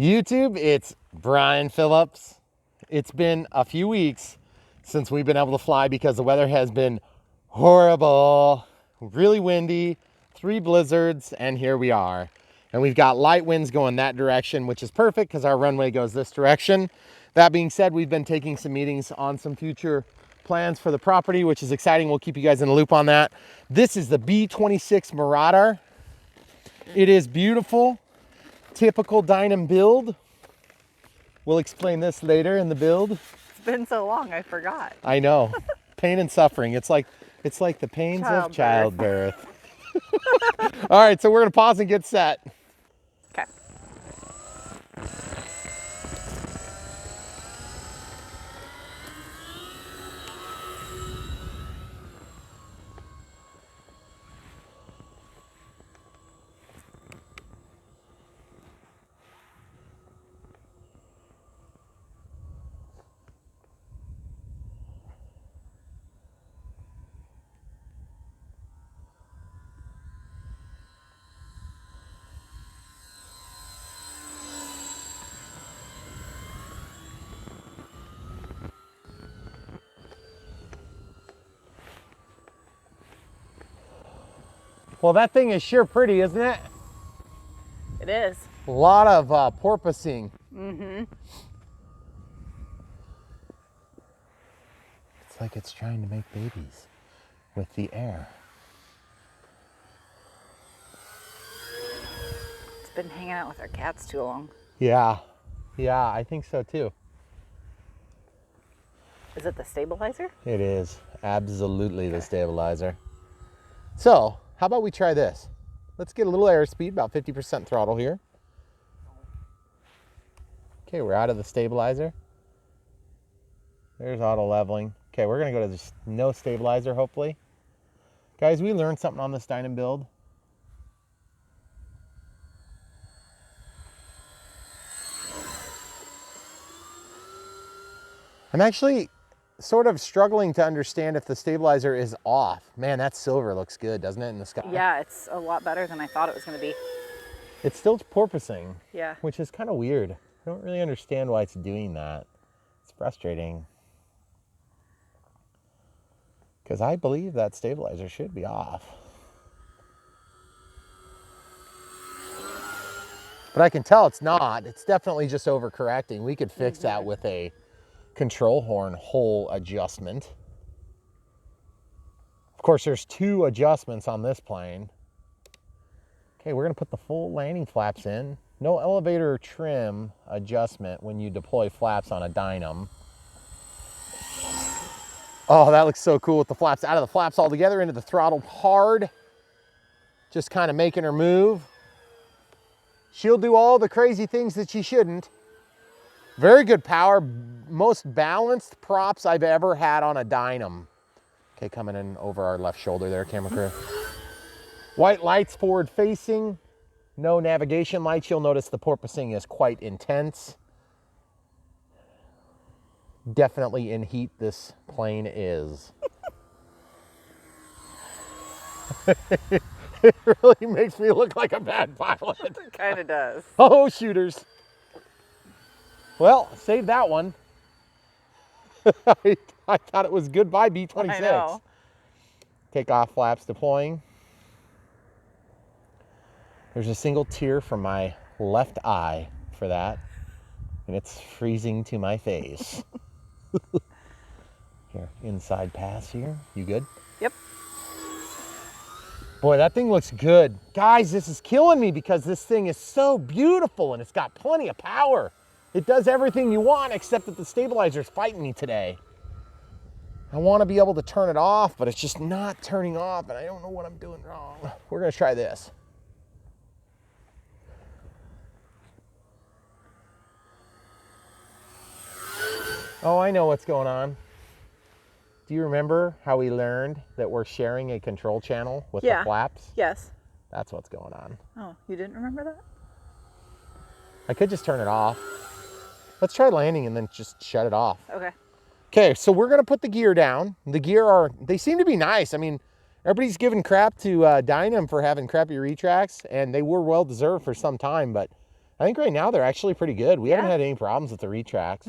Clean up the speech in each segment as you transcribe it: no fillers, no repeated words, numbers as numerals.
YouTube, it's Brian Phillips. It's been a few weeks since we've been able to fly because the weather has been horrible, really windy, 3 blizzards, and here we are. And we've got light winds going that direction, which is perfect because our runway goes this direction. That being said, we've been taking some meetings on some future plans for the property, which is exciting. We'll keep you guys in the loop on that. This is the B-26 Marauder. It is beautiful. Typical Dynam build. We'll explain this later in the build. It's been so long, I forgot. I know. Pain and suffering. It's like the pains of childbirth. All right, so we're gonna pause and get set. Okay. Well, that thing is sure pretty, isn't it? It is. A lot of porpoising. Mm-hmm. It's like it's trying to make babies with the air. It's been hanging out with our cats too long. Yeah, I think so too. Is it the stabilizer? It is absolutely the stabilizer. So, how about we try this? Let's get a little airspeed, about 50% throttle here. Okay, we're out of the stabilizer. There's auto leveling. Okay, we're gonna go to just no stabilizer, hopefully. Guys, we learned something on this Dynam build. I'm actually sort of struggling to understand if the stabilizer is off. Man, that silver looks good, doesn't it, in the sky? Yeah, it's a lot better than I thought it was going to be. It's still porpoising. Yeah. Which is kind of weird. I don't really understand why it's doing that. It's frustrating. Because I believe that stabilizer should be off. But I can tell it's not. It's definitely just overcorrecting. We could fix that with a control horn hole adjustment. Of course, there's 2 adjustments on this plane. Okay, we're gonna put the full landing flaps in. No elevator trim adjustment when you deploy flaps on a Dynam. Oh, that looks so cool with the flaps out of the flaps altogether into the throttle hard. Just kind of making her move. She'll do all the crazy things that she shouldn't. Very good power, most balanced props I've ever had on a Dynam. Okay, coming in over our left shoulder there, camera crew. White lights forward facing, no navigation lights. You'll notice the porpoising is quite intense. Definitely in heat this plane is. It really makes me look like a bad pilot. It kind of does. Oh, shooters. Well, save that one. I thought it was goodbye B-26. I know. Takeoff flaps deploying. There's a single tear from my left eye for that, and it's freezing to my face. Here, inside pass here. You good? Yep. Boy, that thing looks good. Guys, this is killing me because this thing is so beautiful and it's got plenty of power. It does everything you want except that the stabilizer's fighting me today. I want to be able to turn it off, but it's just not turning off and I don't know what I'm doing wrong. We're gonna try this. Oh, I know what's going on. Do you remember how we learned that we're sharing a control channel with the flaps? Yes. That's what's going on. Oh, you didn't remember that? I could just turn it off. Let's try landing and then just shut it off. Okay. Okay, so we're gonna put the gear down. The gear they seem to be nice. I mean, everybody's giving crap to Dynam for having crappy retracts, and they were well deserved for some time, but I think right now they're actually pretty good. We haven't Yeah. had any problems with the retracts.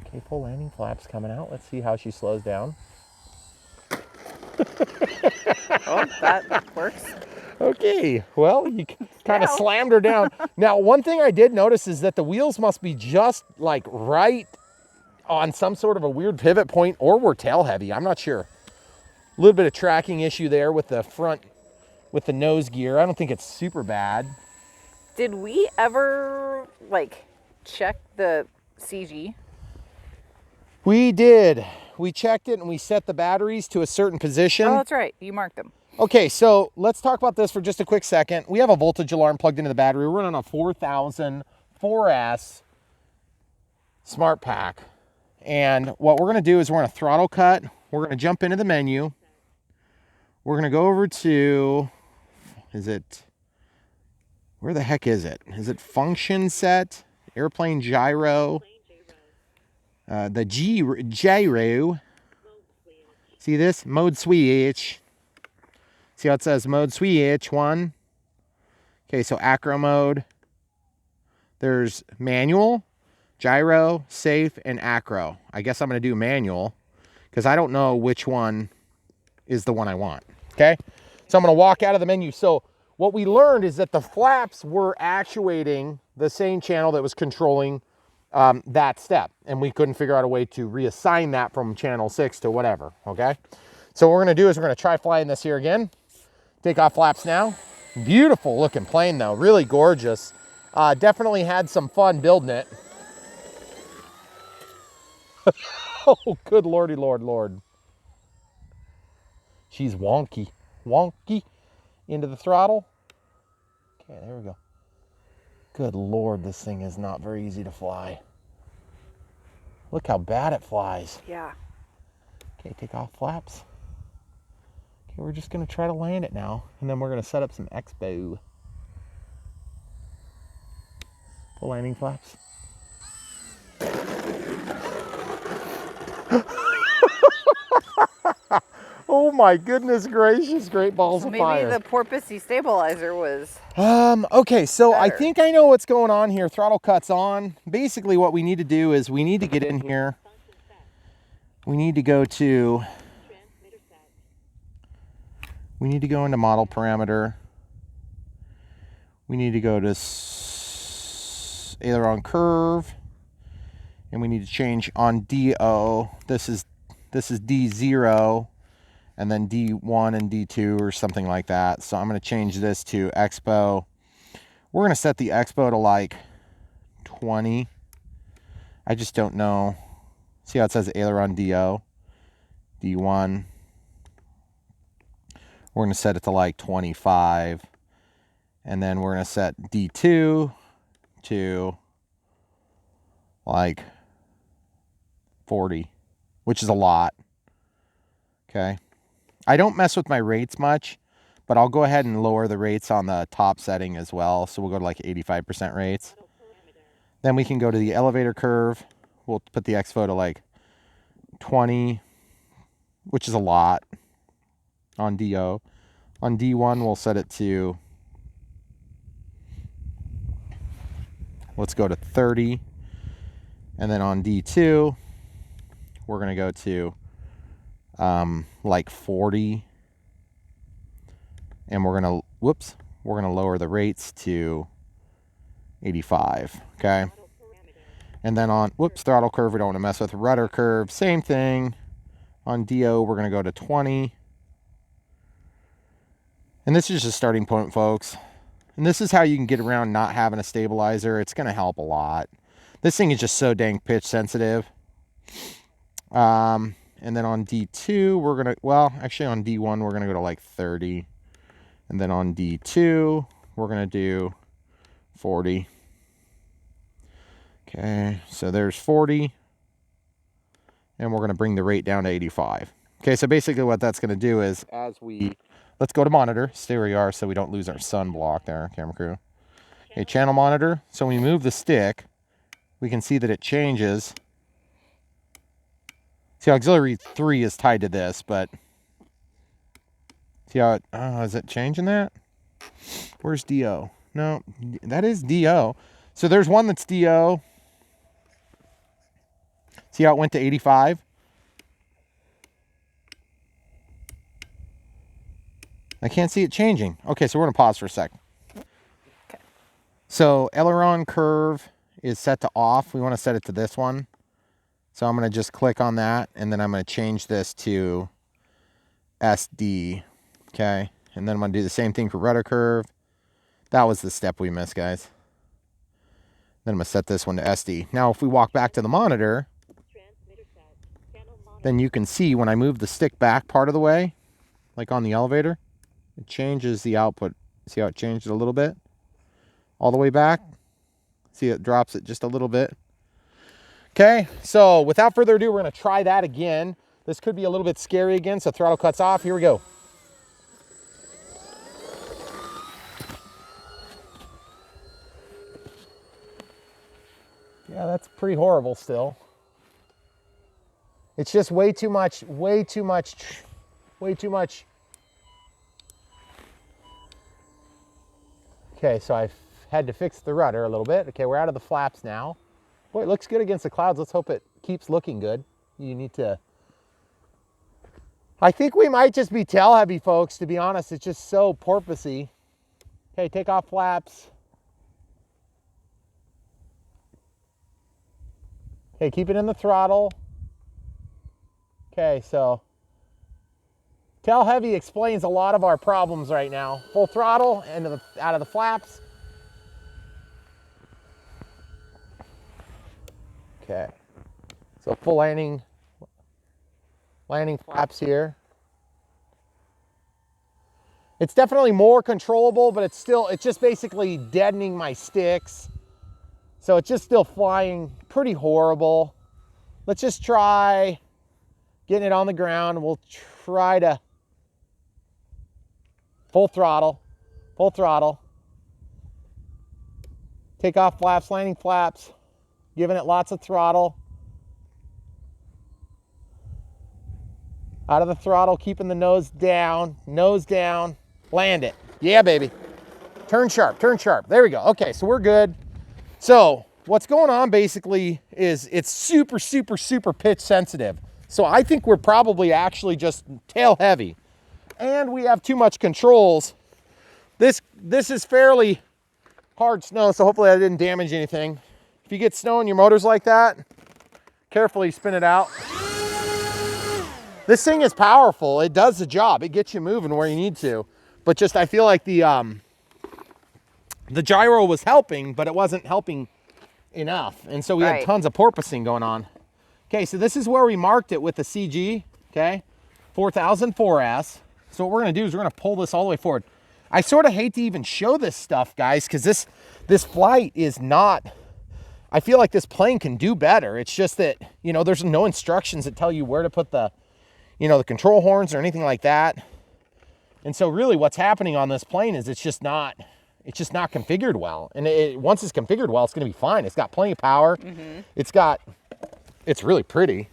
Okay, full landing flaps coming out. Let's see how she slows down. Oh, that works. Okay, well, you kind of Now. slammed her down. Now, one thing I did notice is that the wheels must be just like right on some sort of a weird pivot point, or we're tail heavy. I'm not sure. A little bit of tracking issue there with the front, with the nose gear. I don't think it's super bad. Did we ever like check the CG? We did. We checked it and we set the batteries to a certain position. Oh, that's right. You marked them. Okay, so let's talk about this for just a quick second. We have a voltage alarm plugged into the battery. We're running a 4000 4S Smart Pack. And what we're gonna do is we're gonna throttle cut. We're gonna jump into the menu. We're gonna go over to, where the heck is it? Is it function set, airplane gyro, the gyro. See this? Mode switch. See how it says mode switch 1? Okay, so acro mode. There's manual, gyro, safe, and acro. I guess I'm going to do manual because I don't know which one is the one I want. Okay, so I'm going to walk out of the menu. So what we learned is that the flaps were actuating the same channel that was controlling that step, and we couldn't figure out a way to reassign that from channel 6 to whatever. Okay, so what we're going to do is we're going to try flying this here again. Take off flaps now. Beautiful looking plane though, really gorgeous. Definitely had some fun building it. Oh, good lordy lord. She's wonky into the throttle. Okay, there we go. Good lord, this thing is not very easy to fly. Look how bad it flies. Yeah. Okay, take off flaps. Okay, we're just gonna try to land it now, and then we're gonna set up some expo. Full landing flaps. Oh my goodness gracious, great balls of fire. Maybe the porpoisey stabilizer was. Okay, so I better. think I know what's going on here. Throttle cuts on. Basically what we need to do is we need to get in here. We need to go into model parameter. We need to go to aileron curve, and we need to change on DO. This is D0, and then D1 and D2 or something like that. So I'm going to change this to expo. We're going to set the expo to like 20. I just don't know. See how it says aileron DO, D1. We're going to set it to like 25. And then we're going to set D2 to like 40, which is a lot. Okay. I don't mess with my rates much, but I'll go ahead and lower the rates on the top setting as well. So we'll go to like 85% rates. Then we can go to the elevator curve. We'll put the expo to like 20, which is a lot on DO. On D1, we'll set it to, let's go to 30. And then on D2, we're going to go to like 40. And we're going to lower the rates to 85. Okay. And then on, throttle curve, we don't want to mess with. Rudder curve, same thing. On DO, we're going to go to 20. And this is just a starting point, folks. And this is how you can get around not having a stabilizer. It's going to help a lot. This thing is just so dang pitch sensitive. And then on D2, we're going to, actually on D1, we're going to go to like 30. And then on D2, we're going to do 40. Okay, so there's 40. And we're going to bring the rate down to 85. Okay, so basically what that's going to do is let's go to monitor, stay where you are so we don't lose our sun block there, camera crew. Okay, channel monitor. So when we move the stick, we can see that it changes. See, auxiliary 3 is tied to this, but see how is it changing that? Where's DO? No, that is DO. So there's one that's DO. See how it went to 85? I can't see it changing. Okay, so we're gonna pause for a sec. Okay. So aileron curve is set to off. We want to set it to this one. So I'm gonna just click on that, and then I'm gonna change this to SD. Okay, and then I'm gonna do the same thing for rudder curve. That was the step we missed, guys. Then I'm gonna set this one to SD. Now, if we walk back to the monitor, then you can see when I move the stick back part of the way, like on the elevator, it changes the output. See how it changed it a little bit? All the way back. See, it drops it just a little bit. Okay, so without further ado, we're gonna try that again. This could be a little bit scary again, so throttle cuts off. Here we go. Yeah, that's pretty horrible still. It's just way too much, way too much, way too much. Okay, so I've had to fix the rudder a little bit. Okay, we're out of the flaps now. Boy, it looks good against the clouds. Let's hope it keeps looking good. You need to... I think we might just be tail heavy, folks, to be honest. It's just so porpoisey. Okay, take off flaps. Okay, keep it in the throttle. Okay, so tail heavy explains a lot of our problems right now. Full throttle and out of the flaps. Okay, so full landing flaps here. It's definitely more controllable, but it's just basically deadening my sticks. So it's just still flying pretty horrible. Let's just try getting it on the ground. We'll try to full throttle. Take off flaps, landing flaps, giving it lots of throttle. Out of the throttle, keeping the nose down, land it. Yeah, baby. Turn sharp. There we go. Okay, so we're good. So what's going on basically is it's super pitch sensitive. So I think we're probably actually just tail heavy. And we have too much controls. This is fairly hard snow, so hopefully I didn't damage anything. If you get snow in your motors like that, carefully spin it out. This thing is powerful. It does the job. It gets you moving where you need to. But just I feel like the gyro was helping, but it wasn't helping enough. And so we had tons of porpoising going on. Okay, so this is where we marked it with the CG, okay? 4004S. So what we're gonna do is we're gonna pull this all the way forward. I sort of hate to even show this stuff, guys, because this flight is not, I feel like this plane can do better. It's just that, you know, there's no instructions that tell you where to put the, you know, the control horns or anything like that. And so really what's happening on this plane is it's just not configured well. And once it's configured well, it's gonna be fine. It's got plenty of power. It's really pretty.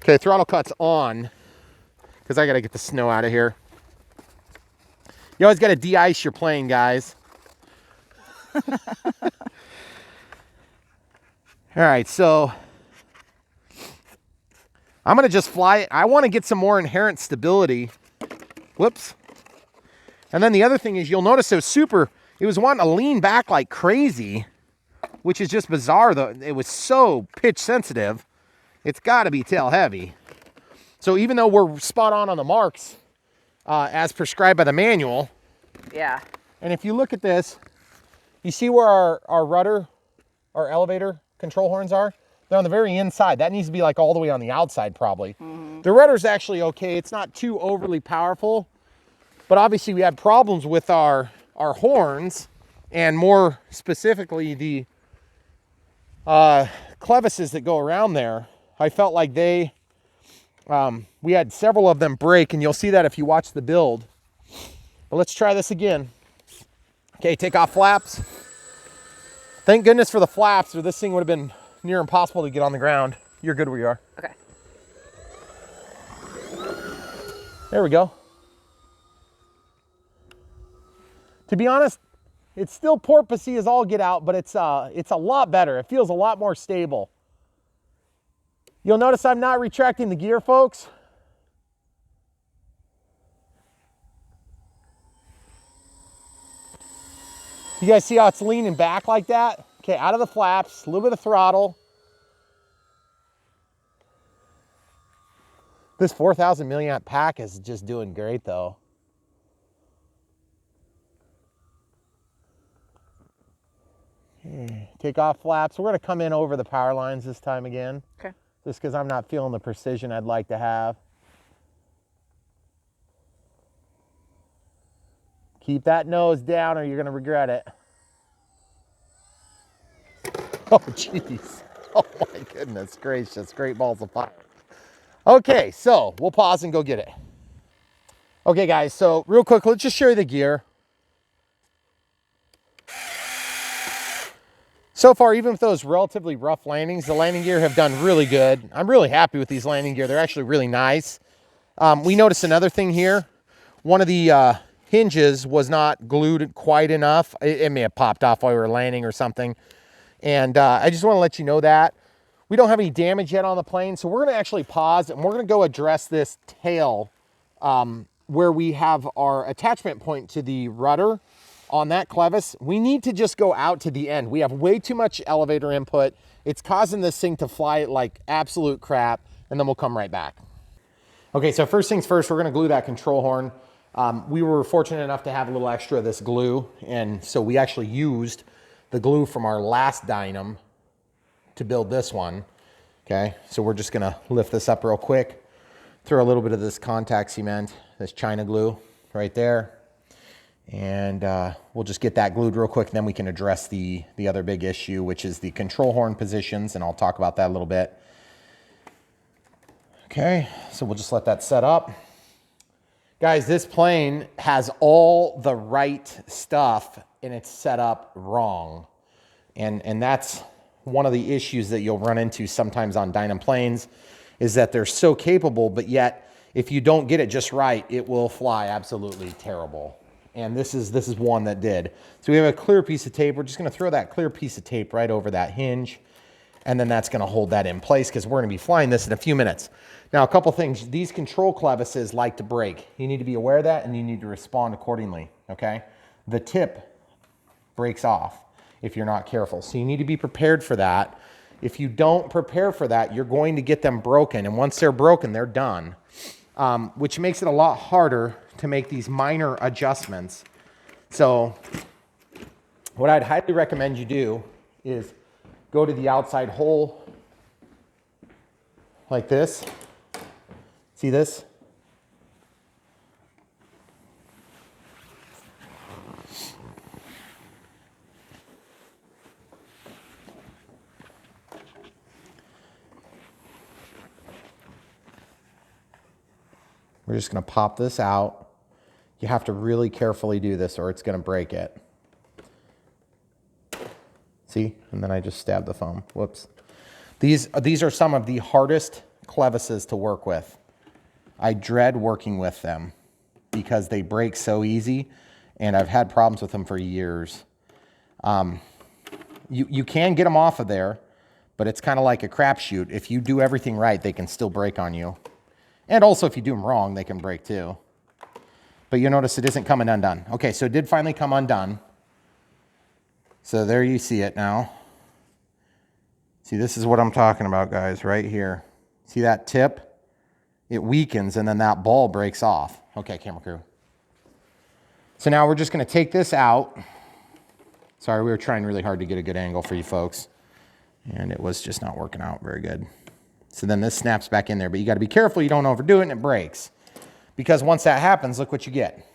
Okay, throttle cut's on because I gotta get the snow out of here. You always gotta de-ice your plane, guys. All right, so I'm gonna just fly it. I wanna get some more inherent stability. Whoops. And then the other thing is you'll notice it was wanting to lean back like crazy, which is just bizarre though. It was so pitch sensitive. It's gotta be tail heavy. So even though we're spot on the marks, as prescribed by the manual. Yeah. And if you look at this, you see where our rudder, our elevator control horns are? They're on the very inside. That needs to be like all the way on the outside probably. The rudder's actually okay. It's not too overly powerful, but obviously we had problems with our horns and more specifically the clevises that go around there. I felt like we had several of them break, and you'll see that if you watch the build. But let's try this again. Okay, take off flaps. Thank goodness for the flaps, or this thing would have been near impossible to get on the ground. You're good where you are. Okay. There we go. To be honest, It's still porpoisey as all get out, but it's a lot better. It feels a lot more stable. You'll notice I'm not retracting the gear, folks. You guys see how it's leaning back like that? Okay, out of the flaps, a little bit of throttle. This 4,000 milliamp pack is just doing great though. Okay, take off flaps. We're gonna come in over the power lines this time again. Okay. Just because I'm not feeling the precision I'd like to have. Keep that nose down or you're gonna regret it. Oh, jeez. Oh my goodness gracious, great balls of fire. Okay, so we'll pause and go get it. Okay guys, so real quick, let's just show you the gear. So far, even with those relatively rough landings, the landing gear have done really good. I'm really happy with these landing gear. They're actually really nice. We noticed another thing here. One of the hinges was not glued quite enough. It may have popped off while we were landing or something. And I just want to let you know that. We don't have any damage yet on the plane, so we're going to actually pause and we're going to go address this tail where we have our attachment point to the rudder on that clevis. We need to just go out to the end. We have way too much elevator input. It's causing this thing to fly like absolute crap, and then we'll come right back. Okay, so first things first, we're going to glue that control horn. We were fortunate enough to have a little extra of this glue, and so we actually used the glue from our last Dynam to build this one. Okay, so we're just gonna lift this up real quick, throw a little bit of this contact cement, this China glue right there, and we'll just get that glued real quick, and then we can address the other big issue, which is the control horn positions, and I'll talk about that a little bit. Okay, so we'll just let that set up. Guys, this plane has all the right stuff and it's set up wrong. And that's one of the issues that you'll run into sometimes on Dynam planes, is that they're so capable, but yet if you don't get it just right, it will fly absolutely terrible. And this is one that did. So we have a clear piece of tape. We're just gonna throw that clear piece of tape right over that hinge, and then that's gonna hold that in place because we're gonna be flying this in a few minutes. Now, a couple things. These control clevises like to break. You need to be aware of that, and you need to respond accordingly, okay? The tip breaks off if you're not careful. So you need to be prepared for that. If you don't prepare for that, you're going to get them broken. And once they're broken, they're done, which makes it a lot harder to make these minor adjustments. So what I'd highly recommend you do is go to the outside hole like this. See this? We're just going to pop this out. You have to really carefully do this or it's going to break it. See? And then I just stabbed the foam. Whoops. These are some of the hardest clevises to work with. I dread working with them because they break so easy, and I've had problems with them for years. You can get them off of there, but it's kind of like a crapshoot. If you do everything right, they can still break on you. And also, if you do them wrong, they can break too. But you notice it isn't coming undone. Okay, so it did finally come undone. So there you see it now. See, this is what I'm talking about, guys, right here. See that tip? It weakens, and then that ball breaks off. Okay, camera crew. So now we're just going to take this out. Sorry, we were trying really hard to get a good angle for you folks, and it was just not working out very good. So then this snaps back in there, but you got to be careful you don't overdo it and it breaks. Because once that happens, look what you get.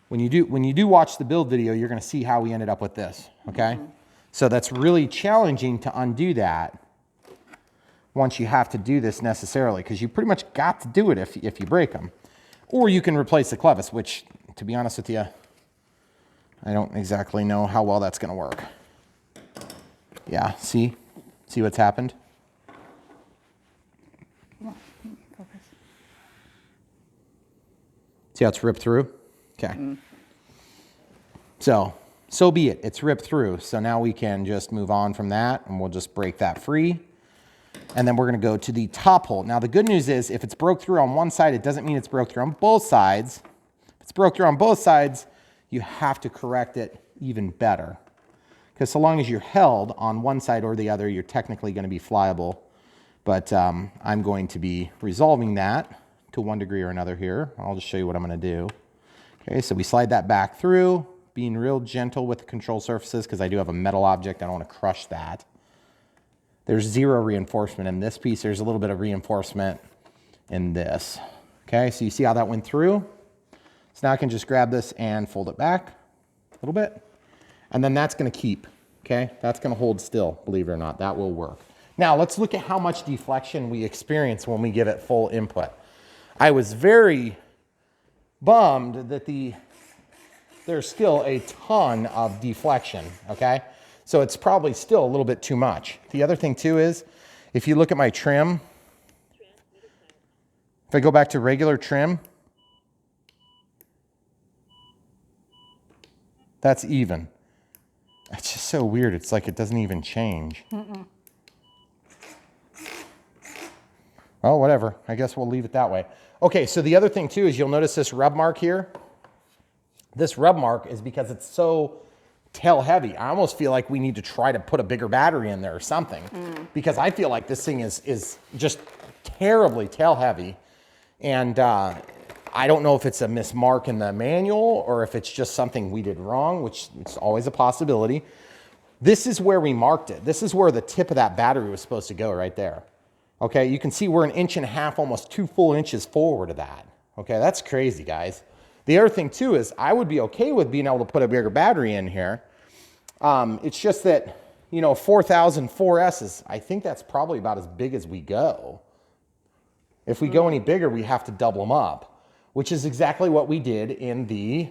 When you do watch the build video, you're going to see how we ended up with this, okay? So that's really challenging to undo that once you have to do this necessarily, because you pretty much got to do it if you break them. Or you can replace the clevis, which, to be honest with you, I don't exactly know how well that's going to work. Yeah, see what's happened? See how it's ripped through? Okay. So so be it. It's ripped through. So now we can just move on from that, and we'll just break that free. And then we're going to go to the top hole. Now, the good news is if it's broke through on one side, it doesn't mean it's broke through on both sides. If it's broke through on both sides, you have to correct it even better. Because so long as you're held on one side or the other, you're technically going to be flyable. But I'm going to be resolving that to one degree or another here. I'll just show you what I'm going to do. Okay, so we slide that back through, being real gentle with the control surfaces because I do have a metal object. I don't want to crush that. There's zero reinforcement in this piece. There's a little bit of reinforcement in this. Okay, so you see how that went through? So now I can just grab this and fold it back a little bit. And then that's going to keep, okay? That's going to hold still, believe it or not. That will work. Now, let's look at how much deflection we experience when we give it full input. I was very bummed that there's still a ton of deflection, okay? So it's probably still a little bit too much. The other thing too is, if you look at my trim, if I go back to regular trim, that's even. It's just so weird. It's like it doesn't even change. Well, whatever. I guess we'll leave it that way. Okay, so the other thing too is you'll notice this rub mark here. This rub mark is because it's so tail heavy. I almost feel like we need to try to put a bigger battery in there or something because I feel like this thing is just terribly tail heavy. And I don't know if it's a mismark in the manual or if it's just something we did wrong, which is always a possibility. This is where we marked it. This is where the tip of that battery was supposed to go right there. Okay, you can see we're 1.5 inches, almost 2 full inches forward of that. Okay, that's crazy, guys. The other thing too is I would be okay with being able to put a bigger battery in here. It's just that, you know, 4000 4S is, I think that's probably about as big as we go. If we go any bigger, we have to double them up, which is exactly what we did in the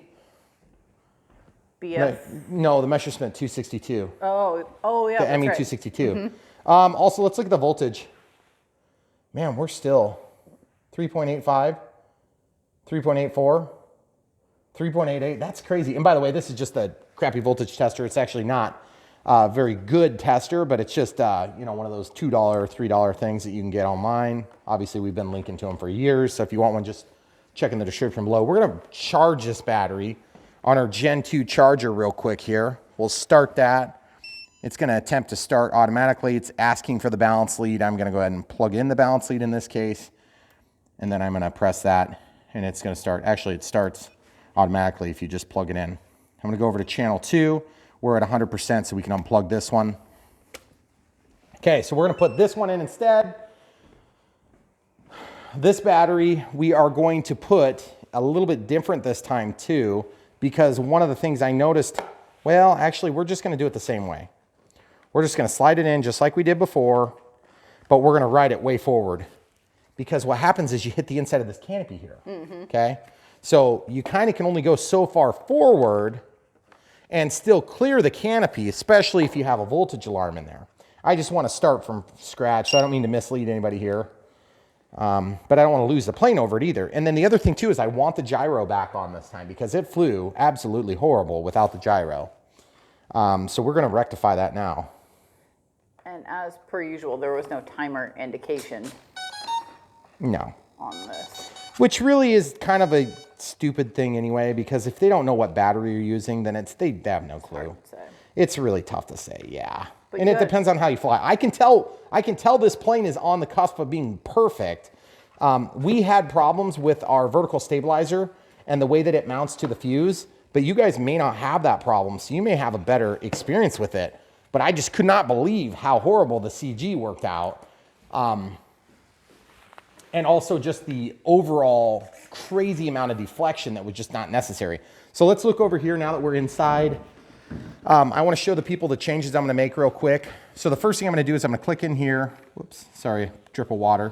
BF. No, the Messerschmitt 262. Oh yeah. The ME 262. Also, let's look at the voltage. Man, we're still 3.85, 3.84, 3.88. That's crazy. And by the way, this is just a crappy voltage tester. It's actually not a very good tester, but it's just you know, one of those $2, $3 things that you can get online. Obviously, we've been linking to them for years. So if you want one, just check in the description below. We're going to charge this battery on our Gen 2 charger real quick here. We'll start that. It's going to attempt to start automatically. It's asking for the balance lead. I'm going to go ahead and plug in the balance lead in this case. And then I'm going to press that and it's going to start. Actually, it starts automatically if you just plug it in. I'm going to go over to channel 2. We're at 100%, so we can unplug this one. Okay, so we're going to put this one in instead. This battery, we are going to put a little bit different this time too, because one of the things I noticed, well, actually, we're just going to do it the same way. We're just going to slide it in just like we did before, but we're going to ride it way forward. Because what happens is you hit the inside of this canopy here, okay? So you kind of can only go so far forward and still clear the canopy, especially if you have a voltage alarm in there. I just want to start from scratch, so I don't mean to mislead anybody here. But I don't want to lose the plane over it either. And then the other thing too is I want the gyro back on this time because it flew absolutely horrible without the gyro. So we're going to rectify that now. And as per usual, there was no timer indication. No. On this. Which really is kind of a stupid thing anyway, because if they don't know what battery you're using, then they have no clue. It's really tough to say, yeah. But and it depends on how you fly. I can tell this plane is on the cusp of being perfect. We had problems with our vertical stabilizer and the way that it mounts to the fuse, but you guys may not have that problem, so you may have a better experience with it. But I just could not believe how horrible the CG worked out. And also just the overall crazy amount of deflection that was just not necessary. So let's look over here now that we're inside. I want to show the people the changes I'm going to make real quick. So the first thing I'm going to do is I'm going to click in here. Whoops, sorry, drip of water.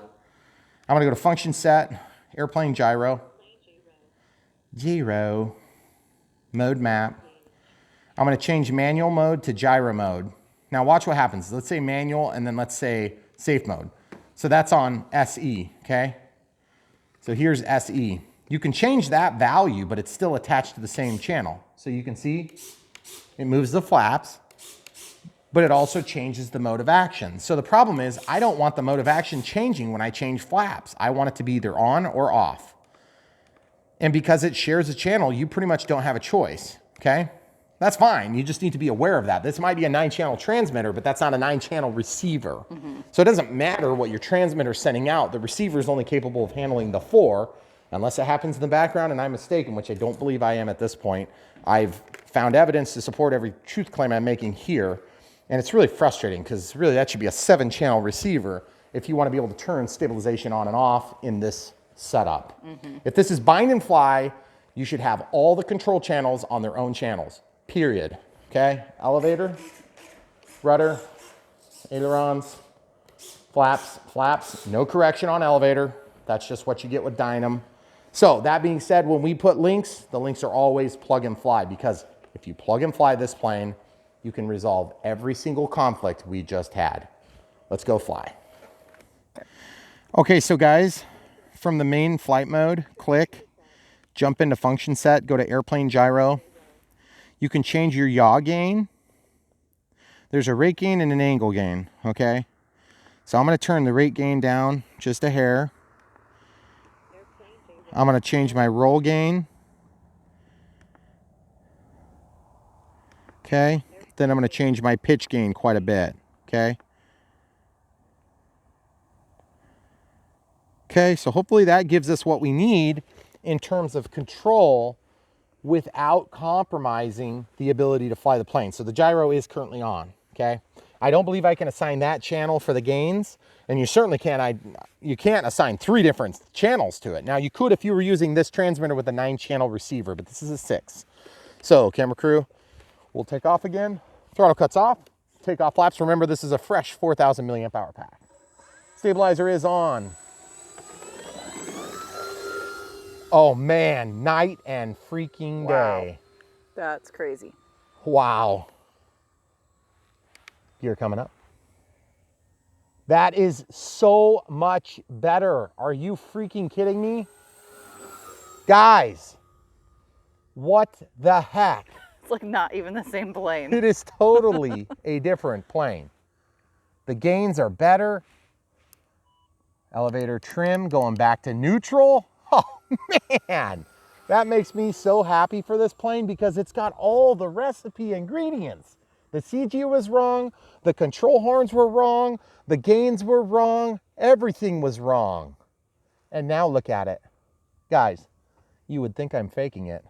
I'm going to go to function set, airplane gyro. Gyro, mode map. I'm going to change manual mode to gyro mode. Now watch what happens. Let's say manual and then let's say safe mode. So that's on SE, okay? So here's SE. You can change that value, but it's still attached to the same channel. So you can see It moves the flaps, but it also changes the mode of action. So the problem is I don't want the mode of action changing when I change flaps. I want it to be either on or off. And because it shares a channel, you pretty much don't have a choice, okay? That's fine. You just need to be aware of that. This might be a 9-channel transmitter, but that's not a 9-channel receiver. So it doesn't matter what your transmitter is sending out. The receiver is only capable of handling the 4, unless it happens in the background and I'm mistaken, which I don't believe I am at this point. I've found evidence to support every truth claim I'm making here. And it's really frustrating because really that should be a 7-channel receiver if you want to be able to turn stabilization on and off in this setup. If this is bind and fly, you should have all the control channels on their own channels. Period. Okay? Elevator, rudder, ailerons, flaps, no correction on elevator. That's just what you get with Dynam. So that being said, when we put links, the links are always plug and fly, because if you plug and fly this plane, you can resolve every single conflict we just had. Let's go fly. Okay, so guys, from the main flight mode, click, jump into function set, go to airplane gyro. You can change your yaw gain. There's a rate gain and an angle gain, okay? So I'm gonna turn the rate gain down just a hair. I'm gonna change my roll gain. Okay, then I'm gonna change my pitch gain quite a bit, okay? Okay, so hopefully that gives us what we need in terms of control without compromising the ability to fly the plane. So the gyro is currently on, okay? I don't believe I can assign that channel for the gains, and you certainly can't, you can't assign 3 different channels to it. Now you could if you were using this transmitter with a 9-channel receiver, but this is a 6. So camera crew, we'll take off again. Throttle cuts off, take off flaps. Remember, this is a fresh 4,000 milliamp hour pack. Stabilizer is on. Oh man, night and freaking day. That's crazy. Wow. Gear coming up. That is so much better. Are you freaking kidding me? Guys, what the heck? It's like not even the same plane. It is totally a different plane. The gains are better. Elevator trim going back to neutral. Oh man, that makes me so happy for this plane because it's got all the recipe ingredients. The CG was wrong, the control horns were wrong, the gains were wrong, everything was wrong. And now look at it. Guys, you would think I'm faking it,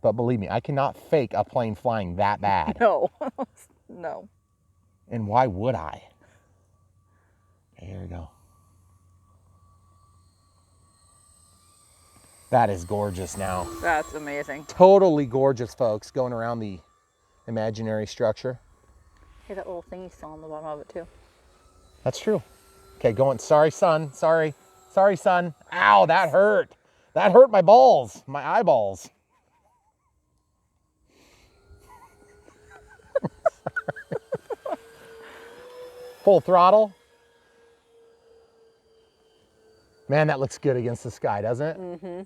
but believe me, I cannot fake a plane flying that bad. No, no. And why would I? Okay, here we go. That is gorgeous now. That's amazing. Totally gorgeous, folks, going around the imaginary structure. Hey, that little thingy's still on the bottom of it too. That's true. Okay, going, sorry, son, sorry. Sorry, son. Ow, that hurt. That hurt my balls, my eyeballs. Full throttle. Man, that looks good against the sky, doesn't it? Mm-hmm.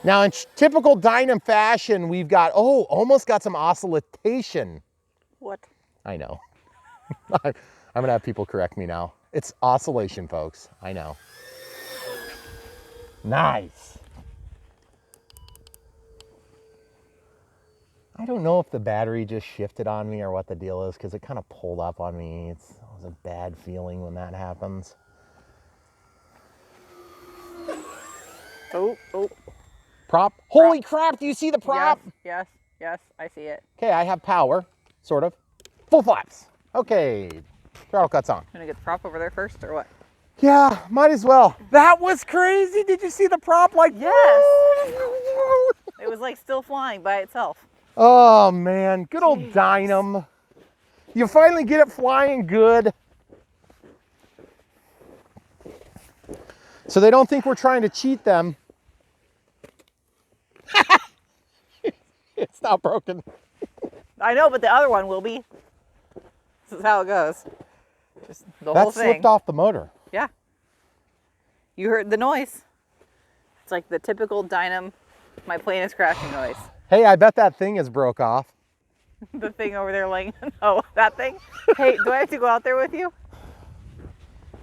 Now, in typical Dynam fashion, we've got, oh, almost got some oscillation. What? I know. I'm going to have people correct me now. It's oscillation, folks. I know. Nice. I don't know if the battery just shifted on me or what the deal is, because it kind of pulled up on me. It was a bad feeling when that happens. Oh, oh. Prop. Holy crap, do you see the prop? Yes, yes, I see it. Okay, I have power, sort of. Full flaps. Okay, throttle cuts on. Gonna get the prop over there first, or what? Yeah, might as well. That was crazy. Did you see the prop? Like, yes. It was like still flying by itself. Oh man, good old Dynam. You finally get it flying good. So they don't think we're trying to cheat them. It's not broken. I know, but the other one will be. This is how it goes. Just the whole That thing. slipped off the motor. Yeah. You heard the noise. It's like the typical Dynam, my plane is crashing noise. Hey, I bet that thing is broke off. The thing over there laying. Oh, that thing? Hey, do I have to go out there with you?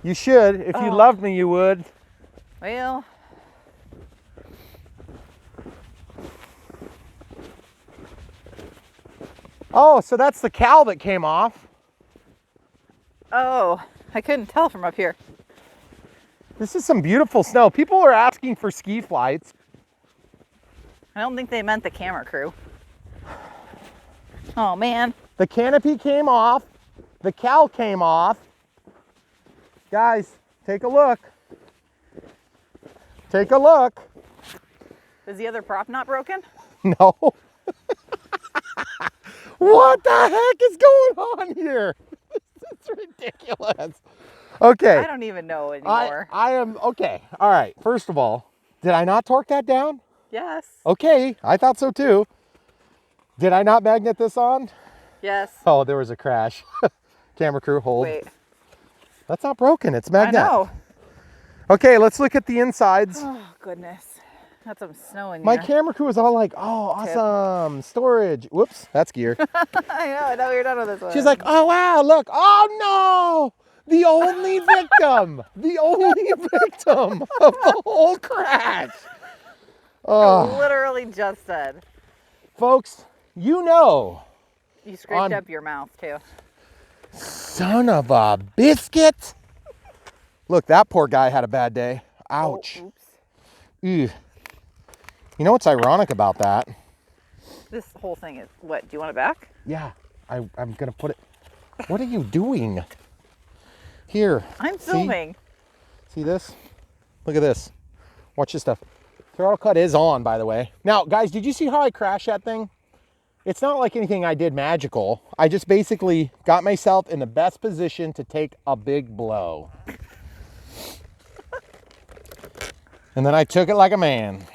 You should. If you loved me, you would. Well. Oh, so that's the cowl that came off. Oh, I couldn't tell from up here. This is some beautiful snow. People are asking for ski flights. I don't think they meant the camera crew. Oh, man. The canopy came off. The cowl came off. Guys, take a look. Take a look. Is the other prop not broken? No. What the heck is going on here? This is ridiculous. Okay. I don't even know anymore. I am, okay. All right. First of all, did I not torque that down? Yes. Okay. I thought so too. Did I not magnet this on? Yes. Oh, there was a crash. Camera crew, hold. Wait. That's not broken. It's magnet. I know. Okay, let's look at the insides. Oh, goodness. Got some snow in My here. camera crew was all like, oh, awesome. Storage. Whoops, that's gear. I know we were done with this one. She's like, oh, wow, look. Oh, no. The only victim. The only victim of the whole crash. Oh. Literally just said. Folks, you know. You scraped up your mouth, too. Son of a biscuit. Look, that poor guy had a bad day. Ouch. Oh, oops. Ew. You know what's ironic about that? This whole thing is, what, do you want it back? Yeah, I'm going to put it. What are you doing? Here. I'm filming. See this? Look at this. Watch this stuff. Throttle cut is on, by the way. Now, guys, did you see how I crashed that thing? It's not like anything I did magical. I just basically got myself in the best position to take a big blow. And then I took it like a man.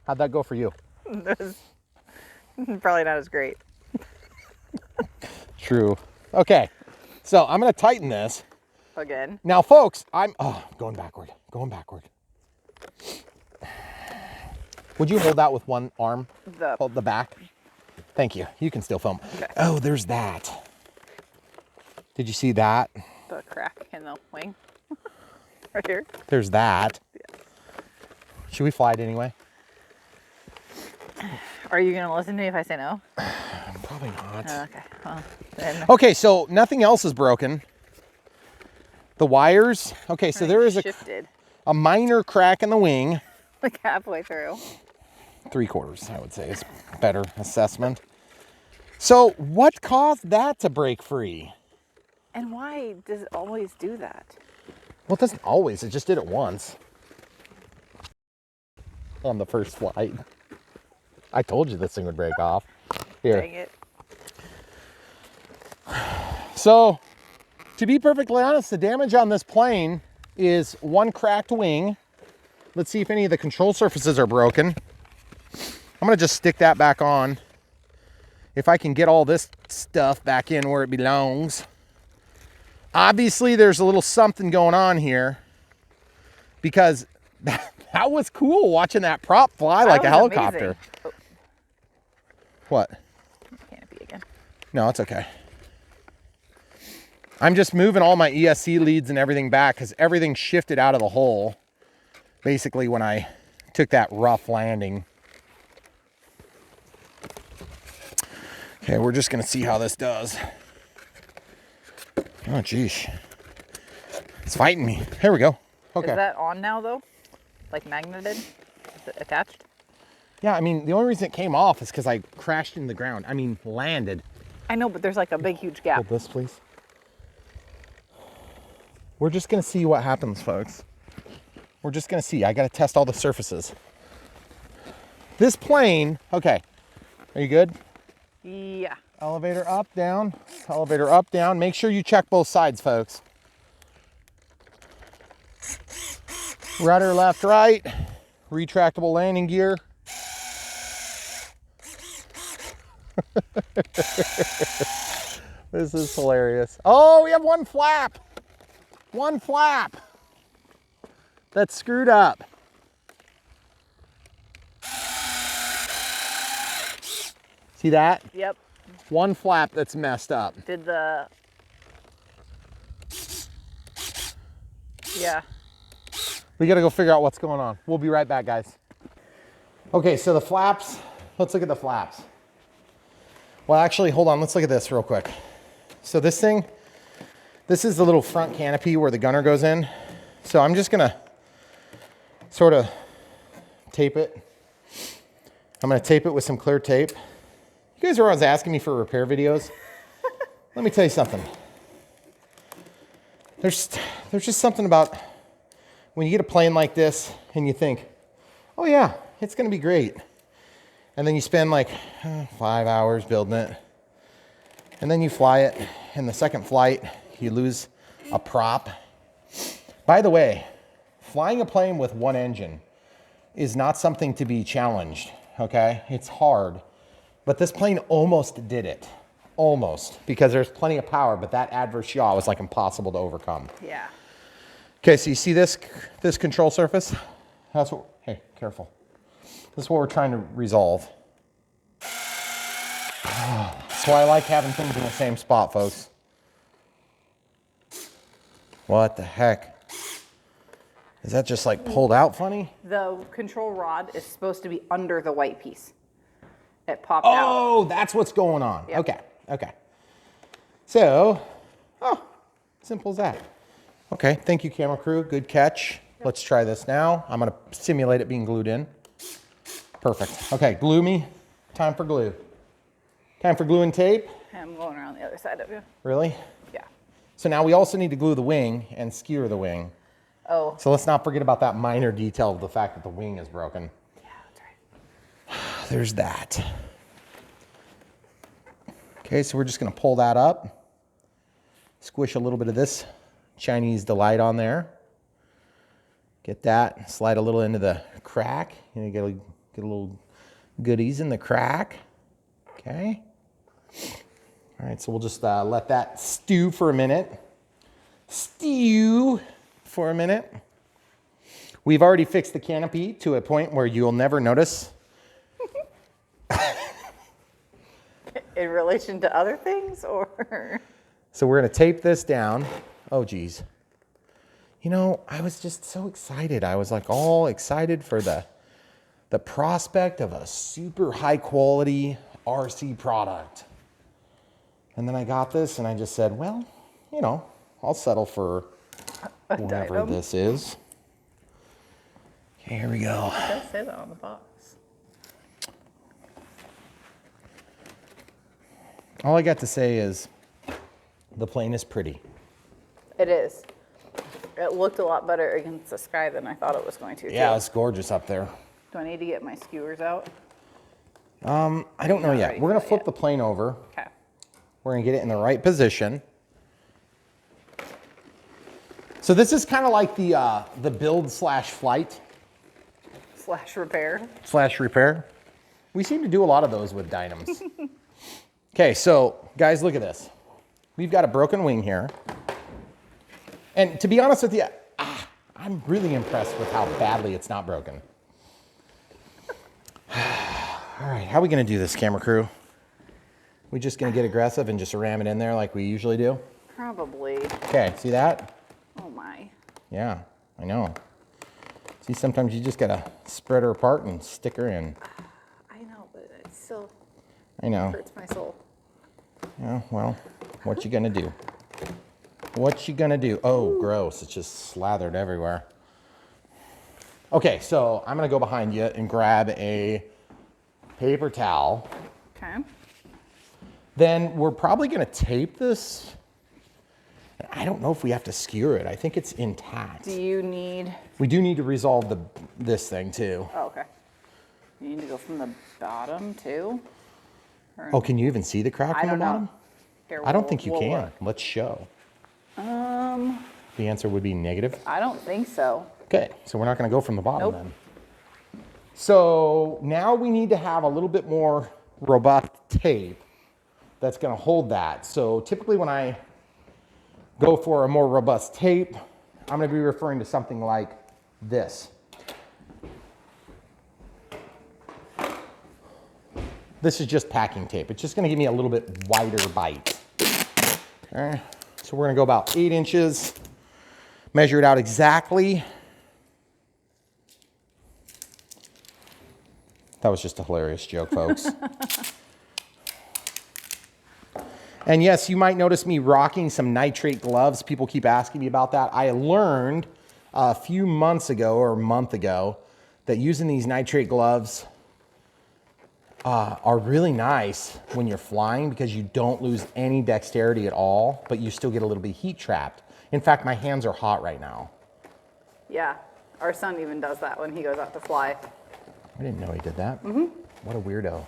How'd that go for you? Probably not as great. True. Okay, so I'm gonna tighten this. Again. Now, folks, going backward. Would you hold that with one arm? Hold the back. Thank you. You can still film. Okay. Oh, there's that. Did you see that? The crack in the wing. Right here. There's that. Yeah. Should we fly it anyway? Are you going to listen to me if I say no? Probably not. Okay. Well, then. Okay, so nothing else is broken. The wires. Okay, so there is a minor crack in the wing. Like halfway through. 3/4, I would say, is better assessment. So what caused that to break free? And why does it always do that? Well, it doesn't always. It just did it once. On the first flight. I told you this thing would break off. Here. Dang it. So, to be perfectly honest, the damage on this plane is one cracked wing. Let's see if any of the control surfaces are broken. I'm going to just stick that back on. If I can get all this stuff back in where it belongs. Obviously, there's a little something going on here. Because that was cool watching that prop fly like a helicopter. Oh. What? Canopy again. No, it's okay. I'm just moving all my ESC leads and everything back because everything shifted out of the hole. Basically, when I took that rough landing. Okay, we're just gonna see how this does. Oh, geez. It's fighting me. Here we go. Okay. Is that on now, though? Like magneted? Is it attached? Yeah, I mean, the only reason it came off is because I crashed into the ground. I mean, landed. I know, but there's like a big, huge gap. Hold this, please. We're just gonna see what happens, folks. We're just gonna see. I gotta test all the surfaces. This plane, okay. Are you good? Yeah. Elevator up, down. Elevator up, down. Make sure you check both sides, folks. Rudder left, right. Retractable landing gear. This is hilarious. Oh, we have one flap. One flap. That's screwed up. See that? Yep. One flap that's messed up. Did the... Yeah. We gotta go figure out what's going on. We'll be right back, guys. Okay, so the flaps, let's look at the flaps. Well, actually, hold on, let's look at this real quick. So this thing, this is the little front canopy where the gunner goes in. So I'm just gonna sort of tape it. I'm gonna tape it with some clear tape. You guys are always asking me for repair videos. Let me tell you something. There's just something about when you get a plane like this and you think, oh yeah, it's gonna be great. And then you spend like 5 hours building it. And then you fly it, and the second flight, you lose a prop. By the way, flying a plane with one engine is not something to be challenged, okay? It's hard, but this plane almost did it. Almost, because there's plenty of power, but that adverse yaw was like impossible to overcome. Yeah. Okay, so you see this control surface? That's what, hey, careful. This is what we're trying to resolve. That's why I like having things in the same spot, folks. What the heck? Is that just like pulled out funny? The control rod is supposed to be under the white piece. It popped out. Oh, that's what's going on. Yep. Okay, okay. So, oh, simple as that. Okay, thank you, camera crew. Good catch. Yep. Let's try this now. I'm gonna simulate it being glued in. Perfect. Okay, glue me. Time for glue. Time for glue and tape. I'm going around the other side of you. Really? Yeah. So now we also need to glue the wing and skewer the wing. Oh. So let's not forget about that minor detail of the fact that the wing is broken. Yeah, that's right. There's that. Okay, so we're just gonna pull that up. Squish a little bit of this Chinese delight on there. Get that, slide a little into the crack. You know, get a little goodies in the crack. Okay. All right, so we'll just let that stew for a minute. Stew for a minute. We've already fixed the canopy to a point where you'll never notice. In relation to other things, or? So we're gonna tape this down. Oh geez. You know, I was just so excited. I was like all excited for the prospect of a super high quality RC product. And then I got this and I just said, well, you know, I'll settle for whatever Dynam. this is. Okay, here we go. It does say that on the box. All I got to say is the plane is pretty. It is. It looked a lot better against the sky than I thought it was going to. Yeah, too. it's gorgeous up there. Do I need to get my skewers out? I don't know Not yet. ready We're for gonna that flip yet. the plane over. Okay. We're gonna get it in the right position. So this is kind of like the build slash flight Slash repair. slash repair. We seem to do a lot of those with Dynams. Okay, so guys, look at this. We've got a broken wing here. And to be honest with you, I'm really impressed with how badly it's not broken. All right, how are we gonna do this, camera crew? We just gonna get aggressive and just ram it in there like we usually do? Probably. Okay, see that? Oh my. Yeah, I know. See, sometimes you just gotta spread her apart and stick her in. I know, but it still I know. hurts my soul. Yeah, well, what you gonna do? What you gonna do? Oh, gross, it's just slathered everywhere. Okay, so I'm gonna go behind you and grab a paper towel. Okay. Then we're probably gonna tape this. I don't know if we have to skewer it. I think it's intact. Do you need? We do need to resolve this thing too. Oh, okay. You need to go from the bottom too. Or Oh, can you even see the crack I from the don't know. bottom? Here, I don't we'll- think you we'll can. look. Let's show. The answer would be negative. I don't think so. Okay, so we're not gonna go from the bottom Nope. then. So now we need to have a little bit more robust tape that's gonna hold that. So typically when I go for a more robust tape, I'm gonna be referring to something like this. This is just packing tape. It's just gonna give me a little bit wider bite. Okay, so we're gonna go about 8 inches, measure it out exactly. That was just a hilarious joke, folks. And yes, you might notice me rocking some nitrate gloves. People keep asking me about that. I learned a few months ago or a month ago that using these nitrate gloves are really nice when you're flying because you don't lose any dexterity at all, but you still get a little bit heat trapped. In fact, my hands are hot right now. Yeah, our son even does that when he goes out to fly. I didn't know he did that. Mm-hmm. What a weirdo.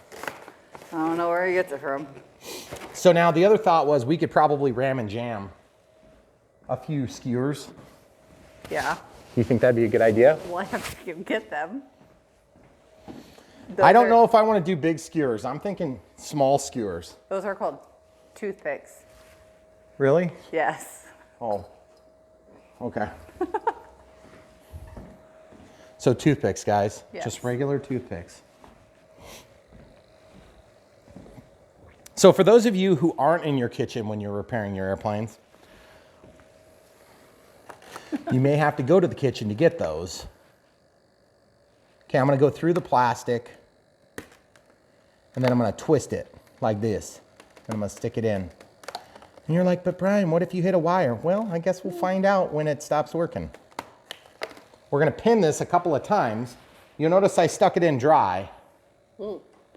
I don't know where he gets it from. So now the other thought was we could probably ram and jam a few skewers. Yeah. You think that'd be a good idea? Well, I have to get them. I don't know if I want to do big skewers. I'm thinking small skewers. Those are called toothpicks. Really? Yes. Oh, okay. So toothpicks, guys. Yes. Just regular toothpicks. So for those of you who aren't in your kitchen when you're repairing your airplanes, you may have to go to the kitchen to get those. Okay, I'm gonna go through the plastic and then I'm gonna twist it like this. And I'm gonna stick it in. And you're like, but Brian, what if you hit a wire? Well, I guess we'll find out when it stops working. We're gonna pin this a couple of times. You'll notice I stuck it in dry.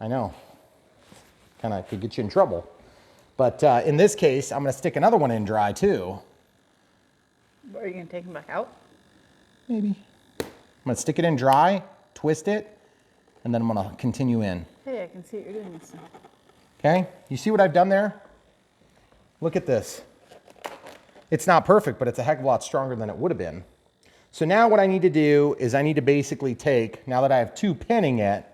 I know. Kind of could get you in trouble. But in this case, I'm gonna stick another one in dry too. Are you gonna take them back out? Maybe. I'm gonna stick it in dry, twist it, and then I'm gonna continue in. Hey, I can see what you're doing this time. Okay, you see what I've done there? Look at this. It's not perfect, but it's a heck of a lot stronger than it would have been. So now what I need to do is I need to basically take, now that I have 2 pinning it,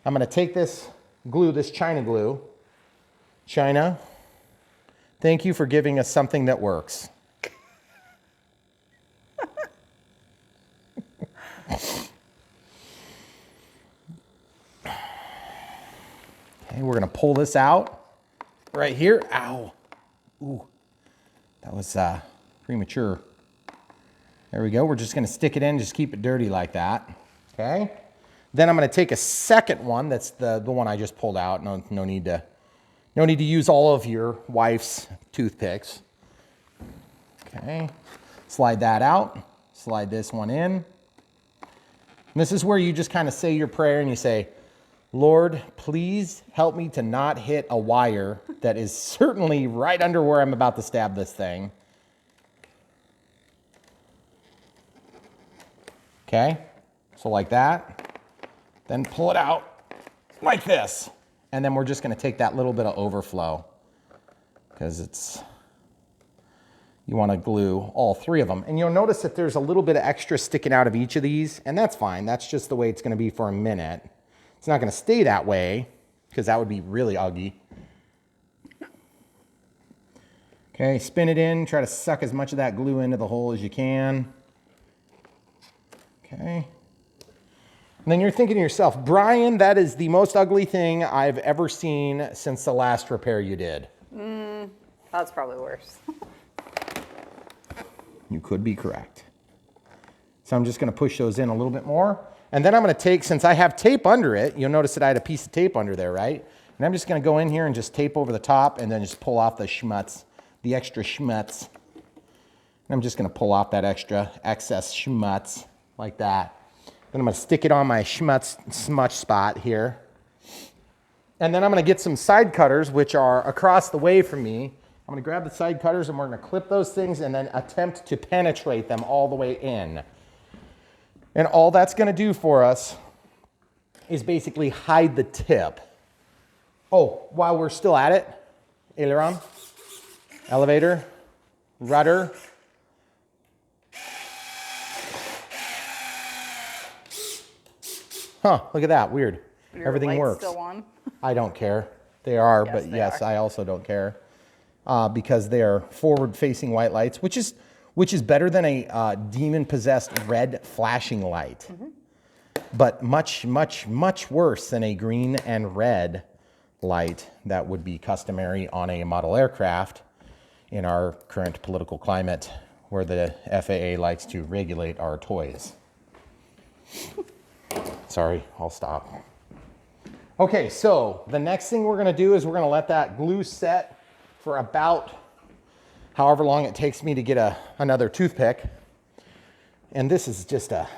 I'm gonna take this glue, this China glue. China, thank you for giving us something that works. Okay, we're gonna pull this out right here. Ow. Ooh, that was premature. There we go. We're just gonna stick it in, just keep it dirty like that. Okay. Then I'm gonna take a second one. That's the one I just pulled out. No need to use all of your wife's toothpicks. Okay. Slide that out. Slide this one in. And this is where you just kind of say your prayer and you say, Lord, please help me to not hit a wire that is certainly right under where I'm about to stab this thing. Okay, so like that. Then pull it out like this. And then we're just gonna take that little bit of overflow because you wanna glue all 3 of them. And you'll notice that there's a little bit of extra sticking out of each of these, and that's fine. That's just the way it's gonna be for a minute. It's not gonna stay that way because that would be really ugly. Okay, spin it in, try to suck as much of that glue into the hole as you can. Okay. And then you're thinking to yourself, Brian, that is the most ugly thing I've ever seen since the last repair you did. That's probably worse. You could be correct. So I'm just gonna push those in a little bit more. And then I'm gonna take, since I have tape under it, you'll notice that I had a piece of tape under there, right? And I'm just gonna go in here and just tape over the top and then just pull off the schmutz, the extra schmutz. And I'm just gonna pull off that excess schmutz like that. Then I'm gonna stick it on my smudge spot here. And then I'm gonna get some side cutters, which are across the way from me. I'm gonna grab the side cutters and we're gonna clip those things and then attempt to penetrate them all the way in. And all that's gonna do for us is basically hide the tip. Oh, while we're still at it, aileron, elevator, rudder. Huh, look at that, weird. Everything lights works. Still on? I don't care. They are, Yes, but they yes, are. I also don't care. Because they are forward-facing white lights, which is better than a demon-possessed red flashing light. But much, much, much worse than a green and red light that would be customary on a model aircraft in our current political climate where the FAA likes to regulate our toys. Sorry, I'll stop. Okay, so the next thing we're gonna do is we're gonna let that glue set for about however long it takes me to get another toothpick. And this is just a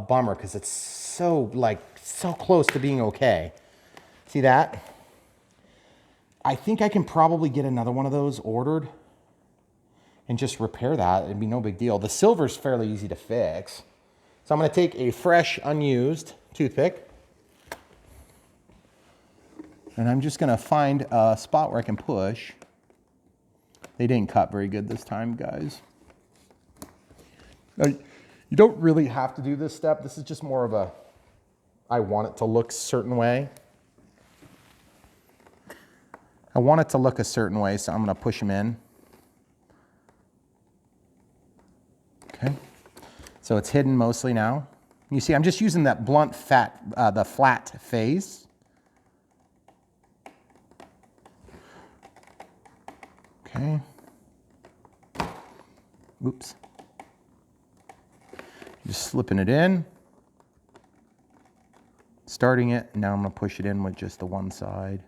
bummer because it's so close to being okay. See that? I think I can probably get another one of those ordered and just repair that. It'd be no big deal. The silver's fairly easy to fix. So I'm gonna take a fresh, unused toothpick and I'm just gonna find a spot where I can push. They didn't cut very good this time, guys. Now, you don't really have to do this step. This is just more of a, I want it to look a certain way. I want it to look a certain way, so I'm gonna push them in. Okay, so it's hidden mostly now. You see, I'm just using that blunt the flat face. Okay. Oops. Just slipping it in. Starting it, and now I'm gonna push it in with just the one side.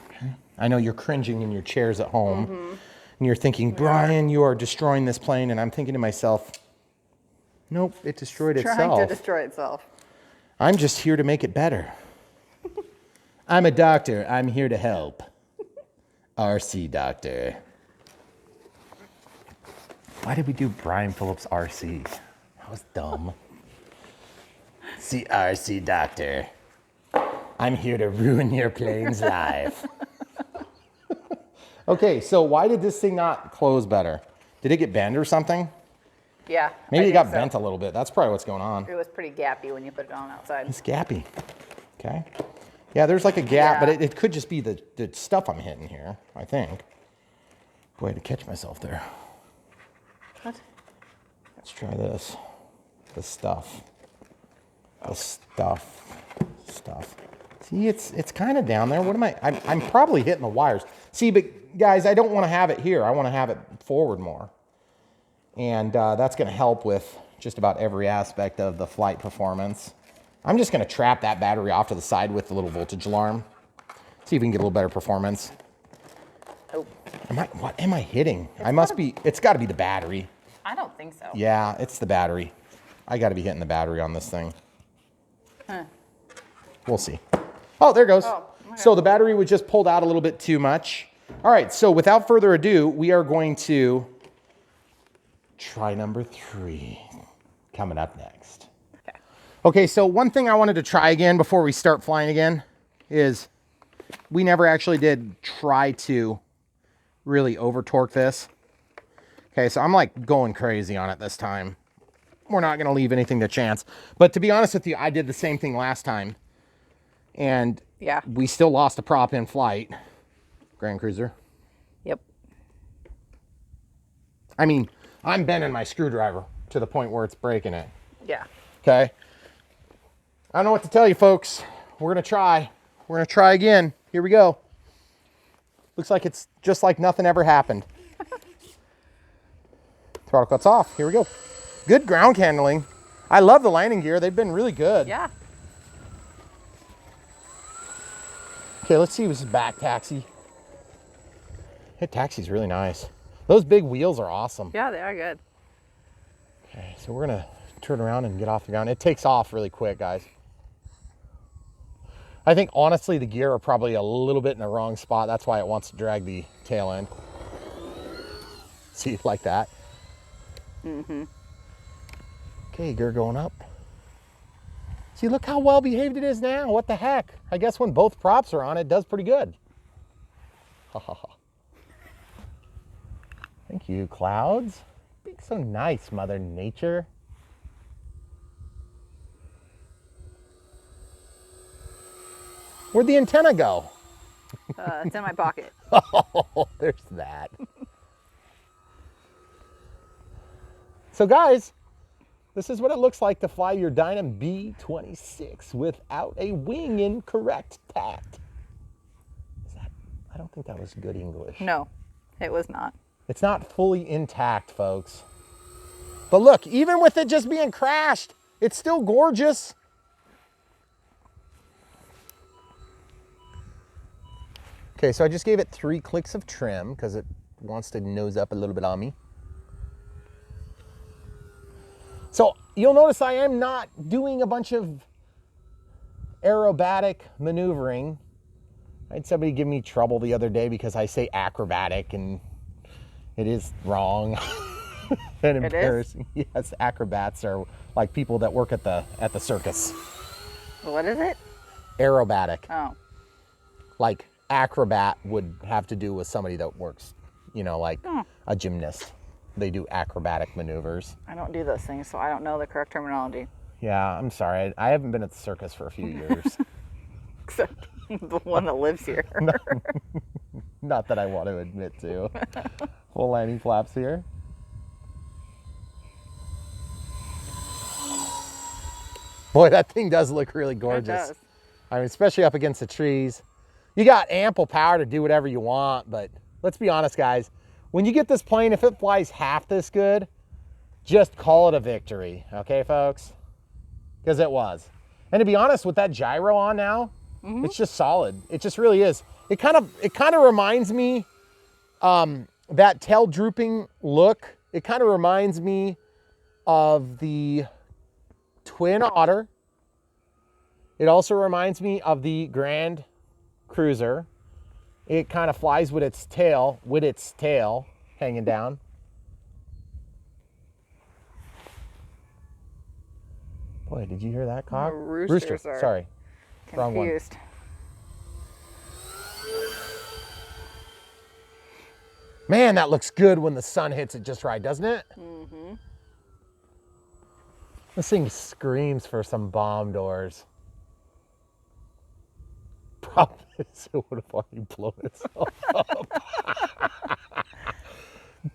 Okay. I know you're cringing in your chairs at home, and you're thinking, Brian, you are destroying this plane, and I'm thinking to myself, nope, it destroyed itself. Trying to destroy itself. I'm just here to make it better. I'm a doctor, I'm here to help. RC doctor. Why did we do Brian Phillips RC? That was dumb. See, RC doctor. I'm here to ruin your plane's life. Okay, so why did this thing not close better? Did it get bent or something? Yeah. Maybe it got bent a little bit. That's probably what's going on. It was pretty gappy when you put it on outside. It's gappy. Okay. Yeah, there's like a gap, but it could just be the stuff I'm hitting here, I think. Boy, I had to catch myself there. What? Let's try this. The stuff. The stuff. See, it's kind of down there. What am I'm probably hitting the wires. See, but guys, I don't want to have it here. I want to have it forward more. And that's going to help with just about every aspect of the flight performance. I'm just going to trap that battery off to the side with the little voltage alarm. See if we can get a little better performance. Oh. What am I hitting? It's got to be the battery. I don't think so. Yeah, it's the battery. I got to be hitting the battery on this thing. Huh. We'll see. Oh, there it goes. Oh, okay. So the battery was just pulled out a little bit too much. All right, so without further ado, we are going to try number 3 coming up next. Okay, so one thing I wanted to try again before we start flying again is we never actually did try to really over torque this. Okay, so I'm like going crazy on it this time. We're not gonna leave anything to chance. But to be honest with you, I did the same thing last time. And yeah, we still lost a prop in flight. Grand Cruiser. Yep. I mean, I'm bending my screwdriver to the point where it's breaking it. Yeah. Okay. I don't know what to tell you, folks. We're gonna try. We're gonna try again. Here we go. Looks like it's just like nothing ever happened. Throttle cuts off. Here we go. Good ground handling. I love the landing gear. They've been really good. Yeah. Okay, let's see this back taxi. That taxi's really nice. Those big wheels are awesome. Yeah, they are good. Okay, so we're gonna turn around and get off the ground. It takes off really quick, guys. I think honestly the gear are probably a little bit in the wrong spot. That's why it wants to drag the tail end. See, like that. Mm-hmm. Okay, gear going up. See, look how well behaved it is now. What the heck? I guess when both props are on, it does pretty good. Ha ha ha. Thank you, clouds. Being so nice, Mother Nature. Where'd the antenna go? It's in my pocket. Oh, there's that. So guys, This is what it looks like to fly your Dynam B-26 without a wing in correct tact. I don't think that was good English. No, it was not. It's not fully intact, folks. But look, even with it just being crashed, it's still gorgeous. Okay, so I just gave it 3 clicks of trim because it wants to nose up a little bit on me. So you'll notice I am not doing a bunch of aerobatic maneuvering. I had somebody give me trouble the other day because I say acrobatic and it is wrong and embarrassing. Yes, acrobats are like people that work at the circus. What is it? Aerobatic. Oh. Like acrobat would have to do with somebody that works, you know, like a gymnast. They do acrobatic maneuvers. I don't do those things, so I don't know the correct terminology. Yeah, I'm sorry. I haven't been at the circus for a few years. Except the one that lives here. Not that I want to admit to. Full landing flaps here. Boy, that thing does look really gorgeous. It does. I mean, especially up against the trees. You got ample power to do whatever you want, but let's be honest, guys. When you get this plane, if it flies half this good, just call it a victory, okay, folks? Because it was. And to be honest, with that gyro on now, it's just solid. It just really is. It kind of reminds me, that tail drooping look. It kind of reminds me of the Twin Otter. It also reminds me of the Grand Cruiser. It kind of flies with its tail hanging down. Boy, did you hear that cock? Rooster. Sorry. Wrong one. Confused. Man, that looks good when the sun hits it just right, doesn't it? Mm-hmm. This thing screams for some bomb doors. Problem is, it would have already blown itself up.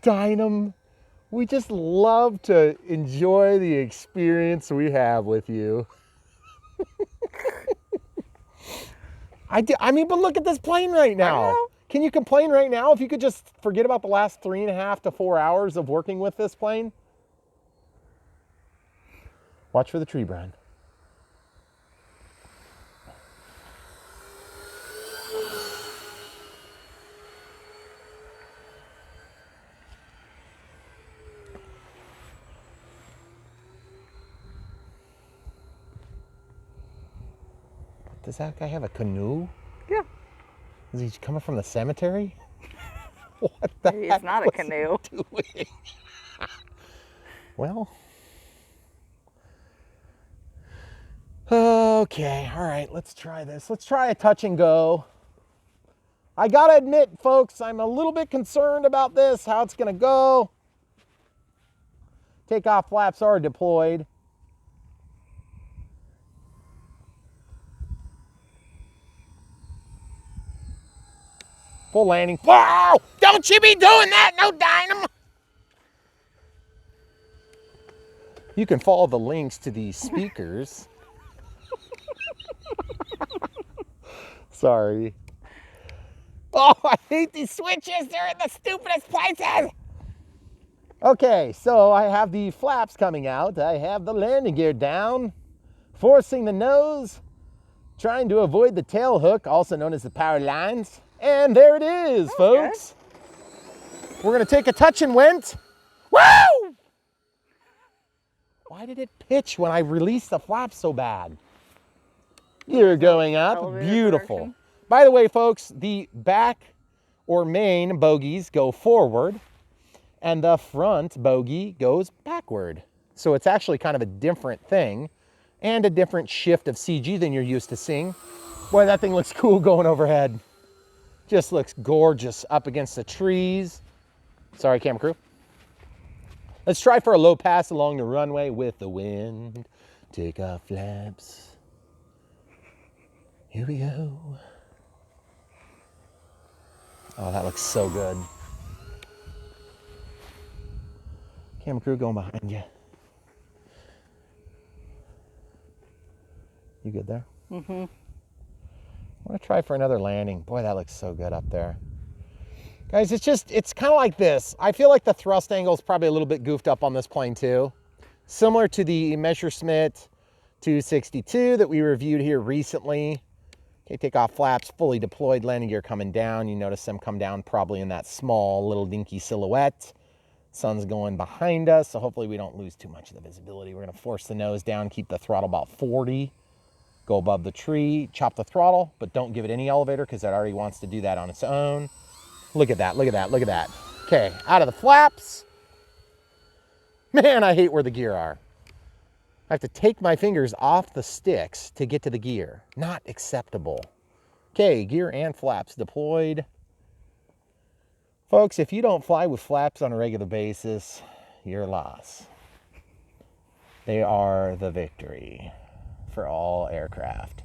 Dynam, we just love to enjoy the experience we have with you. I mean, but look at this plane right now. Can you complain right now if you could just forget about the last 3.5 to 4 hours of working with this plane? Watch for the tree, Brian. Does that guy have a canoe? Yeah. Is he coming from the cemetery? What the Maybe heck it's not a was canoe. he doing? Well. Okay, all right, let's try this. Let's try a touch and go. I gotta admit, folks, I'm a little bit concerned about this, how it's gonna go. Takeoff flaps are deployed. Full landing. Wow! Don't you be doing that, no Dynam! You can follow the links to these speakers. Sorry. Oh, I hate these switches. They're in the stupidest places. Okay, so I have the flaps coming out. I have the landing gear down, forcing the nose, trying to avoid the tail hook, also known as the power lines. And there it is, folks. Good. We're gonna take a touch and went. Woo! Why did it pitch when I released the flaps so bad? You're going up, beautiful. Direction. By the way, folks, the back or main bogies go forward and the front bogie goes backward. So it's actually kind of a different thing and a different shift of CG than you're used to seeing. Boy, that thing looks cool going overhead. Just looks gorgeous up against the trees. Sorry, camera crew. Let's try for a low pass along the runway with the wind. Take off flaps. Here we go. Oh, that looks so good. Camera crew going behind you. You good there? Mm-hmm. I want to try for another landing. Boy, that looks so good up there. Guys, it's kind of like this. I feel like the thrust angle is probably a little bit goofed up on this plane too. Similar to the Messerschmitt 262 that we reviewed here recently. Okay, take off flaps, fully deployed, landing gear coming down. You notice them come down probably in that small little dinky silhouette. Sun's going behind us, so hopefully we don't lose too much of the visibility. We're gonna force the nose down, keep the throttle about 40, go above the tree, chop the throttle, but don't give it any elevator because it already wants to do that on its own. Look at that, look at that, look at that. Okay, out of the flaps. Man, I hate where the gear are. I have to take my fingers off the sticks to get to the gear. Not acceptable. Okay, gear and flaps deployed. Folks, if you don't fly with flaps on a regular basis, you're lost. They are the victory for all aircraft.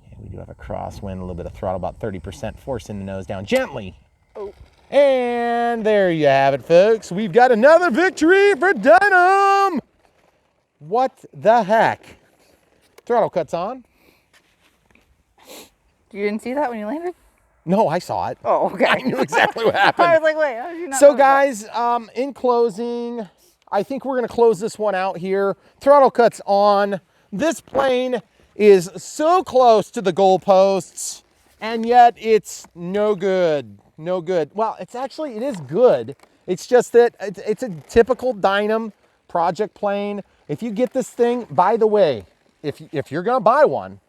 Okay, we do have a crosswind, a little bit of throttle, about 30%, forcing the nose down gently. Oh. And there you have it, folks. We've got another victory for Dynam. What the heck? Throttle cuts on. You didn't see that when you landed? No, I saw it. Oh, okay. I knew exactly what happened. I was like, wait, how did you not So know guys, in closing, I think we're gonna close this one out here. Throttle cuts on. This plane is so close to the goalposts, and yet it's no good, no good. Well, it is good. It's just that it's a typical Dynam project plane. If you get this thing, by the way, if you're gonna buy one,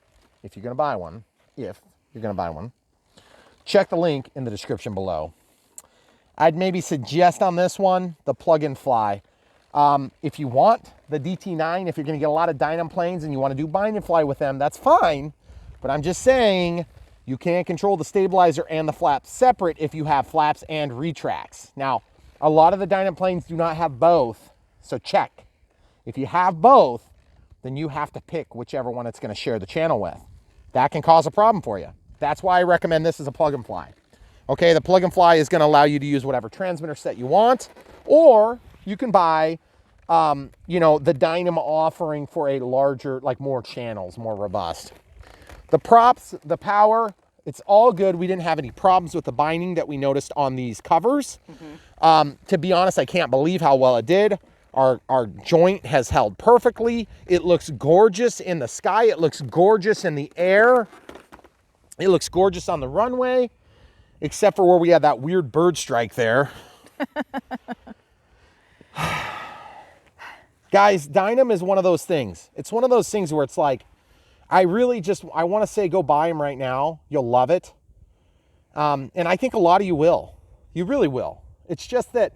check the link in the description below. I'd maybe suggest on this one, the plug and fly. If you want the DT9, if you're gonna get a lot of Dynam planes and you wanna do bind and fly with them, that's fine. But I'm just saying, you can't control the stabilizer and the flaps separate if you have flaps and retracts. Now, a lot of the Dynam planes do not have both, so check. If you have both, then you have to pick whichever one it's gonna share the channel with. That can cause a problem for you. That's why I recommend this as a plug and fly. Okay, the plug and fly is gonna allow you to use whatever transmitter set you want, or you can buy, you know, the Dynam offering for a larger, like more channels, more robust. The props, the power, it's all good. We didn't have any problems with the binding that we noticed on these covers. To be honest, I can't believe how well it did. Our joint has held perfectly. It looks gorgeous in the sky. It looks gorgeous in the air. It looks gorgeous on the runway, except for where we had that weird bird strike there. Guys, Dynam is one of those things. It's one of those things where it's like, I want to say go buy them right now. You'll love it. And I think a lot of you will. You really will. It's just that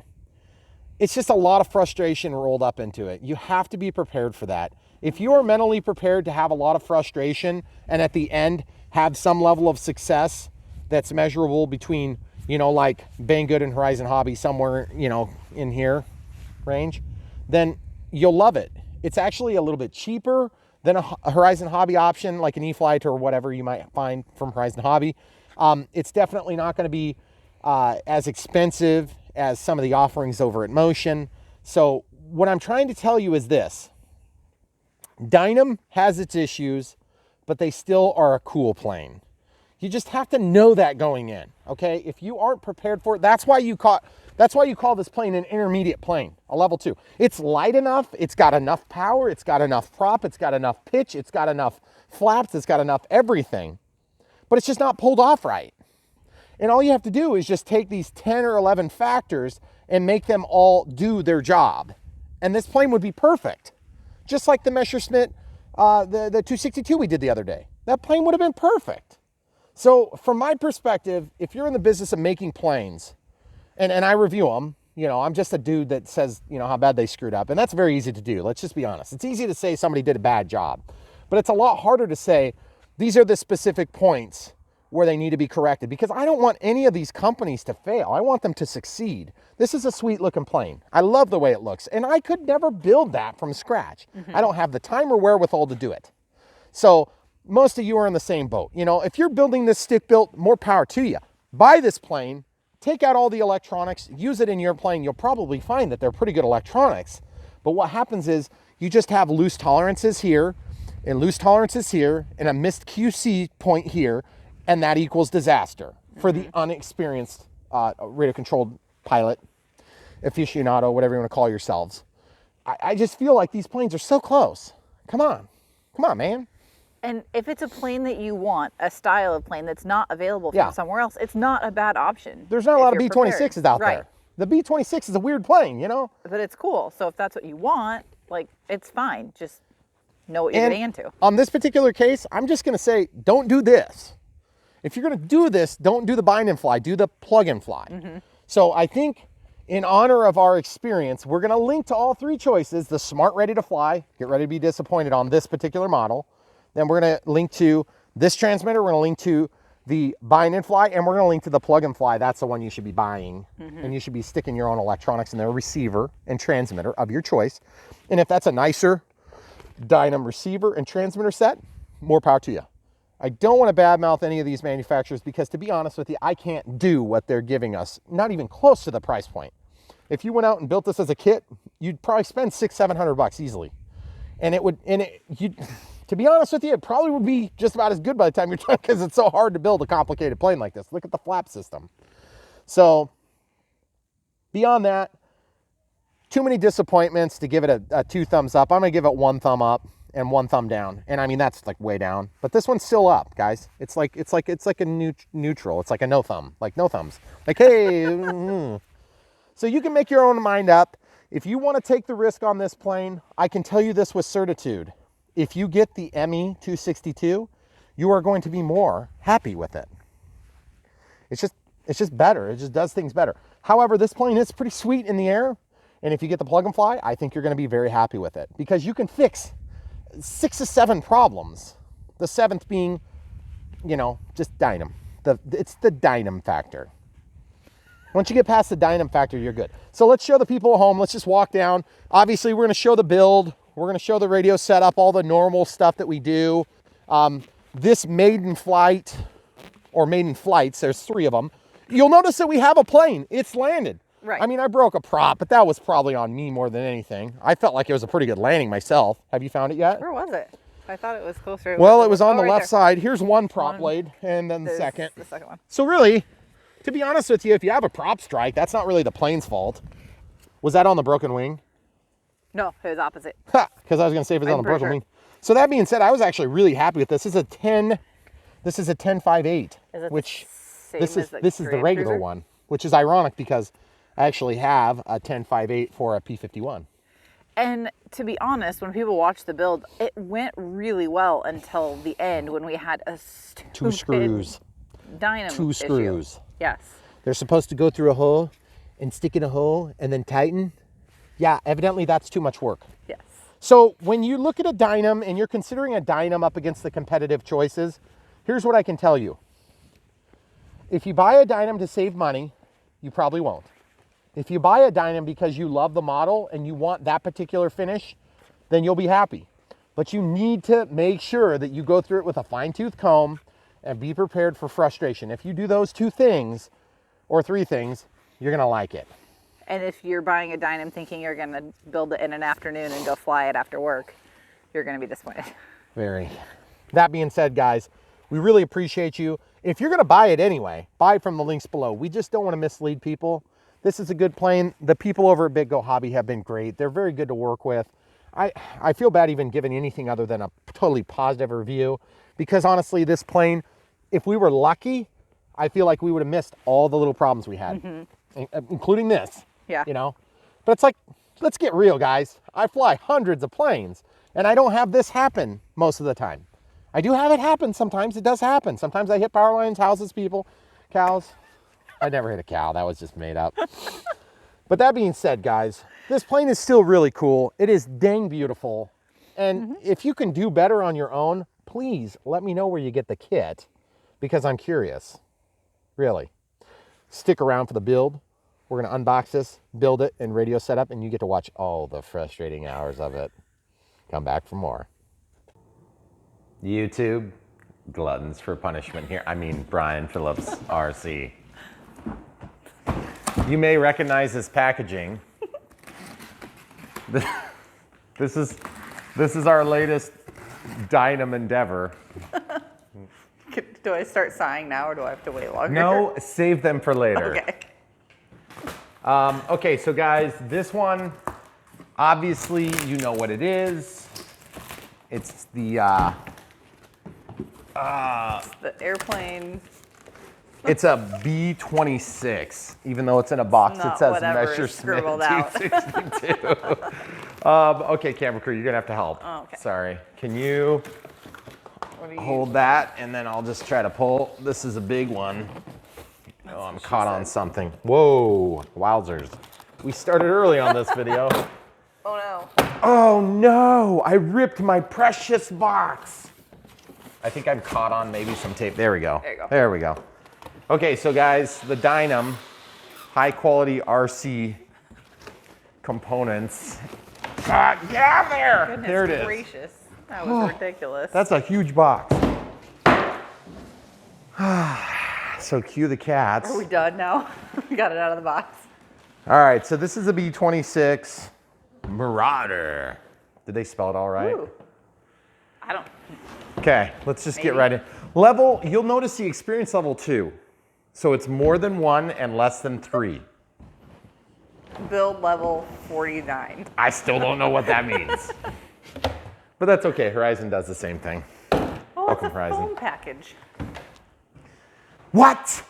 it's just a lot of frustration rolled up into it. You have to be prepared for that. If you are mentally prepared to have a lot of frustration and at the end have some level of success that's measurable between, you know, like Banggood and Horizon Hobby, somewhere, you know, in here range, then you'll love it. It's actually a little bit cheaper than a Horizon Hobby option, like an E-Flight or whatever you might find from Horizon Hobby. It's definitely not going to be as expensive as some of the offerings over at Motion. So what I'm trying to tell you is this. Dynam has its issues, but they still are a cool plane. You just have to know that going in, okay? If you aren't prepared for it, that's why you call this plane an intermediate plane, a level 2. It's light enough, it's got enough power, it's got enough prop, it's got enough pitch, it's got enough flaps, it's got enough everything, but it's just not pulled off right. And all you have to do is just take these 10 or 11 factors and make them all do their job. And this plane would be perfect. Just like the Messerschmitt, the 262 we did the other day. That plane would have been perfect. So from my perspective, if you're in the business of making planes, and I review them, you know, I'm just a dude that says, you know, how bad they screwed up. And that's very easy to do. Let's just be honest. It's easy to say somebody did a bad job, but it's a lot harder to say, these are the specific points where they need to be corrected, because I don't want any of these companies to fail. I want them to succeed. This is a sweet looking plane. I love the way it looks, and I could never build that from scratch. I don't have the time or wherewithal to do it. So most of you are in the same boat. You know, if you're building this stick built, more power to you. Buy this plane, take out all the electronics, use it in your plane. You'll probably find that they're pretty good electronics. But what happens is you just have loose tolerances here. and loose tolerances here, and a missed QC point here, and that equals disaster for the unexperienced radio-controlled pilot, aficionado, whatever you want to call yourselves. I just feel like these planes are so close. Come on, man. And if it's a plane that you want, a style of plane that's not available from somewhere else, it's not a bad option. There's not a lot of B-26s out there. The B-26 is a weird plane, you know? But it's cool. So if that's what you want, like, it's fine. Just know what you're getting into. On this particular case, I'm just going to say, don't do this. If you're going to do this, don't do the bind and fly. Do the plug and fly. So I think in honor of our experience, we're going to link to all three choices. The Smart Ready to Fly. Get ready to be disappointed on this particular model. Then we're going to link to this transmitter. We're going to link to the bind and fly, and we're going to link to the plug and fly. That's the one you should be buying. And you should be sticking your own electronics in the receiver and transmitter of your choice. And if that's a nicer Dynam receiver and transmitter set, more power to you. I don't want to badmouth any of these manufacturers because, to be honest with you, I can't do what they're giving us, not even close to the price point. If you went out and built this as a kit, you'd probably spend $600-700 easily. And to be honest with you, it probably would be just about as good by the time you're done because it's so hard to build a complicated plane like this. Look at the flap system. So beyond that, too many disappointments to give it a 2 thumbs up. I'm going to give it 1 thumb up and 1 thumb down. And I mean, that's like way down, but this one's still up, guys. It's like a neutral. It's like a no thumb, like no thumbs. Like, hey, So you can make your own mind up. If you want to take the risk on this plane, I can tell you this with certitude. If you get the ME 262, you are going to be more happy with it. It's just better. It just does things better. However, this plane is pretty sweet in the air. And if you get the plug and fly, I think you're going to be very happy with it because you can fix 6 to 7 problems. The 7th being, you know, just Dynam. It's the Dynam factor. Once you get past the Dynam factor, you're good. So let's show the people at home. Let's just walk down. Obviously, we're going to show the build. We're going to show the radio setup, all the normal stuff that we do. This maiden flight, or maiden flights, there's 3 of them. You'll notice that we have a plane. It's landed. Right. I mean, I broke a prop, but that was probably on me more than anything. I felt like it was a pretty good landing myself. Have you found it yet? Where was it? I thought it was closer. Well, it was on the right left there. side. Here's one prop blade, and then the second. The second one. So really, to be honest with you, if you have a prop strike, that's not really the plane's fault. Was that on the broken wing? No, it was opposite. Because I was going to say if it's on the broken wing. So that being said, I was actually really happy with this. This is a 10.58, which this is the regular one, which is ironic because I actually have a 10.58 for a P51. And to be honest, when people watch the build, it went really well until the end when we had a stupid 2 screws. Dynam 2 screws. Issue. Yes. They're supposed to go through a hole and stick in a hole and then tighten. Yeah, evidently that's too much work. Yes. So when you look at a Dynam and you're considering a Dynam up against the competitive choices, here's what I can tell you. If you buy a Dynam to save money, you probably won't. If you buy a Dynam because you love the model and you want that particular finish, then you'll be happy. But you need to make sure that you go through it with a fine-tooth comb and be prepared for frustration. If you do those 2 things or 3 things, you're going to like it. And if you're buying a Dynam thinking you're going to build it in an afternoon and go fly it after work, you're going to be disappointed. Very. That being said, guys, we really appreciate you. If you're going to buy it anyway, buy it from the links below. We just don't want to mislead people. This is a good plane. The people over at Big Go Hobby have been great. They're very good to work with. I feel bad even giving anything other than a totally positive review because honestly, this plane, if we were lucky, I feel like we would have missed all the little problems we had, including this. Yeah. You know, but it's like, let's get real, guys. I fly hundreds of planes and I don't have this happen most of the time. I do have it happen sometimes. It does happen. Sometimes I hit power lines, houses, people, cows. I never hit a cow. That was just made up. But that being said, guys, this plane is still really cool. It is dang beautiful. And if you can do better on your own, please let me know where you get the kit because I'm curious. Really. Stick around for the build. We're going to unbox this, build it, and radio setup, and you get to watch all the frustrating hours of it. Come back for more. YouTube, gluttons for punishment here. I mean, Brian Phillips, RC. You may recognize this packaging. This is our latest Dynam endeavor. Do I start sighing now, or do I have to wait longer? No, save them for later. Okay. Okay, so guys, this one, obviously, you know what it is. It's the The airplane. it's a B-26, even though it's in a box. Not It says whatever is Messerschmitt scribbled out. 262. Okay, camera crew, you're gonna have to help. Oh, okay. Sorry. Can you What do you hold that, and then I'll just try to pull. This is a big one. Oh, I'm caught on something. Whoa, wowzers. We started early on this video. Oh no. Oh no, I ripped my precious box. I think I'm caught on maybe some tape. There we go. There you go. There we go. Okay, so guys, the Dynam, high quality RC components. Get out there! Goodness There it is. gracious. That was ridiculous. That's a huge box. So cue the cats. Are we done now? We got it out of the box. All right, so this is a B-26 Marauder. Did they spell it all right? Ooh. I don't. Okay, let's just get Maybe. right in. Level, you'll notice the experience level 2. So it's more than 1 and less than 3. Build level 49. I still don't know what that means. But that's okay, Horizon does the same thing. Oh, it's Welcome, a Horizon. foam package. What?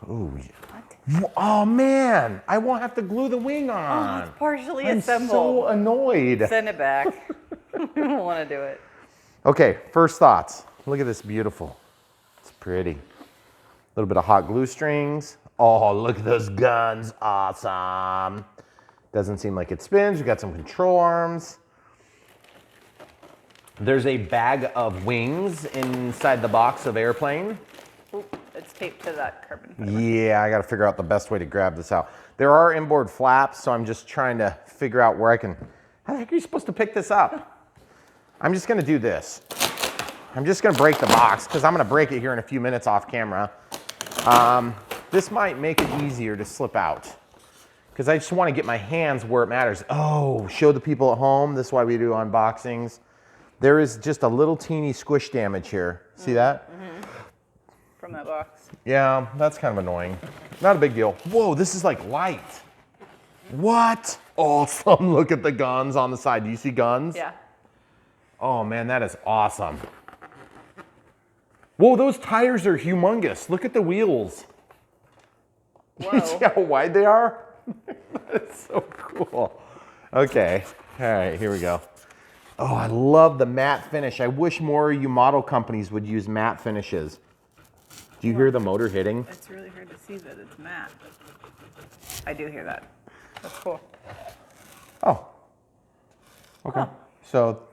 Oh, What? oh man, I won't have to glue the wing Oh, on. it's partially I'm assembled. so annoyed. Send it back. We don't want to do it. Okay, first thoughts. Look at this beautiful. It's pretty. A little bit of hot glue strings. Oh, look at those guns. Awesome. Doesn't seem like it spins. We got some control arms. There's a bag of wings inside the box of airplane. Oop, it's taped to that carbon fiber. Yeah, I got to figure out the best way to grab this out. There are inboard flaps, so I'm just trying to figure out where I can. How the heck are you supposed to pick this up? I'm just going to do this. I'm just going to break the box because I'm going to break it here in a few minutes off camera. This might make it easier to slip out because I just want to get my hands where it matters. Oh, show the people at home. This is why we do unboxings. There is just a little teeny squish damage here. See that? Mm-hmm. From that box. Yeah, that's kind of annoying. Not a big deal. Whoa, this is like light. What? Awesome. Look at the guns on the side. Do you see guns? Yeah. Oh man, that is awesome. Whoa, those tires are humongous. Look at the wheels. Whoa. See how wide they are? That's so cool. Okay, all right, here we go. Oh, I love the matte finish. I wish more of you model companies would use matte finishes. Do you hear the motor hitting? It's really hard to see that it's matte. I do hear that. That's cool. Oh. Okay. Huh. So,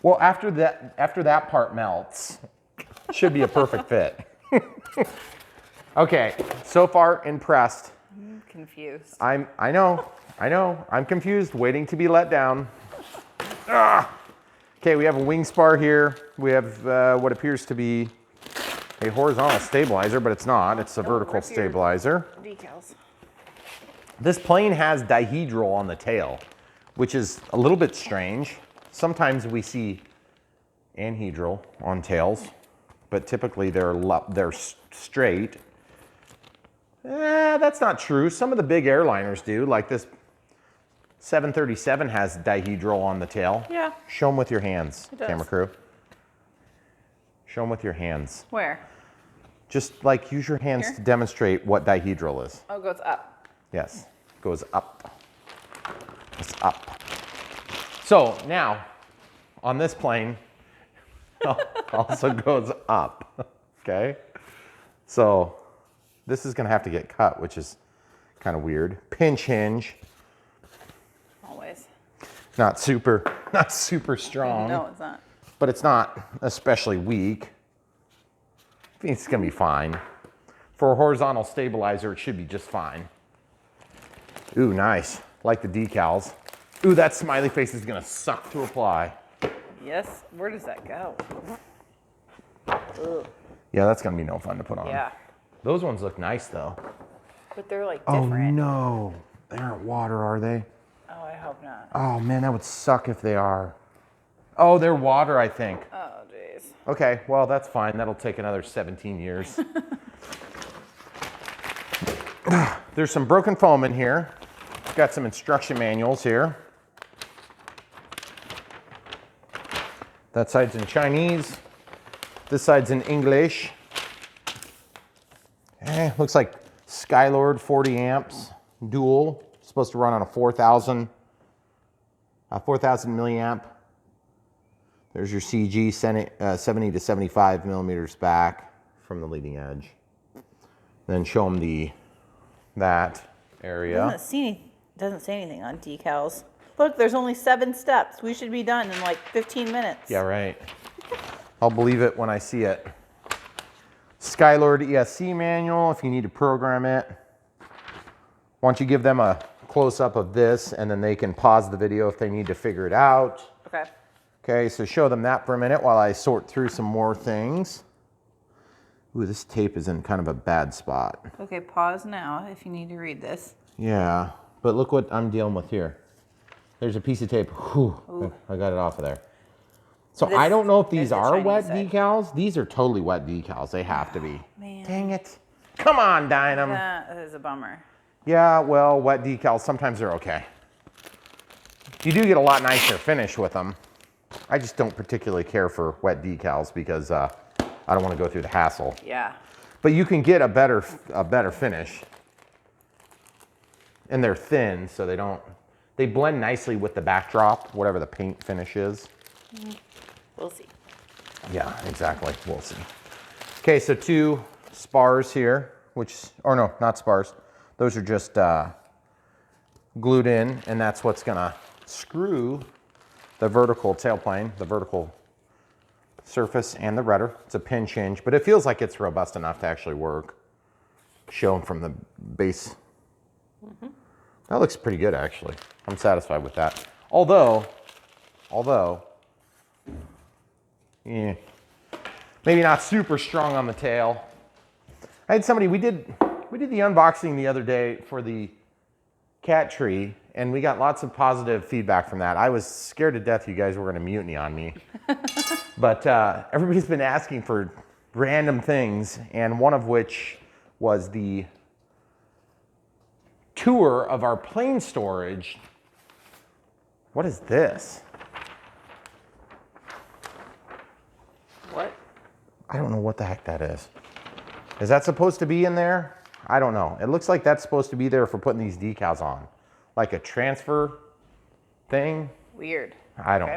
well, after that part melts, should be a perfect fit. Okay. So far, impressed. I'm confused. I know. I'm confused, waiting to be let down. Ah. Okay, we have a wing spar here. We have what appears to be a horizontal stabilizer, but it's not. It's a vertical rip your stabilizer. Decals. This plane has dihedral on the tail, which is a little bit strange. Sometimes we see anhedral on tails, but typically they're straight. That's not true. Some of the big airliners do, like this 737 has dihedral on the tail. Yeah. Show them with your hands, It does. camera crew. Show them with your hands. Where? Just like use your hands Here? to demonstrate what dihedral is. Oh, it goes up. Yes, goes up. It's up. So now, on this plane, also goes up, okay? So this is gonna have to get cut, which is kind of weird. Pinch hinge, Always. not super strong, No, it's not. but it's not especially weak. I think it's gonna be fine. For a horizontal stabilizer, it should be just fine. Ooh, nice. Like the decals. Ooh, that smiley face is gonna suck to apply. Yes. Where does that go? Ugh. Yeah, that's gonna be no fun to put on. Yeah. Those ones look nice though. But they're like Oh different. no, they aren't water, are they? Oh, I hope not. Oh man, that would suck if they are. Oh, they're water, I think. Oh, jeez. Okay, well, that's fine. That'll take another 17 years. There's some broken foam in here. Got some instruction manuals here. That side's in Chinese. This side's in English. Looks like Skylord 40 amps, dual. Supposed to run on a 4,000 milliamp. There's your CG 70 to 75 millimeters back from the leading edge. Then show them that area. Doesn't say anything on decals. Look, there's only 7 steps. We should be done in like 15 minutes. Yeah, right. I'll believe it when I see it. Skylord ESC manual if you need to program it. Why don't you give them a close-up of this, and then they can pause the video if they need to figure it out. Okay. Okay, so show them that for a minute while I sort through some more things. Ooh, this tape is in kind of a bad spot. Okay, pause now if you need to read this. Yeah, but look what I'm dealing with here. There's a piece of tape. Whew, I got it off of there. So I don't know if these are wet decals. These are totally wet decals. They have to be. Man. Dang it. Come on, Dynam. That is a bummer. Yeah, well, wet decals, sometimes they're okay. You do get a lot nicer finish with them. I just don't particularly care for wet decals because I don't want to go through the hassle. Yeah. But you can get a better finish. And they're thin, so they blend nicely with the backdrop, whatever the paint finish is. We'll see. Yeah, exactly. We'll see. Okay, so 2 spars here, or no, not spars. Those are just glued in, and that's what's gonna screw the vertical tailplane, the vertical surface, and the rudder. It's a pin hinge, but it feels like it's robust enough to actually work. Shown from the base. That looks pretty good, actually. I'm satisfied with that. Although, yeah, maybe not super strong on the tail. I had somebody, we did the unboxing the other day for the cat tree, and we got lots of positive feedback from that. I was scared to death you guys were gonna mutiny on me. But everybody's been asking for random things, and one of which was the tour of our plane storage. What is this? What? I don't know what the heck that is. Is that supposed to be in there? I don't know. It looks like that's supposed to be there for putting these decals on. Like a transfer thing. Weird. I don't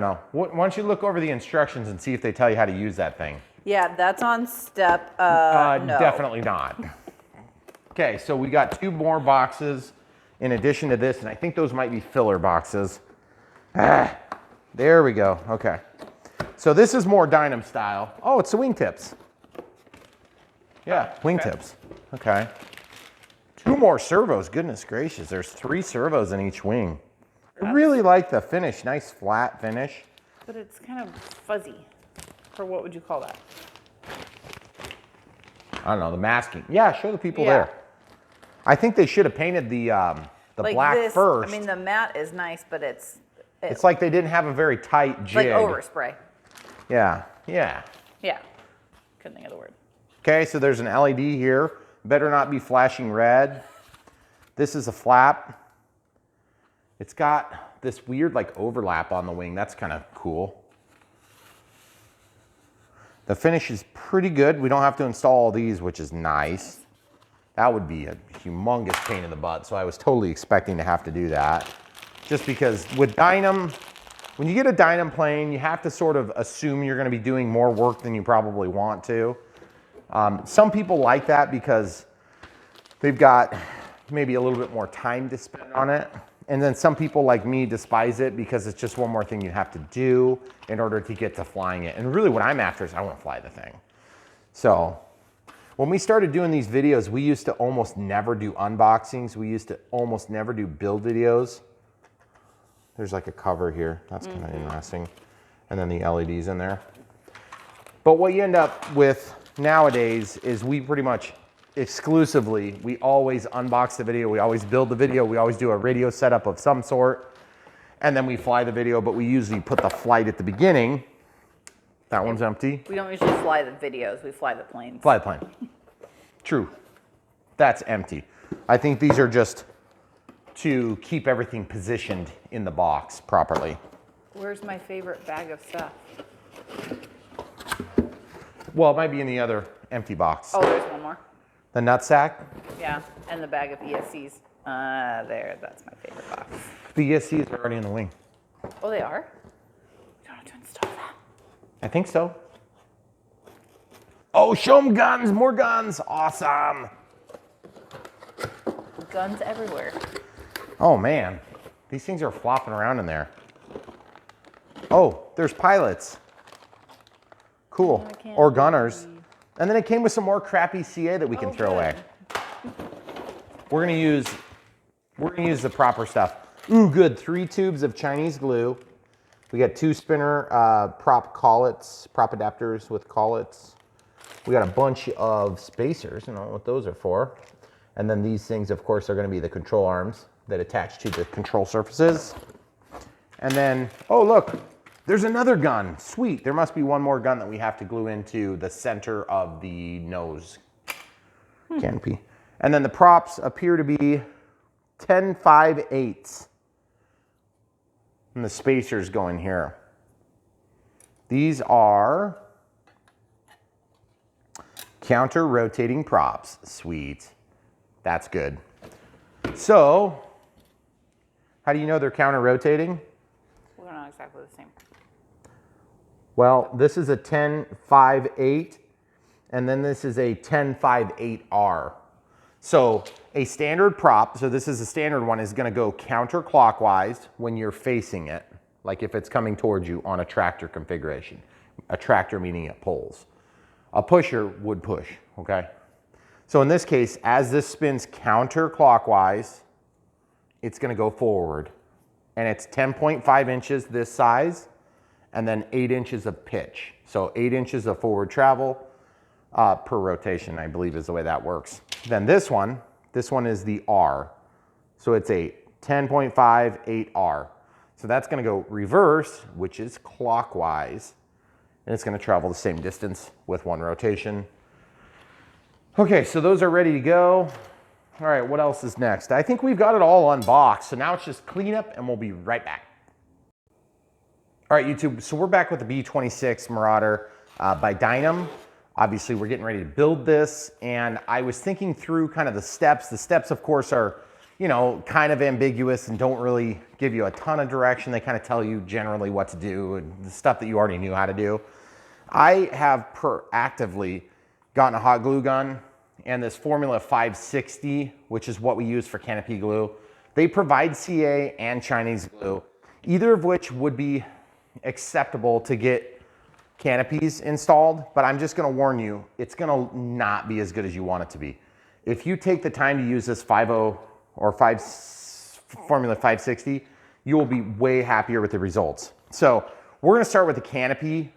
know. Why don't you look over the instructions and see if they tell you how to use that thing? Yeah, that's on step, no. Definitely not. Okay, so we got 2 more boxes in addition to this, and I think those might be filler boxes. There we go. Okay. So this is more Dynam style. Oh, it's the wingtips. Yeah, wingtips. Okay. 2 more servos. Goodness gracious. There's 3 servos in each wing. I really like the finish. Nice flat finish. But it's kind of fuzzy. For what would you call that? I don't know, the masking. Yeah, show the people there. I think they should have painted the like black this, first. I mean, the matte is nice, but it's like they didn't have a very tight jig. Like overspray. Yeah. Yeah. Couldn't think of the word. Okay, so there's an LED here. Better not be flashing red. This is a flap. It's got this weird like overlap on the wing. That's kind of cool. The finish is pretty good. We don't have to install all these, which is nice. That would be a humongous pain in the butt, so I was totally expecting to have to do that. Just because with Dynam, when you get a Dynam plane, you have to sort of assume you're gonna be doing more work than you probably want to. Some people like that because they've got maybe a little bit more time to spend on it. And then some people like me despise it because it's just one more thing you have to do in order to get to flying it. And really what I'm after is I want to fly the thing. So when we started doing these videos, we used to almost never do unboxings. We used to almost never do build videos. There's like a cover here. That's kind of interesting. And then the LEDs in there. But what you end up with nowadays is we pretty much exclusively, we always unbox the video, we always build the video, we always do a radio setup of some sort. and then we fly the video, but we usually put the flight at the beginning. That one's empty. We don't usually fly the videos, we fly the planes. Fly the plane. True. That's empty. I think these are just to keep everything positioned in the box properly. Where's my favorite bag of stuff? Well, it might be in the other empty box. Oh, there's one more. The nutsack. Yeah, and the bag of ESCs. There, that's my favorite box. The ESCs are already in the wing. Oh, they are? We don't have to install that. I think so. Oh, show them guns, more guns. Awesome. Guns everywhere. Oh man, these things are flopping around in there. Oh, there's pilots. Cool. No, or gunners. And then it came with some more crappy CA that we can throw away. We're gonna use the proper stuff. Ooh, good. 3 tubes of Chinese glue. We got 2 spinner prop collets, prop adapters with collets. We got a bunch of spacers. I don't know what those are for. And then these things, of course, are going to be the control arms that attach to the control surfaces. And then, oh, look, there's another gun. Sweet. There must be one more gun that we have to glue into the center of the nose canopy. And then the props appear to be 10.5/8. And the spacers go in here. These are counter rotating props. Sweet. That's good. So, how do you know they're counter rotating? We're not exactly the same. Well, this is a 10.5/8, and then this is a 10.5/8R. So a standard prop, so this is a standard one, is gonna go counterclockwise when you're facing it, like if it's coming towards you on a tractor configuration. A tractor meaning it pulls. A pusher would push, okay? So in this case, as this spins counterclockwise, it's gonna go forward. And it's 10.5 inches this size, and then 8 inches of pitch. So 8 inches of forward travel per rotation, I believe is the way that works. Then this one is the R. So it's a 10.5/8R. So that's gonna go reverse, which is clockwise, and it's gonna travel the same distance with one rotation. Okay, so those are ready to go. All right, what else is next? I think we've got it all unboxed, so now it's just cleanup and we'll be right back. All right, YouTube, so we're back with the B-26 Marauder by Dynam. Obviously, we're getting ready to build this, and I was thinking through kind of the steps. The steps, of course, are, you know, kind of ambiguous and don't really give you a ton of direction. They kind of tell you generally what to do and the stuff that you already knew how to do. I have proactively gotten a hot glue gun and this Formula 560, which is what we use for Canopy glue. They provide CA and Chinese glue, either of which would be acceptable to get canopies installed, but I'm just gonna warn you, it's gonna not be as good as you want it to be. If you take the time to use this 5.0 or Formula 560, you will be way happier with the results. So we're gonna start with the canopy.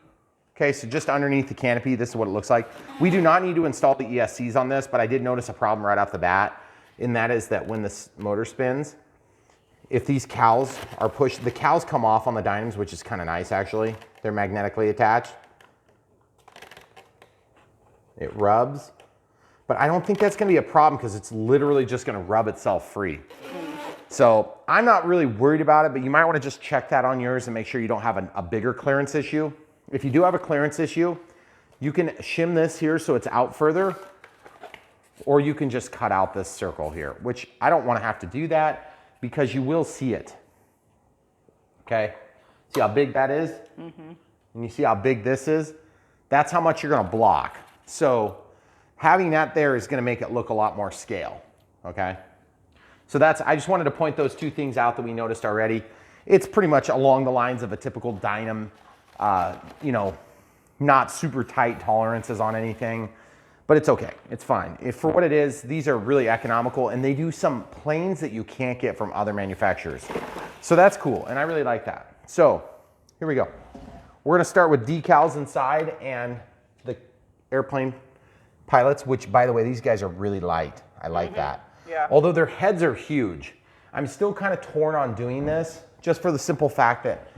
Okay, so just underneath the canopy, this is what it looks like. We do not need to install the ESCs on this, but I did notice a problem right off the bat, and that is that when this motor spins, if these cowls are pushed, the cowls come off on the Dynams, which is kind of nice actually. They're magnetically attached. It rubs, but I don't think that's gonna be a problem because it's literally just gonna rub itself free. So I'm not really worried about it, but you might wanna just check that on yours and make sure you don't have a bigger clearance issue. If you do have a clearance issue, you can shim this here so it's out further, or you can just cut out this circle here, which I don't wanna have to do that because you will see it, okay? See how big that is? Mm-hmm. And you see how big this is? That's how much you're gonna block. So having that there is gonna make it look a lot more scale, okay? So I just wanted to point those two things out that we noticed already. It's pretty much along the lines of a typical Dynam, you know, not super tight tolerances on anything, but it's okay, it's fine. For what it is, these are really economical and they do some planes that you can't get from other manufacturers. So that's cool, and I really like that. So here we go. We're gonna start with decals inside and the airplane pilots, which by the way, these guys are really light. I like that. Yeah. Although their heads are huge. I'm still kind of torn on doing this just for the simple fact that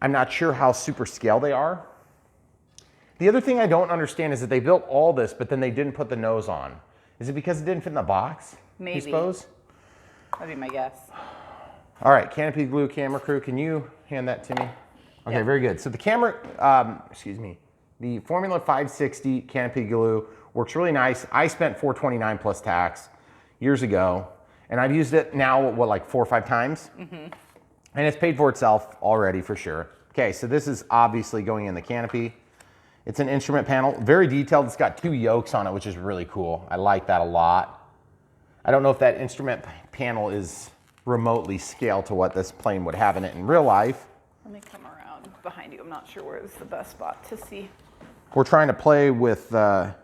I'm not sure how super scale they are. The other thing I don't understand is that they built all this, but then they didn't put the nose on. Is it because it didn't fit in the box? Maybe. I suppose? That'd be my guess. All right, Canopy glue, camera crew, can you hand that to me? Okay, very good. So the camera, the Formula 560 Canopy glue works really nice. I spent $429 plus tax years ago, and I've used it now, what, like 4 or 5 times? And it's paid for itself already for sure. Okay, so this is obviously going in the canopy. It's an instrument panel, very detailed. It's got 2 yokes on it, which is really cool. I like that a lot. I don't know if that instrument panel is remotely scaled to what this plane would have in it in real life. Let me come around behind you. I'm not sure where is the best spot to see. We're trying to play with the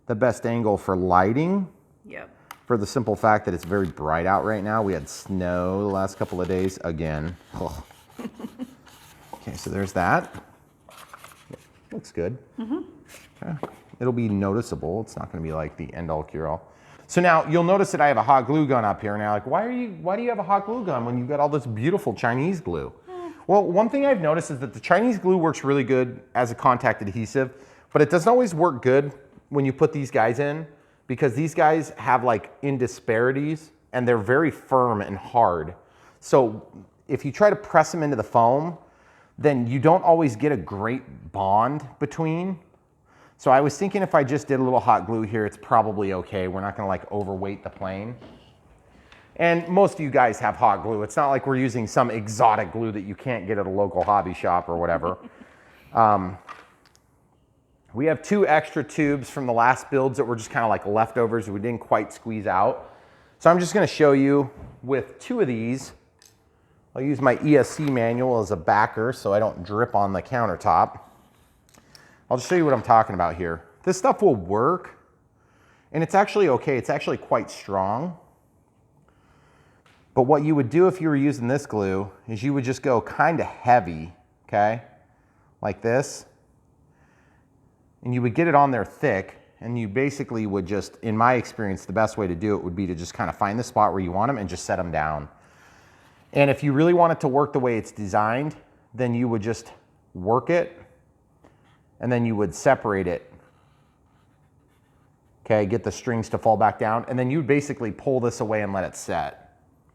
best angle for lighting. Yep. For the simple fact that it's very bright out right now. We had snow the last couple of days again. Oh. Okay, so there's that. Looks good. Okay. It'll be noticeable. It's not going to be like the end all cure all. So now you'll notice that I have a hot glue gun up here. Now, like, why do you have a hot glue gun when you've got all this beautiful Chinese glue? Well, one thing I've noticed is that the Chinese glue works really good as a contact adhesive, but it doesn't always work good when you put these guys in, because these guys have like indisparities and they're very firm and hard. So if you try to press them into the foam, then you don't always get a great bond between. So I was thinking if I just did a little hot glue here, it's probably okay. We're not gonna like overweight the plane. And most of you guys have hot glue. It's not like we're using some exotic glue that you can't get at a local hobby shop or whatever. We have 2 extra tubes from the last builds that were just kind of like leftovers we didn't quite squeeze out. So I'm just gonna show you with 2 of these. I'll use my ESC manual as a backer so I don't drip on the countertop. I'll just show you what I'm talking about here. This stuff will work, and it's actually okay. It's actually quite strong. But what you would do if you were using this glue is you would just go kind of heavy, okay? Like this. And you would get it on there thick, and you basically would just, in my experience, the best way to do it would be to just kind of find the spot where you want them and just set them down. And if you really want it to work the way it's designed, then you would just work it, and then you would separate it. Okay, get the strings to fall back down, and then you would basically pull this away and let it set.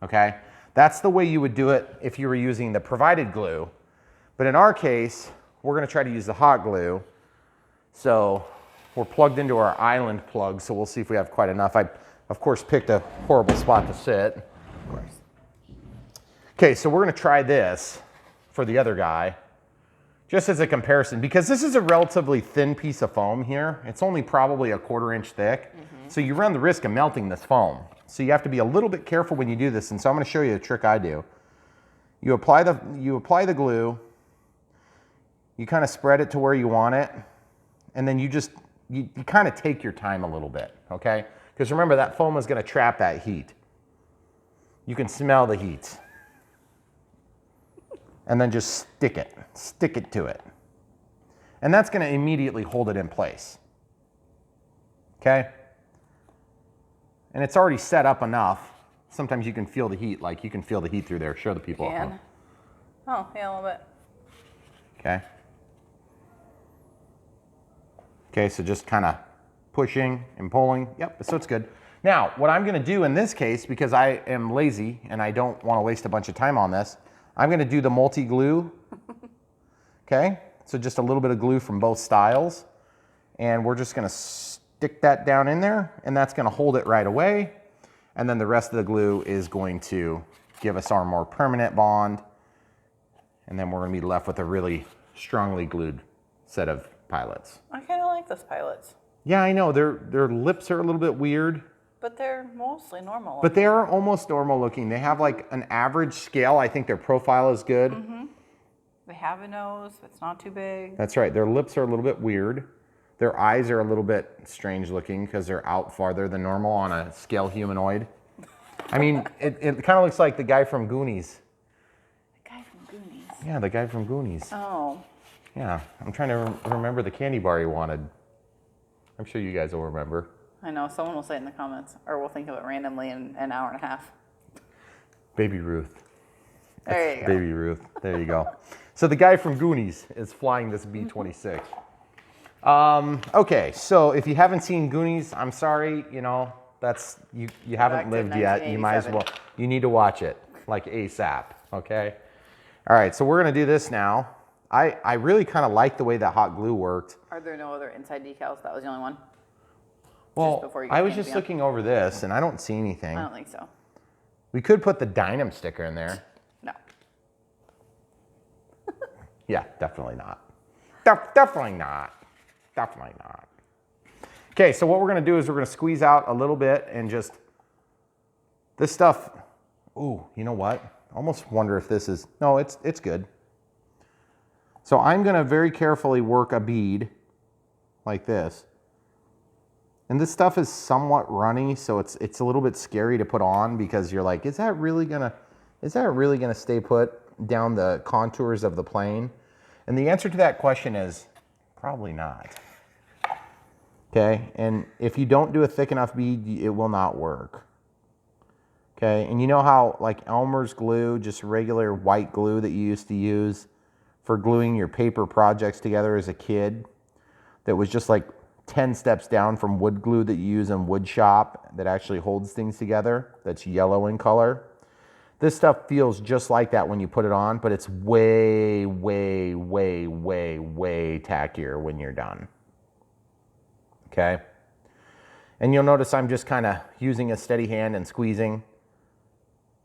Okay, that's the way you would do it if you were using the provided glue. But in our case, we're gonna try to use the hot glue. So we're plugged into our island plug, so we'll see if we have quite enough. I, of course, picked a horrible spot to sit. Of course. Okay, so we're gonna try this for the other guy, just as a comparison, because this is a relatively thin piece of foam here. It's only probably a 1/4 inch thick. So you run the risk of melting this foam. So you have to be a little bit careful when you do this. And so I'm gonna show you a trick I do. You apply the glue, you kind of spread it to where you want it, and then you kind of take your time a little bit, okay? Because remember, that foam is gonna trap that heat. You can smell the heat. And then just stick it to it. And that's gonna immediately hold it in place, okay? And it's already set up enough. Sometimes you can feel the heat, like you can feel the heat through there. Show the people. Oh, yeah, a little bit. Okay. Okay, so just kind of pushing and pulling. Yep, so it's good. Now, what I'm gonna do in this case, because I am lazy and I don't wanna waste a bunch of time on this, I'm gonna do the multi-glue, okay? So just a little bit of glue from both styles. And we're just gonna stick that down in there, and that's gonna hold it right away. And then the rest of the glue is going to give us our more permanent bond. And then we're gonna be left with a really strongly glued set of pilots. I kind of like those pilots. Yeah, I know, their lips are a little bit weird. But they're mostly normal. But they are almost normal looking. They have like an average scale. I think their profile is good. They have a nose, it's not too big. That's right, their lips are a little bit weird. Their eyes are a little bit strange looking because they're out farther than normal on a scale humanoid. I mean, it kind of looks like the guy from Goonies. The guy from Goonies? Yeah, the guy from Goonies. Oh. Yeah, I'm trying to remember the candy bar he wanted. I'm sure you guys will remember. I know, someone will say it in the comments, or we'll think of it randomly in an hour and a half. Baby Ruth. There you go. Baby Ruth. There you go. So the guy from Goonies is flying this B-26. Okay, so if you haven't seen Goonies, I'm sorry, you know, that's, you haven't lived yet. You might as well, you need to watch it, like ASAP, okay? All right, so we're gonna do this now. I really kind of like the way that hot glue worked. Are there no other inside decals? That was the only one? Well, I was just looking over this and I don't see anything. I don't think so. We could put the Dynam sticker in there. No. Yeah, definitely not. Definitely not. Definitely not. Okay, so what we're gonna do is we're gonna squeeze out a little bit and just, this stuff, ooh, you know what? Almost wonder if this is, no, it's good. So I'm gonna very carefully work a bead like this. And this stuff is somewhat runny, so it's a little bit scary to put on because you're like, is that really gonna stay put down the contours of the plane? And the answer to that question is probably not. Okay, and if you don't do a thick enough bead, it will not work. Okay, and you know how like Elmer's glue, just regular white glue that you used to use for gluing your paper projects together as a kid, that was just like 10 steps down from wood glue that you use in wood shop that actually holds things together, that's yellow in color. This stuff feels just like that when you put it on, but it's way, way, way, way, way tackier when you're done. Okay? And you'll notice I'm just kind of using a steady hand and squeezing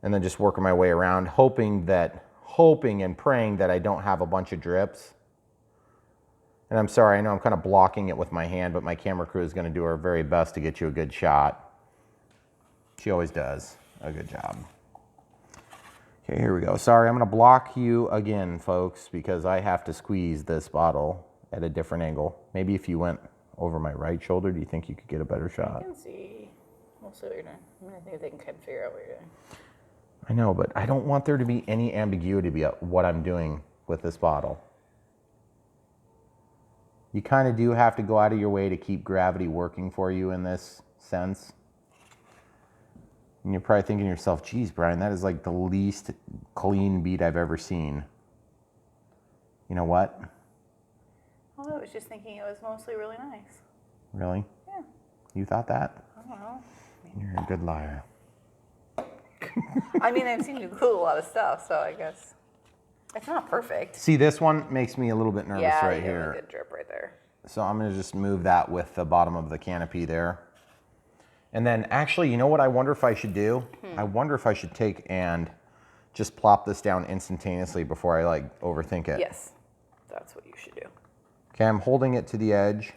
and then just working my way around, hoping and praying that I don't have a bunch of drips. And I'm sorry, I know I'm kind of blocking it with my hand, but my camera crew is going to do her very best to get you a good shot. She always does a good job. Okay, here we go. Sorry, I'm going to block you again, folks, because I have to squeeze this bottle at a different angle. Maybe if you went over my right shoulder, do you think you could get a better shot? I can see. We'll see what you're doing. I mean, I think they can kind of figure out what you're doing. I know, but I don't want there to be any ambiguity about what I'm doing with this bottle. You kind of do have to go out of your way to keep gravity working for you in this sense. And you're probably thinking to yourself, geez, Brian, that is like the least clean bead I've ever seen. You know what? Well, I was just thinking it was mostly really nice. Really? Yeah. You thought that? I don't know. You're a good liar. I mean, I've seen you glue a lot of stuff, so I guess it's not perfect. See, this one makes me a little bit nervous right here. Yeah, a good drip right there. So I'm going to just move that with the bottom of the canopy there. And then actually, you know what I wonder if I should do? I wonder if I should take and just plop this down instantaneously before I like overthink it. Yes, that's what you should do. Okay, I'm holding it to the edge.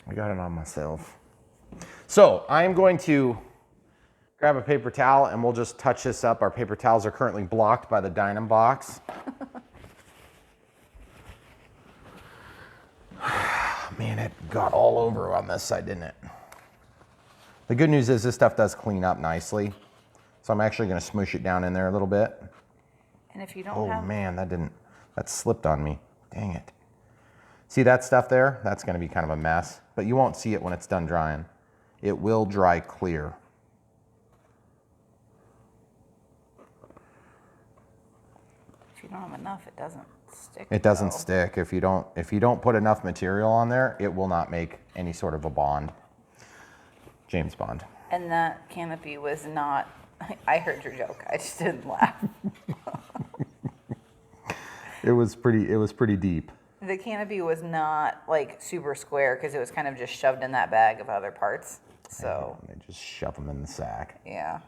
I got it on myself. So I'm going to grab a paper towel and we'll just touch this up. Our paper towels are currently blocked by the Dynam box. Man, it got all over on this side, didn't it? The good news is this stuff does clean up nicely. So I'm actually going to smoosh it down in there a little bit. And if you don't Oh man, that slipped on me. Dang it. See that stuff there? That's going to be kind of a mess, but you won't see it when it's done drying. It will dry clear. If you don't have enough, it doesn't stick. It doesn't stick. If you don't put enough material on there, it will not make any sort of a bond. James Bond. And that canopy was not, I heard your joke, I just didn't laugh. It was pretty deep. The canopy was not like super square because it was kind of just shoved in that bag of other parts. So They just shove them in the sack. yeah.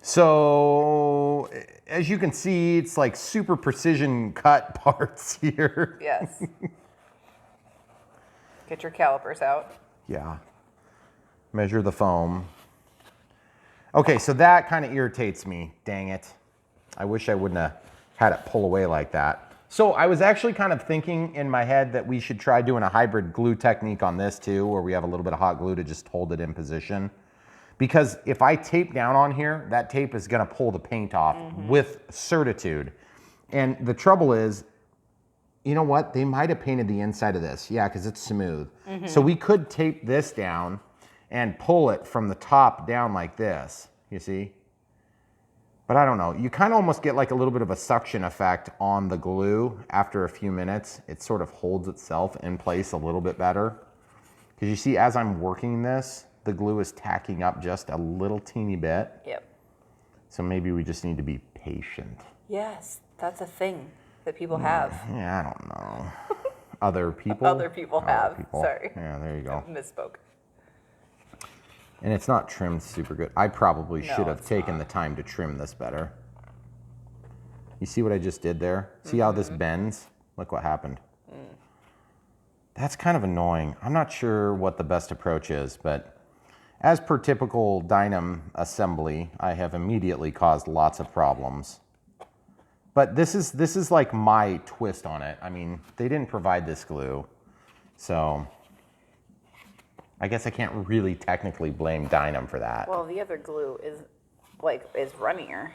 So as you can see, it's like super precision cut parts here. Yes. Get your calipers out. Yeah. Measure the foam. Okay, so that kind of irritates me. Dang it. I wish I wouldn't have had it pull away like that. So I was actually kind of thinking in my head that we should try doing a hybrid glue technique on this too, where we have a little bit of hot glue to just hold it in position. Because if I tape down on here, that tape is gonna pull the paint off with certitude. And the trouble is, you know what? They might have painted the inside of this. Yeah, because it's smooth. So we could tape this down and pull it from the top down like this, you see? But I don't know. You kind of almost get like a little bit of a suction effect on the glue after a few minutes. It sort of holds itself in place a little bit better. Because you see, as I'm working this, the glue is tacking up just a little teeny bit. Yep. So maybe we just need to be patient. Yes, that's a thing that people have. Yeah, I don't know. Other people? Other people have. Sorry. Yeah, there you go. I misspoke. And it's not trimmed super good. I probably should have it's taken the time to trim this better. You see what I just did there? See how this bends? Look what happened. That's kind of annoying. I'm not sure what the best approach is, but as per typical Dynam assembly, I have immediately caused lots of problems. But this is like my twist on it. I mean, they didn't provide this glue, so I guess I can't really technically blame Dynam for that. Well, the other glue is runnier.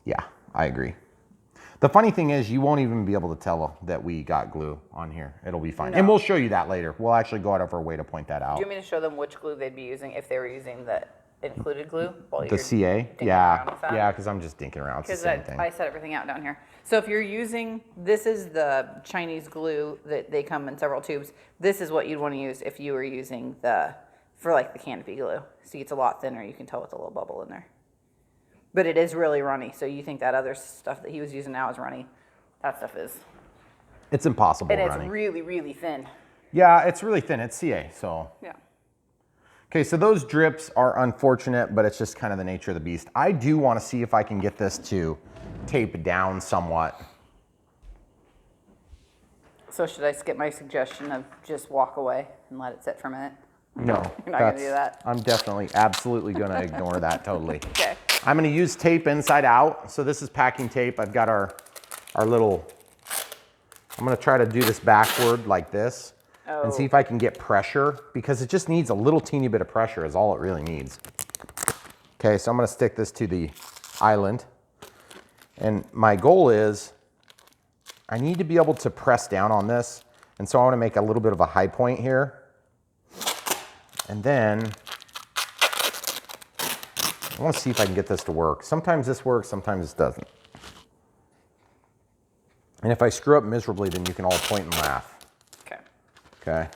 Yeah, I agree. The funny thing is, you won't even be able to tell that we got glue on here. It'll be fine. No. And we'll show you that later. We'll actually go out of our way to point that out. Do you want me to show them which glue they'd be using if they were using the included glue? While The you're CA? dinking Yeah. around with that? Yeah, because I'm just dinking around. It's the Because same thing. I set everything out down here. So if you're using, this is the Chinese glue that they come in several tubes. This is what you'd want to use if you were using for like the Canopy glue. See, it's a lot thinner. You can tell it's a little bubble in there. But it is really runny. So you think that other stuff that he was using now is runny. That stuff is. It's impossible And running. it's really, really thin. Yeah, it's really thin. It's CA, so. Yeah. Okay, so those drips are unfortunate, but it's just kind of the nature of the beast. I do want to see if I can get this to tape down somewhat. So should I skip my suggestion of just walk away and let it sit for a minute? No. You're not gonna do that? I'm definitely, absolutely going to ignore that totally. Okay. I'm going to use tape inside out. So this is packing tape. I've got our little, I'm going to try to do this backward like this and see if I can get pressure, because it just needs a little teeny bit of pressure is all it really needs. Okay, so I'm going to stick this to the island. And my goal is I need to be able to press down on this. And so I want to make a little bit of a high point here. And then I want to see if I can get this to work. Sometimes this works, sometimes this doesn't. And if I screw up miserably, then you can all point and laugh. Okay. Okay.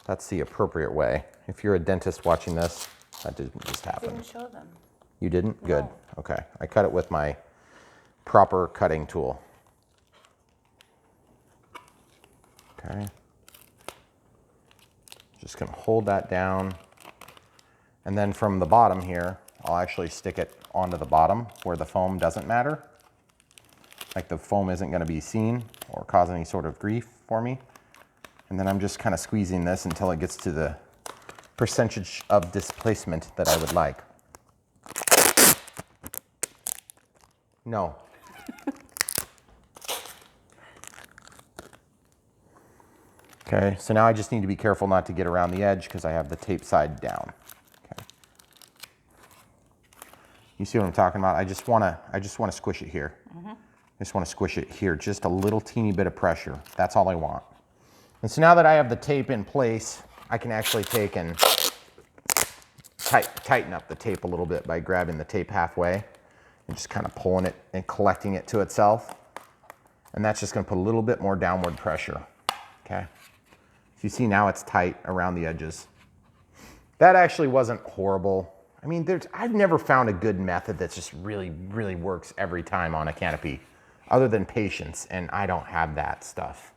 That's the appropriate way. If you're a dentist watching this, that didn't just happen. Didn't show them. You didn't? Good. Okay. I cut it with my proper cutting tool. Okay. Just gonna hold that down. And then from the bottom here, I'll actually stick it onto the bottom where the foam doesn't matter. Like the foam isn't gonna be seen or cause any sort of grief for me. And then I'm just kind of squeezing this until it gets to the percentage of displacement that I would like. No. Okay, so now I just need to be careful not to get around the edge because I have the tape side down. Okay. You see what I'm talking about? I just want to squish it here. I just want to squish it here, just a little teeny bit of pressure. That's all I want. And so now that I have the tape in place, I can actually take and tighten up the tape a little bit by grabbing the tape halfway and just kind of pulling it and collecting it to itself. And that's just going to put a little bit more downward pressure. Okay. So you see now it's tight around the edges. That actually wasn't horrible. I mean, I've never found a good method that just really, really works every time on a Canopy, other than patience, and I don't have that stuff.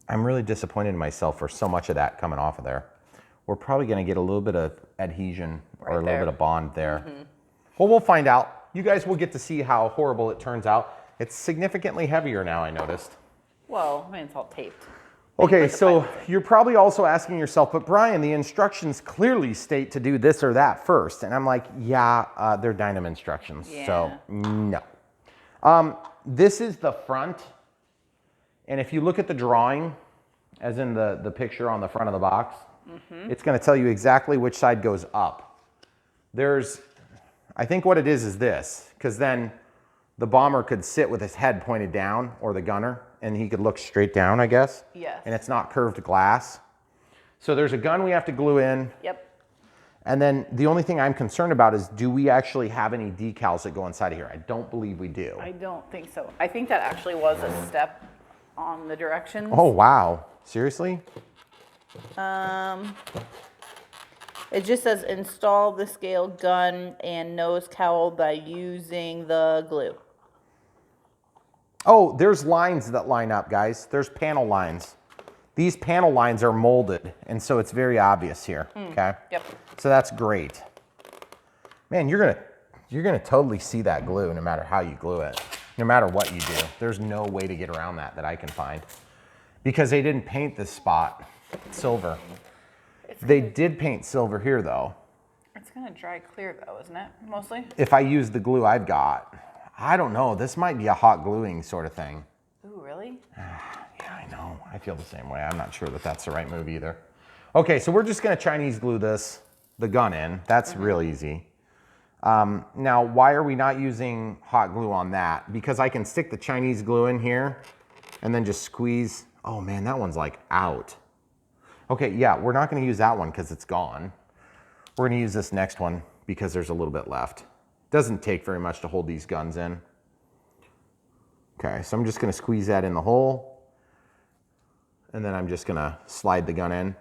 I'm really disappointed in myself for so much of that coming off of there. We're probably going to get a little bit of adhesion or a little bit of bond there. Well, we'll find out. You guys will get to see how horrible it turns out. It's significantly heavier now, I noticed. Well, I mean, it's all taped. Okay, so you're probably also asking yourself, but Brian, the instructions clearly state to do this or that first. And I'm like, yeah, they're Dynam instructions, so no. This is the front. And if you look at the drawing, as in the picture on the front of the box, it's going to tell you exactly which side goes up. I think what it is this, because then the bomber could sit with his head pointed down, or the gunner, and he could look straight down, I guess. Yes. And it's not curved glass. So there's a gun we have to glue in. Yep. And then the only thing I'm concerned about is, do we actually have any decals that go inside of here? I don't believe we do. I don't think so. I think that actually was a step on the directions. Oh, wow. Seriously? It just says install the scale gun and nose cowl by using the glue. Oh, there's lines that line up, guys. There's panel lines. These panel lines are molded, and so it's very obvious here, okay? Yep. So that's great. Man, you're gonna totally see that glue no matter how you glue it, no matter what you do. There's no way to get around that I can find. Because they didn't paint this spot silver. They did paint silver here, though. It's gonna dry clear though, isn't it, mostly? If I use the glue I've got. I don't know, this might be a hot gluing sort of thing. Ooh, really? Yeah, I know, I feel the same way. I'm not sure that that's the right move either. Okay, so we're just gonna Chinese glue the gun in. That's real easy. Now, why are we not using hot glue on that? Because I can stick the Chinese glue in here and then just squeeze. Oh man, that one's like out. Okay, yeah, we're not gonna use that one because it's gone. We're gonna use this next one because there's a little bit left. Doesn't take very much to hold these guns in. Okay, so I'm just gonna squeeze that in the hole, and then I'm just gonna slide the gun in.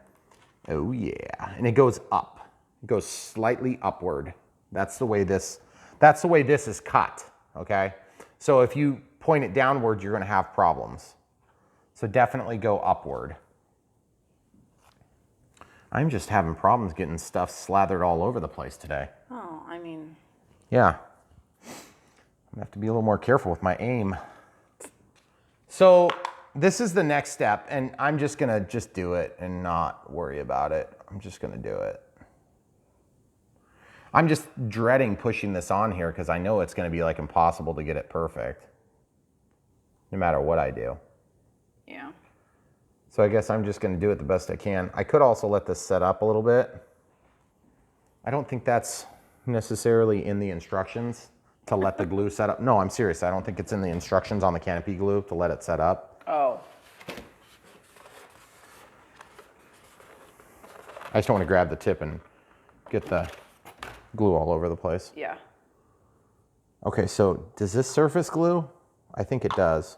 Oh yeah, and it goes up. It goes slightly upward. That's the way this is cut, okay? So if you point it downward, you're gonna have problems. So definitely go upward. I'm just having problems getting stuff slathered all over the place today. Oh, I mean. Yeah. I'm gonna have to be a little more careful with my aim. So this is the next step, and I'm just gonna do it and not worry about it. I'm just gonna do it. I'm just dreading pushing this on here because I know it's gonna be like impossible to get it perfect, no matter what I do. Yeah. So I guess I'm just gonna do it the best I can. I could also let this set up a little bit. I don't think that's necessarily in the instructions to let the glue set up. No, I'm serious. I don't think it's in the instructions on the Canopy glue to let it set up. Oh. I just don't want to grab the tip and get the glue all over the place. Yeah. Okay, so does this surface glue? I think it does.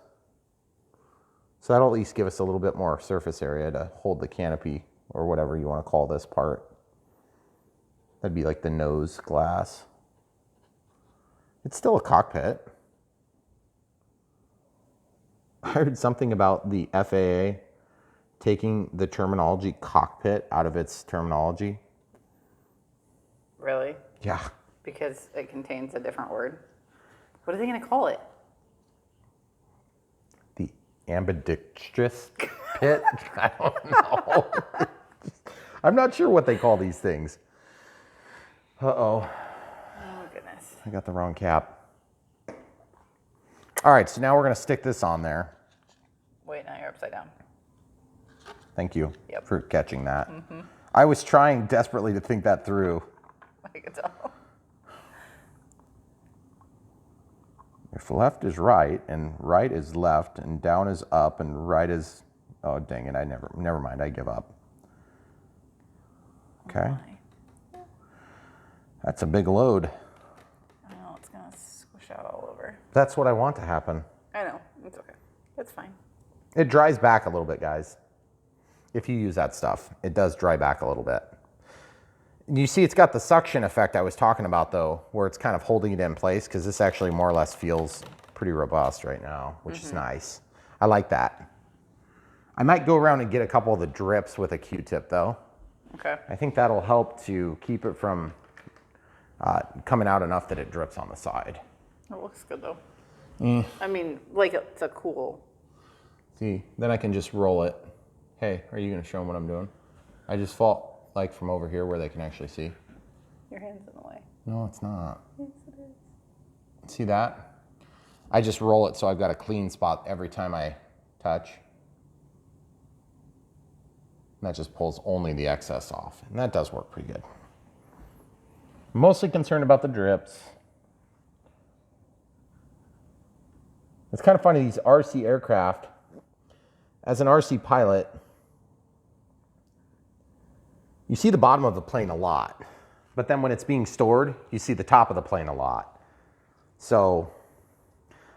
So that'll at least give us a little bit more surface area to hold the canopy, or whatever you want to call this part. That'd be like the nose glass. It's still a cockpit. I heard something about the FAA taking the terminology cockpit out of its terminology. Really? Yeah. Because it contains a different word. What are they gonna call it? The ambidextrous pit? I don't know. I'm not sure what they call these things. Uh-oh. Oh, goodness. I got the wrong cap. All right, so now we're gonna stick this on there. Wait, now you're upside down. Thank you Yep. for catching that. I was trying desperately to think that through. I could tell. If left is right and right is left and down is up and right is, oh dang it, never mind, I give up. Okay. That's a big load. I know, it's gonna squish out all over. That's what I want to happen. I know, it's okay. It's fine. It dries back a little bit, guys. If you use that stuff, it does dry back a little bit. You see it's got the suction effect I was talking about though, where it's kind of holding it in place, because this actually more or less feels pretty robust right now, which is nice. I like that. I might go around and get a couple of the drips with a Q-tip though. Okay. I think that'll help to keep it from coming out enough that it drips on the side. It looks good though. I mean, like it's a cool. See, then I can just roll it. Hey, are you gonna show them what I'm doing? I just fall like from over here where they can actually see. Your hand's in the way. No, it's not. Yes, it is. See that? I just roll it so I've got a clean spot every time I touch. And that just pulls only the excess off. And that does work pretty good. Mostly concerned about the drips. It's kind of funny, these RC aircraft, as an RC pilot, you see the bottom of the plane a lot, but then when it's being stored, you see the top of the plane a lot. So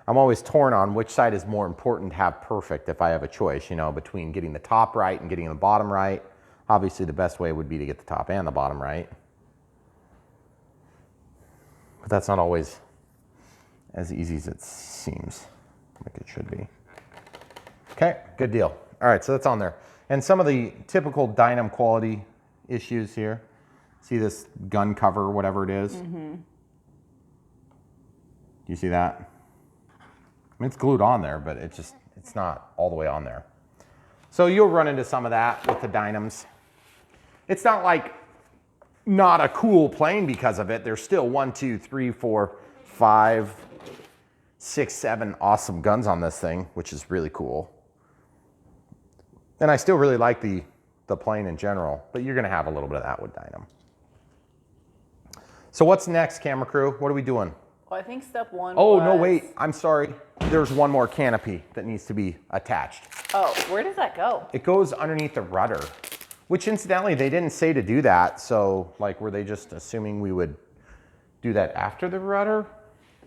I'm always torn on which side is more important to have perfect if I have a choice, you know, between getting the top right and getting the bottom right. Obviously, the best way would be to get the top and the bottom right. But that's not always as easy as it seems like it should be. Okay, good deal. All right, so that's on there. And some of the typical Dynam quality issues here. See this gun cover, whatever it is? Do you see that? I mean, it's glued on there, but it's not all the way on there. So you'll run into some of that with the Dynams. It's not like not a cool plane because of it. There's still 1, 2, 3, 4, 5, 6, 7 awesome guns on this thing, which is really cool. And I still really like the plane in general, but you're gonna have a little bit of that with Dynam. So what's next, camera crew? What are we doing? Well, I think step one Oh, was... no, wait, I'm sorry. There's one more canopy that needs to be attached. Oh, where does that go? It goes underneath the rudder, which incidentally, they didn't say to do that. So like, were they just assuming we would do that after the rudder?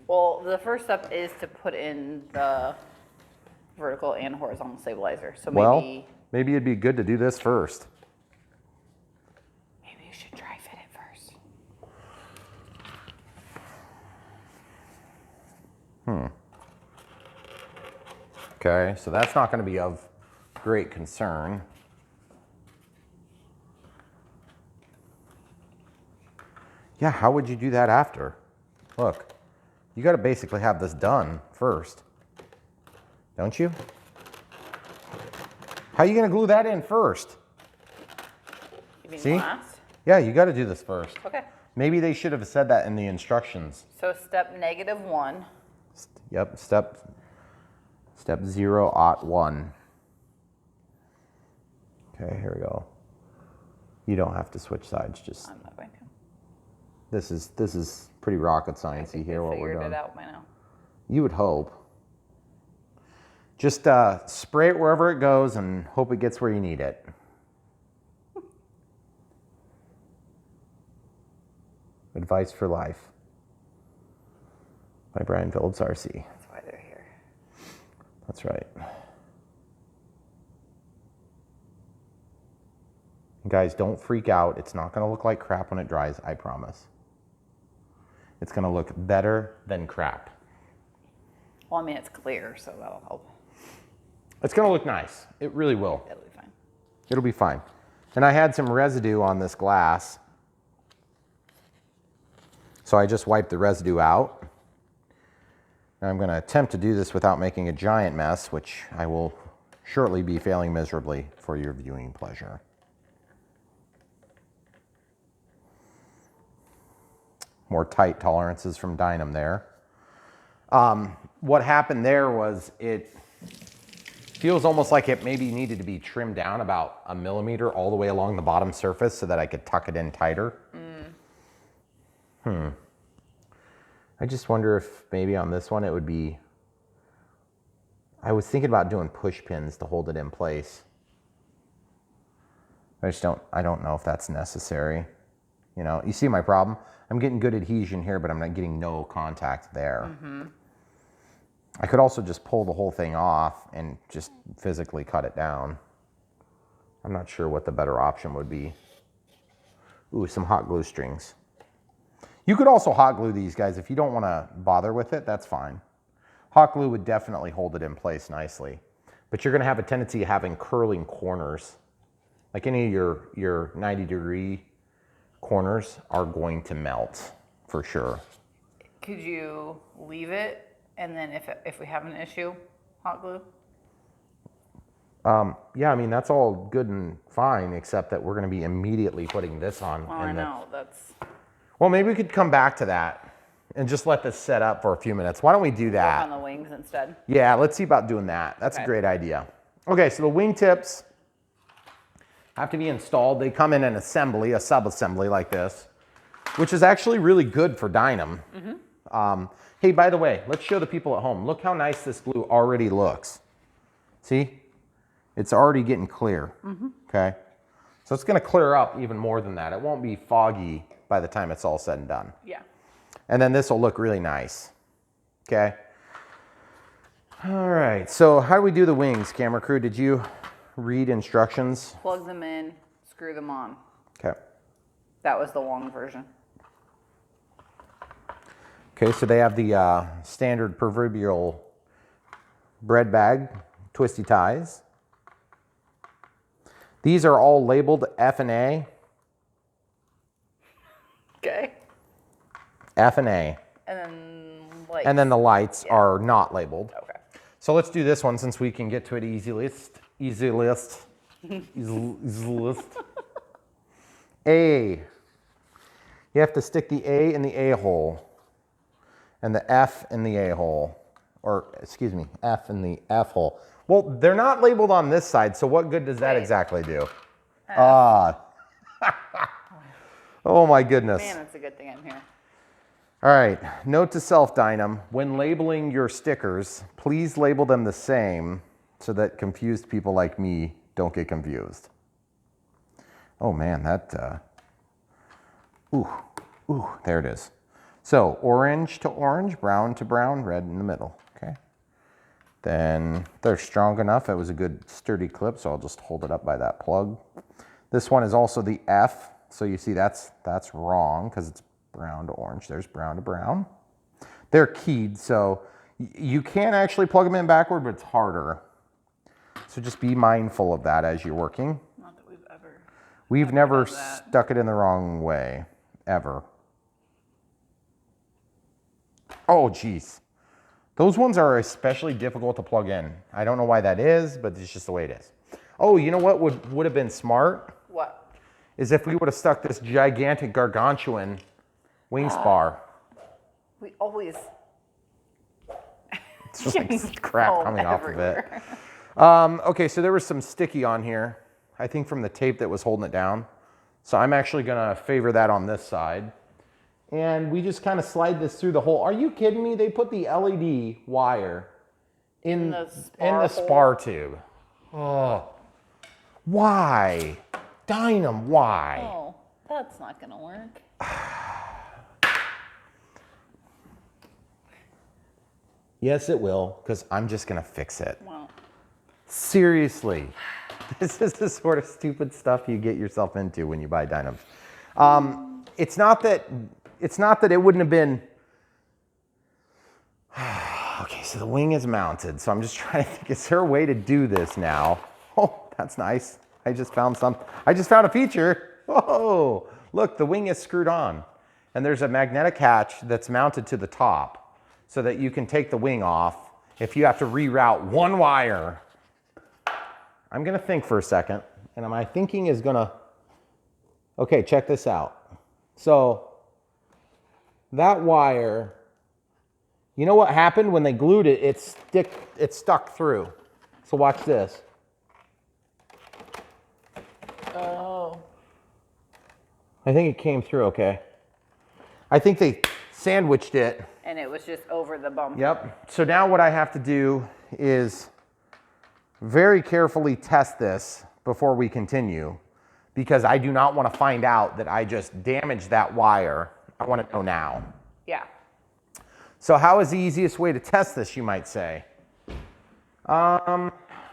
Well, the first step is to put in the vertical and horizontal stabilizer. So maybe it'd be good to do this first. Maybe you should try fit it first. Okay, so that's not going to be of great concern. Yeah, how would you do that after? Look, you got to basically have this done first, don't you? How are you going to glue that in first? You mean See? last? Yeah, you got to do this first. Okay. Maybe they should have said that in the instructions. So step -1. Yep, step 0.1. Okay, here we go. You don't have to switch sides, just I'm not going to. this is pretty rocket sciencey here what we're Figured doing. it out by now. You would hope. Just spray it wherever it goes and hope it gets where you need it. Advice for Life by Brian Phillips RC. That's why they're here. That's right. Guys, don't freak out. It's not going to look like crap when it dries, I promise. It's going to look better than crap. Well, I mean, it's clear, so that'll help. It's going to look nice. It really will. It'll be fine. It'll be fine. And I had some residue on this glass, so I just wiped the residue out. And I'm going to attempt to do this without making a giant mess, which I will shortly be failing miserably for your viewing pleasure. More tight tolerances from Dynam there. What happened there was it feels almost like it maybe needed to be trimmed down about 1 millimeter all the way along the bottom surface so that I could tuck it in tighter. I just wonder if maybe on this one it would be, I was thinking about doing push pins to hold it in place. I don't know if that's necessary. You know, you see my problem? I'm getting good adhesion here, but I'm not getting no contact there. I could also just pull the whole thing off and just physically cut it down. I'm not sure what the better option would be. Ooh, some hot glue strings. You could also hot glue these, guys. If you don't want to bother with it, that's fine. Hot glue would definitely hold it in place nicely. But you're going to have a tendency of having curling corners. Like any of your 90-degree corners are going to melt for sure. Could you leave it, and then if we have an issue, hot glue? Yeah, I mean, that's all good and fine, except that we're going to be immediately putting this on. Well, I know, that's... Well, maybe we could come back to that and just let this set up for a few minutes. Why don't we do that? Work on the wings instead. Yeah, let's see about doing that. That's a great idea. Okay, so the wingtips, have to be installed. They come in an assembly, a sub-assembly like this, which is actually really good for Dynam. Hey, by the way, let's show the people at home. Look how nice this glue already looks. See? It's already getting clear, okay? So it's gonna clear up even more than that. It won't be foggy by the time it's all said and done. Yeah. And then this will look really nice, okay? All right, so how do we do the wings, camera crew? Did you read instructions? Plug them in, screw them on. Okay. That was the long version. Okay, so they have the standard proverbial bread bag, twisty ties. These are all labeled F and A. Okay. F and A. And then lights. And then the lights are not labeled. Okay. So let's do this one since we can get to it easiest. Easiest. A. You have to stick the A in the A hole and the F in the A hole. Or, excuse me, F in the F hole. Well, they're not labeled on this side, so what good does that exactly do? Ah. Oh my goodness. Man, it's a good thing I'm here. All right, note to self, Dynam. When labeling your stickers, please label them the same so that confused people like me don't get confused. Oh man, that, ooh, there it is. So orange to orange, brown to brown, red in the middle, okay? Then they're strong enough. It was a good sturdy clip, so I'll just hold it up by that plug. This one is also the F, so you see that's wrong because it's brown to orange. There's brown to brown. They're keyed, so you can actually plug them in backward, but it's harder. So just be mindful of that as you're working. Not that we've ever. We've never stuck it in the wrong way, ever. Oh, geez. Those ones are especially difficult to plug in. I don't know why that is, but it's just the way it is. Oh, you know what would have been smart? What? Is if we would have stuck this gigantic gargantuan wing spar. We always. It's just like crap coming off of it. Okay, so there was some sticky on here, I think from the tape that was holding it down. So I'm actually gonna favor that on this side. And we just kind of slide this through the hole. Are you kidding me? They put the LED wire in the spar tube. Oh, why? Dynam, why? Oh, that's not gonna work. Yes, it will, because I'm just gonna fix it. Well. Seriously, this is the sort of stupid stuff you get yourself into when you buy Dynams. It's not that it wouldn't have been. Okay, so the wing is mounted. So I'm just trying to think, is there a way to do this now? Oh, that's nice. I just found a feature. Whoa, look, the wing is screwed on. And there's a magnetic hatch that's mounted to the top so that you can take the wing off if you have to reroute one wire. I'm gonna think for a second, and my thinking is gonna, okay, check this out. So that wire, you know what happened when they glued it? It stuck through. So watch this. Oh. I think it came through okay. I think they sandwiched it. And it was just over the bump. Yep. So now what I have to do is very carefully test this before we continue, because I do not want to find out that I just damaged that wire. I want to know now. Yeah. So how is the easiest way to test this, you might say?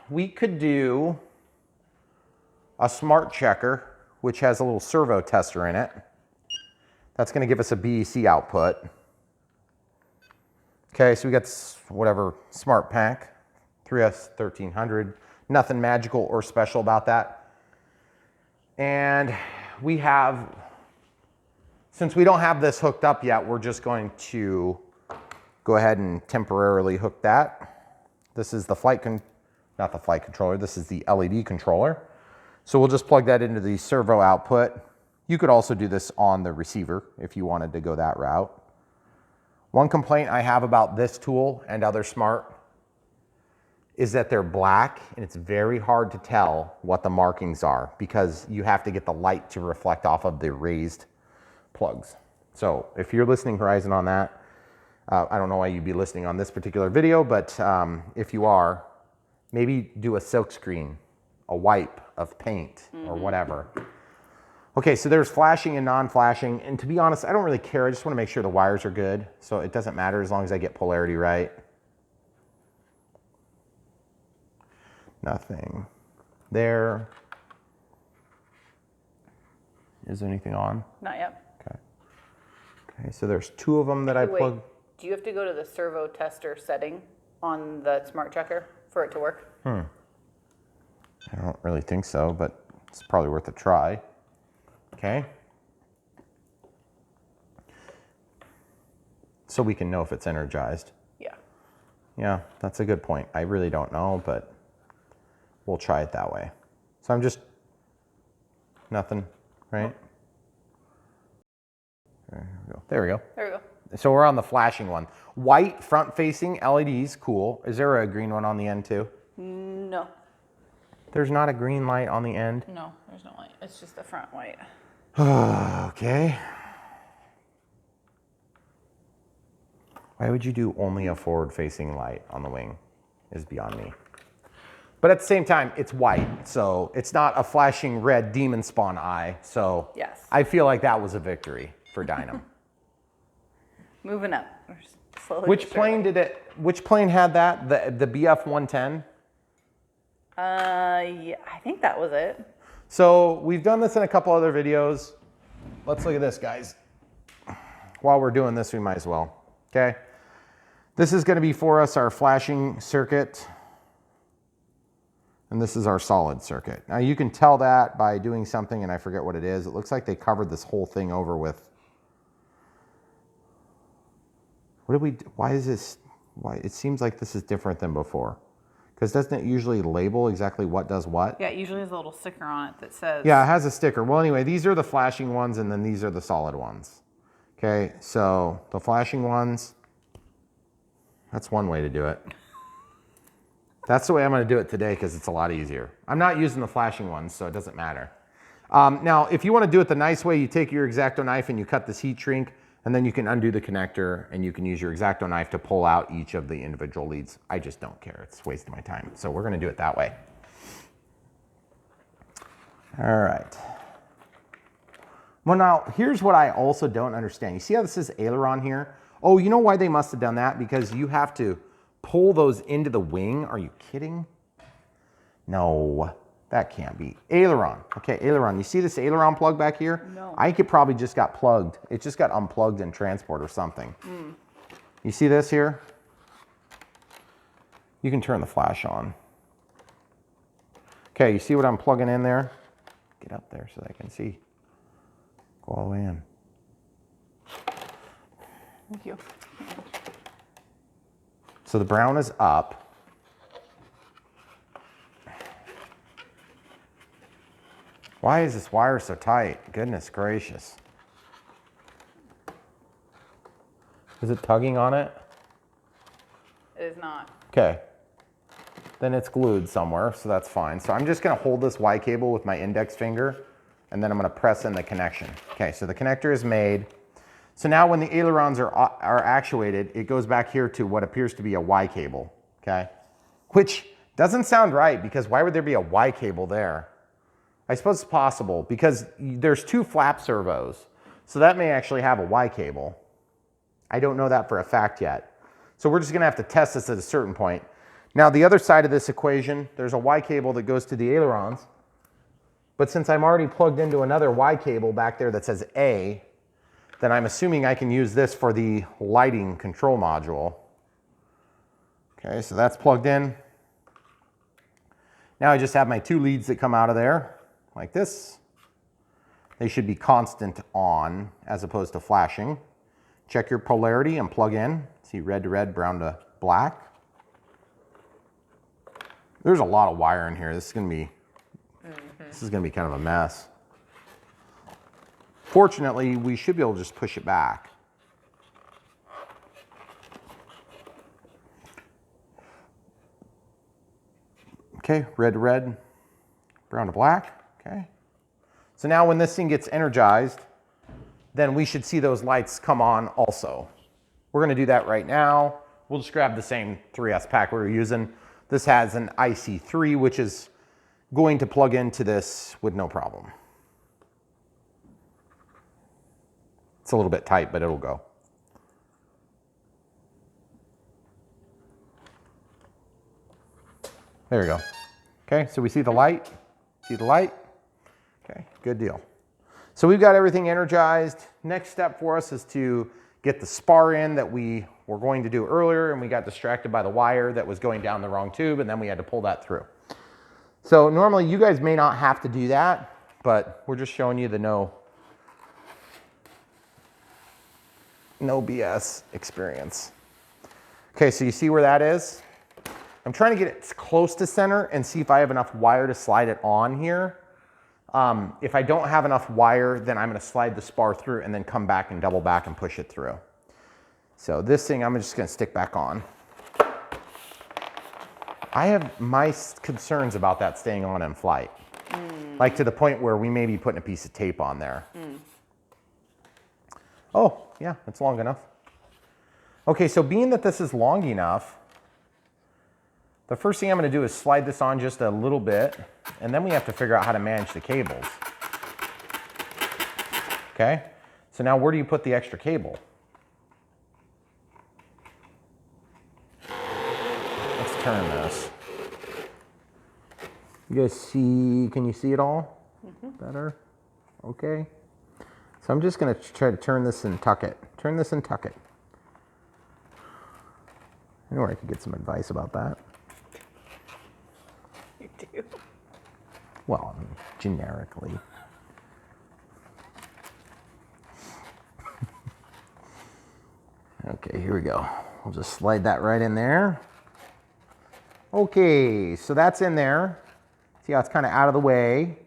We could do a smart checker, which has a little servo tester in it. That's going to give us a BEC output. Okay, so we got this, whatever, smart pack, 3S 1300. Nothing magical or special about that. And we have, since we don't have this hooked up yet, we're just going to go ahead and temporarily hook that. This is the not the flight controller, this is the LED controller. So we'll just plug that into the servo output. You could also do this on the receiver if you wanted to go that route. One complaint I have about this tool and other smart is that they're black and it's very hard to tell what the markings are because you have to get the light to reflect off of the raised plugs. So if you're listening Horizon on that, I don't know why you'd be listening on this particular video, but if you are, maybe do a silk screen, a wipe of paint or whatever. Okay, so there's flashing and non-flashing, and to be honest, I don't really care. I just want to make sure the wires are good, so it doesn't matter as long as I get polarity right. Nothing there. Is there anything on? Not yet. Okay. Okay, so there's 2 of them that I plugged. Do you have to go to the servo tester setting on the smart checker for it to work? I don't really think so, but it's probably worth a try. Okay. So we can know if it's energized. Yeah. Yeah, that's a good point. I really don't know, but we'll try it that way. So I'm just, nothing, right? There we go. There we go. There we go. So we're on the flashing one. White front-facing LEDs, cool. Is there a green one on the end too? No. There's not a green light on the end? No, there's no light. It's just the front white. Okay. Why would you do only a forward-facing light on the wing is beyond me. But at the same time, it's white, so it's not a flashing red demon spawn eye. So Yes. I feel like that was a victory for Dynam. Moving up. We're slowly Which but plane did it? Which plane had that? The BF-110? Yeah, I think that was it. So we've done this in a couple other videos. Let's look at this, guys. While we're doing this, we might as well. Okay. This is going to be for us our flashing circuit. And this is our solid circuit. Now you can tell that by doing something, and I forget what it is. It looks like they covered this whole thing over with. What did we do? Why is this? Why? It seems like this is different than before. Because doesn't it usually label exactly what does what? Yeah, it usually has a little sticker on it that says. Yeah, it has a sticker. Well, anyway, these are the flashing ones, and then these are the solid ones. Okay, so the flashing ones, that's one way to do it. That's the way I'm going to do it today because it's a lot easier. I'm not using the flashing ones, so it doesn't matter. Now, if you want to do it the nice way, you take your X-Acto knife and you cut this heat shrink, and then you can undo the connector, and you can use your X-Acto knife to pull out each of the individual leads. I just don't care. It's wasting my time. So we're going to do it that way. All right. Well, now, here's what I also don't understand. You see how this is aileron here? Oh, you know why they must have done that? Because you have to pull those into the wing. Are you kidding? No, that can't be. Aileron. Okay, aileron. You see this aileron plug back here? No. I think it probably just got plugged. It just got unplugged in transport or something. You see this here? You can turn the flash on. Okay, you see what I'm plugging in there? Get up there so that I can see. Go all the way in. Thank you. So the brown is up. Why is this wire so tight? Goodness gracious. Is it tugging on it? It is not. Okay. Then it's glued somewhere, so that's fine. So I'm just going to hold this Y cable with my index finger, and then I'm going to press in the connection. Okay, so the connector is made. So now when the ailerons are actuated, it goes back here to what appears to be a Y cable, okay? Which doesn't sound right, because why would there be a Y cable there? I suppose it's possible, because there's 2 flap servos, so that may actually have a Y cable. I don't know that for a fact yet. So we're just going to have to test this at a certain point. Now the other side of this equation, there's a Y cable that goes to the ailerons, but since I'm already plugged into another Y cable back there that says A, then I'm assuming I can use this for the lighting control module. Okay, so that's plugged in. Now I just have my 2 leads that come out of there, like this. They should be constant on as opposed to flashing. Check your polarity and plug in. See red to red, brown to black. There's a lot of wire in here. This is gonna be kind of a mess. Fortunately, we should be able to just push it back. Okay, red to red, brown to black, okay. So now when this thing gets energized, then we should see those lights come on also. We're gonna do that right now. We'll just grab the same 3S pack we were using. This has an IC3, which is going to plug into this with no problem. It's a little bit tight, but it'll go. There we go. Okay, so we see the light. See the light? Okay, good deal. So we've got everything energized. Next step for us is to get the spar in that we were going to do earlier, and we got distracted by the wire that was going down the wrong tube, and then we had to pull that through. So normally you guys may not have to do that, but we're just showing you the no BS experience. Okay, so you see where that is? I'm trying to get it close to center and see if I have enough wire to slide it on here. If I don't have enough wire, then I'm gonna slide the spar through and then come back and double back and push it through. So this thing, I'm just gonna stick back on. I have my concerns about that staying on in flight. Like to the point where we may be putting a piece of tape on there. Oh, yeah, it's long enough. Okay, so being that this is long enough, the first thing I'm gonna do is slide this on just a little bit, and then we have to figure out how to manage the cables. Okay, so now where do you put the extra cable? Let's turn this. You guys see, can you see it all? Better? Okay. So I'm just gonna try to turn this and tuck it. Turn this and tuck it. I know where I could get some advice about that. You do? Well, I mean, generically. Okay, here we go. We'll just slide that right in there. Okay, so that's in there. See how it's kind of out of the way.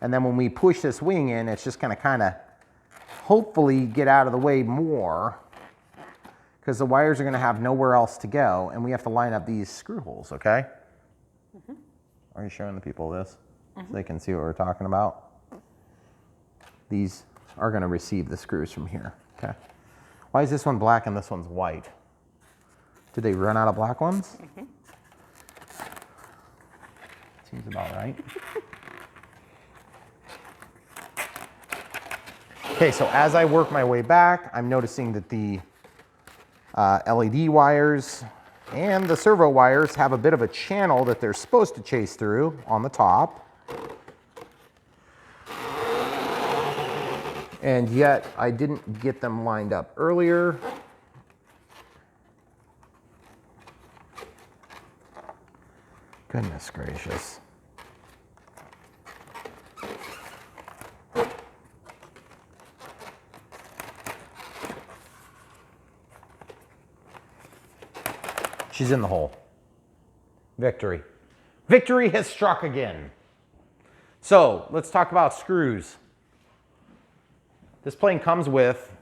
And then when we push this wing in, it's just gonna kind of hopefully get out of the way more, because the wires are gonna have nowhere else to go, and we have to line up these screw holes, okay? Are you showing the people this so they can see what we're talking about? These are gonna receive the screws from here, okay? Why is this one black and this one's white? Did they run out of black ones? Seems about right. Okay, so as I work my way back, I'm noticing that the LED wires and the servo wires have a bit of a channel that they're supposed to chase through on the top. And yet I didn't get them lined up earlier. Goodness gracious. She's in the hole. Victory. Victory has struck again. So let's talk about screws. This plane comes with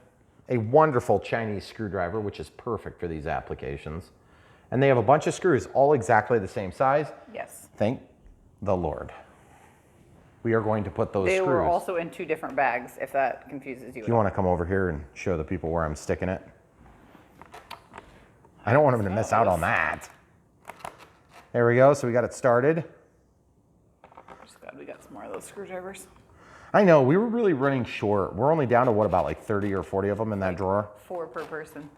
a wonderful Chinese screwdriver, which is perfect for these applications. And they have a bunch of screws, all exactly the same size. Yes. Thank the Lord. We are going to put those screws. They were also in 2 different bags, if that confuses you. Do you want to come over here and show the people where I'm sticking it? I don't want them to miss out on that. There we go, so we got it started. Just glad we got some more of those screwdrivers. I know, we were really running short. We're only down to what, about like 30 or 40 of them in that drawer? 4 per person.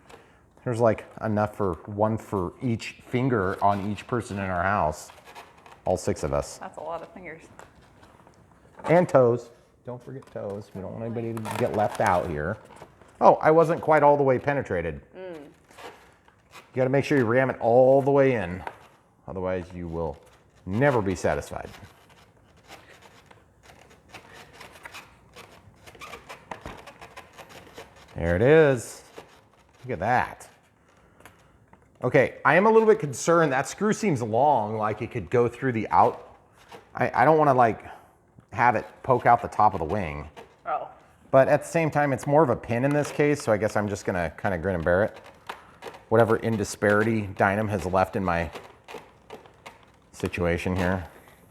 There's like enough for one for each finger on each person in our house. All 6 of us. That's a lot of fingers. And toes. Don't forget toes. We don't want anybody to get left out here. Oh, I wasn't quite all the way penetrated. You gotta make sure you ram it all the way in. Otherwise you will never be satisfied. There it is. Look at that. Okay, I am a little bit concerned. That screw seems long, like it could go through the out. I don't wanna like have it poke out the top of the wing. Oh. But at the same time, it's more of a pin in this case, so I guess I'm just gonna kind of grin and bear it. Whatever indisparity Dynam has left in my situation here.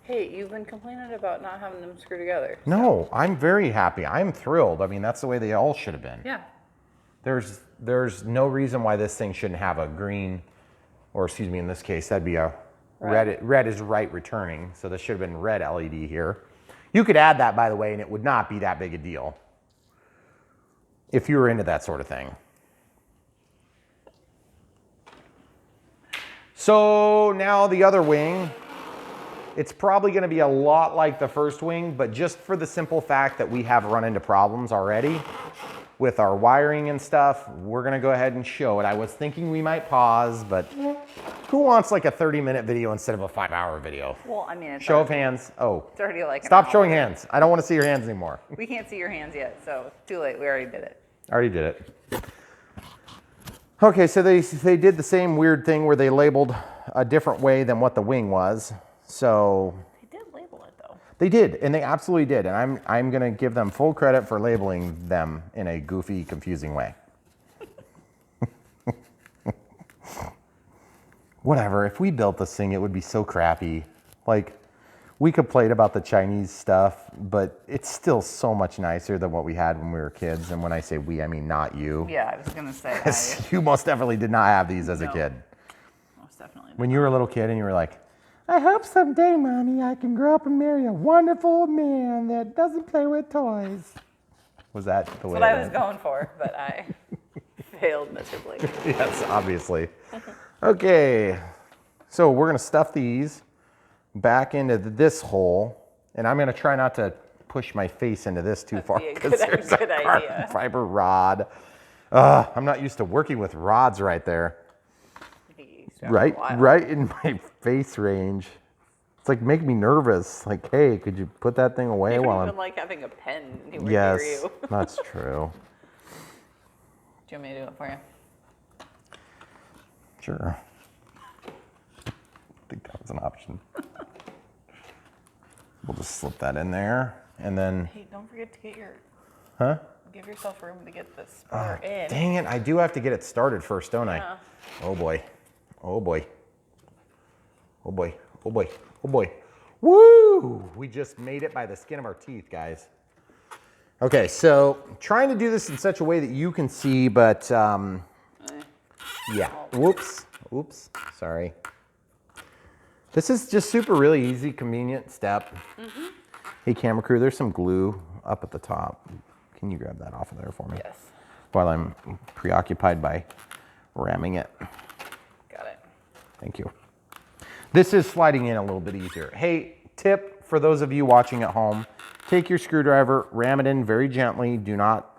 Hey, you've been complaining about not having them screw together. No, I'm very happy. I'm thrilled. I mean, that's the way they all should have been. Yeah. There's no reason why this thing shouldn't have a green, or excuse me, in this case, that'd be a red. Red is right returning, so this should have been red LED here. You could add that, by the way, and it would not be that big a deal if you were into that sort of thing. So now the other wing, it's probably going to be a lot like the first wing, but just for the simple fact that we have run into problems already with our wiring and stuff, we're going to go ahead and show it. I was thinking we might pause, but who wants like a 30-minute video instead of a 5-hour video? Well, I mean, it's Show of hands. Oh, it's already like stop showing hands. I don't want to see your hands anymore. We can't see your hands yet, so it's too late. We already did it. I already did it. Okay, so they did the same weird thing where they labeled a different way than what the wing was. So They did label it though. they did, and they absolutely did. And I'm gonna give them full credit for labeling them in a goofy, confusing way. Whatever, if we built this thing, it would be so crappy. Like, we complained about the Chinese stuff, but it's still so much nicer than what we had when we were kids. And when I say we, I mean not you. Yeah, I was gonna say. You most definitely did not have these as a kid. Most definitely. When you were a little kid and you were like, I hope someday, Mommy, I can grow up and marry a wonderful man that doesn't play with toys. Was that the way? That's what I was going for, but I failed miserably. Yes, obviously. Okay, so we're gonna stuff these back into this hole, and I'm gonna try not to push my face into this too far because there's a carbon fiber rod. I'm not used to working with rods right there. Right in my face range. It's like making me nervous. Like, hey, could you put that thing away You while even I'm... like having a pen near Yes, you. that's true. Do you want me to do it for you? Sure. I think that was an option. We'll just slip that in there, and then... Hey, don't forget to get your... Huh? Give yourself room to get this spare in. Dang it, I do have to get it started first, don't I? Yeah. Oh boy. Oh boy. Oh boy. Oh boy. Oh boy. Woo! We just made it by the skin of our teeth, guys. Okay, so trying to do this in such a way that you can see, but yeah. Whoops. Oops. Sorry. This is just super really easy, convenient step. Mm-hmm. Hey, camera crew, there's some glue up at the top. Can you grab that off of there for me? Yes. While I'm preoccupied by ramming it. Got it. Thank you. This is sliding in a little bit easier. Hey, tip for those of you watching at home, take your screwdriver, ram it in very gently. Do not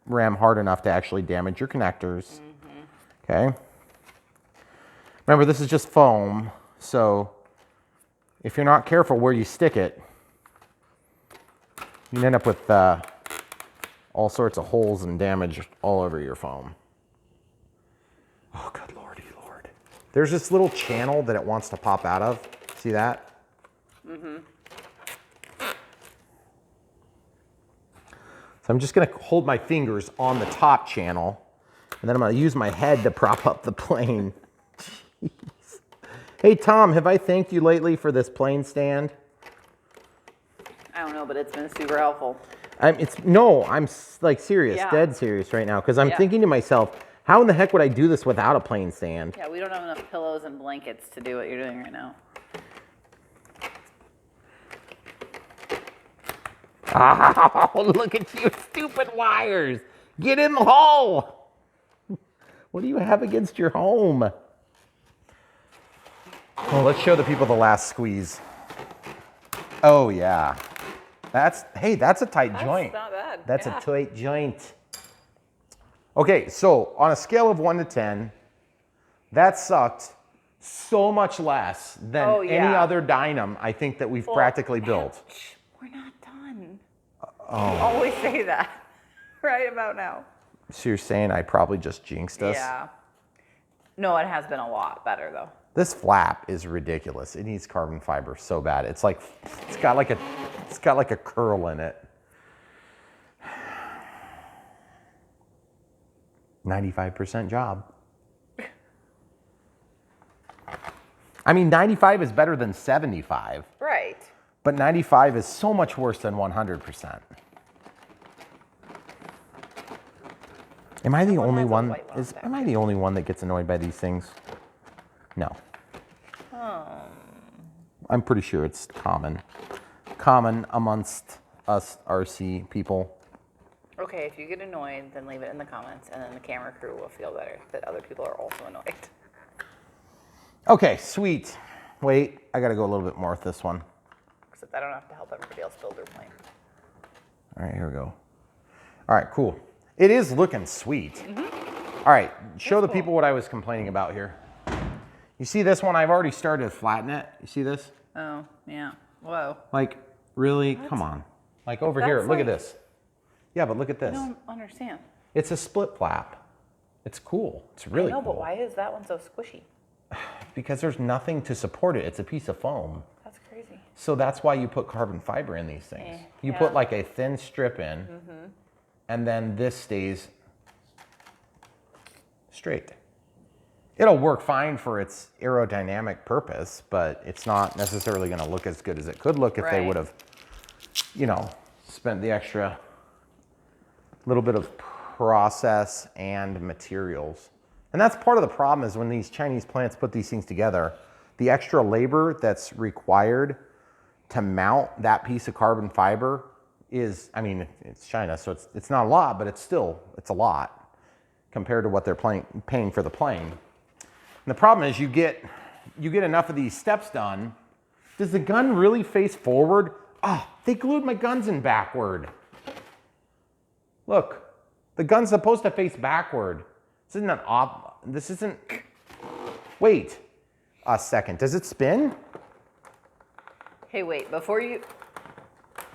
ram hard enough to actually damage your connectors. Mm-hmm. Okay. Remember, this is just foam, so if you're not careful where you stick it, you end up with all sorts of holes and damage all over your foam. Oh, good lordy lord. There's this little channel that it wants to pop out of. See that? Mm-hmm. So I'm just gonna hold my fingers on the top channel, and then I'm gonna use my head to prop up the plane. Jeez. Hey Tom, have I thanked you lately for this plane stand? I don't know, but it's been super helpful. I'm like serious, dead serious right now, because I'm thinking to myself, how in the heck would I do this without a plane stand? Yeah, we don't have enough pillows and blankets to do what you're doing right now. Oh, look at you, stupid wires. Get in the hole. What do you have against your home? Oh, let's show the people the last squeeze. Oh, yeah. That's a tight joint. That's not bad. That's a tight joint. Okay, so on a scale of 1 to 10, that sucked so much less than any other Dynam I think that we've practically built. We're not done. You always say that right about now. So you're saying I probably just jinxed us? Yeah. No, it has been a lot better though. This flap is ridiculous. It needs carbon fiber so bad. It's like it's got like a curl in it. 95% job. I mean, 95 is better than 75. Right. But 95 is so much worse than 100%. Am I the only one? Am I the only one that gets annoyed by these things? No. I'm pretty sure it's common amongst us RC people. Okay, if you get annoyed, then leave it in the comments, and then the camera crew will feel better that other people are also annoyed. Okay, sweet. Wait, I gotta go a little bit more with this one. Except I don't have to help everybody else build their plane. All right, here we go. All right, cool. It is looking sweet. All right, show the people what I was complaining about here. You see this one? I've already started to flatten it. You see this? Oh, yeah. Whoa. Like, really? Come on. Like over here, look at this. Yeah, but look at this. I don't understand. It's a split flap. It's cool. It's really cool. But why is that one so squishy? Because there's nothing to support it. It's a piece of foam. That's crazy. So that's why you put carbon fiber in these things. You put like a thin strip in, and then this stays straight. It'll work fine for its aerodynamic purpose, but it's not necessarily going to look as good as it could look if they would have, you know, spent the extra little bit of process and materials. And that's part of the problem is when these Chinese plants put these things together, the extra labor that's required to mount that piece of carbon fiber is, I mean, it's China, so it's not a lot, but it's a lot compared to what they're paying for the plane. And the problem is you get enough of these steps done. Does the gun really face forward? Oh, they glued my guns in backward. Look, the gun's supposed to face backward. This isn't, wait a second, does it spin? Hey, wait, before you...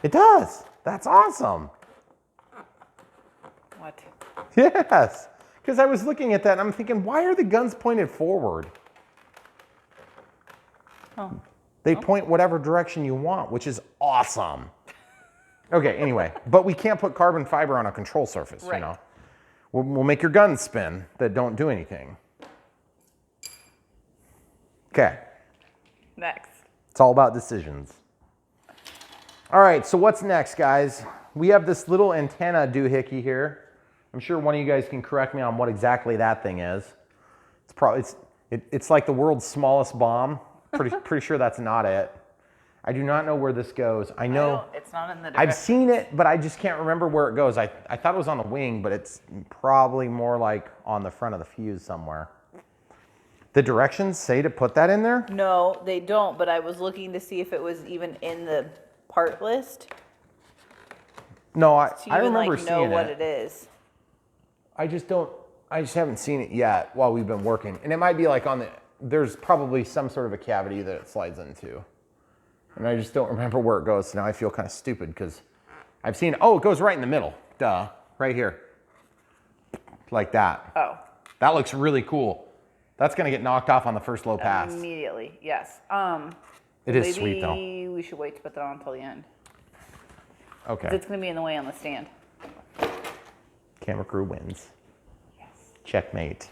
It does, that's awesome. What? Yes, because I was looking at that and I'm thinking, why are the guns pointed forward? Oh. They point whatever direction you want, which is awesome. Okay, anyway, but we can't put carbon fiber on a control surface, you know. We'll make your guns spin that don't do anything. Okay. Next. It's all about decisions. All right, so what's next, guys? We have this little antenna doohickey here. I'm sure one of you guys can correct me on what exactly that thing is. It's probably it's like the world's smallest bomb. Pretty sure that's not it. I do not know where this goes. I know it's not in the direction. I've seen it, but I just can't remember where it goes. I thought it was on the wing, but it's probably more like on the front of the fuse somewhere. The directions say to put that in there? No, they don't, but I was looking to see if it was even in the part list. No, I know remember seeing what it is. I just haven't seen it yet while we've been working. And it might be like there's probably some sort of a cavity that it slides into. And I just don't remember where it goes. So now I feel kind of stupid because I've seen, it goes right in the middle. Duh, right here. Like that. Oh. That looks really cool. That's going to get knocked off on the first low pass. Immediately, yes. It is sweet though. Maybe we should wait to put that on until the end. Okay. It's going to be in the way on the stand. Camera crew wins. Yes. Checkmate.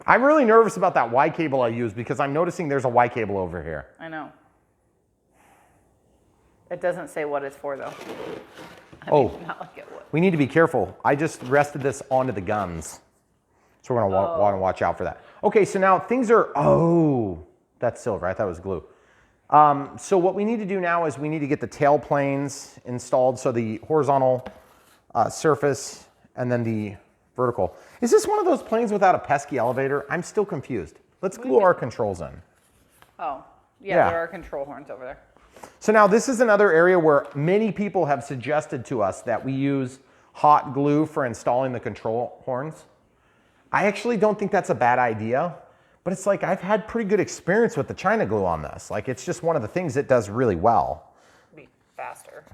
I'm really nervous about that Y cable I use because I'm noticing there's a Y cable over here. I know. It doesn't say what it's for though. I mean, not like it would. We need to be careful. I just rested this onto the guns. So we're gonna want to watch out for that. Okay, so now things are, that's silver, I thought it was glue. So what we need to do now is we need to get the tail planes installed. So the horizontal surface and then the vertical. Is this one of those planes without a pesky elevator? I'm still confused. Let's glue our controls in. Oh, yeah, there are control horns over there. So now this is another area where many people have suggested to us that we use hot glue for installing the control horns. I actually don't think that's a bad idea, but it's like I've had pretty good experience with the China glue on this. Like it's just one of the things it does really well. Be faster.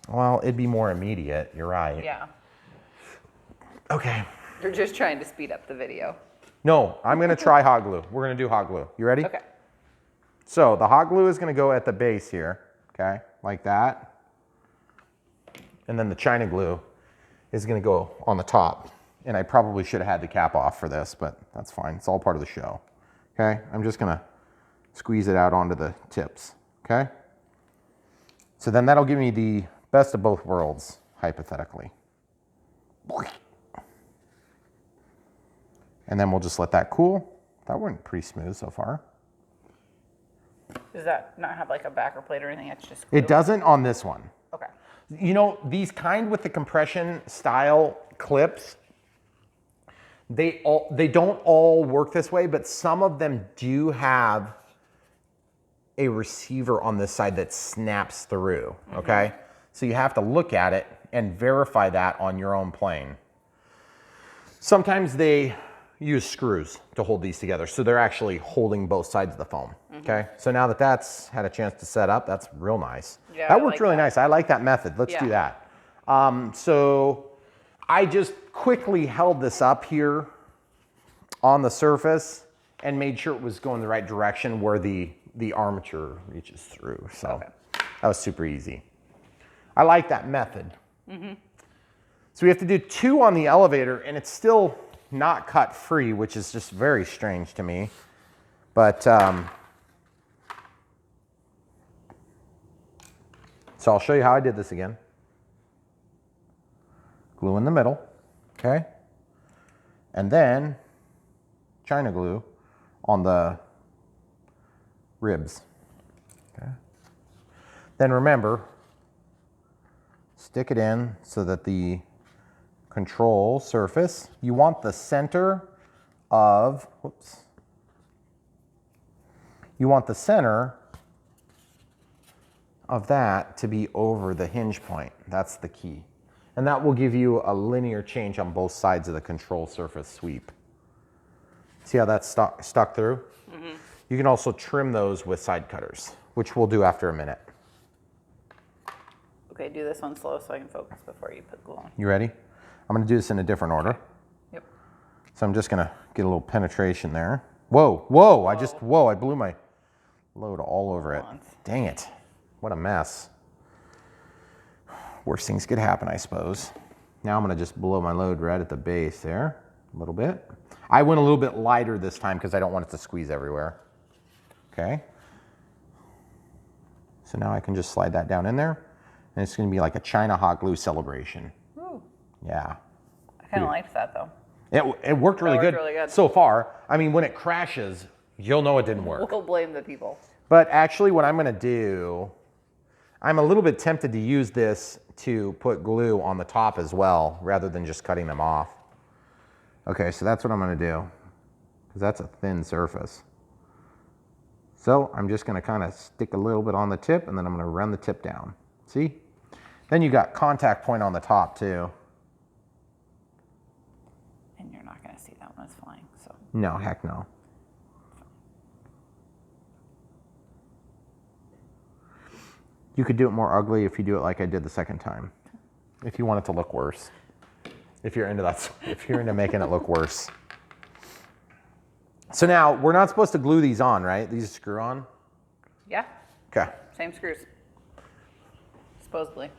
Well, it'd be more immediate, you're right. Yeah. Okay. You're just trying to speed up the video. No, I'm gonna try hot glue. We're gonna do hot glue. You ready? Okay. So the hot glue is gonna go at the base here, okay, like that. And then the China glue is gonna go on the top. And I probably should have had the cap off for this, but that's fine. It's all part of the show. Okay, I'm just gonna squeeze it out onto the tips, okay? So then that'll give me the best of both worlds, hypothetically. And then we'll just let that cool. That went pretty smooth so far. Does that not have like a backer plate or anything? It's just glue? It doesn't on this one. Okay. You know, these kind with the compression style clips, they don't all work this way, but some of them do have a receiver on this side that snaps through, okay? So you have to look at it and verify that on your own plane. Sometimes they use screws to hold these together, so they're actually holding both sides of the foam, okay? So now that that's had a chance to set up, that's real nice. Yeah, that I worked like really that. nice. I like that method. Let's do that. So I just quickly held this up here on the surface and made sure it was going the right direction where the armature reaches through. So that was super easy. I like that method. So we have to do 2 on the elevator, and it's still not cut free, which is just very strange to me. But so I'll show you how I did this again. Glue in the middle, okay? And then China glue on the ribs, okay? Then remember, stick it in so that the control surface, you want the center of, whoops. You want the center of that to be over the hinge point. That's the key. And that will give you a linear change on both sides of the control surface sweep. See how that's stuck through? You can also trim those with side cutters, which we'll do after a minute. Okay, do this one slow so I can focus before you put glue on. You ready? I'm gonna do this in a different order. Yep. So I'm just gonna get a little penetration there. Whoa, whoa, I blew my load all over it. Dang it, what a mess. Worst things could happen, I suppose. Now I'm gonna just blow my load right at the base there, a little bit. I went a little bit lighter this time because I don't want it to squeeze everywhere. Okay. So now I can just slide that down in there, and it's gonna be like a China hot glue celebration. Ooh. Yeah. I kind of liked that though. It worked really good so far. I mean, when it crashes, you'll know it didn't work. We'll blame the people. But actually what I'm gonna do, I'm a little bit tempted to use this to put glue on the top as well, rather than just cutting them off. Okay, so that's what I'm gonna do, because that's a thin surface. So I'm just gonna kind of stick a little bit on the tip, and then I'm gonna run the tip down. See? Then you got contact point on the top too. And you're not gonna see that when it's flying, so. No, heck no. You could do it more ugly if you do it like I did the second time. If you want it to look worse. If you're into that, if you're into making it look worse. So now, we're not supposed to glue these on, right? These screw on? Yeah, Okay. same screws. Supposedly.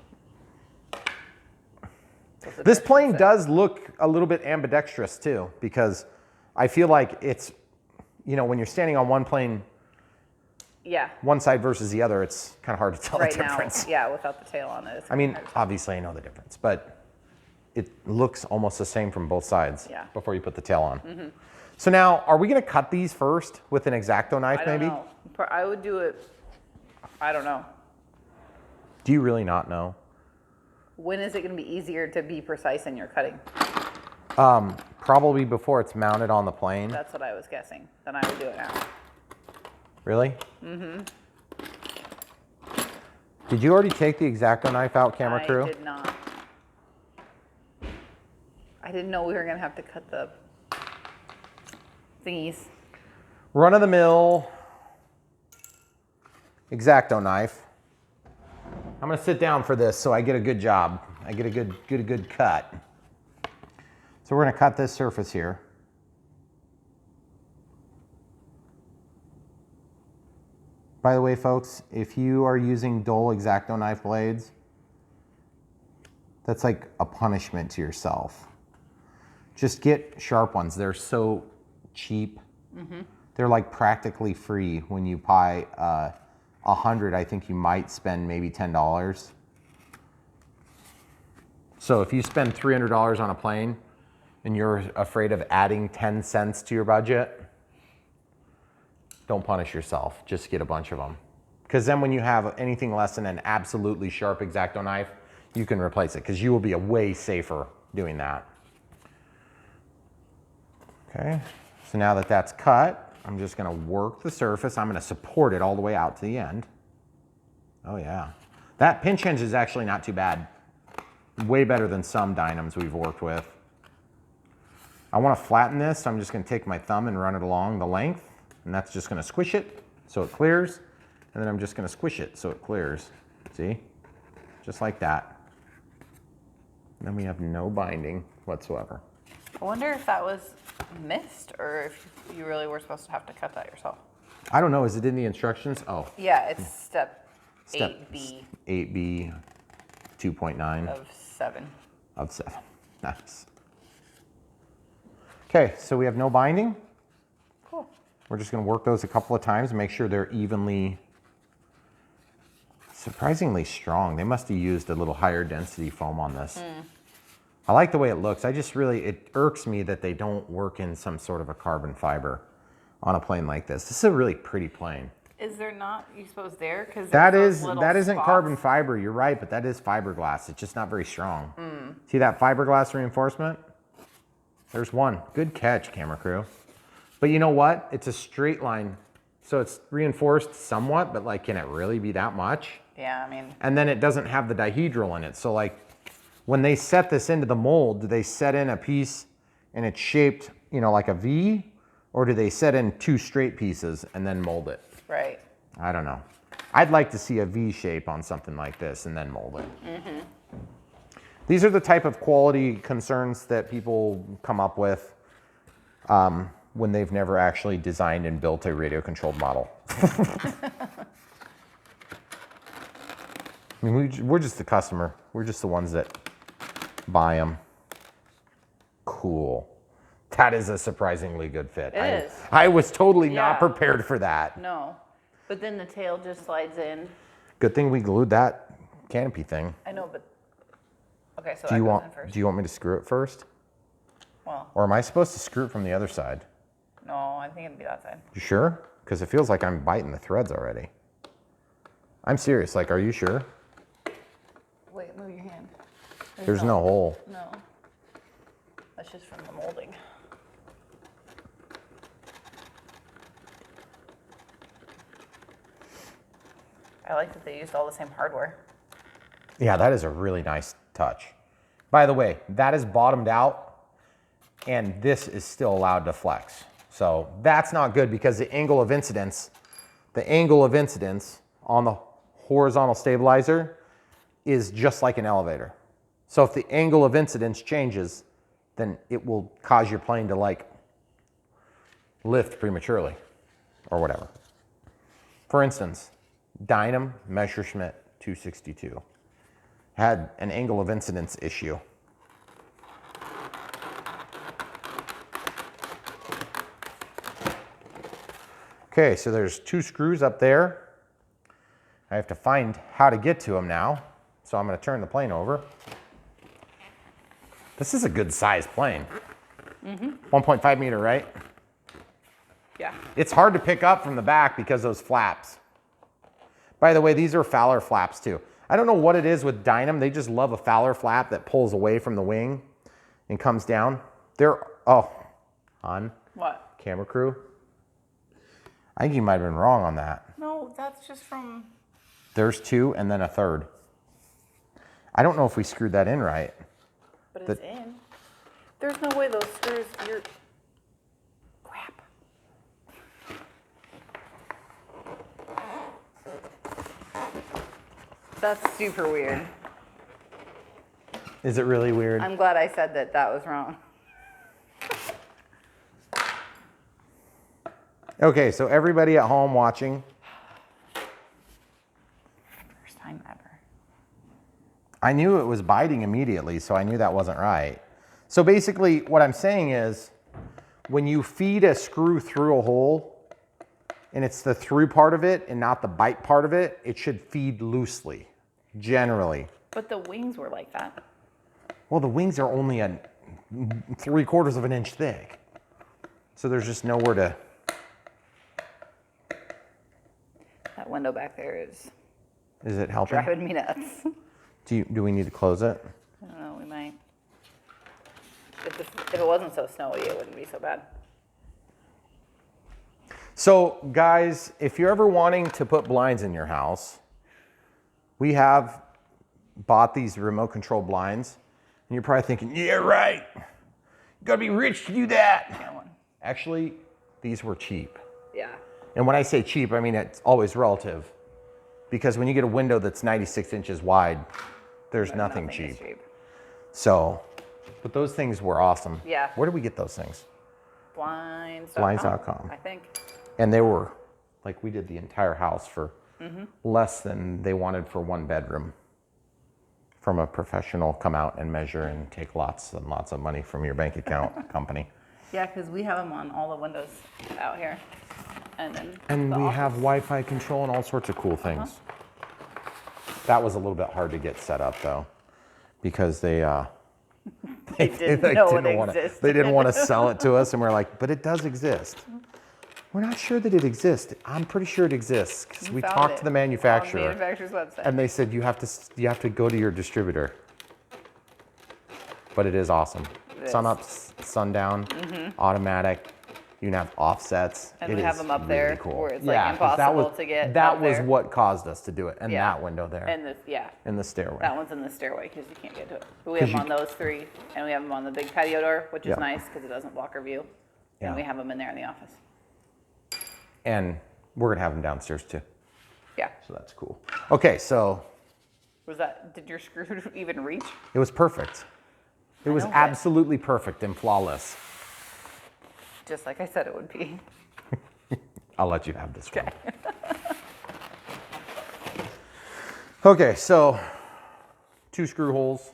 This plane does look a little bit ambidextrous too, because I feel like it's, you know, when you're standing on one plane, Yeah. one side versus the other, it's kind of hard to tell Right the difference. now, yeah, without the tail on it. It's I mean, hard to tell. obviously I know the difference, but it looks almost the same from both sides before you put the tail on. So now, are we gonna cut these first with an X-Acto knife I don't maybe? know. I would do it, I don't know. Do you really not know? When is it gonna be easier to be precise in your cutting? Probably before it's mounted on the plane. That's what I was guessing. Then I would do it now. Really? Did you already take the X-Acto knife out, camera crew? I did not. I didn't know we were gonna have to cut the thingies. Run-of-the-mill X-Acto knife. I'm gonna sit down for this so I get a good job. I get a good cut. So we're gonna cut this surface here. By the way, folks, if you are using dull X-Acto knife blades, that's like a punishment to yourself. Just get sharp ones. They're so cheap. They're like practically free. When you buy 100, I think you might spend maybe $10. So if you spend $300 on a plane and you're afraid of adding 10 cents to your budget, don't punish yourself. Just get a bunch of them. Because then when you have anything less than an absolutely sharp X-Acto knife, you can replace it because you will be way safer doing that. Okay, so now that that's cut, I'm just gonna work the surface. I'm gonna support it all the way out to the end. Oh yeah. That pinch hinge is actually not too bad. Way better than some Dynams we've worked with. I wanna flatten this, so I'm just gonna take my thumb and run it along the length, and that's just gonna squish it so it clears, and then I'm just gonna squish it so it clears. See? Just like that. And then we have no binding whatsoever. I wonder if that was missed or if you really were supposed to have to cut that yourself. I don't know, is it in the instructions? Oh. Yeah, it's step 8B. 8B 2.9. Of 7. Of 7. Nice. Okay, so we have no binding. Cool. We're just gonna work those a couple of times and make sure they're surprisingly strong. They must have used a little higher density foam on this. I like the way it looks. It irks me that they don't work in some sort of a carbon fiber on a plane like this. This is a really pretty plane. Is there not, you suppose there? Because that isn't carbon fiber, you're right, but that is fiberglass. It's just not very strong. See that fiberglass reinforcement? There's one. Good catch, camera crew. But you know what? It's a straight line. So it's reinforced somewhat, but like, can it really be that much? Yeah, I mean. And then it doesn't have the dihedral in it. So like, when they set this into the mold, do they set in a piece and it's shaped, you know, like a V? Or do they set in 2 straight pieces and then mold it? Right. I don't know. I'd like to see a V shape on something like this and then mold it. These are the type of quality concerns that people come up with when they've never actually designed and built a radio-controlled model. I mean, we're just the customer. We're just the ones that buy them. Cool. That is a surprisingly good fit. It is. I was totally not prepared for that. No. But then the tail just slides in. Good thing we glued that canopy thing. I know, but okay, so Do that you goes want in first. Do you want me to screw it first? Well, Or am I supposed to screw it from the other side? no, I think it'd be that side. You sure? Because it feels like I'm biting the threads already. I'm serious. Like, are you sure? Wait, move your hand. There's no hole. No. That's just from the molding. I like that they used all the same hardware. Yeah, that is a really nice touch. By the way, that is bottomed out, and this is still allowed to flex. So that's not good because the angle of incidence on the horizontal stabilizer is just like an elevator. So if the angle of incidence changes, then it will cause your plane to like lift prematurely or whatever. For instance, Dynam Messerschmitt 262 had an angle of incidence issue. Okay, so there's 2 screws up there. I have to find how to get to them now. So I'm going to turn the plane over. This is a good size plane. 1.5 meter, right? Yeah. It's hard to pick up from the back because those flaps. By the way, these are Fowler flaps too. I don't know what it is with Dynam. They just love a Fowler flap that pulls away from the wing and comes down. On What? camera crew. I think you might have been wrong on that. No, that's just from. There's 2 and then a 3rd. I don't know if we screwed that in right. But it's in. There's no way those screws. Crap. That's super weird. Is it really weird? I'm glad I said that was wrong. Okay, so everybody at home watching. First time ever. I knew it was biting immediately, so I knew that wasn't right. So basically what I'm saying is when you feed a screw through a hole and it's the through part of it and not the bite part of it, it should feed loosely, generally. But the wings were like that. Well, the wings are only a 3/4 of an inch thick. So there's just nowhere to... That window back there is it helping? driving me nuts. Do we need to close it? I don't know, we might. If it wasn't so snowy, it wouldn't be so bad. So guys, if you're ever wanting to put blinds in your house, we have bought these remote control blinds, and you're probably thinking, yeah, right. You gotta be rich to do that. Get one. Actually, these were cheap. Yeah. And when I say cheap, I mean it's always relative. Because when you get a window that's 96 inches wide, there's nothing cheap. So, but those things were awesome. Yeah. Where did we get those things? Blinds.com. Blinds.com. I think. And they were, like, we did the entire house for less than they wanted for 1 bedroom. From a professional come out and measure and take lots and lots of money from your bank account company. Yeah, because we have them on all the windows out here. And we have Wi-Fi control and all sorts of cool things. That was a little bit hard to get set up though, because they didn't know it existed. They didn't want to sell it to us, and we're like, but it does exist. We're not sure that it exists. I'm pretty sure it exists because we talked to the manufacturer. On the manufacturer's website. And they said you have to go to your distributor. But it is awesome. Sun up, sun down, automatic. You can have offsets. And we have them up there where it's like 'cause impossible to get. That was what caused us to do it. And Yeah. that window there. And this, yeah. In the stairway. That one's in the stairway because you can't get to it. But we have them on those 3, and we have them on the big patio door, which is nice because it doesn't block our view. Yeah. And we have them in there in the office. And we're gonna have them downstairs too. Yeah. So that's cool. Okay, so Did your screw even reach? it was perfect. It was absolutely perfect and flawless. Just like I said it would be. I'll let you have this one. Okay, so 2 screw holes.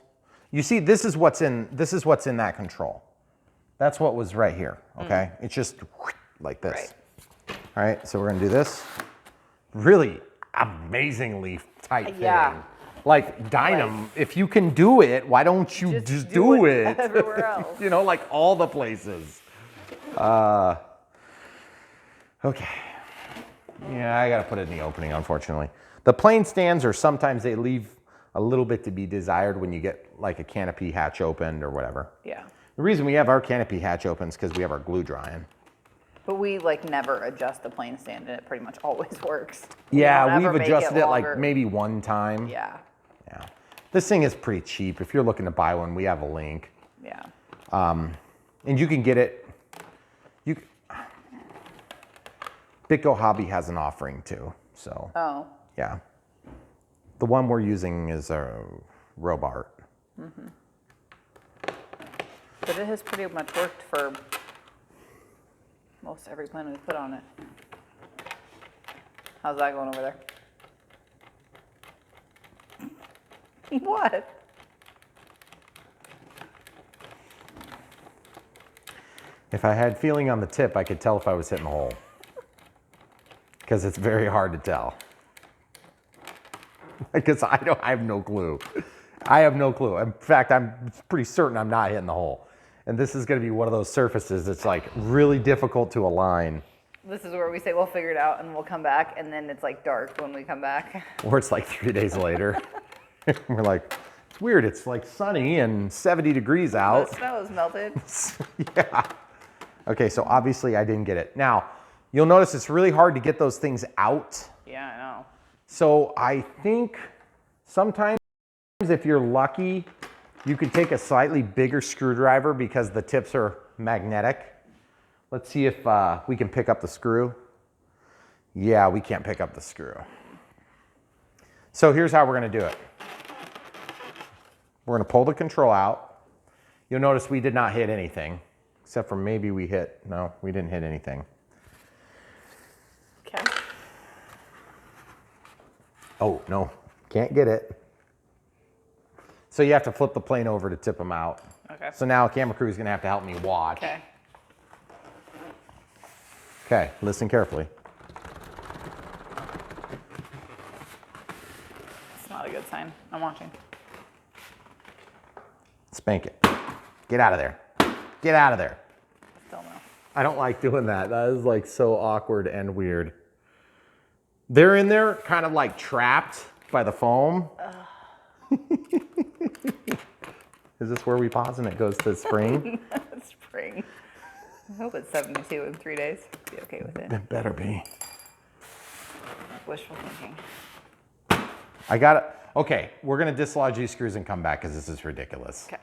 You see, this is what's in that control. That's what was right here. Okay, it's just like this. Right. All right, so we're gonna do this. Really amazingly tight fitting. Yeah. Like Dynam, if you can do it, why don't you just do it? Everywhere else. You know, like all the places. Okay. Yeah, I gotta put it in the opening, unfortunately. The plain stands are sometimes they leave a little bit to be desired when you get like a canopy hatch opened or whatever. Yeah. The reason we have our canopy hatch open is because we have our glue drying. But we like never adjust the plane stand, and it pretty much always works. Yeah, we've adjusted it like maybe 1 time. Yeah. Yeah. This thing is pretty cheap. If you're looking to buy one, we have a link. Yeah. And you can get it. Bitco Hobby has an offering too. So Oh. yeah. The one we're using is a Robart. But it has pretty much worked for most every plane we put on it. How's that going over there? What? If I had feeling on the tip, I could tell if I was hitting the hole. Because it's very hard to tell. Because I have no clue. I have no clue. In fact, I'm pretty certain I'm not hitting the hole. And this is going to be one of those surfaces that's like really difficult to align. This is where we say we'll figure it out and we'll come back, and then it's like dark when we come back. Or it's like 3 days later. We're like, it's weird. It's like sunny and 70 degrees out. The snow is melted. Yeah. Okay, so obviously I didn't get it. Now, you'll notice it's really hard to get those things out. Yeah, I know. So I think sometimes if you're lucky, you could take a slightly bigger screwdriver because the tips are magnetic. Let's see if we can pick up the screw. Yeah, we can't pick up the screw. So here's how we're gonna do it. We're gonna pull the control out. You'll notice we did not hit anything, except for maybe we didn't hit anything. Okay. Oh, no, can't get it. So you have to flip the plane over to tip them out. Okay. So now camera crew is gonna have to help me watch. Okay. Okay, listen carefully. good sign. I'm watching. Spank it. Get out of there. Get out of there. Still no. I don't like doing that. That is like so awkward and weird. They're in there kind of like trapped by the foam. Is this where we pause and it goes to spring? Spring. I hope it's 72 in 3 days. Be okay with it. It better be. Wishful thinking. I got it. Okay, we're gonna dislodge these screws and come back because this is ridiculous. Okay.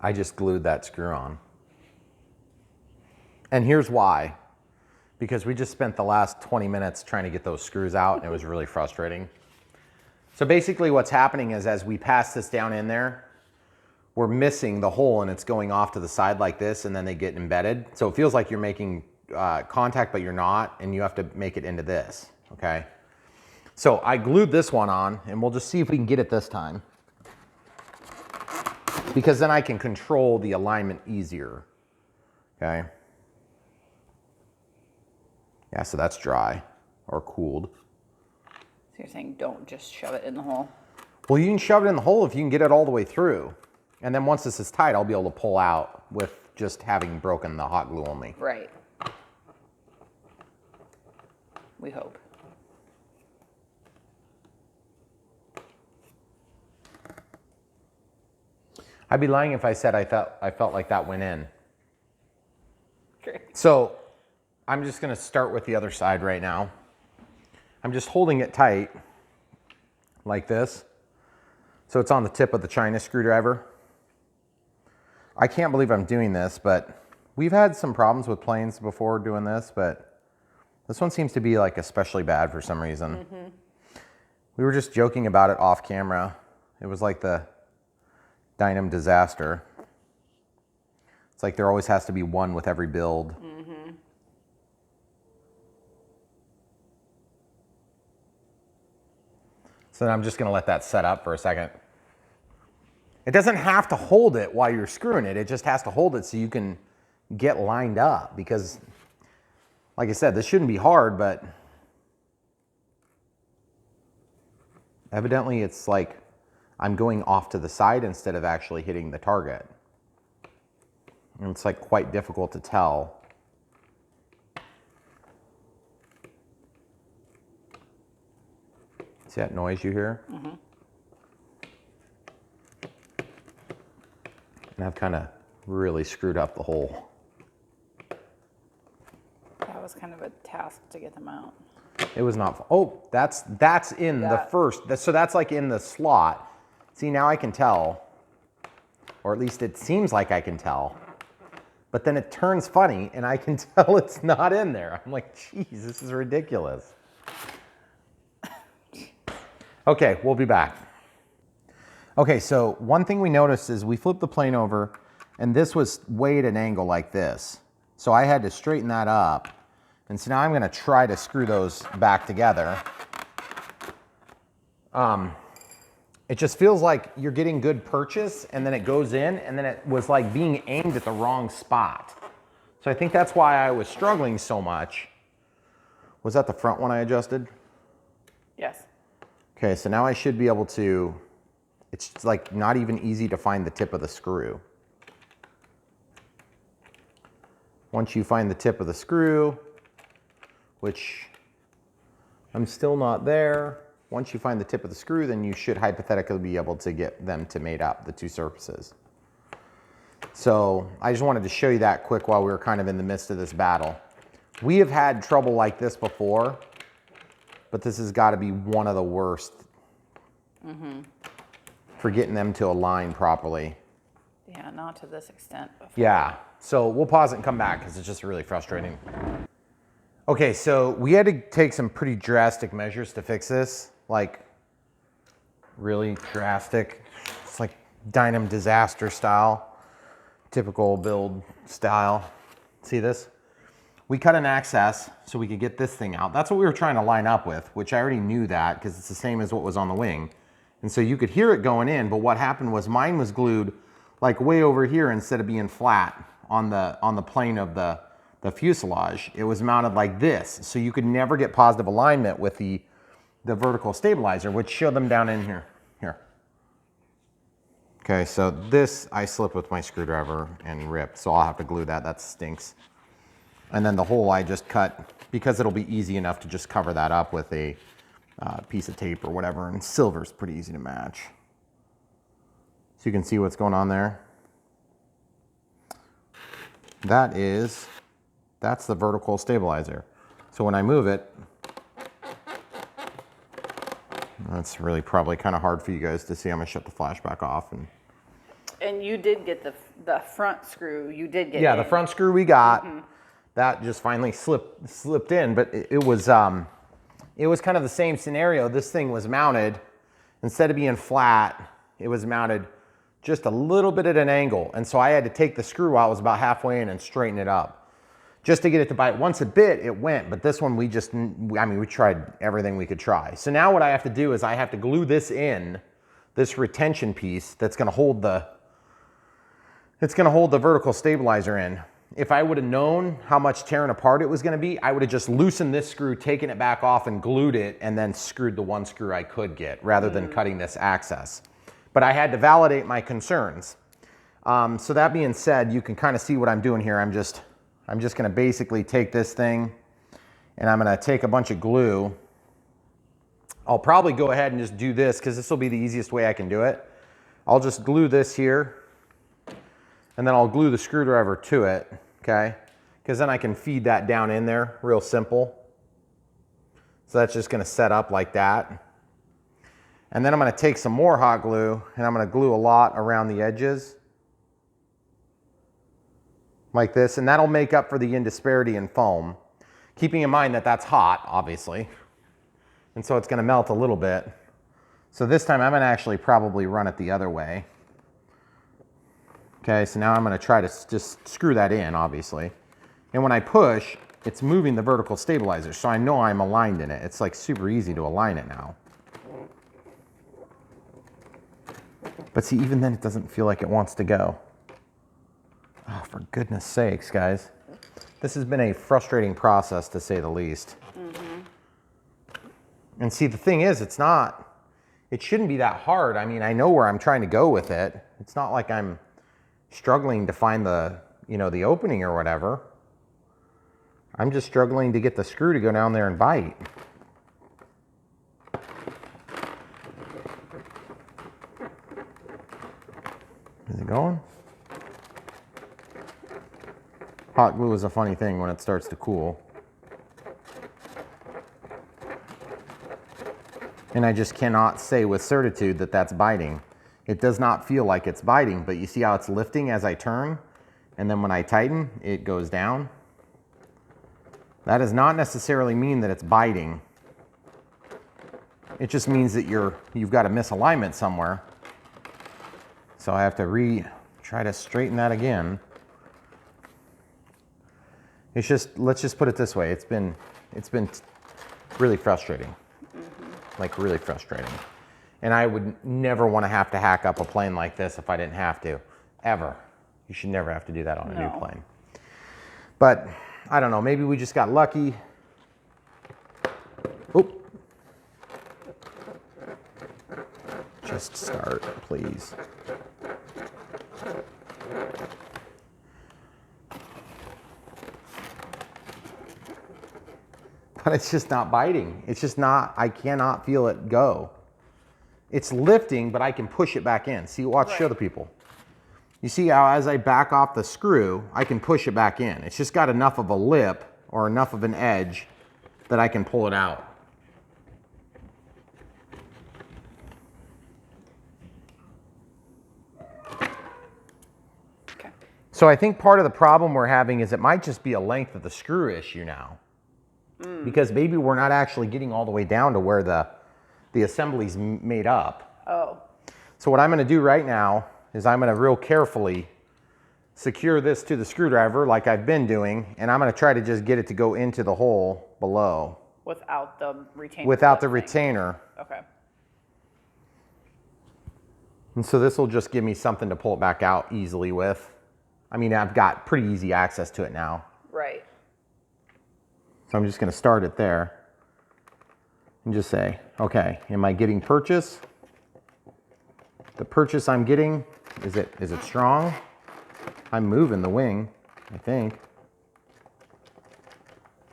I just glued that screw on. And here's why. Because we just spent the last 20 minutes trying to get those screws out and it was really frustrating. So basically what's happening is as we pass this down in there, we're missing the hole and it's going off to the side like this and then they get embedded. So it feels like you're making contact, but you're not, and you have to make it into this, okay? So I glued this one on and we'll just see if we can get it this time. Because then I can control the alignment easier, okay? Yeah, so that's dry or cooled. So you're saying don't just shove it in the hole? Well, you can shove it in the hole if you can get it all the way through. And then once this is tight, I'll be able to pull out with just having broken the hot glue only. Right. We hope. I'd be lying if I said I felt like that went in. Great. So I'm just gonna start with the other side right now. I'm just holding it tight like this. So it's on the tip of the China screwdriver. I can't believe I'm doing this, but we've had some problems with planes before doing this, but this one seems to be like especially bad for some reason. Mm-hmm. We were just joking about it off camera. It was like the Dynam disaster. It's like there always has to be one with every build. Mm-hmm. So then I'm just gonna let that set up for a second. It doesn't have to hold it while you're screwing it. It just has to hold it so you can get lined up because, like I said, this shouldn't be hard, but evidently it's like I'm going off to the side instead of actually hitting the target. And it's like quite difficult to tell. See that noise you hear? Mm-hmm. And I've kind of really screwed up the hole. That was kind of a task to get them out. It was not, oh, that's in the first, so that's like in the slot. See, now I can tell, or at least it seems like I can tell, but then it turns funny and I can tell it's not in there. I'm like, geez, this is ridiculous. Okay, we'll be back. Okay, so one thing we noticed is we flipped the plane over and this was way at an angle like this. So I had to straighten that up. And so now I'm gonna try to screw those back together. It just feels like you're getting good purchase and then it goes in and then it was like being aimed at the wrong spot. So I think that's why I was struggling so much. Was that the front one I adjusted? Yes. Okay, so now I should be able to, it's like not even easy to find the tip of the screw. Once you find the tip of the screw, which I'm still not there. Once you find the tip of the screw, then you should hypothetically be able to get them to mate up, the two surfaces. So I just wanted to show you that quick while we were kind of in the midst of this battle. We have had trouble like this before, but this has got to be one of the worst for getting them to align properly. Yeah, not to this extent before. Yeah, so we'll pause it and come back because it's just really frustrating. Okay, so we had to take some pretty drastic measures to fix this, like really drastic. It's like Dynam disaster style, typical build style. See this? We cut an access so we could get this thing out. That's what we were trying to line up with, which I already knew that because it's the same as what was on the wing. And so you could hear it going in, but what happened was mine was glued like way over here instead of being flat on the plane of the fuselage. It was mounted like this, so you could never get positive alignment with the the vertical stabilizer, which show them down in here. Here. Okay, so this I slip with my screwdriver and rip, so I'll have to glue that. That stinks. And then the hole I just cut because it'll be easy enough to just cover that up with a piece of tape or whatever, and silver's pretty easy to match. So you can see what's going on there. That's the vertical stabilizer. So when I move it, that's really probably kind of hard for you guys to see. I'm gonna shut the flash back off. And you did get the front screw. You did get yeah, in. the front screw we got. That just finally slipped in, but it was kind of the same scenario. This thing was mounted, instead of being flat, it was mounted just a little bit at an angle. And so I had to take the screw out, it was about halfway in, and straighten it up just to get it to bite. Once it bit, it went, but this one we tried everything we could try. So now what I have to do is I have to glue this in, this retention piece that's gonna hold the vertical stabilizer in. If I would have known how much tearing apart it was gonna be, I would have just loosened this screw, taken it back off and glued it, and then screwed the one screw I could get, rather than cutting this access. But I had to validate my concerns. So that being said, you can kind of see what I'm doing here. I'm just gonna basically take this thing and I'm gonna take a bunch of glue. I'll probably go ahead and just do this because this will be the easiest way I can do it. I'll just glue this here, and then I'll glue the screwdriver to it, okay? Because then I can feed that down in there, real simple. So that's just gonna set up like that. And then I'm gonna take some more hot glue and I'm gonna glue a lot around the edges. Like this, and that'll make up for the indisparity in foam. Keeping in mind that that's hot, obviously. And so it's gonna melt a little bit. So this time I'm gonna actually probably run it the other way. Okay, so now I'm gonna try to just screw that in, obviously. And when I push, it's moving the vertical stabilizer, so I know I'm aligned in it. It's like super easy to align it now. But see, even then it doesn't feel like it wants to go. Oh, for goodness sakes, guys. This has been a frustrating process, to say the least. And see, the thing is, it shouldn't be that hard. I mean, I know where I'm trying to go with it. It's not like I'm struggling to find the opening or whatever. I'm just struggling to get the screw to go down there and bite. Is it going? Hot glue is a funny thing when it starts to cool. And I just cannot say with certitude that that's biting. It does not feel like it's biting, but you see how it's lifting as I turn? And then when I tighten, it goes down. That does not necessarily mean that it's biting. It just means that you've got a misalignment somewhere. So I have to try to straighten that again. It's just, let's just put it this way. It's been really frustrating. Like really frustrating. And I would never want to have to hack up a plane like this if I didn't have to, ever. You should never have to do that on a new plane. But I don't know, maybe we just got lucky. Oop. Just start, please. But it's just not biting. It's just not, I cannot feel it go. It's lifting, but I can push it back in. See, watch, show the people. You see how as I back off the screw, I can push it back in. It's just got enough of a lip or enough of an edge that I can pull it out. Okay. So I think part of the problem we're having is it might just be a length of the screw issue now. Because maybe we're not actually getting all the way down to where the assembly's made up. Oh. So what I'm gonna do right now is I'm gonna real carefully secure this to the screwdriver like I've been doing, and I'm gonna try to just get it to go into the hole below. Without the retainer. Without the retainer. Okay. And so this will just give me something to pull it back out easily with. I mean, I've got pretty easy access to it now. Right. So I'm just gonna start it there. and just say, okay, am I getting purchase? The purchase I'm getting, is it strong? I'm moving the wing, I think.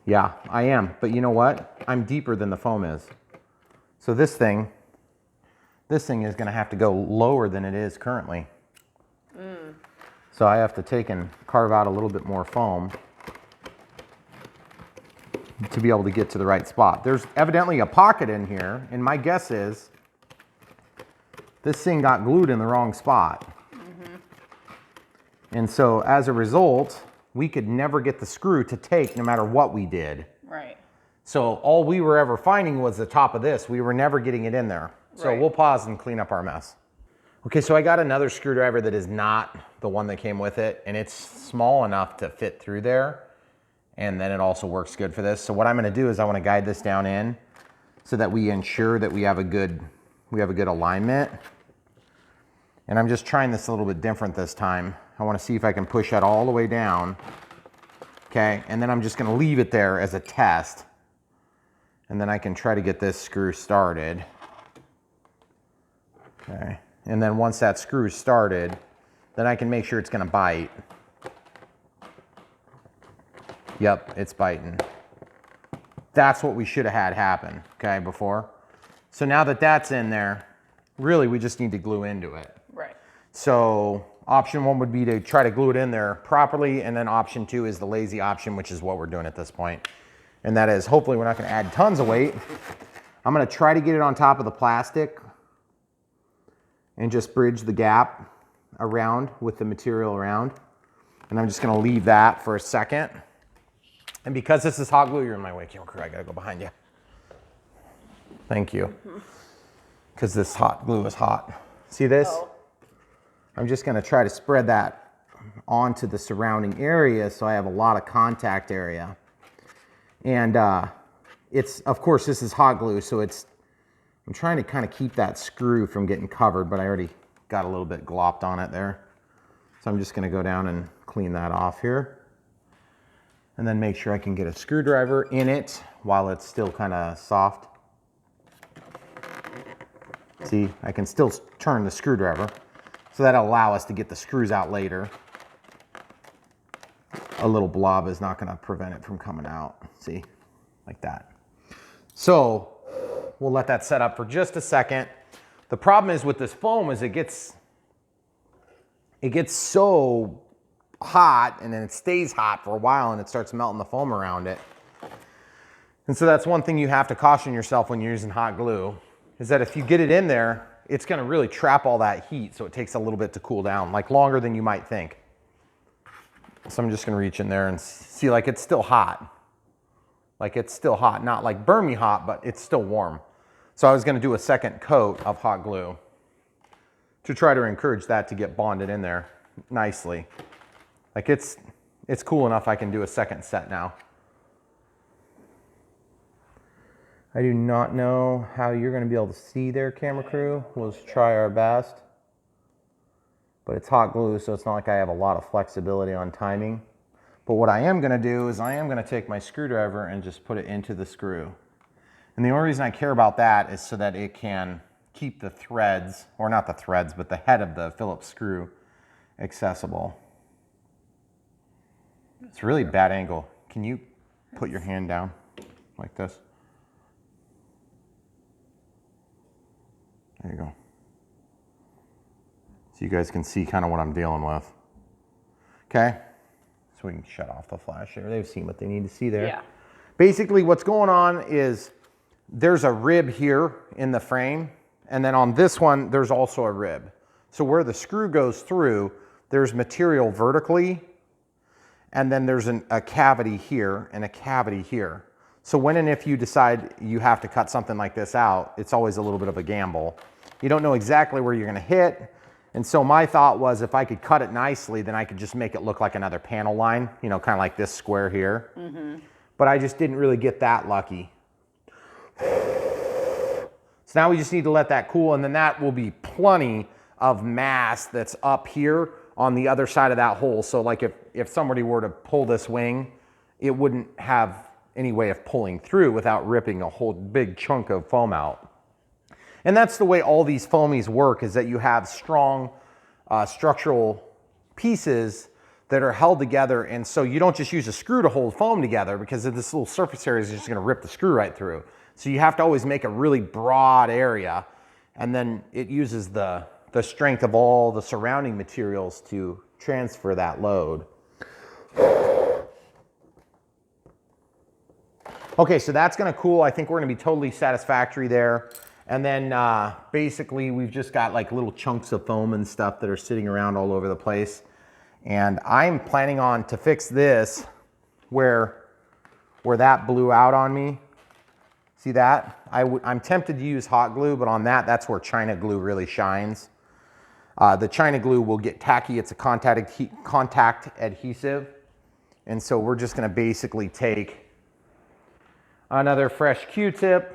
Yeah, I am, but you know what? I'm deeper than the foam is. So this thing is gonna have to go lower than it is currently. So I have to take and carve out a little bit more foam to be able to get to the right spot. There's evidently a pocket in here, and my guess is this thing got glued in the wrong spot. And so as a result, we could never get the screw to take no matter what we did. Right. So all we were ever finding was the top of this. We were never getting it in there. So we'll pause and clean up our mess. Okay, so I got another screwdriver that is not the one that came with it, and it's small enough to fit through there. And then it also works good for this. So what I'm gonna do is I wanna guide this down in so that we ensure that we have a good alignment. And I'm just trying this a little bit different this time. I wanna see if I can push that all the way down. Okay, and then I'm just gonna leave it there as a test. And then I can try to get this screw started. Okay, and then once that screw is started, then I can make sure it's gonna bite. Yep, it's biting. That's what we should have had happen, okay, before. So now that that's in there, really we just need to glue into it. Right. So option one would be to try to glue it in there properly, and then option two is the lazy option, which is what we're doing at this point. And that is, hopefully we're not gonna add tons of weight. I'm gonna try to get it on top of the plastic and just bridge the gap around with the material around. And I'm just gonna leave that for a second. And because this is hot glue, you're in my way, camera crew, I gotta go behind you. Thank you. Because this hot glue is hot. See this? Oh. I'm just gonna try to spread that onto the surrounding area so I have a lot of contact area. And it's, of course, this is hot glue, so I'm trying to kind of keep that screw from getting covered, but I already got a little bit glopped on it there. So I'm just gonna go down and clean that off here. And then make sure I can get a screwdriver in it while it's still kind of soft. See, I can still turn the screwdriver. So that'll allow us to get the screws out later. A little blob is not gonna prevent it from coming out. See, like that. So we'll let that set up for just a second. The problem is with this foam is it gets so hot, and then it stays hot for a while, and it starts melting the foam around it. And so that's one thing you have to caution yourself when you're using hot glue, is that if you get it in there, it's gonna really trap all that heat, so it takes a little bit to cool down, like longer than you might think. So I'm just gonna reach in there and see, like it's still hot. Like it's still hot, not like burn me hot, but it's still warm. So I was gonna do a second coat of hot glue to try to encourage that to get bonded in there nicely. Like it's cool enough I can do a second set now. I do not know how you're gonna be able to see there, camera crew. We'll just try our best. But it's hot glue, so it's not like I have a lot of flexibility on timing. But what I am gonna do is I am gonna take my screwdriver and just put it into the screw. And the only reason I care about that is so that it can keep the threads, or not the threads, but the head of the Phillips screw accessible. It's a really bad angle. Can you put your hand down like this? There you go. So you guys can see kind of what I'm dealing with. Okay, so we can shut off the flash there. They've seen what they need to see there. Yeah. Basically what's going on is there's a rib here in the frame, and then on this one, there's also a rib. So where the screw goes through, there's material vertically, and then there's a cavity here and a cavity here. So when and if you decide you have to cut something like this out, it's always a little bit of a gamble. You don't know exactly where you're gonna hit. And so my thought was if I could cut it nicely, then I could just make it look like another panel line, you know, kind of like this square here. But I just didn't really get that lucky. So now we just need to let that cool, and then that will be plenty of mass that's up here on the other side of that hole. So like if somebody were to pull this wing, it wouldn't have any way of pulling through without ripping a whole big chunk of foam out. And that's the way all these foamies work, is that you have strong structural pieces that are held together, and so you don't just use a screw to hold foam together, because of this little surface area is just going to rip the screw right through. So you have to always make a really broad area, and then it uses the strength of all the surrounding materials to transfer that load. Okay, so that's going to cool. I think we're going to be totally satisfactory there. And then basically we've just got like little chunks of foam and stuff that are sitting around all over the place. And I'm planning on to fix this where that blew out on me. See that? I'm tempted to use hot glue, but on that's where China glue really shines. The China glue will get tacky. It's a contact adhesive. And so we're just going to basically take another fresh Q-tip,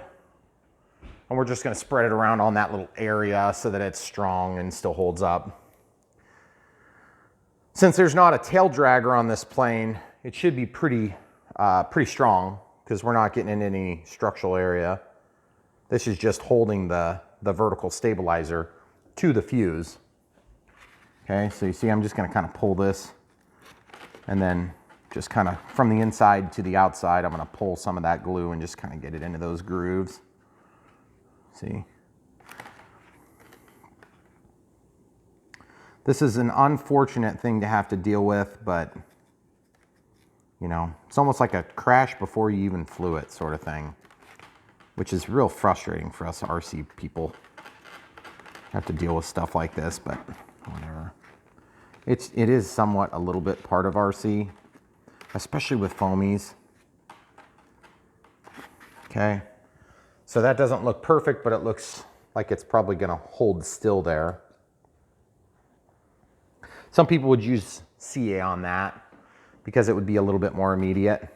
and we're just going to spread it around on that little area so that it's strong and still holds up. Since there's not a tail dragger on this plane, it should be pretty strong, because we're not getting into any structural area. This is just holding the vertical stabilizer to the fuse. Okay, so you see I'm just going to kind of pull this, and then just kind of from the inside to the outside, I'm going to pull some of that glue and just kind of get it into those grooves. See? This is an unfortunate thing to have to deal with, but you know, it's almost like a crash before you even flew it sort of thing, which is real frustrating for us RC people. Have to deal with stuff like this, but whatever. It is somewhat a little bit part of RC, especially with foamies. Okay, so that doesn't look perfect, but it looks like it's probably going to hold still there. Some people would use CA on that because it would be a little bit more immediate.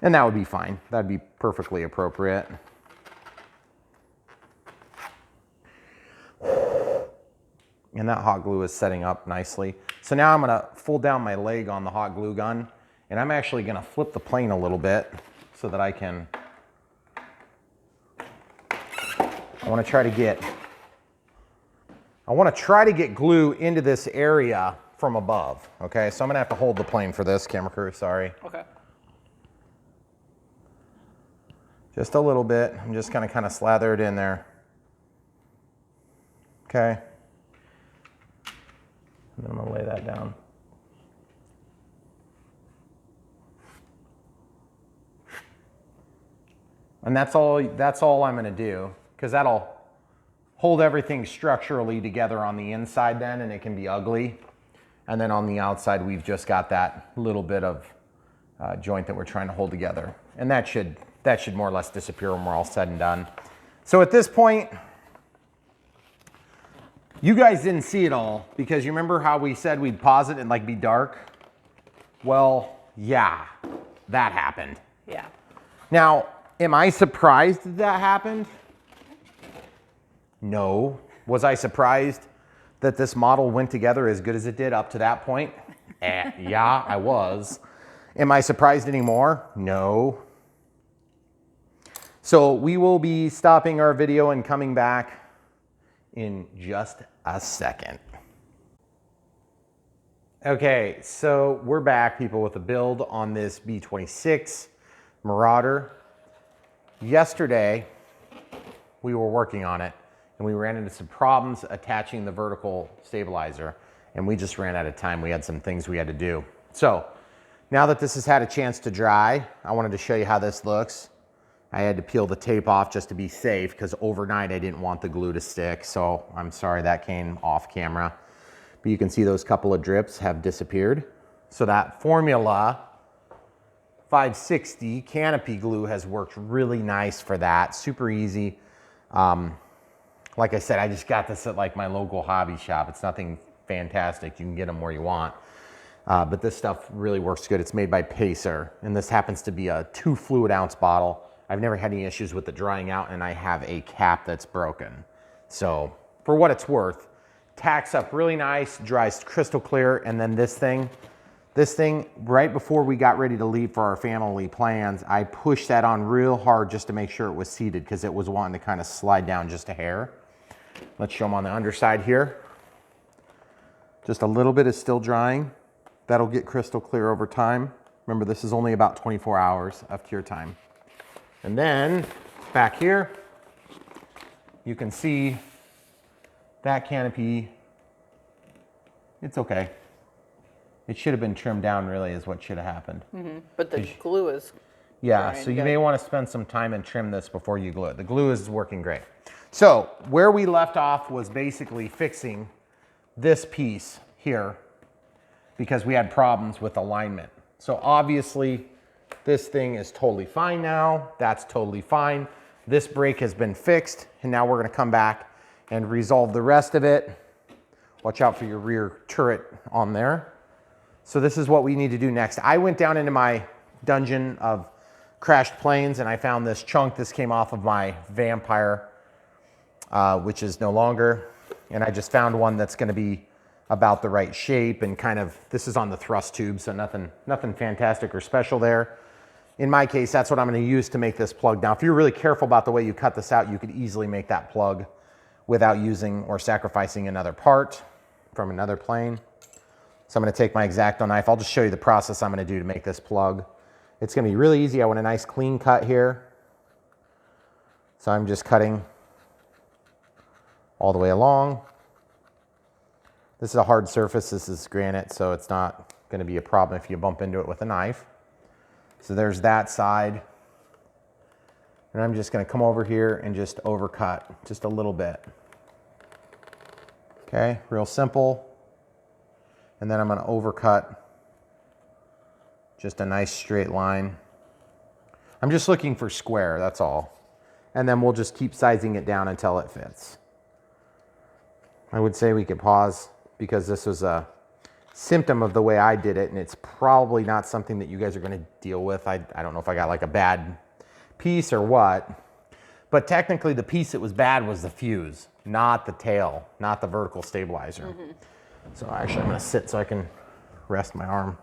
And that would be fine. That'd be perfectly appropriate. And that hot glue is setting up nicely. So now I'm going to fold down my leg on the hot glue gun, and I'm actually going to flip the plane a little bit so that I want to try to get glue into this area from above. Okay, so I'm going to have to hold the plane for this, camera crew, sorry. Okay. Just a little bit. I'm just going to kind of slather it in there. Okay. And then I'm going to lay that down. And that's all I'm going to do, because that'll hold everything structurally together on the inside then, and it can be ugly. And then on the outside, we've just got that little bit of joint that we're trying to hold together. And that should more or less disappear when we're all said and done. So at this point, you guys didn't see it all, because you remember how we said we'd pause it and like be dark? Well, yeah, that happened. Yeah. Now, am I surprised that happened? No. Was I surprised that this model went together as good as it did up to that point? Yeah, I was. Am I surprised anymore? No. So we will be stopping our video and coming back in just a second. Okay, so we're back, people, with a build on this B-26 Marauder. Yesterday, we were working on it, and we ran into some problems attaching the vertical stabilizer, and we just ran out of time. We had some things we had to do. So now that this has had a chance to dry, I wanted to show you how this looks. I had to peel the tape off just to be safe, because overnight I didn't want the glue to stick, so I'm sorry that came off camera. But you can see those couple of drips have disappeared. So that Formula 560 Canopy glue has worked really nice for that. Super easy. Like I said, I just got this at like my local hobby shop. It's nothing fantastic. You can get them where you want. But this stuff really works good. It's made by Pacer, and this happens to be a 2 fluid ounce bottle. I've never had any issues with it drying out, and I have a cap that's broken. So for what it's worth, tacks up really nice, dries crystal clear, and then this thing, This thing, right before we got ready to leave for our family plans, I pushed that on real hard just to make sure it was seated because it was wanting to kind of slide down just a hair. Let's show them on the underside here. Just a little bit is still drying. That'll get crystal clear over time. Remember, this is only about 24 hours of cure time. And then back here, you can see that canopy. It's okay. It should have been trimmed down, really, is what should have happened. But the glue is yeah, so you may want to spend some time and trim this before you glue it. The glue is working great. So where we left off was basically fixing this piece here because we had problems with alignment. So obviously this thing is totally fine now. That's totally fine. This brake has been fixed, and now we're going to come back and resolve the rest of it. Watch out for your rear turret on there. So this is what we need to do next. I went down into my dungeon of crashed planes and I found this chunk. This came off of my Vampire, which is no longer. And I just found one that's going to be about the right shape and kind of, this is on the thrust tube, so nothing fantastic or special there. In my case, that's what I'm going to use to make this plug. Now, if you're really careful about the way you cut this out, you could easily make that plug without using or sacrificing another part from another plane. So I'm going to take my X-Acto knife. I'll just show you the process I'm going to do to make this plug. It's going to be really easy. I want a nice clean cut here. So I'm just cutting all the way along. This is a hard surface. This is granite, so it's not going to be a problem if you bump into it with a knife. So there's that side. And I'm just going to come over here and just overcut just a little bit. Okay, real simple. And then I'm going to overcut just a nice straight line. I'm just looking for square, that's all. And then we'll just keep sizing it down until it fits. I would say we could pause because this was a symptom of the way I did it, and it's probably not something that you guys are going to deal with. I don't know if I got like a bad piece or what, but technically the piece that was bad was the fuse, not the tail, not the vertical stabilizer. So actually I'm going to sit so I can rest my arm.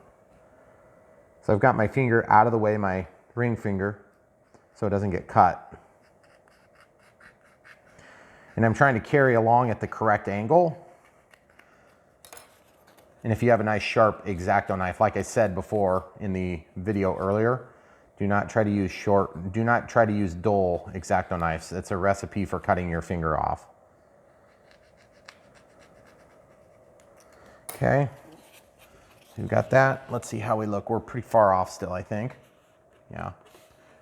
So I've got my finger out of the way, my ring finger, so it doesn't get cut. And I'm trying to carry along at the correct angle. And if you have a nice sharp X-Acto knife, like I said before in the video earlier, do not try to use dull X-Acto knives. It's a recipe for cutting your finger off. Okay, so we've got that. Let's see how we look. We're pretty far off still, I think. Yeah,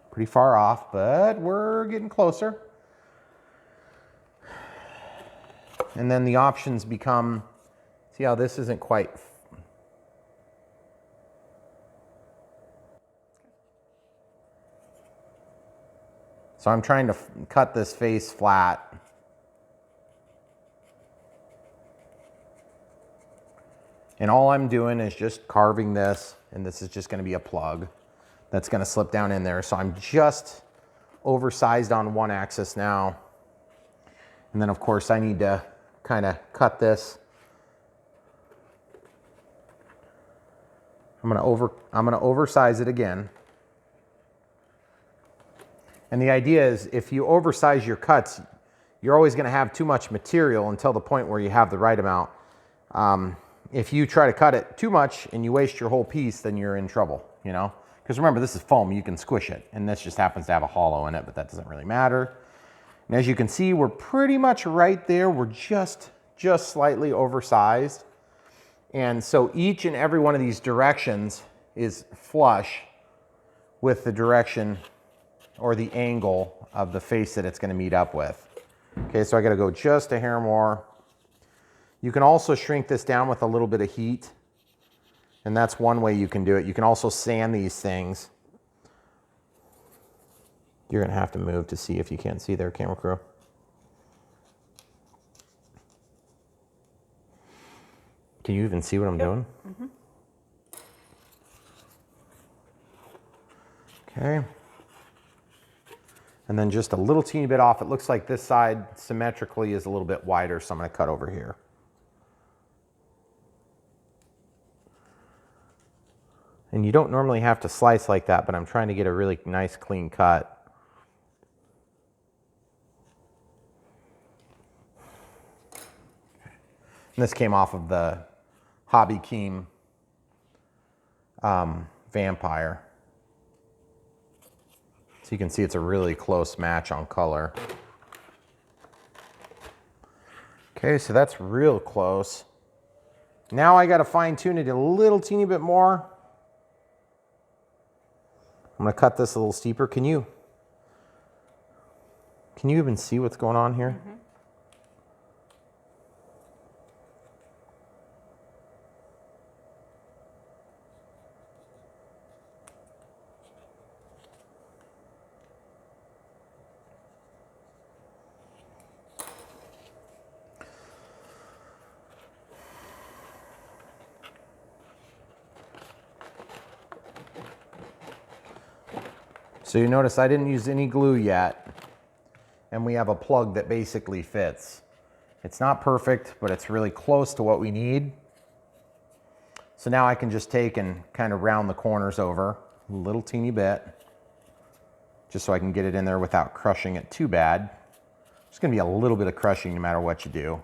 pretty far off, but we're getting closer. And then the options become, see how this isn't quite. So I'm trying to cut this face flat. And all I'm doing is just carving this, and this is just going to be a plug that's going to slip down in there. So I'm just oversized on one axis now. And then of course I need to kind of cut this. I'm going to oversize it again. And the idea is if you oversize your cuts, you're always going to have too much material until the point where you have the right amount. If you try to cut it too much and you waste your whole piece, then you're in trouble, you know? Because remember, this is foam, you can squish it. And this just happens to have a hollow in it, but that doesn't really matter. And as you can see, we're pretty much right there. We're just slightly oversized. And so each and every one of these directions is flush with the direction or the angle of the face that it's going to meet up with. Okay, so I got to go just a hair more. You can also shrink this down with a little bit of heat, and that's one way you can do it. You can also sand these things. You're going to have to move to see if you can't see there, camera crew. Can you even see what I'm doing? Okay. And then just a little teeny bit off. It looks like this side symmetrically is a little bit wider, so I'm going to cut over here. And you don't normally have to slice like that, but I'm trying to get a really nice clean cut. And this came off of the Hobby Keem Vampire. So you can see it's a really close match on color. Okay, so that's real close. Now I got to fine tune it a little teeny bit more. I'm going to cut this a little steeper. Can you even see what's going on here? Mm-hmm. So you notice I didn't use any glue yet, and we have a plug that basically fits. It's not perfect, but it's really close to what we need. So now I can just take and kind of round the corners over a little teeny bit, just so I can get it in there without crushing it too bad. There's gonna be a little bit of crushing no matter what you do.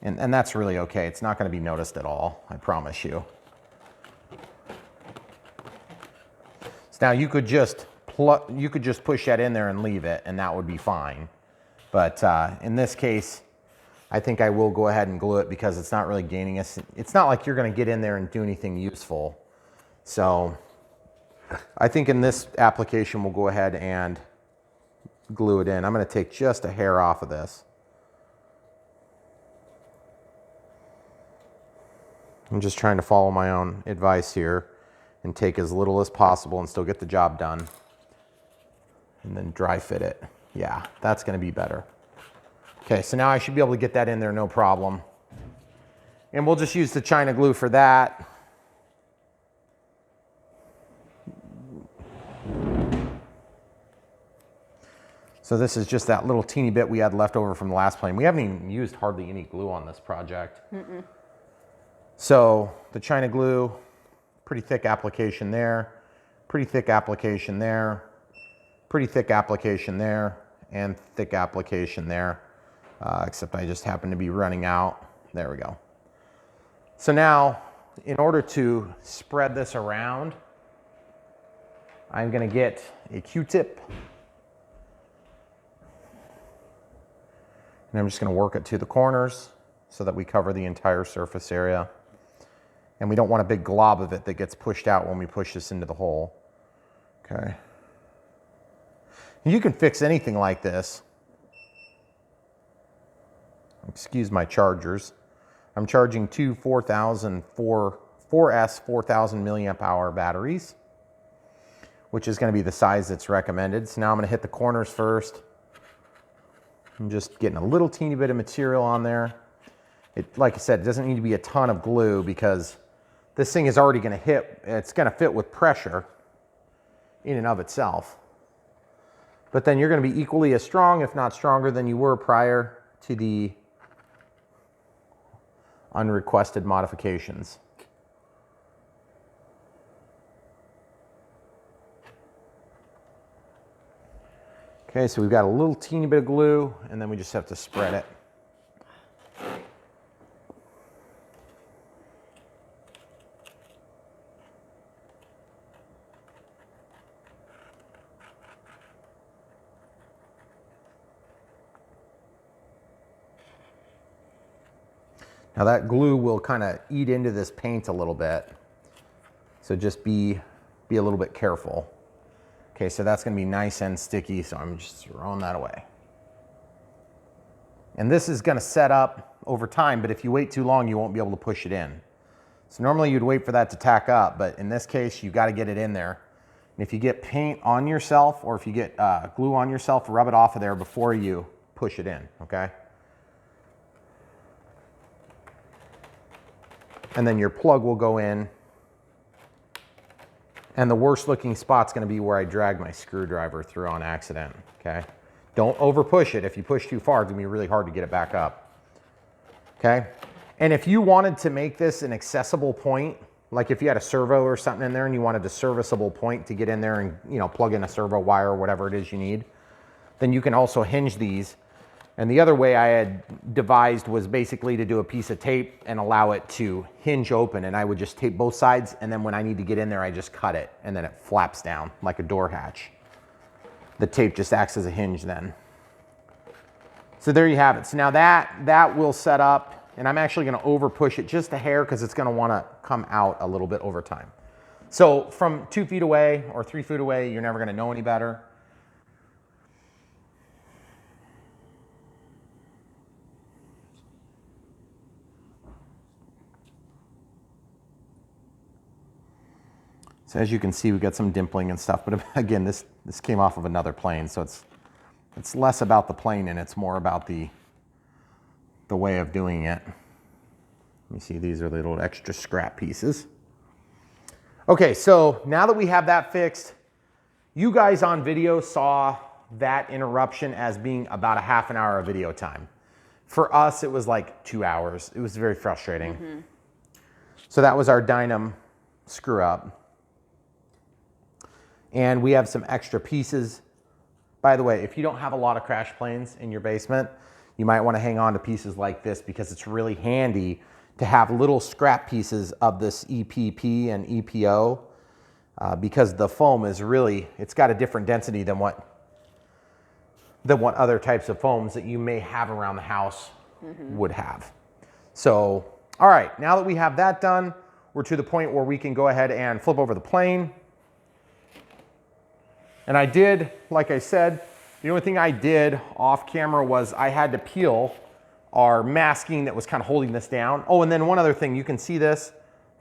And that's really okay. It's not gonna be noticed at all, I promise you. So now you could just push that in there and leave it, and that would be fine. But in this case, I think I will go ahead and glue it because it's not really gaining us. It's not like you're gonna get in there and do anything useful. So I think in this application, we'll go ahead and glue it in. I'm gonna take just a hair off of this. I'm just trying to follow my own advice here and take as little as possible and still get the job done. And then dry fit it. Yeah, that's gonna be better. Okay, so now I should be able to get that in there no problem. And we'll just use the China glue for that. So this is just that little teeny bit we had left over from the last plane. We haven't even used hardly any glue on this project. Mm-mm. So the China glue, pretty thick application there, pretty thick application there, pretty thick application there, and thick application there, except I just happen to be running out. There we go. So now, in order to spread this around, I'm gonna get a Q-tip, and I'm just gonna work it to the corners so that we cover the entire surface area. And we don't want a big glob of it that gets pushed out when we push this into the hole. Okay. You can fix anything like this. Excuse my chargers. I'm charging two 4S 4000 milliamp hour batteries, which is going to be the size that's recommended. So now I'm going to hit the corners first. I'm just getting a little teeny bit of material on there. Like I said, it doesn't need to be a ton of glue because this thing is already going to hit. It's going to fit with pressure in and of itself. But then you're going to be equally as strong, if not stronger, than you were prior to the unrequested modifications. Okay, so we've got a little teeny bit of glue, and then we just have to spread it. Now that glue will kind of eat into this paint a little bit, so just be a little bit careful. Okay, so that's going to be nice and sticky, so I'm just throwing that away. And this is going to set up over time, but if you wait too long, you won't be able to push it in. So normally you'd wait for that to tack up, but in this case, you got to get it in there. And if you get paint on yourself, or if you get glue on yourself, rub it off of there before you push it in, okay? And then your plug will go in. And the worst looking spot's gonna be where I drag my screwdriver through on accident, okay? Don't over push it. If you push too far, it's gonna be really hard to get it back up, okay? And if you wanted to make this an accessible point, like if you had a servo or something in there and you wanted a serviceable point to get in there and, you know, plug in a servo wire or whatever it is you need, then you can also hinge these. And the other way I had devised was basically to do a piece of tape and allow it to hinge open, and I would just tape both sides, and then when I need to get in there, I just cut it, and then it flaps down like a door hatch. The tape just acts as a hinge then. So there you have it. So now that will set up, and I'm actually gonna over push it just a hair because it's gonna wanna come out a little bit over time. So from 2 feet away or 3 feet away, you're never gonna know any better. So as you can see, we got some dimpling and stuff, but again, this came off of another plane, so it's less about the plane and it's more about the way of doing it. You see, these are the little extra scrap pieces. Okay, so now that we have that fixed, you guys on video saw that interruption as being about a half an hour of video time. For us, it was like 2 hours. It was very frustrating. Mm-hmm. So that was our Dynam screw up. And we have some extra pieces. By the way, if you don't have a lot of crash planes in your basement, you might want to hang on to pieces like this because it's really handy to have little scrap pieces of this EPP and EPO because the foam is really, it's got a different density than what other types of foams that you may have around the house would have. So, all right, now that we have that done, we're to the point where we can go ahead and flip over the plane. And I did, like I said, the only thing I did off camera was I had to peel our masking that was kind of holding this down. Oh, and then one other thing, you can see this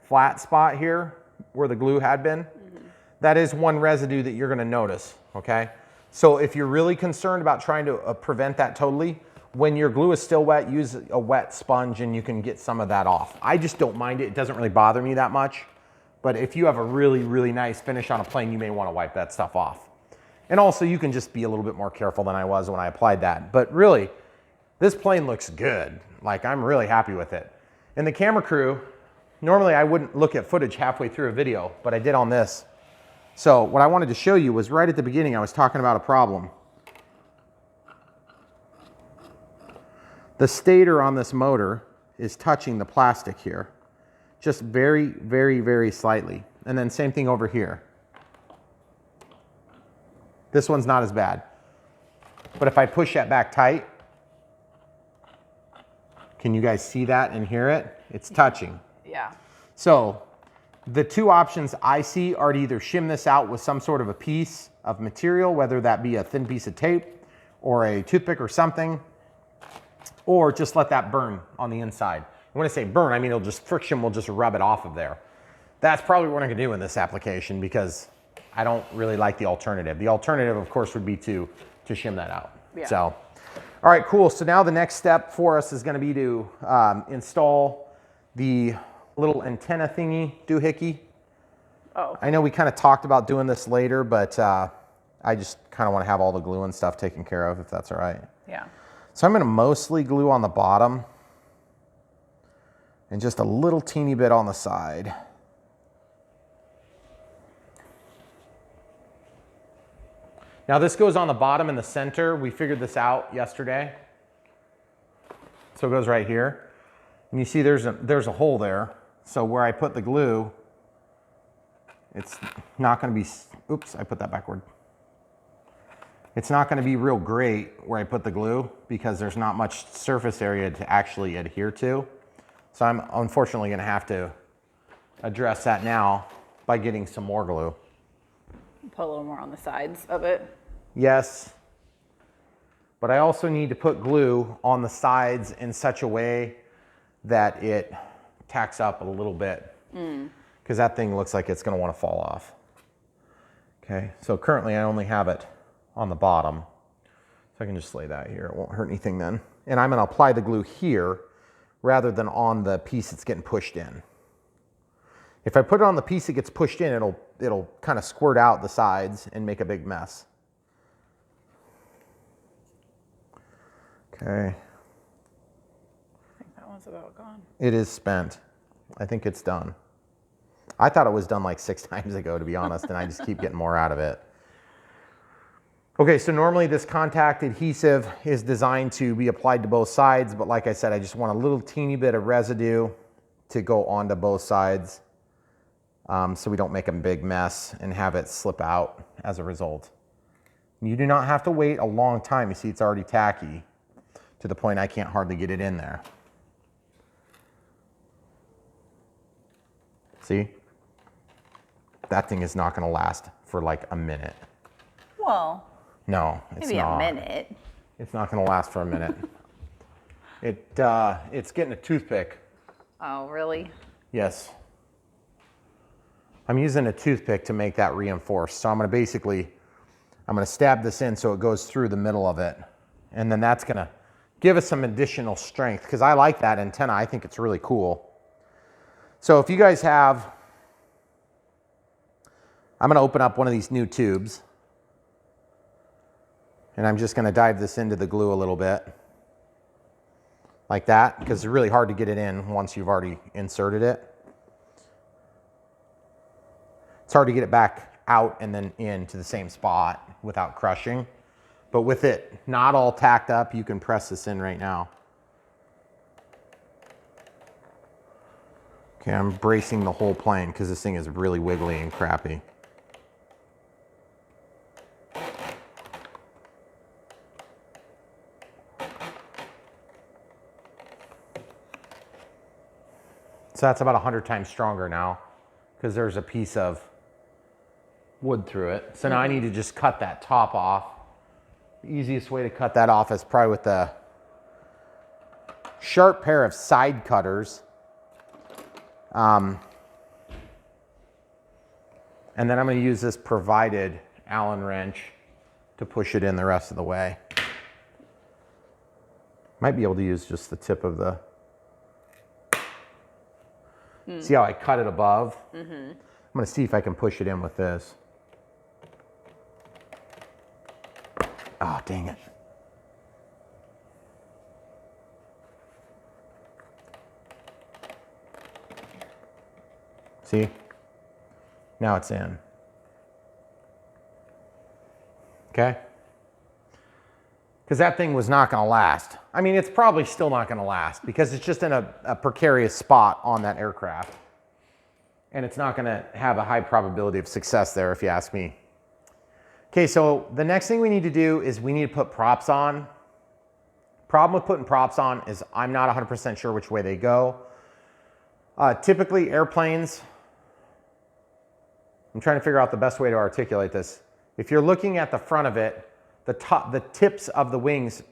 flat spot here where the glue had been. That is one residue that you're gonna notice, okay? So if you're really concerned about trying to prevent that totally, when your glue is still wet, use a wet sponge and you can get some of that off. I just don't mind it. It doesn't really bother me that much. But if you have a really, really nice finish on a plane, you may wanna wipe that stuff off. And also you can just be a little bit more careful than I was when I applied that. But really, this plane looks good. Like, I'm really happy with it. And the camera crew, normally I wouldn't look at footage halfway through a video, but I did on this. So what I wanted to show you was right at the beginning, I was talking about a problem. The stator on this motor is touching the plastic here. Just very, very, very slightly. And then same thing over here. This one's not as bad. But if I push that back tight, can you guys see that and hear it? It's touching. Yeah. So the two options I see are to either shim this out with some sort of a piece of material, whether that be a thin piece of tape or a toothpick or something, or just let that burn on the inside. And when I say burn, I mean friction will just rub it off of there. That's probably what I'm gonna do in this application because I don't really like the alternative. The alternative, of course, would be to shim that out. Yeah. So, all right, cool. So now the next step for us is gonna be to install the little antenna thingy doohickey. Oh. I know we kind of talked about doing this later, but I just kind of want to have all the glue and stuff taken care of, if that's all right. Yeah. So I'm gonna mostly glue on the bottom and just a little teeny bit on the side. Now this goes on the bottom in the center. We figured this out yesterday. So it goes right here. And you see there's a hole there. So where I put the glue, it's not gonna be, oops, I put that backward. It's not gonna be real great where I put the glue because there's not much surface area to actually adhere to. So I'm unfortunately gonna have to address that now by getting some more glue. Put a little more on the sides of it. Yes, but I also need to put glue on the sides in such a way that it tacks up a little bit because that thing looks like it's going to want to fall off. Okay, so currently I only have it on the bottom, so I can just lay that here. It won't hurt anything then. And I'm going to apply the glue here rather than on the piece that's getting pushed in. If I put it on the piece that gets pushed in, it'll kind of squirt out the sides and make a big mess. Okay. I think that one's about gone. It is spent. I think it's done. I thought it was done like 6 times ago, to be honest, and I just keep getting more out of it. Okay, so normally this contact adhesive is designed to be applied to both sides, but like I said, I just want a little teeny bit of residue to go onto both sides so we don't make a big mess and have it slip out as a result. You do not have to wait a long time. You see it's already tacky to the point I can't hardly get it in there. See? That thing is not going to last for like a minute. Well, no, it's maybe not. a minute. It's not going to last for a minute. It's getting a toothpick. Oh, really? Yes. I'm using a toothpick to make that reinforced. So I'm going to stab this in so it goes through the middle of it. And then that's going to give us some additional strength because I like that antenna. I think it's really cool. So if you guys have, I'm going to open up one of these new tubes. And I'm just going to dive this into the glue a little bit. Like that, because it's really hard to get it in once you've already inserted it. It's hard to get it back out and then into the same spot without crushing. But with it not all tacked up, you can press this in right now. Okay, I'm bracing the whole plane because this thing is really wiggly and crappy. So that's about 100 times stronger now because there's a piece of wood through it. So now I need to just cut that top off. The easiest way to cut that off is probably with a sharp pair of side cutters. And then I'm going to use this provided Allen wrench to push it in the rest of the way. Might be able to use just the tip of the... See how I cut it above? I'm going to see if I can push it in with this. Oh, dang it. See? Now it's in. Okay? Because that thing was not going to last. I mean, it's probably still not going to last because it's just in a precarious spot on that aircraft. And it's not going to have a high probability of success there, if you ask me. Okay, so the next thing we need to do is we need to put props on. Problem with putting props on is I'm not 100% sure which way they go. Typically, airplanes, I'm trying to figure out the best way to articulate this. If you're looking at the front of it, the tips of the wings,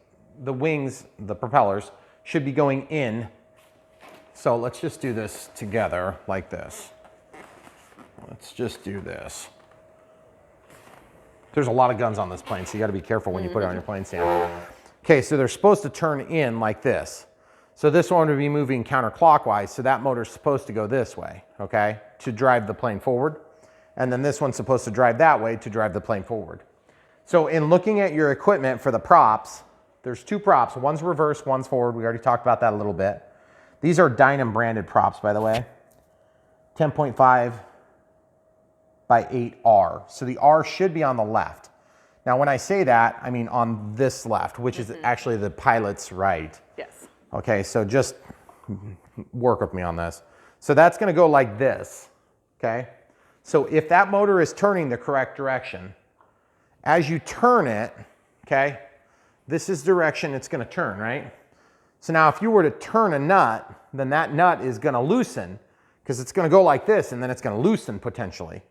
the propellers, should be going in. So let's just do this together like this. Let's just do this. There's a lot of guns on this plane, so you got to be careful when you put it on your plane stand. Okay, so they're supposed to turn in like this. So this one would be moving counterclockwise, so that motor's supposed to go this way, okay, to drive the plane forward. And then this one's supposed to drive that way to drive the plane forward. So in looking at your equipment for the props, there's 2 props. One's reverse, one's forward. We already talked about that a little bit. These are Dynam branded props, by the way. 10.5 by 8R. So the R should be on the left. Now, when I say that, I mean on this left, which is actually the pilot's right. Yes. Okay, so just work with me on this. So that's going to go like this, okay? So if that motor is turning the correct direction, as you turn it, okay, this is direction it's going to turn, right? So now if you were to turn a nut, then that nut is going to loosen because it's going to go like this and then it's going to loosen potentially.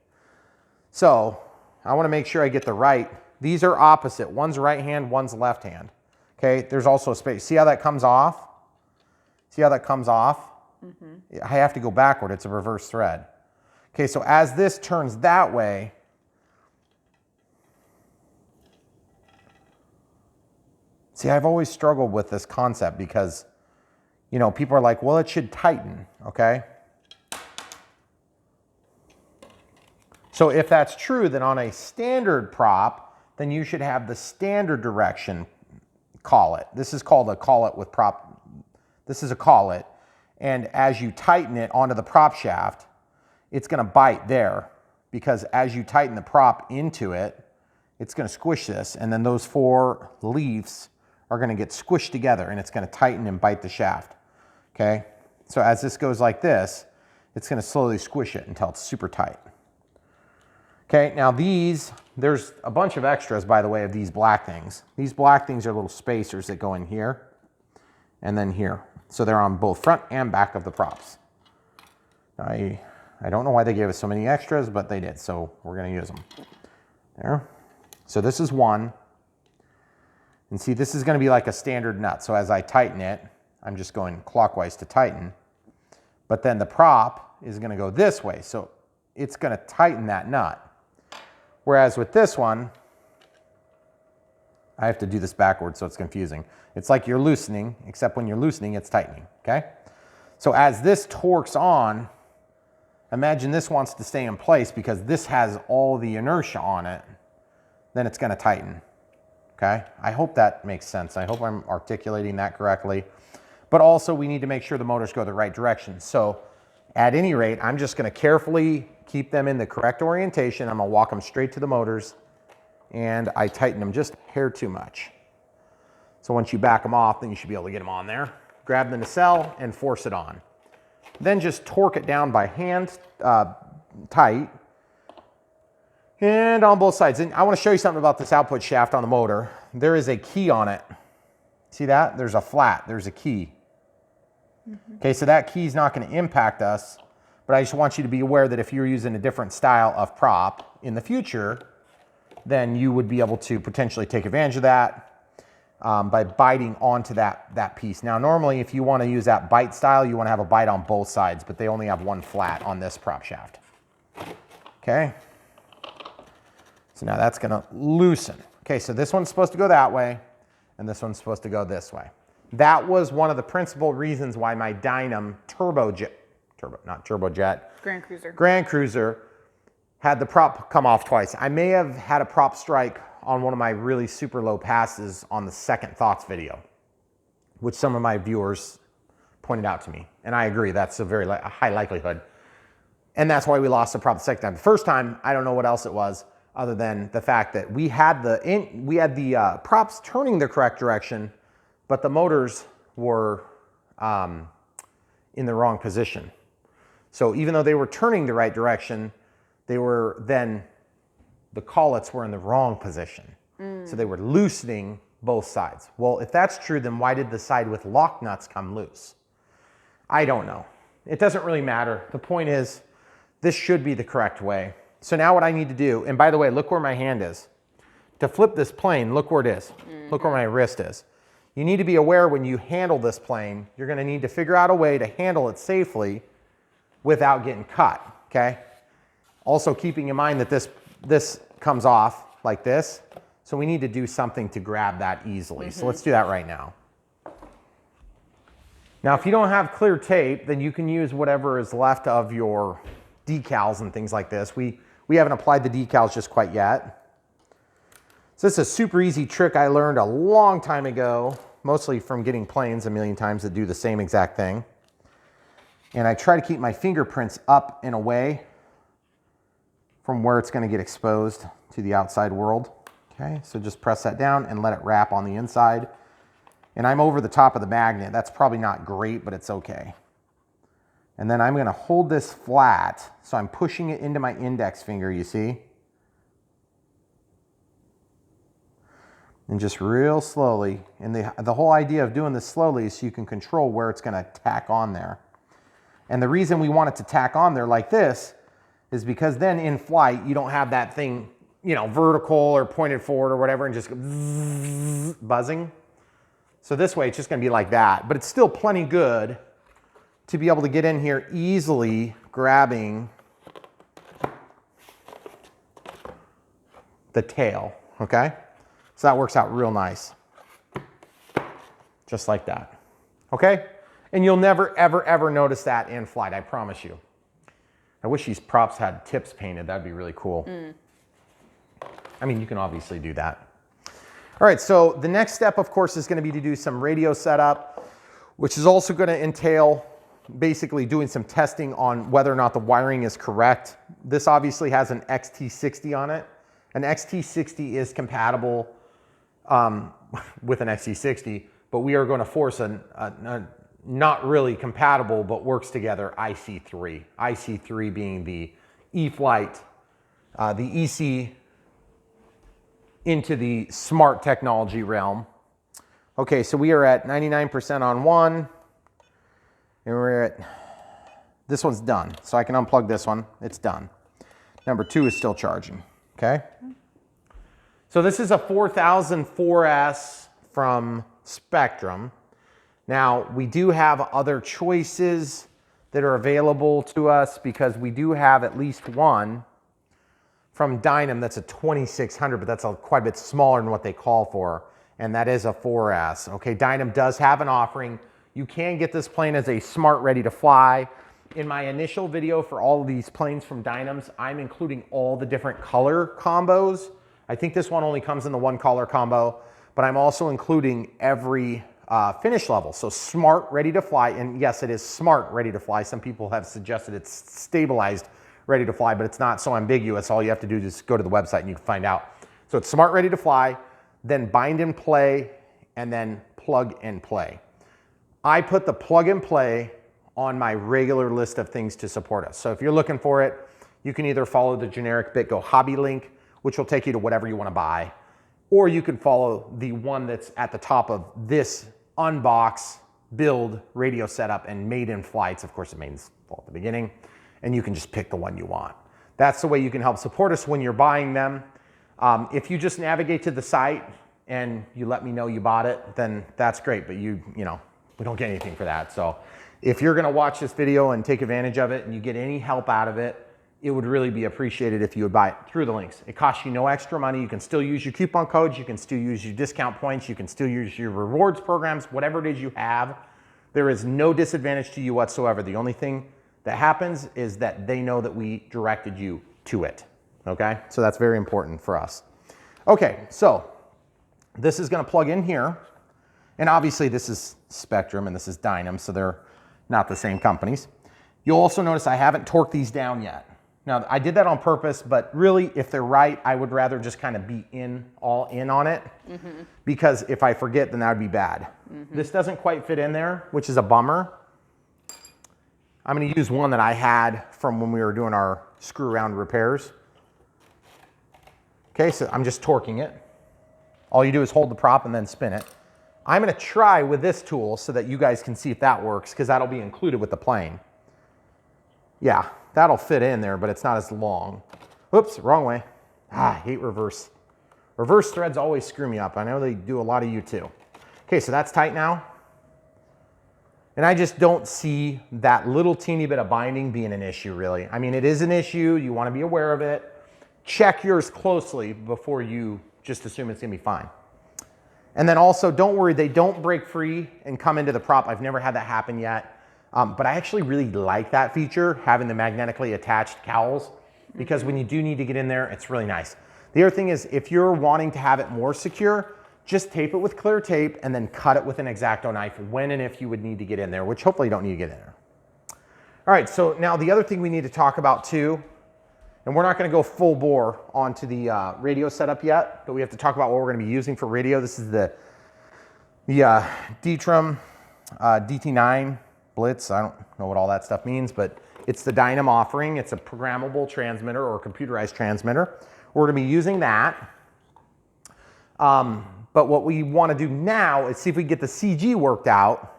So I want to make sure I get the right. These are opposite. One's right hand, one's left hand. Okay, there's also a space. See how that comes off? See how that comes off? I have to go backward. It's a reverse thread. Okay, so as this turns that way, see, I've always struggled with this concept because, you know, people are like, well, it should tighten, okay? So if that's true, then on a standard prop, then you should have the standard direction collet. This is called a collet with prop. This is a collet. And as you tighten it onto the prop shaft, it's gonna bite there because as you tighten the prop into it, it's gonna squish this, and then those 4 leaves are gonna get squished together and it's gonna tighten and bite the shaft, okay? So as this goes like this, it's gonna slowly squish it until it's super tight. Okay, now these, there's a bunch of extras, by the way, of these black things. These black things are little spacers that go in here and then here. So they're on both front and back of the props. I don't know why they gave us so many extras, but they did, so we're gonna use them. There. So this is one. And see, this is gonna be like a standard nut. So as I tighten it, I'm just going clockwise to tighten. But then the prop is gonna go this way. So it's gonna tighten that nut. Whereas with this one, I have to do this backwards, so it's confusing. It's like you're loosening, except when you're loosening, it's tightening, okay? So as this torques on, imagine this wants to stay in place because this has all the inertia on it, then it's gonna tighten, okay? I hope that makes sense. I hope I'm articulating that correctly. But also we need to make sure the motors go the right direction. So at any rate, I'm just gonna carefully keep them in the correct orientation. I'm gonna walk them straight to the motors and I tighten them just a hair too much. So once you back them off, then you should be able to get them on there. Grab the nacelle and force it on. Then just torque it down by hand tight and on both sides. And I wanna show you something about this output shaft on the motor. There is a key on it. See that? There's a flat, there's a key. Okay, so that key is not going to impact us, but I just want you to be aware that if you're using a different style of prop in the future, then you would be able to potentially take advantage of that by biting onto that piece. Now, normally, if you want to use that bite style, you want to have a bite on both sides, but they only have one flat on this prop shaft. Okay, so now that's going to loosen. Okay, so this one's supposed to go that way, and this one's supposed to go this way. That was one of the principal reasons why my Dynam Grand Cruiser had the prop come off twice. I may have had a prop strike on one of my really super low passes on the Second Thoughts video, which some of my viewers pointed out to me. And I agree, that's a high likelihood. And that's why we lost the prop the second time. The first time, I don't know what else it was, other than the fact that we had the props turning the correct direction, but the motors were in the wrong position. So even though they were turning the right direction, the collets were in the wrong position. So they were loosening both sides. Well, if that's true, then why did the side with lock nuts come loose? I don't know. It doesn't really matter. The point is, this should be the correct way. So now what I need to do, and by the way, look where my hand is. To flip this plane, look where it is. Look where my wrist is. You need to be aware when you handle this plane, you're gonna need to figure out a way to handle it safely without getting cut, okay? Also keeping in mind that this comes off like this, so we need to do something to grab that easily. So let's do that right now. Now, if you don't have clear tape, then you can use whatever is left of your decals and things like this. We haven't applied the decals just quite yet. So this is a super easy trick I learned a long time ago, mostly from getting planes a million times that do the same exact thing. And I try to keep my fingerprints up and away from where it's gonna get exposed to the outside world. Okay, so just press that down and let it wrap on the inside. And I'm over the top of the magnet. That's probably not great, but it's okay. And then I'm gonna hold this flat, so I'm pushing it into my index finger, you see? And just real slowly, and the whole idea of doing this slowly is so you can control where it's gonna tack on there. And the reason we want it to tack on there like this is because then in flight, you don't have that thing, you know, vertical or pointed forward or whatever and just buzzing. So this way, it's just gonna be like that, but it's still plenty good to be able to get in here easily grabbing the tail, okay? So that works out real nice. Just like that, okay? And you'll never, ever, ever notice that in flight, I promise you. I wish these props had tips painted, that'd be really cool. I mean, you can obviously do that. All right, so the next step, of course, is gonna be to do some radio setup, which is also gonna entail basically doing some testing on whether or not the wiring is correct. This obviously has an XT60 on it. An XT60 is compatible with an XT60, but we are going to force a not really compatible, but works together IC3. IC3 being the E-Flight, the EC into the smart technology realm. Okay, so we are at 99% on one, and we're at, this one's done. So I can unplug this one, it's done. Number 2 is still charging, okay? So this is a 4004S from Spectrum. Now, we do have other choices that are available to us because we do have at least one from Dynam that's a 2600, but that's quite a bit smaller than what they call for, and that is a 4S. Okay, Dynam does have an offering. You can get this plane as a smart ready to fly. In my initial video for all of these planes from Dynams, I'm including all the different color combos. I think this one only comes in the one color combo, but I'm also including every finish level. So smart ready to fly, and yes, it is smart ready to fly. Some people have suggested it's stabilized ready to fly, but it's not so ambiguous. All you have to do is just go to the website and you can find out. So it's smart ready to fly, then bind and play, and then plug and play. I put the plug and play on my regular list of things to support us. So if you're looking for it, you can either follow the generic BitGo hobby link, which will take you to whatever you want to buy, or you can follow the one that's at the top of this Unbox, build, radio setup, and Maiden flights. Of course, the Maiden's at the beginning, and you can just pick the one you want. That's the way you can help support us when you're buying them. If you just navigate to the site and you let me know you bought it, then that's great, but you know, we don't get anything for that. So if you're gonna watch this video and take advantage of it and you get any help out of it, it would really be appreciated if you would buy it through the links. It costs you no extra money. You can still use your coupon codes. You can still use your discount points. You can still use your rewards programs, whatever it is you have. There is no disadvantage to you whatsoever. The only thing that happens is that they know that we directed you to it, okay? So that's very important for us. Okay, so this is gonna plug in here. And obviously this is Spectrum and this is Dynam, so they're not the same companies. You'll also notice I haven't torqued these down yet. Now, I did that on purpose, but really, if they're right, I would rather just kind of be all in on it, because if I forget, then that would be bad. This doesn't quite fit in there, which is a bummer. I'm gonna use one that I had from when we were doing our screw round repairs. Okay, so I'm just torquing it. All you do is hold the prop and then spin it. I'm gonna try with this tool so that you guys can see if that works, because that'll be included with the plane. Yeah, that'll fit in there, but it's not as long. Whoops, wrong way. I hate reverse. Reverse threads always screw me up. I know they do a lot of you too. Okay, so that's tight now. And I just don't see that little teeny bit of binding being an issue, really. I mean, it is an issue. You want to be aware of it. Check yours closely before you just assume it's going to be fine. And then also, don't worry, they don't break free and come into the prop. I've never had that happen yet. But I actually really like that feature, having the magnetically attached cowls, because when you do need to get in there, it's really nice. The other thing is, if you're wanting to have it more secure, just tape it with clear tape and then cut it with an X-Acto knife when and if you would need to get in there, which hopefully you don't need to get in there. All right, so now the other thing we need to talk about too, and we're not gonna go full bore onto the radio setup yet, but we have to talk about what we're gonna be using for radio. This is the Dynam DT9 Blitz. I don't know what all that stuff means, but it's the Dynam offering. It's a programmable transmitter or computerized transmitter. We're gonna be using that. But what we wanna do now is see if we can get the CG worked out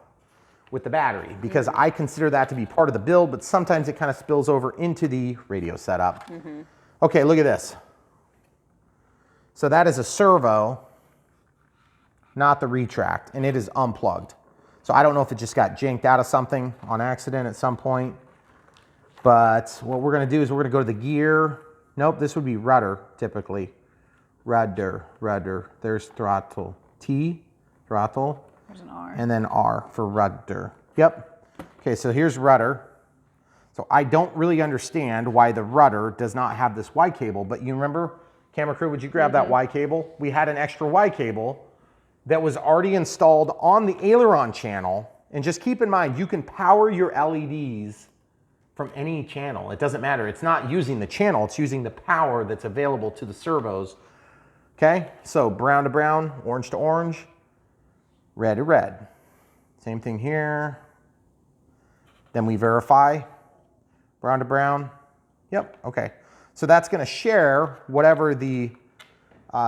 with the battery, because I consider that to be part of the build, but sometimes it kind of spills over into the radio setup. Okay, look at this. So that is a servo, not the retract, and it is unplugged. So I don't know if it just got janked out of something on accident at some point, but what we're gonna do is we're gonna go to the gear. Nope, this would be rudder typically. Rudder, there's throttle. T, throttle. There's an R. And then R for rudder. Yep. Okay, so here's rudder. So I don't really understand why the rudder does not have this Y cable, but you remember, camera crew, would you grab that Y cable? We had an extra Y cable that was already installed on the aileron channel And just keep in mind, you can power your LEDs from any channel. It doesn't matter. It's not using the channel, it's using the power that's available to the servos. Okay, so brown to brown, orange to orange, red to red. Same thing here. Then we verify, brown to brown. Yep, okay. So that's gonna share whatever the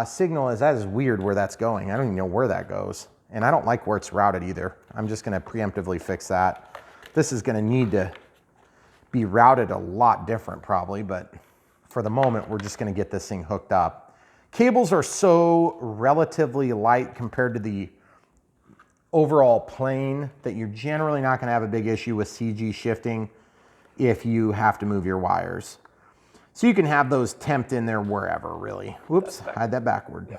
signal is. That is weird where that's going. I don't even know where that goes. And I don't like where it's routed either. I'm just gonna preemptively fix that. This is gonna need to be routed a lot different probably, but for the moment, we're just gonna get this thing hooked up. Cables are so relatively light compared to the overall plane that you're generally not gonna have a big issue with CG shifting if you have to move your wires. So you can have those temped in there wherever really. Whoops, I had that backward. Yeah.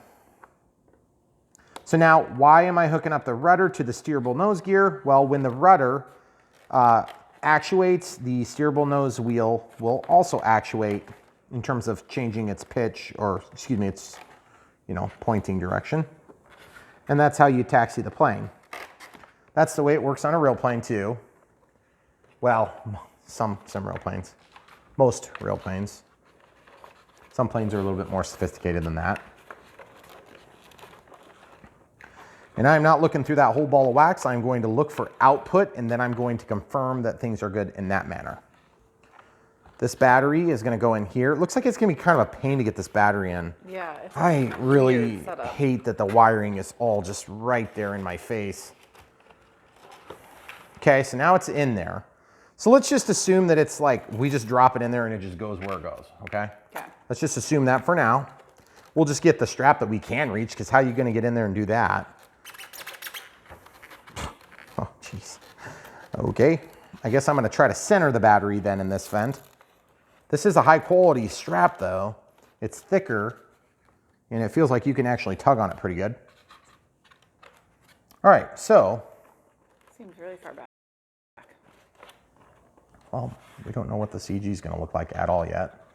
So now, why am I hooking up the rudder to the steerable nose gear? Well, when the rudder actuates, the steerable nose wheel will also actuate in terms of changing its pitch, or excuse me, its, you know, pointing direction. And that's how you taxi the plane. That's the way it works on a real plane too. Well, some real planes, most real planes. Some planes are a little bit more sophisticated than that. And I'm not looking through that whole ball of wax. I'm going to look for output, and then I'm going to confirm that things are good in that manner. This battery is going to go in here. It looks like it's going to be kind of a pain to get this battery in. Yeah. I really hate that the wiring is all just right there in my face. Okay, so now it's in there. So let's just assume that it's like we just drop it in there and it just goes where it goes, okay? Okay. Let's just assume that for now. We'll just get the strap that we can reach, because how are you going to get in there and do that? Oh, jeez. Okay, I guess I'm going to try to center the battery then in this vent. This is a high quality strap though. It's thicker and it feels like you can actually tug on it pretty good. All right, so. Seems really far back. Well, we don't know what the CG is going to look like at all yet.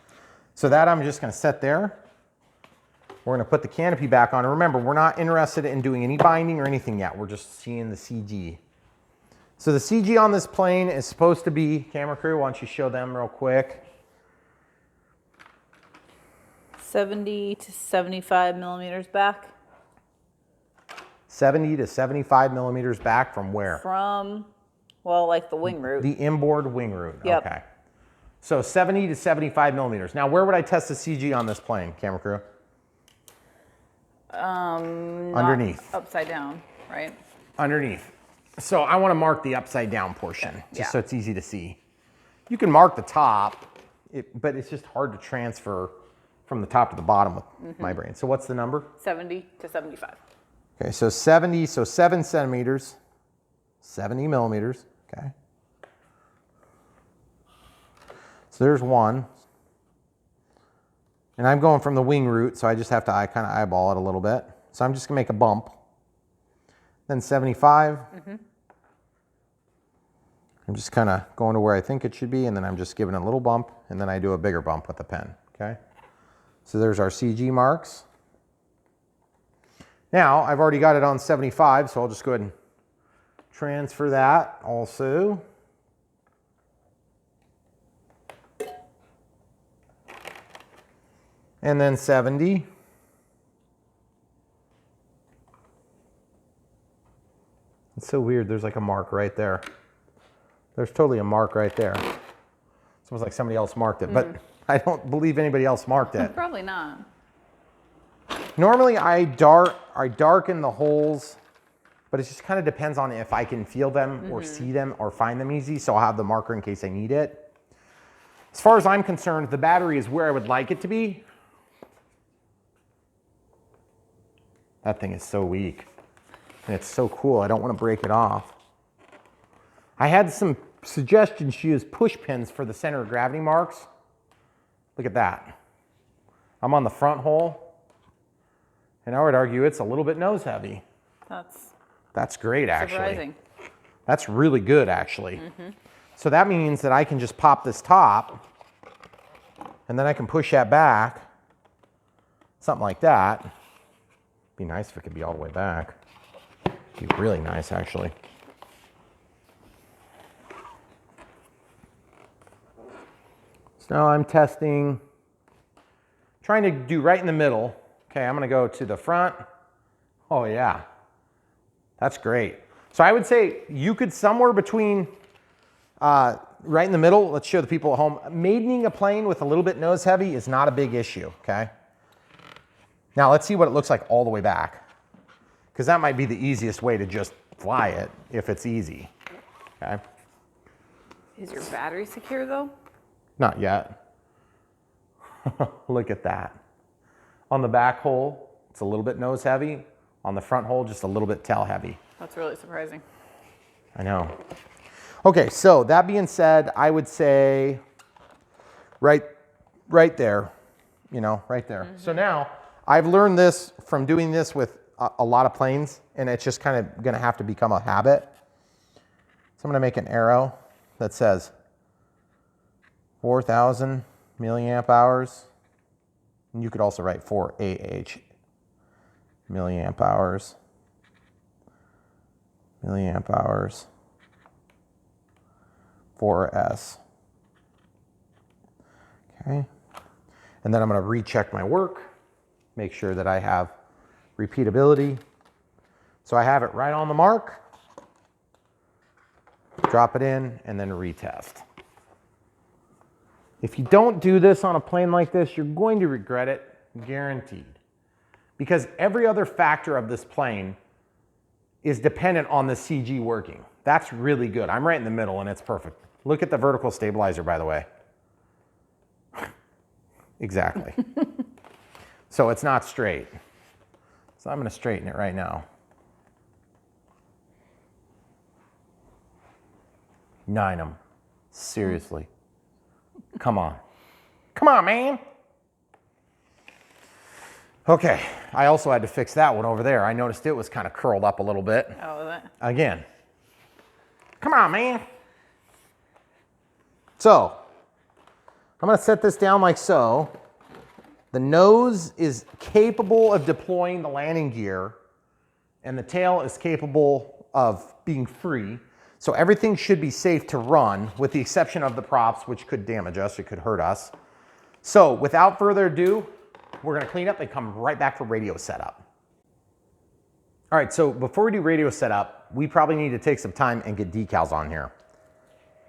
So that I'm just going to set there. We're going to put the canopy back on. And remember, we're not interested in doing any binding or anything yet. We're just seeing the CG. So the CG on this plane is supposed to be, camera crew, why don't you show them real quick? 70 to 75 millimeters back. 70 to 75 millimeters back from where? From, well, like the wing root. The inboard wing root. Yep. Okay. So 70 to 75 millimeters. Now, where would I test the CG on this plane, camera crew? Underneath. Upside down, right? Underneath. So I want to mark the upside down portion, just so Yeah. it's easy to see. You can mark the top, but it's just hard to transfer from the top to the bottom with my brain. So what's the number? 70 to 75. Okay, so 70, so 7 centimeters, 70 millimeters, okay. So there's one. And I'm going from the wing root, so I just have to kind of eyeball it a little bit. So I'm just gonna make a bump. Then 75. I'm just kind of going to where I think it should be, and then I'm just giving it a little bump, and then I do a bigger bump with the pen, okay? So there's our CG marks. Now, I've already got it on 75, so I'll just go ahead and transfer that also. And then 70. It's so weird, there's like a mark right there. There's totally a mark right there. It's almost like somebody else marked it, but I don't believe anybody else marked it. Probably not. Normally I darken the holes, but it just kind of depends on if I can feel them or see them or find them easy, so I'll have the marker in case I need it. As far as I'm concerned, the battery is where I would like it to be. That thing is so weak. And it's so cool, I don't want to break it off. I had some suggestions to use push pins for the center of gravity marks. Look at that. I'm on the front hole, and I would argue it's a little bit nose heavy. That's great, actually. Surprising. That's really good, actually. So that means that I can just pop this top, and then I can push that back, something like that. Be nice if it could be all the way back. Be really nice, actually. So now I'm testing, trying to do right in the middle. Okay, I'm gonna go to the front. Oh yeah, that's great. So I would say you could somewhere between right in the middle, let's show the people at home, maidening a plane with a little bit nose heavy is not a big issue, okay? Now let's see what it looks like all the way back, because that might be the easiest way to just fly it if it's easy, okay? Is your battery secure though? Not yet. Look at that. On the back hole, it's a little bit nose heavy. On the front hole, just a little bit tail heavy. That's really surprising. I know. Okay, so that being said, I would say right there, you know, right there. So now I've learned this from doing this with a lot of planes, and it's just kind of gonna have to become a habit. So I'm gonna make an arrow that says 4,000 milliamp hours. And you could also write 4 AH milliamp hours. Milliamp hours. 4S. Okay. And then I'm going to recheck my work, make sure that I have repeatability. So I have it right on the mark. Drop it in and then retest. If you don't do this on a plane like this, you're going to regret it, guaranteed. Because every other factor of this plane is dependent on the CG working. That's really good. I'm right in the middle and it's perfect. Look at the vertical stabilizer, by the way. Exactly. So it's not straight. So I'm going to straighten it right now. Dynam. Seriously. Come on. Come on, man. Okay. I also had to fix that one over there. I noticed it was kind of curled up a little bit. Oh, is it? Again. Come on, man. So, I'm going to set this down like so. The nose is capable of deploying the landing gear, and the tail is capable of being free. So everything should be safe to run, with the exception of the props, which could damage us, it could hurt us. So without further ado, we're going to clean up and come right back for radio setup. All right, so before we do radio setup, we probably need to take some time and get decals on here.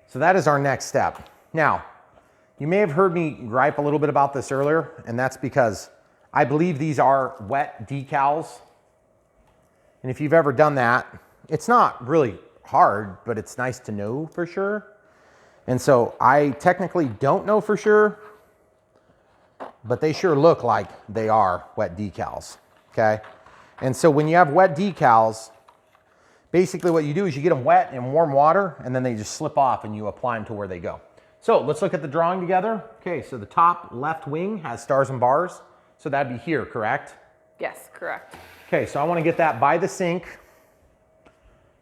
So that is our next step. Now, you may have heard me gripe a little bit about this earlier, and that's because I believe these are wet decals. And if you've ever done that, it's not really hard, but it's nice to know for sure. And so I technically don't know for sure, but they sure look like they are wet decals, okay? And so when you have wet decals, basically what you do is you get them wet in warm water, and then they just slip off and you apply them to where they go. So let's look at the drawing together. Okay, so the top left wing has stars and bars. So that'd be here, correct? Yes, correct. Okay, so I want to get that by the sink.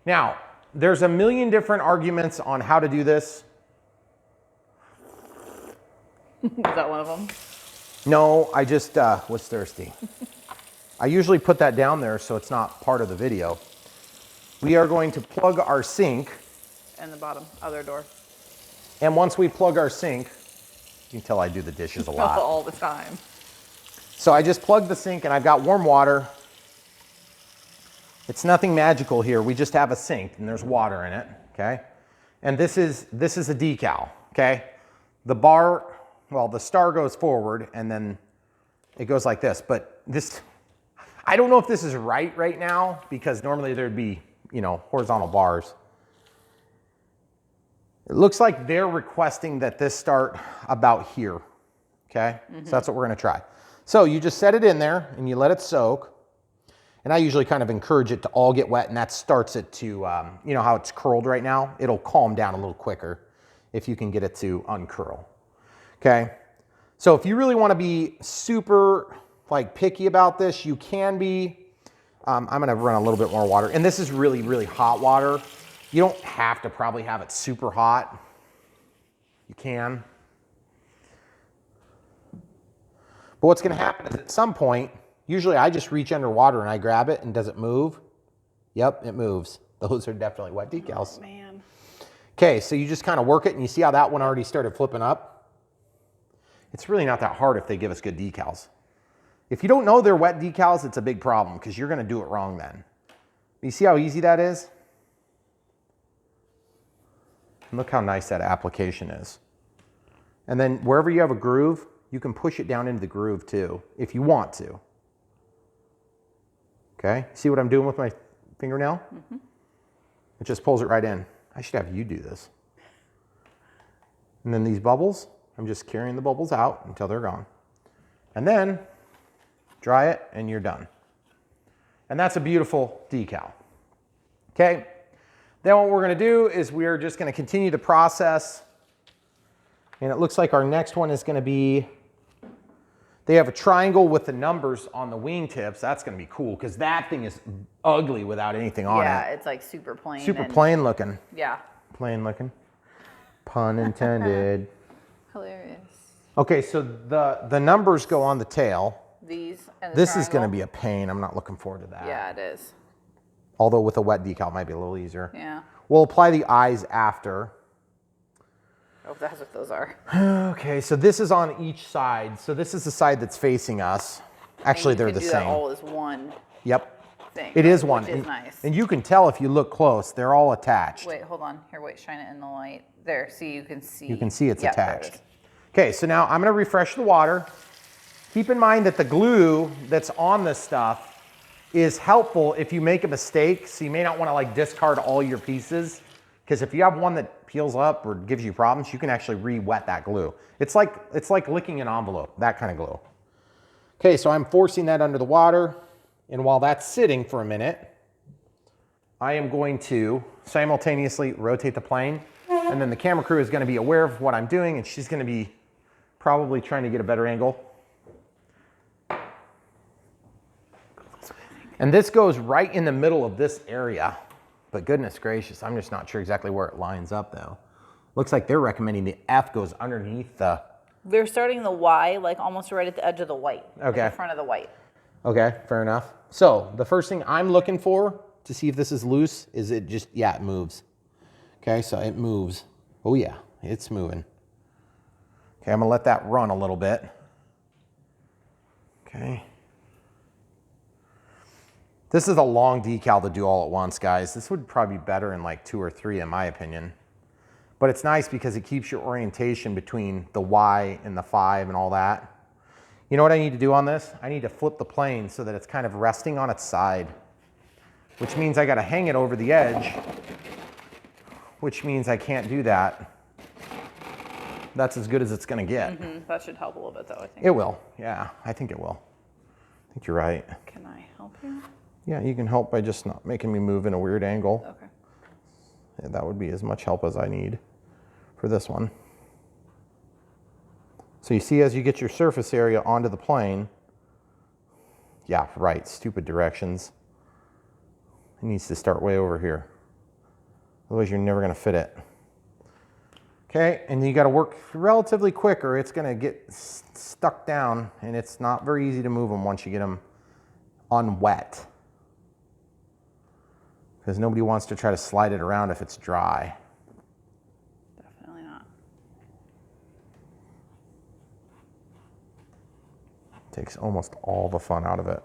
Now, there's a million different arguments on how to do this. Is that one of them? No, I just was thirsty. I usually put that down there so it's not part of the video. We are going to plug our sink. And the bottom, other door. And once we plug our sink, you can tell I do the dishes a lot. All the time. So I just plugged the sink and I've got warm water. It's nothing magical here. We just have a sink and there's water in it, okay? And this is a decal, okay? The bar, well, the star goes forward and then it goes like this. But this, I don't know if this is right now, because normally there'd be, you know, horizontal bars. It looks like they're requesting that this start about here, okay? So that's what we're gonna try. So you just set it in there and you let it soak. And I usually kind of encourage it to all get wet, and that starts it to, you know how it's curled right now? It'll calm down a little quicker if you can get it to uncurl, okay? So if you really wanna be super like picky about this, you can be. I'm gonna run a little bit more water. And this is really, really hot water. You don't have to probably have it super hot. You can. But what's gonna happen is at some point, usually I just reach underwater and I grab it, and does it move? Yep, it moves. Those are definitely wet decals. Oh, man. Okay, so you just kind of work it and you see how that one already started flipping up? It's really not that hard if they give us good decals. If you don't know they're wet decals, it's a big problem because you're going to do it wrong then. You see how easy that is? And look how nice that application is. And then wherever you have a groove, you can push it down into the groove too, if you want to. Okay, see what I'm doing with my fingernail? Mm-hmm. It just pulls it right in. I should have you do this. And then these bubbles, I'm just carrying the bubbles out until they're gone. And then dry it and you're done. And that's a beautiful decal. Okay, then what we're gonna do is we're just gonna continue the process. And it looks like our next one is gonna be, they have a triangle with the numbers on the wingtips. That's gonna be cool because that thing is ugly without anything on it. Yeah, it's like super plain. Super plain looking. Yeah. Plain looking. Pun intended. Hilarious. Okay, so the numbers go on the tail. These and the This triangle. is gonna be a pain. I'm not looking forward to that. Yeah, it is. Although with a wet decal it might be a little easier. Yeah. We'll apply the eyes after. Oh, that's what those are. Okay, so this is on each side. So this is the side that's facing us. Actually, they're the same. That all is one Yep. thing. It is one. Which is nice. And you can tell if you look close, they're all attached. Wait, hold on. Here, wait, shine it in the light. There, see, you can see. You can see it's Yeah, there attached. it is. Okay, so now I'm gonna refresh the water. Keep in mind that the glue that's on this stuff is helpful if you make a mistake. So you may not wanna like discard all your pieces, because if you have one that peels up or gives you problems, you can actually re-wet that glue. It's like licking an envelope, that kind of glue. Okay, so I'm forcing that under the water. And while that's sitting for a minute, I am going to simultaneously rotate the plane. And then the camera crew is gonna be aware of what I'm doing, and she's gonna be probably trying to get a better angle. And this goes right in the middle of this area. But goodness gracious, I'm just not sure exactly where it lines up though. Looks like they're recommending the F goes underneath the... They're starting the Y, like almost right at the edge of the white. Okay. Like the front of the white. Okay, fair enough. So the first thing I'm looking for to see if this is loose is it just, yeah, it moves. Okay, so it moves. Oh yeah, it's moving. Okay, I'm gonna let that run a little bit. Okay. This is a long decal to do all at once, guys. This would probably be better in like 2 or 3 in my opinion. But it's nice because it keeps your orientation between the Y and the 5 and all that. You know what I need to do on this? I need to flip the plane so that it's kind of resting on its side, which means I gotta hang it over the edge, which means I can't do that. That's as good as it's gonna get. That should help a little bit though, I think. It will, yeah, I think it will. I think you're right. Can I help you? Yeah, you can help by just not making me move in a weird angle. Okay. Yeah, that would be as much help as I need for this one. So you see as you get your surface area onto the plane, yeah, right, stupid directions. It needs to start way over here. Otherwise you're never gonna fit it. Okay, and you gotta work relatively quick or it's gonna get stuck down and it's not very easy to move them once you get them unwet. Because nobody wants to try to slide it around if it's dry. Definitely not. Takes almost all the fun out of it.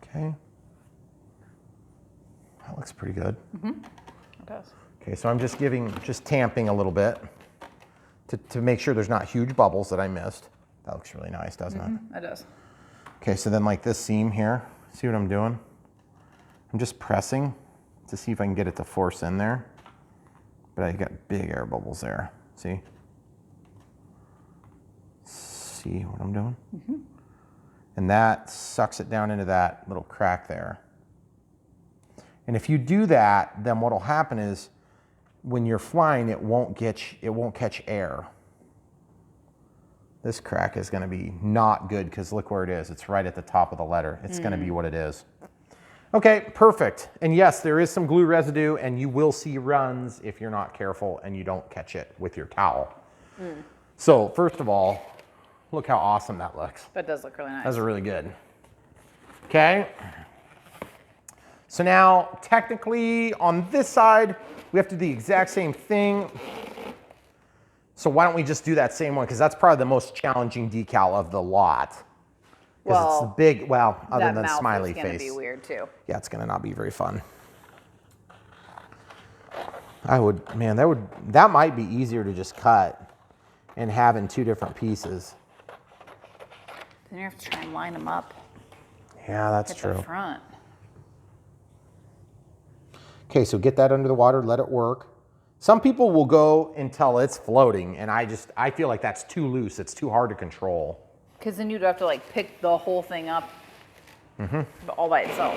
Okay. That looks pretty good. It does. Okay, so I'm just tamping a little bit to make sure there's not huge bubbles that I missed. That looks really nice, doesn't it? It does. Okay, so then like this seam here, see what I'm doing? I'm just pressing to see if I can get it to force in there. But I got big air bubbles there, see? See what I'm doing? And that sucks it down into that little crack there. And if you do that, then what'll happen is when you're flying, it won't catch air. This crack is gonna be not good because look where it is. It's right at the top of the letter. It's gonna be what it is. Okay, perfect. And yes, there is some glue residue and you will see runs if you're not careful and you don't catch it with your towel. So first of all, look how awesome that looks. That does look really nice. Those are really good. Okay. So now, technically, on this side, we have to do the exact same thing. So why don't we just do that same one? Because that's probably the most challenging decal of the lot. Because it's the big, well, other that than mouth smiley is gonna face. be weird too. Yeah, it's gonna not be very fun. That might be easier to just cut and have in 2 different pieces. Then you have to try and line them up. Yeah, that's at true. the front. Okay, so get that under the water, let it work. Some people will go until it's floating, and I feel like that's too loose. It's too hard to control. Because then you'd have to like pick the whole thing up all by itself.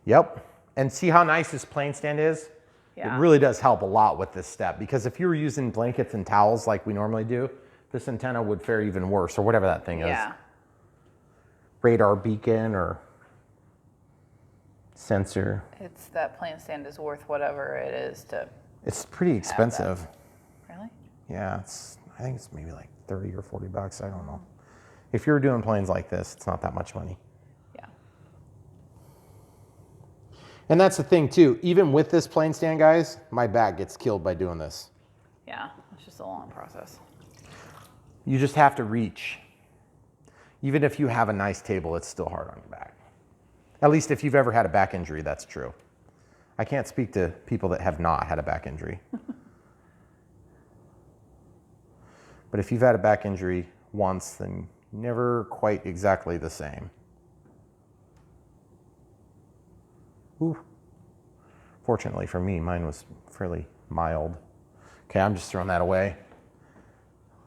Yep. And see how nice this plane stand is? Yeah. It really does help a lot with this step, because if you were using blankets and towels like we normally do, this antenna would fare even worse, or whatever that thing is. Yeah. Radar beacon or sensor. It's that plane stand is worth whatever it is to. It's pretty expensive. Really? Yeah, I think it's maybe like 30 or 40 bucks. I don't know. If you're doing planes like this, it's not that much money. Yeah. And that's the thing too. Even with this plane stand, guys, my back gets killed by doing this. Yeah, it's just a long process. You just have to reach. Even if you have a nice table, it's still hard on your back. At least if you've ever had a back injury, that's true. I can't speak to people that have not had a back injury. But if you've had a back injury once, then never quite exactly the same. Ooh. Fortunately for me, mine was fairly mild. Okay, I'm just throwing that away.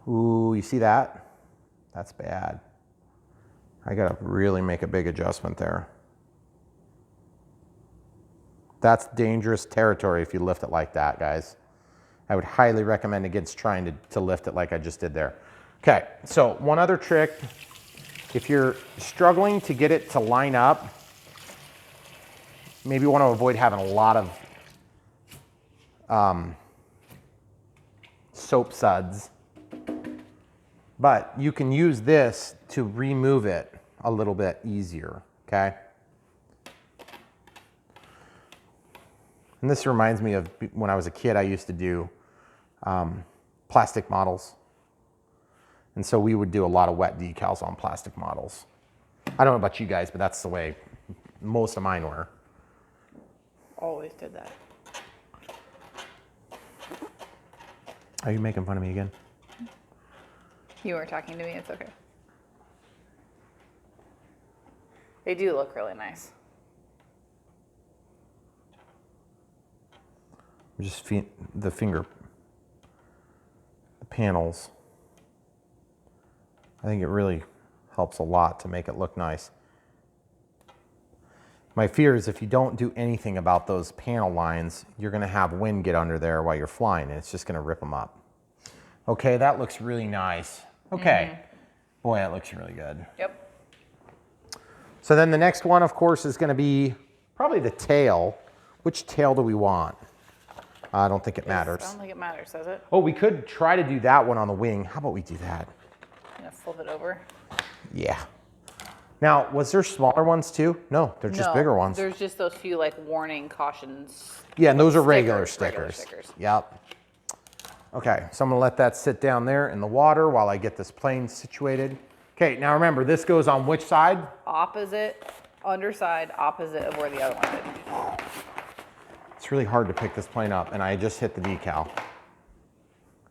Ooh, you see that? That's bad. I gotta really make a big adjustment there. That's dangerous territory if you lift it like that, guys. I would highly recommend against trying to lift it like I just did there. Okay, so one other trick. If you're struggling to get it to line up, maybe you want to avoid having a lot of soap suds. But you can use this to remove it a little bit easier, okay? And this reminds me of when I was a kid, I used to do plastic models. And so we would do a lot of wet decals on plastic models. I don't know about you guys, but that's the way most of mine were. Always did that. Are you making fun of me again? You were talking to me, it's okay. They do look really nice. Just the panels. I think it really helps a lot to make it look nice. My fear is if you don't do anything about those panel lines, you're gonna have wind get under there while you're flying, and it's just gonna rip them up. Okay, that looks really nice. Okay, boy, that looks really good. Yep. So then the next one, of course, is gonna be probably the tail. Which tail do we want? I don't think it matters. I don't think it matters, does it? Oh, we could try to do that one on the wing. How about we do that? I'm gonna flip it over. Yeah. Now, was there smaller ones too? No, they're just bigger ones. There's just those few like warning cautions. Yeah, and those are regular Regular stickers. stickers. Yep. Okay, so I'm gonna let that sit down there in the water while I get this plane situated. Okay, now remember, this goes on which side? Opposite, underside, opposite of where the other one did. It's really hard to pick this plane up, and I just hit the decal.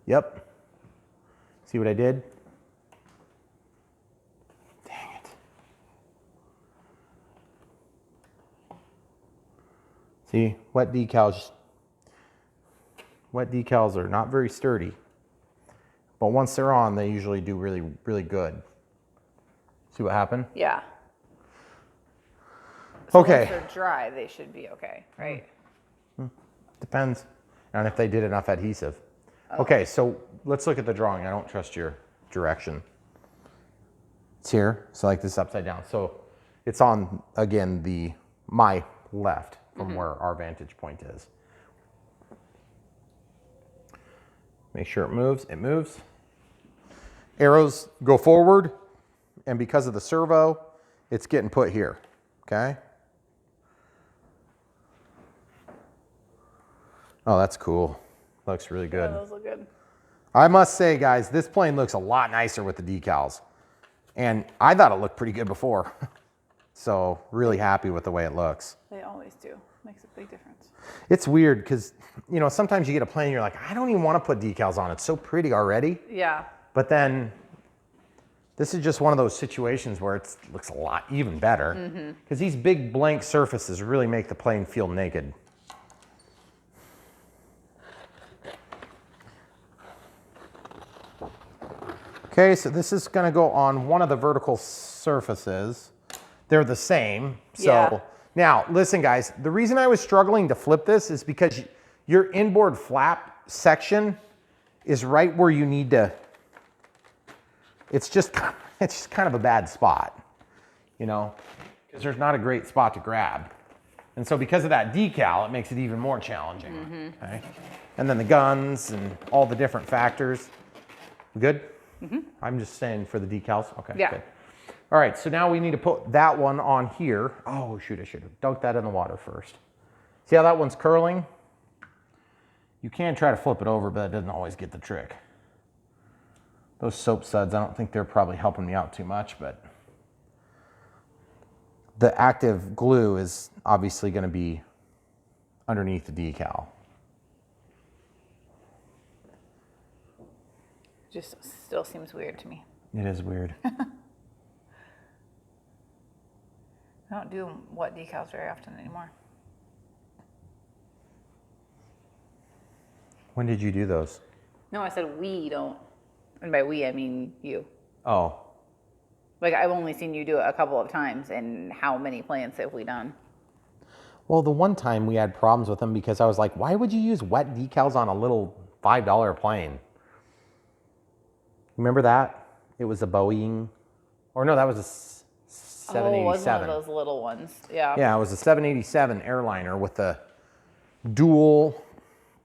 Yep. See what I did? Dang it. See, wet decals are not very sturdy, but once they're on, they usually do really, really good. See what happened? Yeah. So Okay. once they're dry, they should be okay, right? Depends on if they did enough adhesive. Okay, so let's look at the drawing. I don't trust your direction. It's here, so like this upside down. So it's on, again, my left from where our vantage point is. Make sure it moves. It moves. Arrows go forward, and because of the servo, it's getting put here, okay? Oh, that's cool. Looks really good. Yeah, those look good. I must say, guys, this plane looks a lot nicer with the decals. And I thought it looked pretty good before. So really happy with the way it looks. They always do. Makes a big difference. It's weird because, you know, sometimes you get a plane and you're like, I don't even want to put decals on. It's so pretty already. Yeah. But then this is just one of those situations where it looks a lot even better. Because these big blank surfaces really make the plane feel naked. Okay, so this is going to go on one of the vertical surfaces. They're the same. So Yeah. now, listen, guys, the reason I was struggling to flip this is because your inboard flap section is right where you need to. It's just kind of a bad spot, you know, because there's not a great spot to grab. And so because of that decal, it makes it even more challenging. Okay. And then the guns and all the different factors. We good? I'm just saying for the decals. Okay, Yeah. good. All right, so now we need to put that one on here. Oh, shoot, I should have dunked that in the water first. See how that one's curling? You can try to flip it over, but that doesn't always get the trick. Those soap suds, I don't think they're probably helping me out too much, but the active glue is obviously going to be underneath the decal. Just still seems weird to me. It is weird. I don't do wet decals very often anymore. When did you do those? No, I said we don't. And by we, I mean you. Oh, Like, I've only seen you do it a couple of times, and how many planes have we done? well, the one time we had problems with them because I was like, why would you use wet decals on a little $5 plane? Remember that? It was a Boeing, or no, that was a 787. Oh, it was one of those little ones. Yeah. Yeah, it was a 787 airliner with the dual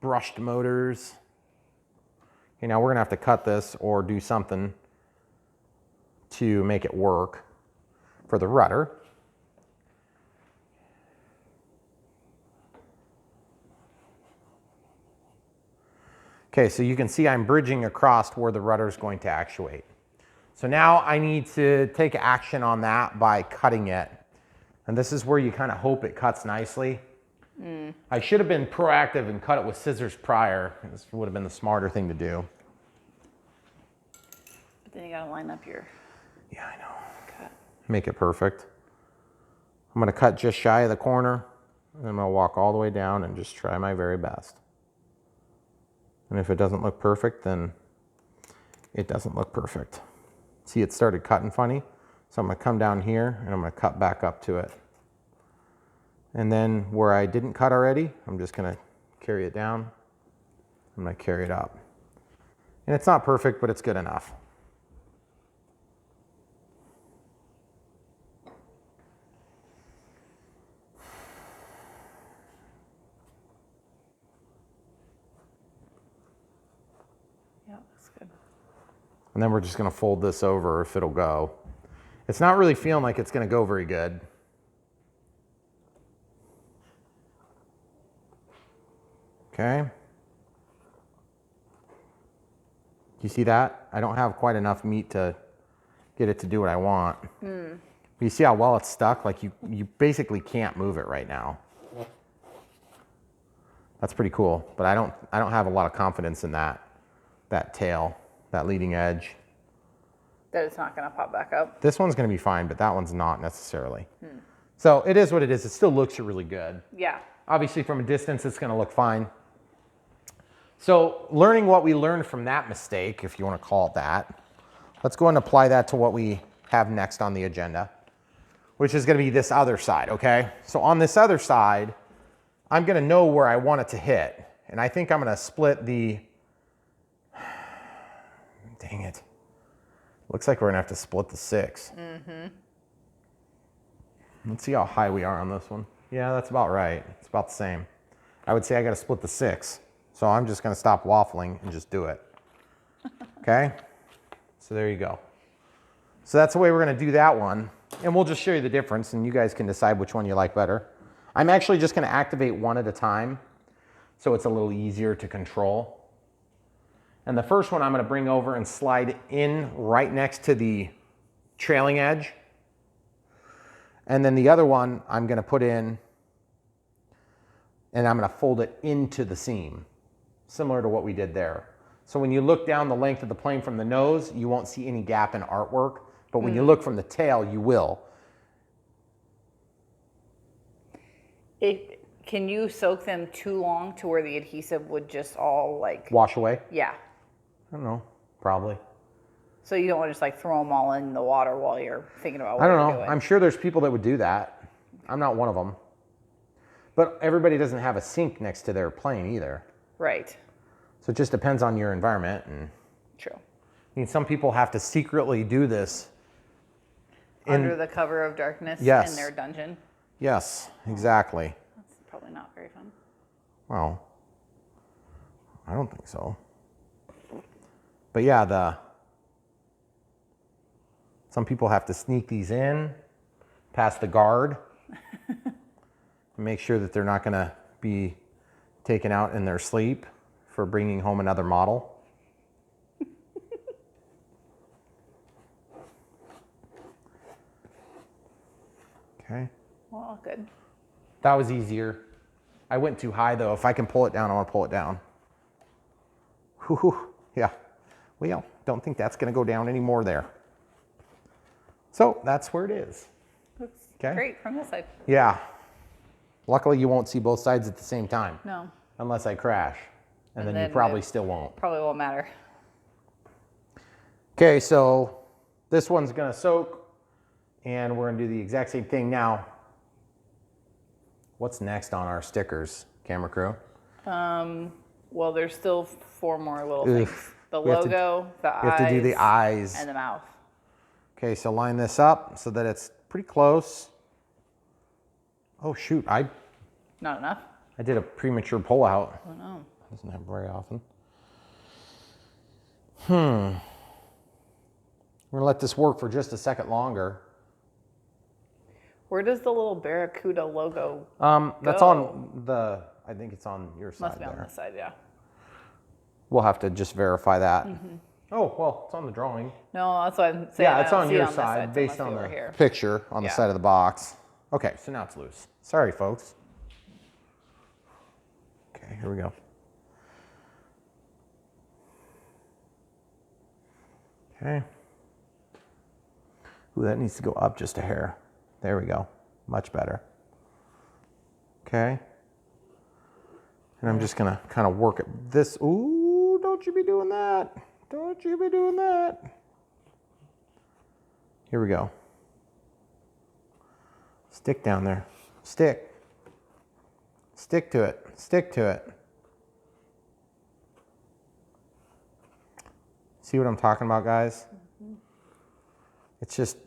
brushed motors. Okay, now we're gonna have to cut this or do something to make it work for the rudder. Okay, so you can see I'm bridging across where the rudder is going to actuate. So now I need to take action on that by cutting it. And this is where you kind of hope it cuts nicely. I should have been proactive and cut it with scissors prior. This would have been the smarter thing to do. But then you gotta line up your Yeah, I know. cut. Make it perfect. I'm gonna cut just shy of the corner, and I'm gonna walk all the way down and just try my very best. And if it doesn't look perfect, then it doesn't look perfect. See, it started cutting funny. So I'm gonna come down here and I'm gonna cut back up to it. And then where I didn't cut already, I'm just gonna carry it down. I'm gonna carry it up. And it's not perfect, but it's good enough. Yeah, that's good. And then we're just gonna fold this over if it'll go. It's not really feeling like it's gonna go very good. Okay. You see that? I don't have quite enough meat to get it to do what I want. You see how well it's stuck? Like you basically can't move it right now. That's pretty cool, but I don't have a lot of confidence in that tail, that leading edge. That it's not gonna pop back up. This one's gonna be fine, but that one's not necessarily. So it is what it is. It still looks really good. Yeah. Obviously from a distance, it's gonna look fine. So learning what we learned from that mistake, if you wanna call it that, let's go and apply that to what we have next on the agenda, which is gonna be this other side, okay? So on this other side, I'm gonna know where I want it to hit. And I think I'm gonna split the, dang it. Looks like we're gonna have to split the 6. Let's see how high we are on this one. Yeah, that's about right. It's about the same. I would say I gotta split the 6. So I'm just gonna stop waffling and just do it. Okay? So there you go. So that's the way we're gonna do that one. And we'll just show you the difference and you guys can decide which one you like better. I'm actually just gonna activate one at a time so it's a little easier to control. And the first one I'm going to bring over and slide in right next to the trailing edge. And then the other one I'm going to put in and I'm going to fold it into the seam, similar to what we did there. So when you look down the length of the plane from the nose, you won't see any gap in artwork. But when you look from the tail, you will. Can you soak them too long to where the adhesive would just all like... Wash away? Yeah. I don't know, probably. So you don't want to just like throw them all in the water while you're thinking about what I don't you're know. doing. I'm sure there's people that would do that. I'm not one of them. But everybody doesn't have a sink next to their plane either. Right. So it just depends on your environment. And True. I mean, some people have to secretly do this. Under the cover of darkness in their dungeon. Yes, exactly. That's probably not very fun. Well, I don't think so. But yeah, some people have to sneak these in past the guard and make sure that they're not going to be taken out in their sleep for bringing home another model. Okay. Well, good. That was easier. I went too high though. If I can pull it down, I want to pull it down. Whew, yeah. Well, don't think that's going to go down any more there. So that's where it is. Looks Okay. great from this side. Yeah. Luckily, you won't see both sides at the same time. No. Unless I crash. And then you then probably it still won't. Probably won't matter. Okay, so this one's going to soak. And we're going to do the exact same thing now. What's next on our stickers, camera crew? Well, there's still 4 more little things. The logo, the eyes. We have to do the eyes. And the mouth. Okay, so line this up so that it's pretty close. Oh shoot, Not enough? I did a premature pullout. Oh no. Doesn't happen very often. We're gonna let this work for just a second longer. Where does the little Barracuda logo That's go? on the, I think it's on your side Must be on there. this side, yeah. We'll have to just verify that. Oh, well, it's on the drawing. No, that's what I'm saying. Yeah, it's I don't on see it your this side so based it must on be the over here. picture on the Yeah. side of the box. Okay, so now it's loose. Sorry, folks. Okay, here we go. Okay. Ooh, that needs to go up just a hair. There we go. Much better. Okay. And I'm just gonna kind of work at this. Ooh, don't you be doing that. Don't you be doing that. Here we go. Stick down there. Stick. Stick to it. Stick to it. See what I'm talking about, guys? It's just,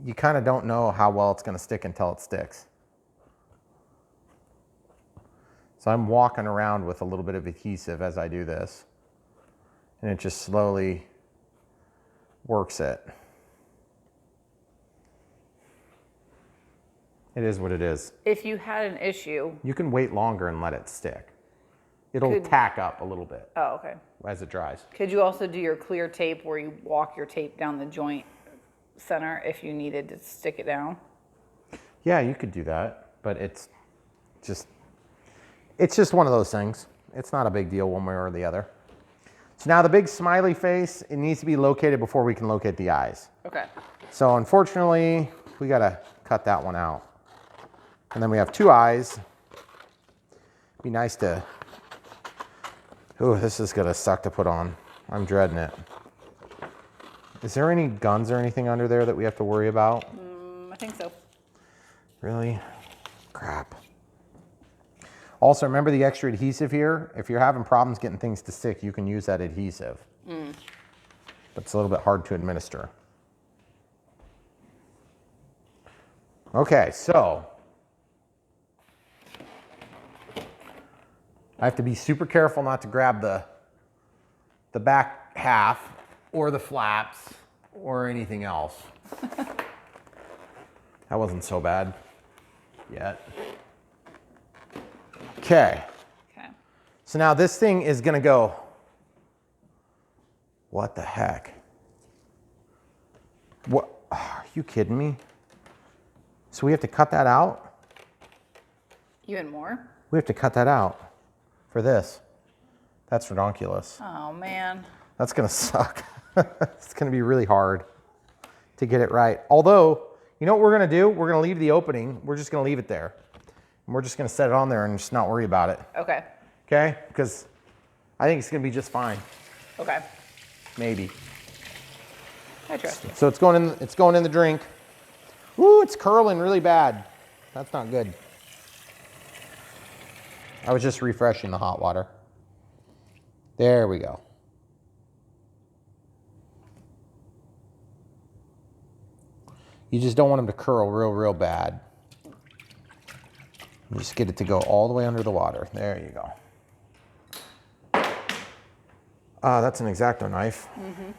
you kind of don't know how well it's going to stick until it sticks. So I'm walking around with a little bit of adhesive as I do this. And it just slowly works it. It is what it is. If you had an issue. You can wait longer and let it stick. It'll tack up a little bit Oh, okay. as it dries. Could you also do your clear tape where you walk your tape down the joint center if you needed to stick it down? Yeah, you could do that, but it's just one of those things. It's not a big deal one way or the other. So now the big smiley face, it needs to be located before we can locate the eyes. Okay. So unfortunately, we gotta cut that one out. And then we have 2 eyes. Be nice to, ooh, this is gonna suck to put on. I'm dreading it. Is there any guns or anything under there that we have to worry about? I think so. Really? Crap. Also, remember the extra adhesive here? If you're having problems getting things to stick, you can use that adhesive. But it's a little bit hard to administer. Okay, so I have to be super careful not to grab the back half or the flaps or anything else. That wasn't so bad yet. Okay. Okay. So now this thing is gonna go What the heck? What? Are you kidding me? So we have to cut that out? Even more? We have to cut that out for this. That's ridiculous. Oh, man. That's gonna suck. It's gonna be really hard to get it right. Although, you know what we're gonna do? We're gonna leave the opening. We're just gonna leave it there. And we're just gonna set it on there and just not worry about it. Okay. Okay? Because I think it's gonna be just fine. Okay. Maybe. I trust you. So it's going in the drink. Ooh, it's curling really bad. That's not good. I was just refreshing the hot water. There we go. You just don't want them to curl real bad. Just get it to go all the way under the water. There you go. That's an X-Acto knife. Mm-hmm.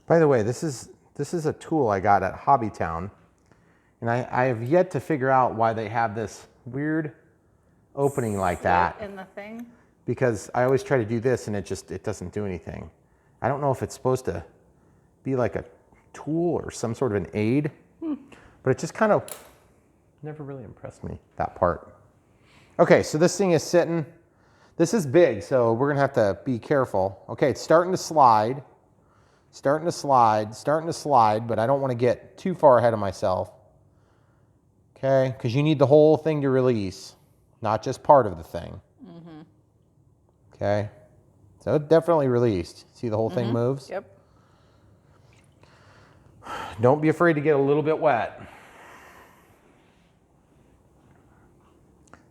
By the way, this is a tool I got at Hobbytown, and I have yet to figure out why they have this weird opening like that. In the thing? Because I always try to do this and it doesn't do anything. I don't know if it's supposed to be like a tool or some sort of an aid, but it just kind of never really impressed me, that part. Okay, so this thing is sitting. This is big, so we're gonna have to be careful. Okay, it's starting to slide. Starting to slide, but I don't want to get too far ahead of myself. Okay, because you need the whole thing to release, not just part of the thing. Mm-hmm. Okay, so it definitely released. See the whole thing moves? Yep. Don't be afraid to get a little bit wet.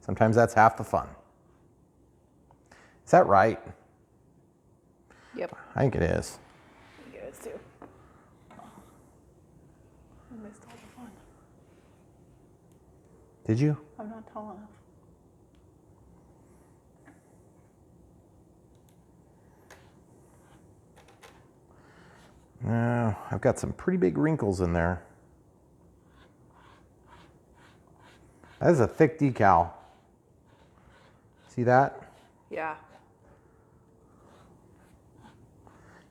Sometimes that's half the fun. Is that right? Yep. I think it is. It is too. I missed all the fun. Did you? I'm not tall enough. No, I've got some pretty big wrinkles in there. That is a thick decal. See that? Yeah.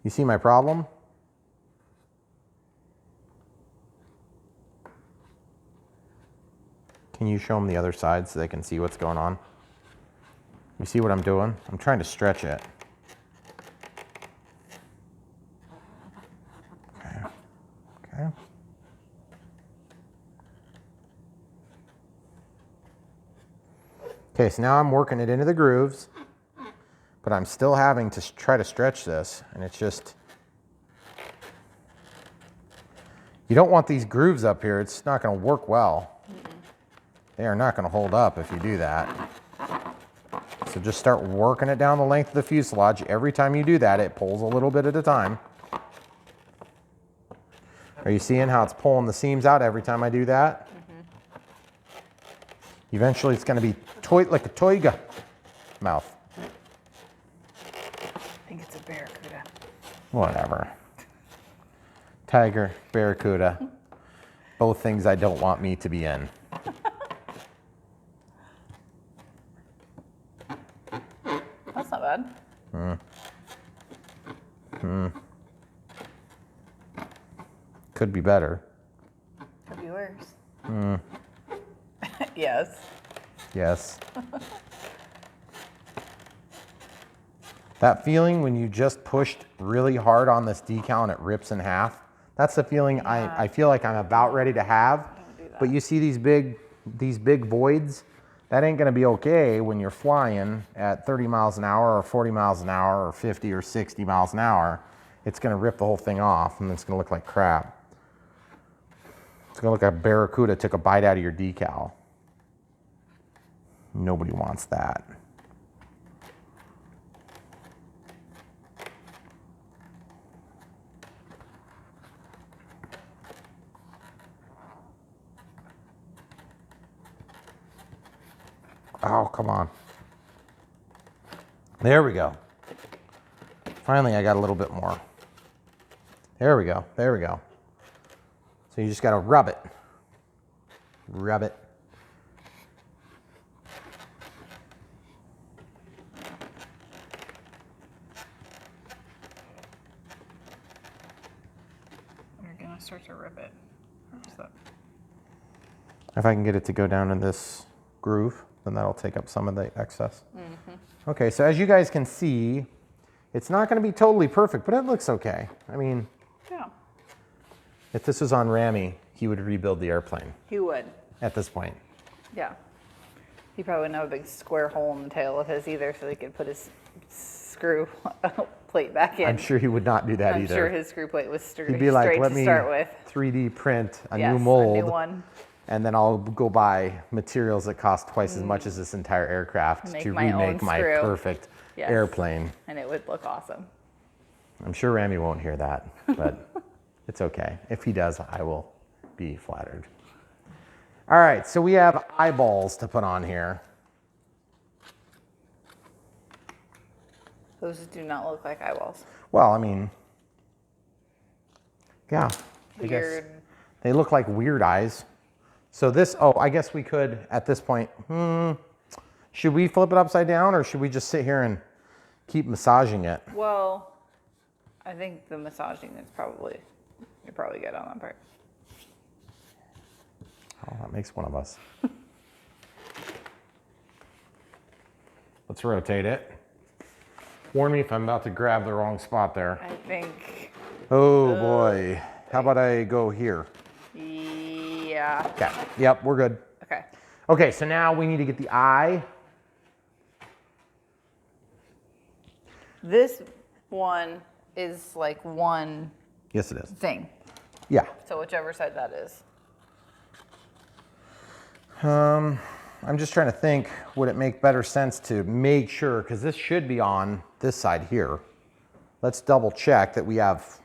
You see my problem? Can you show them the other side so they can see what's going on? You see what I'm doing? I'm trying to stretch it. Okay. Okay. Okay, so now I'm working it into the grooves, but I'm still having to try to stretch this, and it's just, you don't want these grooves up here. It's not going to work well. They are not going to hold up if you do that. So just start working it down the length of the fuselage. Every time you do that, it pulls a little bit at a time. Are you seeing how it's pulling the seams out every time I do that? Eventually it's going to be like a toiga mouth. I think it's a barracuda. Whatever. Tiger, barracuda. Both things I don't want me to be in. That's not bad. Could be better. Could be worse. Yes. Yes. That feeling when you just pushed really hard on this decal and it rips in half, that's the feeling I feel like I'm about ready to have. But you see these big voids? That ain't gonna be okay when you're flying at 30 miles an hour or 40 miles an hour or 50 or 60 miles an hour. It's gonna rip the whole thing off and it's gonna look like crap. It's gonna look like a barracuda took a bite out of your decal. Nobody wants that. Oh, come on. There we go. Finally, I got a little bit more. There we go. There we go. So you just got to rub it. Rub it. If I can get it to go down in this groove, then that'll take up some of the excess. Okay, so as you guys can see, it's not going to be totally perfect, but it looks okay. I mean, Yeah. if this was on Ramy, he would rebuild the airplane He would. at this point. Yeah. He probably wouldn't have a big square hole in the tail of his either, so he could put his screw plate back in. I'm sure he would not do that I'm either. sure his screw plate was straight, He'd be like, straight let to me start with. 3D print a Yes, new mold, a new one. and then I'll go buy materials that cost twice as much as this entire aircraft Make to my own remake my screw. perfect Yes. airplane. And it would look awesome. I'm sure Ramy won't hear that, but it's okay. If he does, I will be flattered. All right, so we have eyeballs to put on here. Those do not look like eyeballs. Well, I mean, yeah, I guess Weird. they look like weird eyes. So this, oh, I guess we could, at this point, should we flip it upside down or should we just sit here and keep massaging it? Well, I think the massaging is probably, you're probably good on that part. Oh, that makes one of us. Let's rotate it. Warn me if I'm about to grab the wrong spot there. I think, Oh boy. How about I go here? yeah. Okay. Yep, we're good. Okay. Okay, so now we need to get the eye. This one is like one Yes, it is. thing. Yeah. So whichever side that is. I'm just trying to think, would it make better sense to make sure, because this should be on this side here. Let's double check that we have,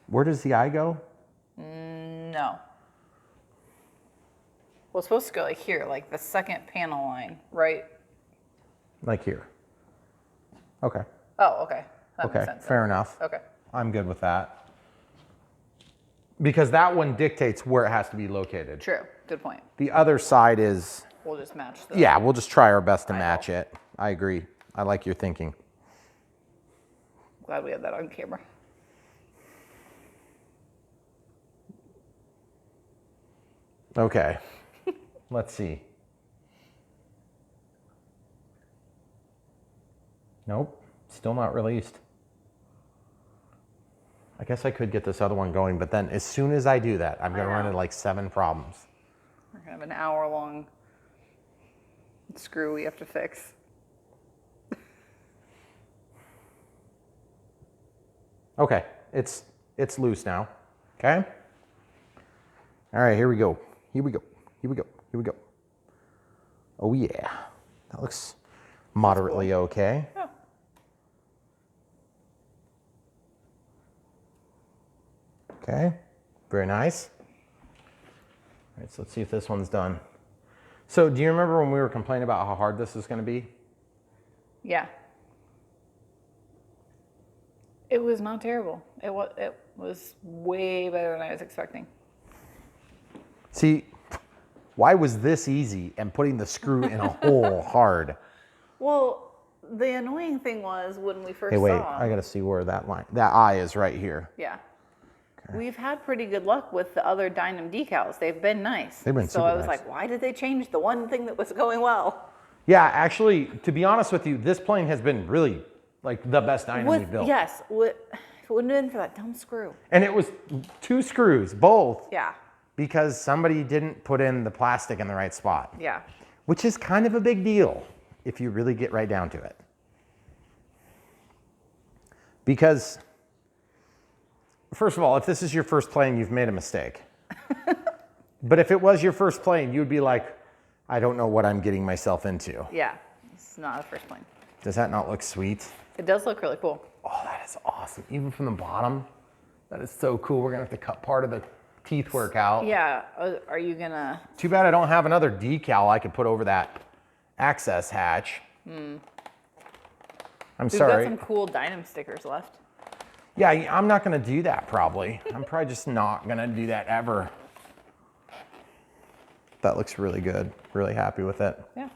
where does the eye go? No. Well, it's supposed to go like here, like the second panel line, right? Like here. Okay. Oh, okay. That Okay, makes sense. fair enough. Okay. I'm good with that. Because that one dictates where it has to be located. True. Good point. The other side is, We'll just match the. yeah, we'll just try our best to I know. match it. I agree. I like your thinking. Glad we have that on camera. Okay. Let's see. Nope, still not released. I guess I could get this other one going, but then as soon as I do that, I'm gonna run into like 7 problems. We're gonna have an hour-long screw we have to fix. Okay, it's loose now. Okay. All right, here we go. Here we go. Here we go. Here we go. Oh yeah, that looks moderately okay. Yeah. Okay, very nice. All right, so let's see if this one's done. So do you remember when we were complaining about how hard this is going to be? Yeah. It was not terrible. It was way better than I was expecting. See, why was this easy and putting the screw in a hole hard? Well, the annoying thing was when we first Hey, wait, saw. I got to see where that eye is right here. Yeah. We've had pretty good luck with the other Dynam decals. They've been nice. They've been so super I was nice. like, why did they change the one thing that was going well? Yeah, actually, to be honest with you, this plane has been really like the best Dynam we've built. Yes. If it wouldn't have been for that dumb screw. And it was 2 screws, both, Yeah. because somebody didn't put in the plastic in the right spot, Yeah. which is kind of a big deal if you really get right down to it. Because, first of all, if this is your first plane, you've made a mistake. But if it was your first plane, you'd be like, I don't know what I'm getting myself into. Yeah. It's not a first plane. Does that not look sweet? It does look really cool. Oh, that is awesome. Even from the bottom, that is so cool. We're gonna have to cut part of the teeth work out. Yeah. Are you gonna? Too bad I don't have another decal I could put over that access hatch. I'm We've sorry. got some cool Dynam stickers left. Yeah, I'm not gonna do that probably. I'm probably just not gonna do that ever. That looks really good. Really happy with it. Yeah.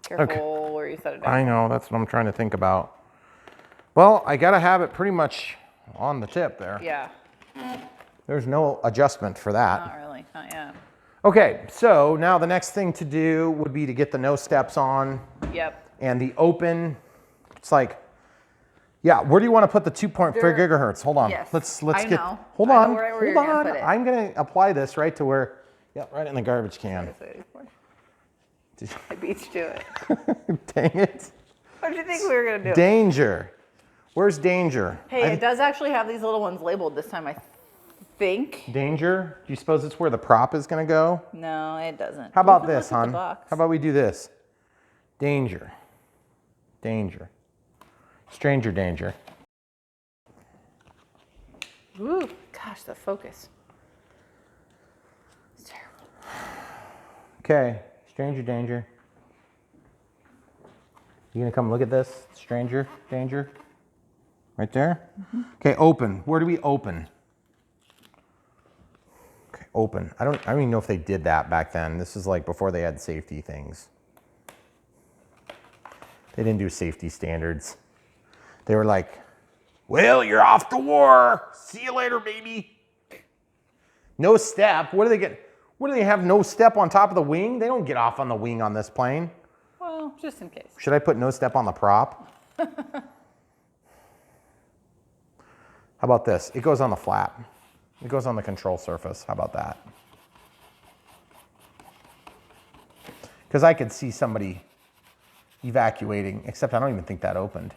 Careful where you set it down. I know, that's what I'm trying to think about. Well, I gotta have it pretty much on the tip there. Yeah. There's no adjustment for that. Not really, not yet. Okay, so now the next thing to do would be to get the no steps on. Yep. And the open, it's like, yeah, where do you want to put the 2.4 gigahertz? Hold on. Yes, Let's I get, know. hold I on, know where hold you're gonna on. put it. I'm going to apply this right to where, yeah, right in the garbage can. I beat you to it. Dang it. What did you think we were gonna do? Danger. Where's danger? Hey, it does actually have these little ones labeled this time, I think. Danger? Do you suppose it's where the prop is going to go? No, it doesn't. How about Look at this, the hon? box. How about we do this? Danger. Danger. Stranger danger. Ooh, gosh, the focus. It's terrible. Okay, stranger danger. You gonna come look at this? Stranger danger? Right there? Mm-hmm. Okay, open. Where do we open? Okay, open. I don't even know if they did that back then. This is like before they had safety things. They didn't do safety standards. They were like, well, you're off to war. See you later, baby. No step. What do they get? What do they have? No step on top of the wing? They don't get off on the wing on this plane. Well, just in case. Should I put no step on the prop? How about this? It goes on the flap. It goes on the control surface. How about that? Because I could see somebody evacuating, except I don't even think that opened.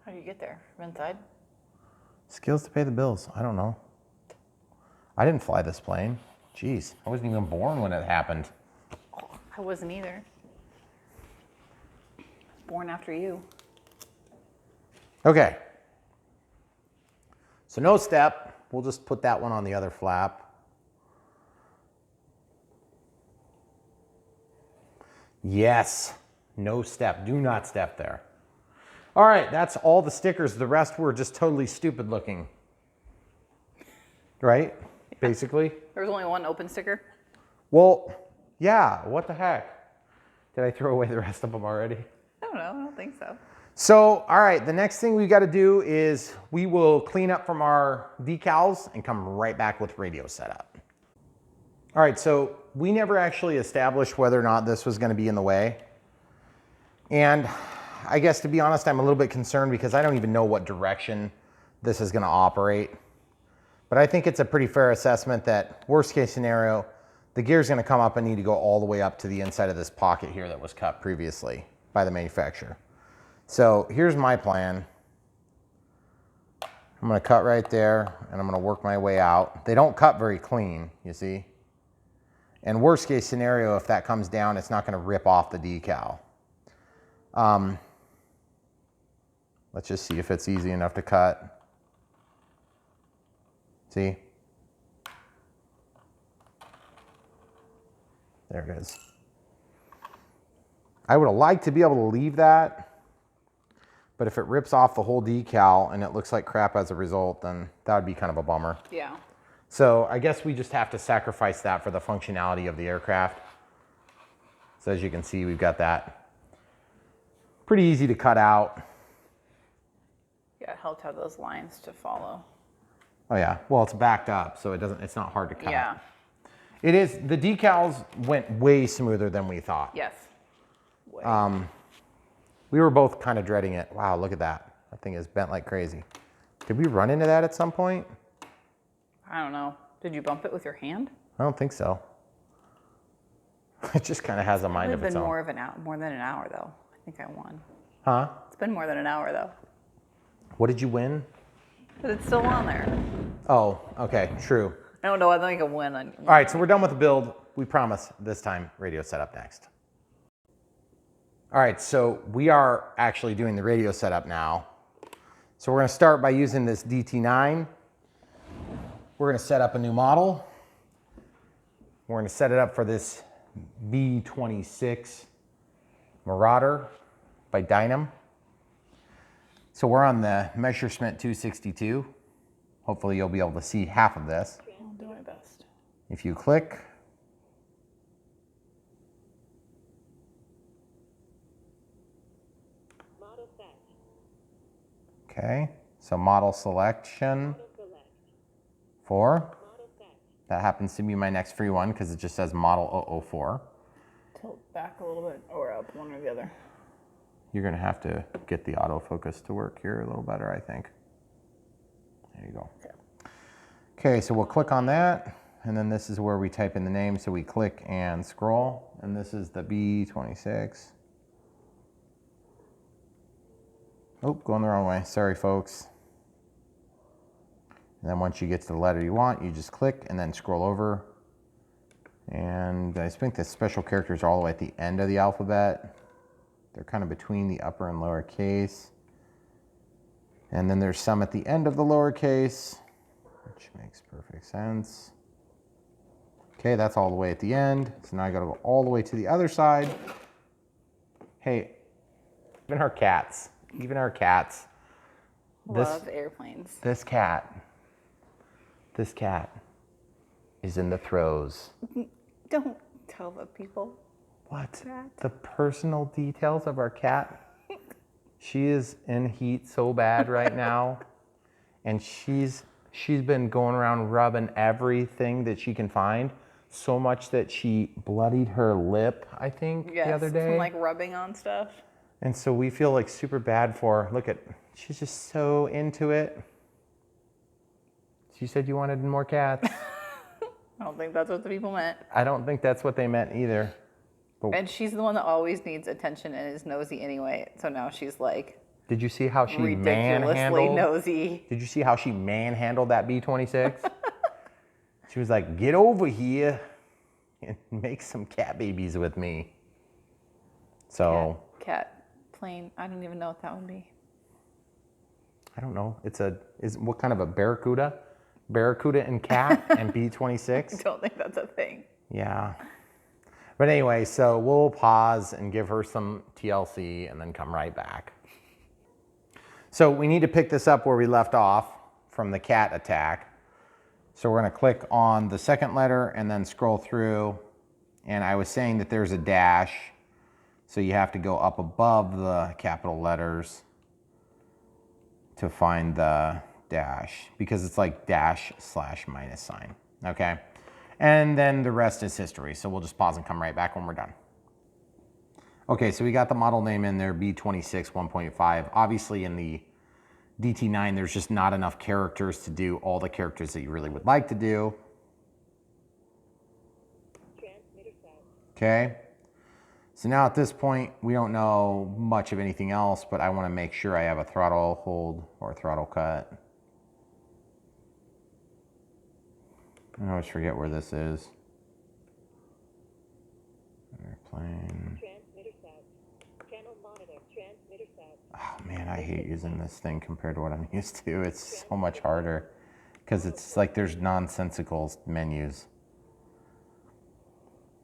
How do you get there? From inside? Skills to pay the bills. I don't know. I didn't fly this plane. Jeez, I wasn't even born when it happened. I wasn't either. Born after you. Okay. So no step. We'll just put that one on the other flap. Yes. No step. Do not step there. All right, that's all the stickers. The rest were just totally stupid looking. Right? Yeah. Basically. There was only one open sticker? Well, yeah. What the heck? Did I throw away the rest of them already? I don't know. I don't think so. So, all right, the next thing we got to do is we will clean up from our decals and come right back with radio setup. All right, so we never actually established whether or not this was going to be in the way. And I guess, to be honest, I'm a little bit concerned because I don't even know what direction this is going to operate. But I think it's a pretty fair assessment that worst case scenario, the gear is going to come up and need to go all the way up to the inside of this pocket here that was cut previously by the manufacturer. So here's my plan. I'm going to cut right there and I'm going to work my way out. They don't cut very clean, you see. And worst case scenario, if that comes down, it's not going to rip off the decal. Let's just see if it's easy enough to cut. See? There it is. I would have liked to be able to leave that, but if it rips off the whole decal and it looks like crap as a result, then that would be kind of a bummer. Yeah. So I guess we just have to sacrifice that for the functionality of the aircraft. So as you can see, we've got that. Pretty easy to cut out. Yeah, it helped have those lines to follow. Oh yeah, well it's backed up, so it's not hard to cut. Yeah. It is, the decals went way smoother than we thought. Yes. Way. We were both kind of dreading it. Wow, look at that. That thing is bent like crazy. Did we run into that at some point? I don't know. Did you bump it with your hand? I don't think so. It just kind of has a mind of its own. It's been more than an hour though. I think I won. Huh? It's been more than an hour though. What did you win? But it's still on there. Oh, okay, true. I don't know. I think I win. All right, so we're done with the build. We promise this time radio setup next. All right, so we are actually doing the radio setup now. So we're going to start by using this DT9. We're going to set up a new model. We're going to set it up for this B-26 Marauder by Dynam. So we're on the Messerschmitt 262. Hopefully you'll be able to see half of this. I'll do my best. If you click, model set. Okay, so model selection, 4. That happens to be my next free one because it just says model 004. Tilt back a little bit or up, one or the other. You're gonna have to get the autofocus to work here a little better, I think. There you go. Okay, so we'll click on that, and then this is where we type in the name. So we click and scroll, and this is the B-26. Oh, going the wrong way. Sorry, folks. And then once you get to the letter you want, you just click and then scroll over. And I think the special characters are all the way at the end of the alphabet. They're kind of between the upper and lower case. And then there's some at the end of the lowercase, which makes perfect sense. Okay, that's all the way at the end. So now I gotta go all the way to the other side. Hey, even our cats, Love airplanes. This cat is in the throes. Don't tell the people. What? Cat. The personal details of our cat? She is in heat so bad right now. And she's been going around rubbing everything that she can find. So much that she bloodied her lip, I think, the other day. From like rubbing on stuff. And so we feel like super bad for her. Look at, she's just so into it. She said you wanted more cats. I don't think that's what the people meant. I don't think that's what they meant either. But And she's the one that always needs attention and is nosy anyway. So now she's like did you see how she ridiculously manhandled? nosy. Did you see how she manhandled that B-26? She was like, get over here and make some cat babies with me. So. Cat plane. I don't even know what that would be. I don't know. Is what kind of a barracuda? Barracuda and cat and B-26? I don't think that's a thing. Yeah. But anyway, so we'll pause and give her some TLC and then come right back. So we need to pick this up where we left off from the cat attack. So we're going to click on the second letter and then scroll through. And I was saying that there's a dash. So you have to go up above the capital letters to find the dash because it's like dash / minus sign. Okay. And then the rest is history. So we'll just pause and come right back when we're done. Okay, so we got the model name in there, B-26 1.5. Obviously in the DT9, there's just not enough characters to do all the characters that you really would like to do. Okay, so now at this point, we don't know much of anything else, but I want to make sure I have a throttle hold or throttle cut. I always forget where this is. Airplane. Oh man, I hate using this thing compared to what I'm used to. It's so much harder because it's like there's nonsensical menus.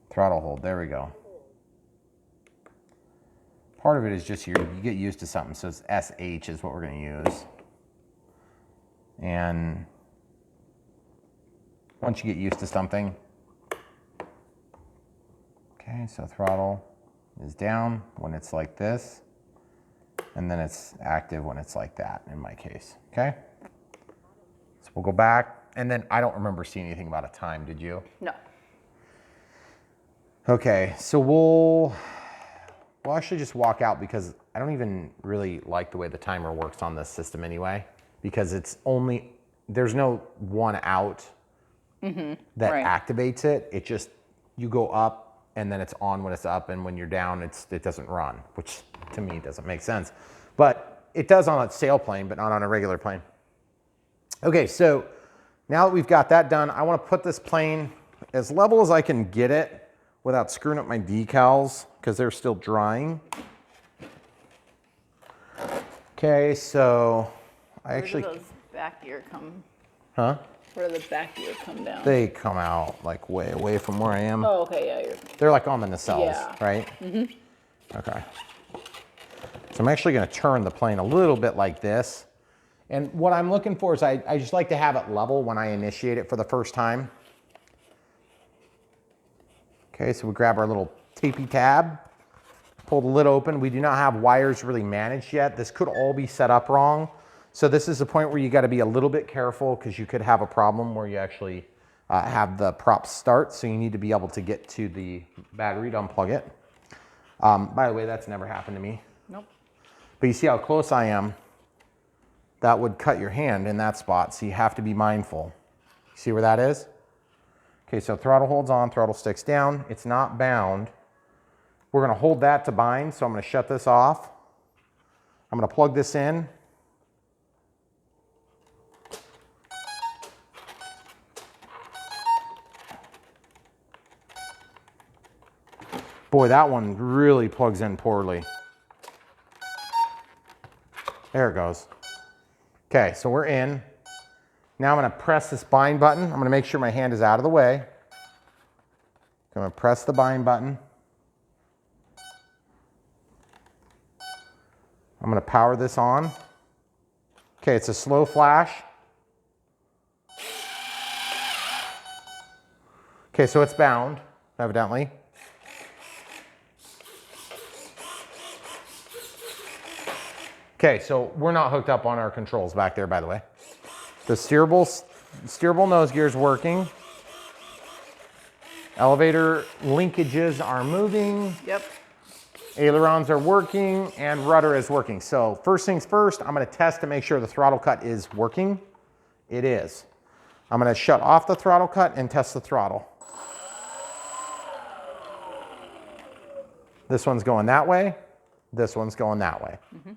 Throttle hold, there we go. Part of it is just you get used to something, so it's SH is what we're going to use. And once you get used to something, okay, so throttle is down when it's like this, and then it's active when it's like that in my case, okay? So we'll go back, and then I don't remember seeing anything about a time, did you? No. Okay, so we'll actually just walk out because I don't even really like the way the timer works on this system anyway, because it's only, there's no one out that activates it. It just, you go up and then it's on when it's up, and when you're down, it doesn't run, which to me doesn't make sense. But it does on a sailplane, but not on a regular plane. Okay, so now that we've got that done, I want to put this plane as level as I can get it without screwing up my decals because they're still drying. Okay, so I actually... Where do those back gear come? Huh? Where do the back gear come down? They come out like way away from where I am. Oh, okay, yeah. They're like on the nacelles, Yeah. right? Mm-hmm. Okay. So I'm actually going to turn the plane a little bit like this. And what I'm looking for is I just like to have it level when I initiate it for the first time. Okay, so we grab our little tapey tab, pull the lid open. We do not have wires really managed yet. This could all be set up wrong. So this is the point where you got to be a little bit careful because you could have a problem where you actually have the prop start. So you need to be able to get to the battery to unplug it. By the way, that's never happened to me. Nope. But you see how close I am? That would cut your hand in that spot. So you have to be mindful. See where that is? Okay, so throttle holds on, throttle sticks down. It's not bound. We're gonna hold that to bind. So I'm gonna shut this off. I'm gonna plug this in. Boy, that one really plugs in poorly. There it goes. Okay, so we're in. Now I'm gonna press this bind button. I'm gonna make sure my hand is out of the way. I'm gonna press the bind button. I'm gonna power this on. Okay, it's a slow flash. Okay, so it's bound, evidently. Okay, so we're not hooked up on our controls back there, by the way. The steerable nose gear is working. Elevator linkages are moving. Yep. Ailerons are working and rudder is working. So first things first, I'm gonna test to make sure the throttle cut is working. It is. I'm gonna shut off the throttle cut and test the throttle. This one's going that way. This one's going that way. Mm-hmm.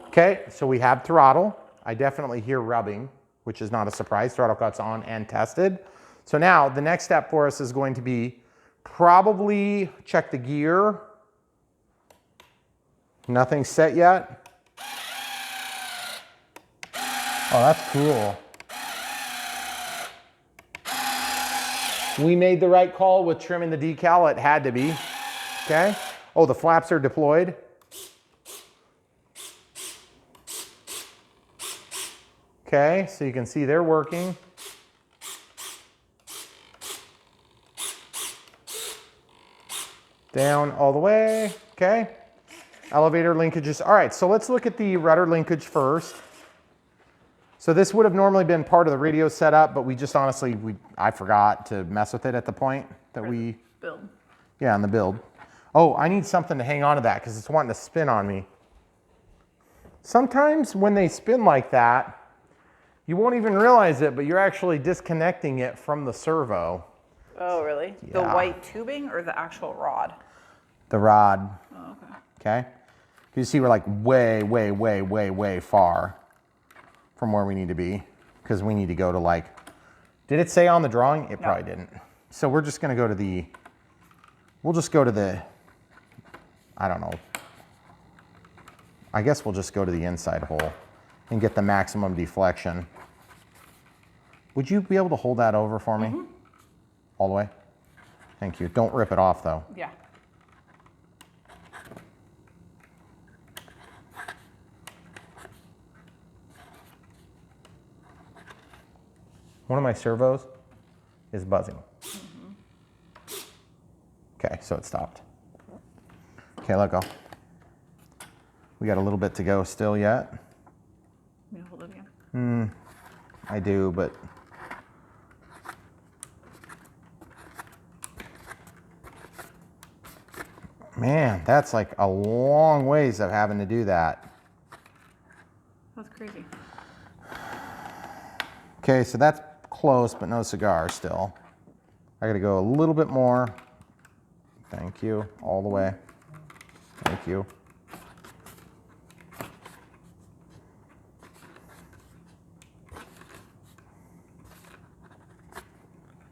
Okay, so we have throttle. I definitely hear rubbing, which is not a surprise. Throttle cut's on and tested. So now the next step for us is going to be probably check the gear. Nothing's set yet. Oh, that's cool. We made the right call with trimming the decal. It had to be. Okay. Oh, the flaps are deployed. Okay, so you can see they're working. Down all the way, okay. Elevator linkages. All right, so let's look at the rudder linkage first. So this would have normally been part of the radio setup, but we just honestly, I forgot to mess with it at the point that we... Build. Yeah, on the build. Oh, I need something to hang on to that because it's wanting to spin on me. Sometimes when they spin like that, you won't even realize it, but you're actually disconnecting it from the servo. Oh, really? Yeah. The white tubing or the actual rod? The rod. Oh, okay. Okay? You see we're like way far from where we need to be because we need to go to like, did it say on the drawing? It probably didn't. So we're just gonna go to the, we'll just go to the, I don't know. I guess we'll just go to the inside hole and get the maximum deflection. Would you be able to hold that over for me? Mm-hmm. All the way? Thank you. Don't rip it off though. Yeah. One of my servos is buzzing. Mm-hmm. Okay, so it stopped. Okay, let go. We got a little bit to go still yet. You want to hold it again? I do, but man, that's like a long ways of having to do that. That's crazy. Okay, so that's close, but no cigar still. I gotta go a little bit more. Thank you, all the way. Thank you.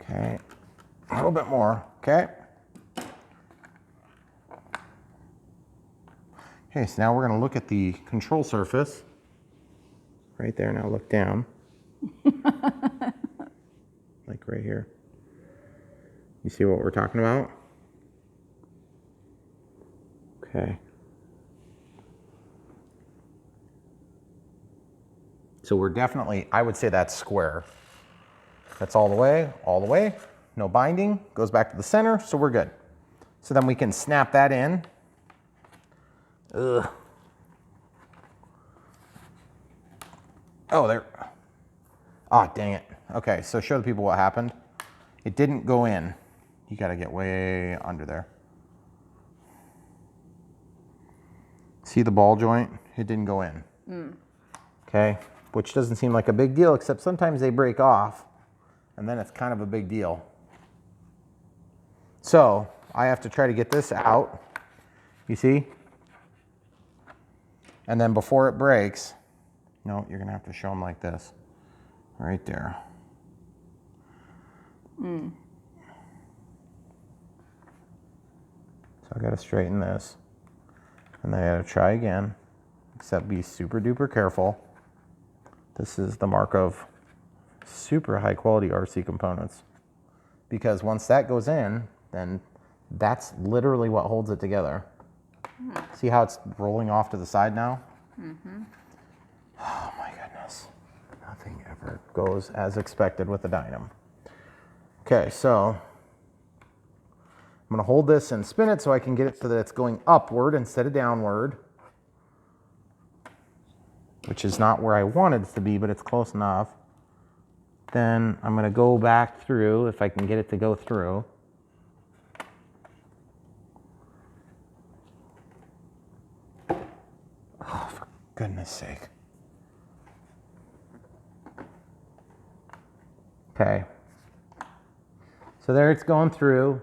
Okay, a little bit more, okay. Okay, so now we're gonna look at the control surface. Right there, now look down. Like right here. You see what we're talking about? Okay. So we're definitely, I would say that's square. That's all the way, all the way. no binding, goes back to the center, so we're good. So then we can snap that in. Ugh. Oh, there. Oh, dang it. Okay, so show the people what happened. It didn't go in. You gotta get way under there. See the ball joint? It didn't go in. Okay, which doesn't seem like a big deal, except sometimes they break off, and then it's kind of a big deal. So I have to try to get this out, you see? And then before it breaks, no, you're gonna have to show them like this, right there. So I gotta straighten this, and then I gotta try again, except be super duper careful. This is the mark of super high quality RC components, because once that goes in, then that's literally what holds it together. See how it's rolling off to the side now? Oh my goodness. Nothing ever goes as expected with the Dynam. Okay, so I'm gonna hold this and spin it so I can get it so that it's going upward instead of downward, which is not where I wanted it to be, but it's close enough. Then I'm gonna go back through, if I can get it to go through. Oh, for goodness sake. Okay. So there it's going through.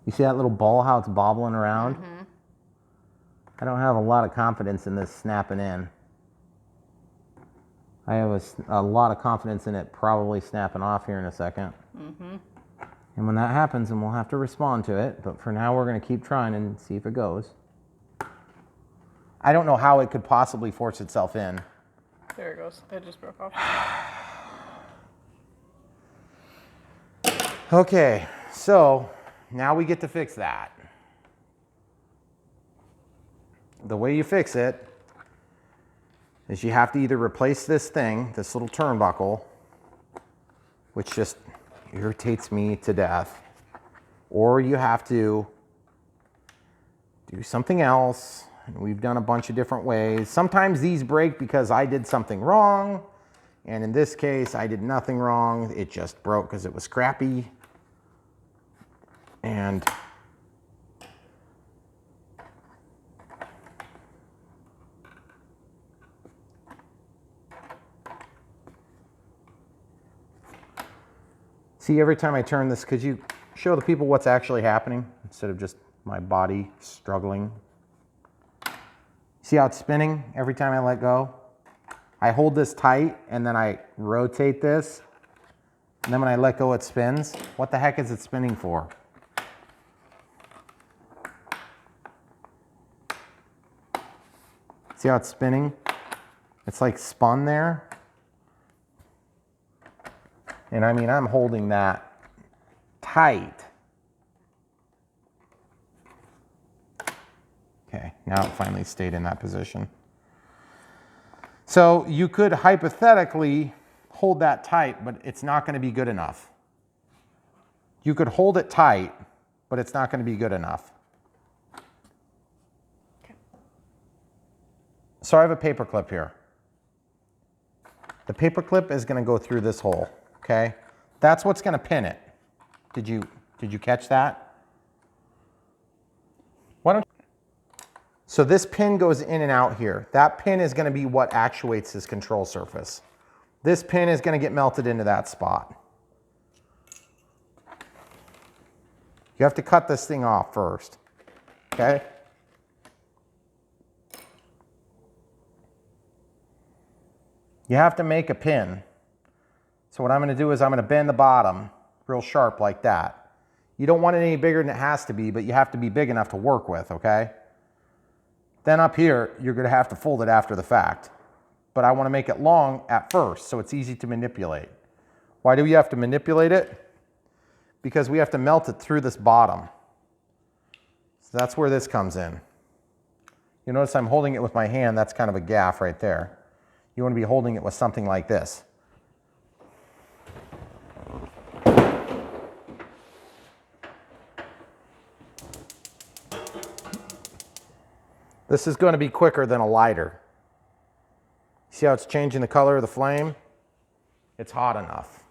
You see that little ball, how it's bobbling around? I don't have a lot of confidence in this snapping in. I have a lot of confidence in it probably snapping off here in a second. And when that happens, then we'll have to respond to it. But for now, we're going to keep trying and see if it goes. I don't know how it could possibly force itself in. There it goes. It just broke off. Okay, so now we get to fix that. The way you fix it is you have to either replace this thing, this little turnbuckle, which just irritates me to death, or you have to do something else. And we've done a bunch of different ways. Sometimes these break because I did something wrong, and in this case I did nothing wrong. It just broke because it was crappy. And see, every time I turn this, could you show the people what's actually happening instead of just my body struggling? See how it's spinning every time I let go? I hold this tight and then I rotate this, and then when I let go it spins. What the heck is it spinning for? See how it's spinning? It's like spun there. And I mean, I'm holding that tight. Okay, now it finally stayed in that position. So you could hypothetically hold that tight, but it's not going to be good enough. You could hold it tight, but it's not going to be good enough. Okay. So I have a paper clip here. The paper clip is going to go through this hole, okay? That's what's going to pin it. Did you catch that? Why don't So this pin goes in and out here. That pin is going to be what actuates this control surface. This pin is going to get melted into that spot. You have to cut this thing off first, okay? You have to make a pin. So what I'm going to do is I'm going to bend the bottom real sharp like that. You don't want it any bigger than it has to be, but you have to be big enough to work with, okay? Then up here, you're going to have to fold it after the fact. But I want to make it long at first so it's easy to manipulate. Why do we have to manipulate it? Because we have to melt it through this bottom. So that's where this comes in. You notice I'm holding it with my hand. That's kind of a gaff right there. You want to be holding it with something like this. This is going to be quicker than a lighter. See how it's changing the color of the flame? It's hot enough.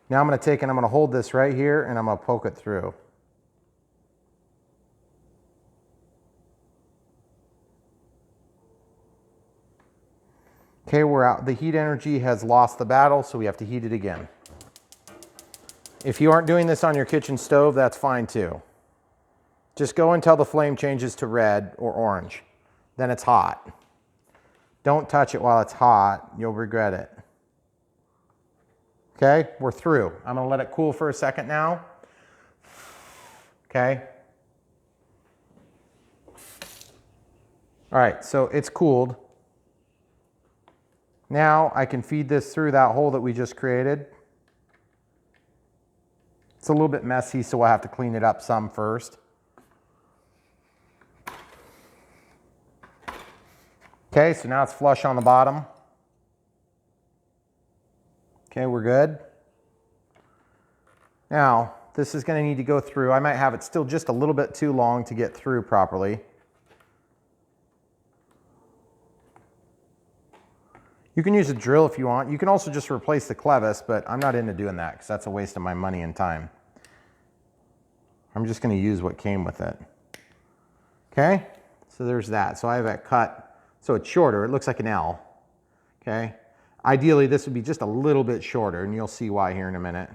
Now I'm going to take and I'm going to hold this right here and I'm going to poke it through. Okay, we're out. The heat energy has lost the battle, so we have to heat it again. If you aren't doing this on your kitchen stove, that's fine too. Just go until the flame changes to red or orange. Then it's hot. Don't touch it while it's hot. You'll regret it. Okay, we're through. I'm going to let it cool for a second now. Okay. All right, so it's cooled. Now I can feed this through that hole that we just created. It's a little bit messy, so we'll have to clean it up some first. Okay, so now it's flush on the bottom. Okay, we're good. Now, this is going to need to go through. I might have it still just a little bit too long to get through properly. You can use a drill if you want. You can also just replace the clevis, but I'm not into doing that because that's a waste of my money and time. I'm just going to use what came with it. Okay, so there's that. So I have it cut so it's shorter. It looks like an L. Okay, ideally this would be just a little bit shorter, and you'll see why here in a minute.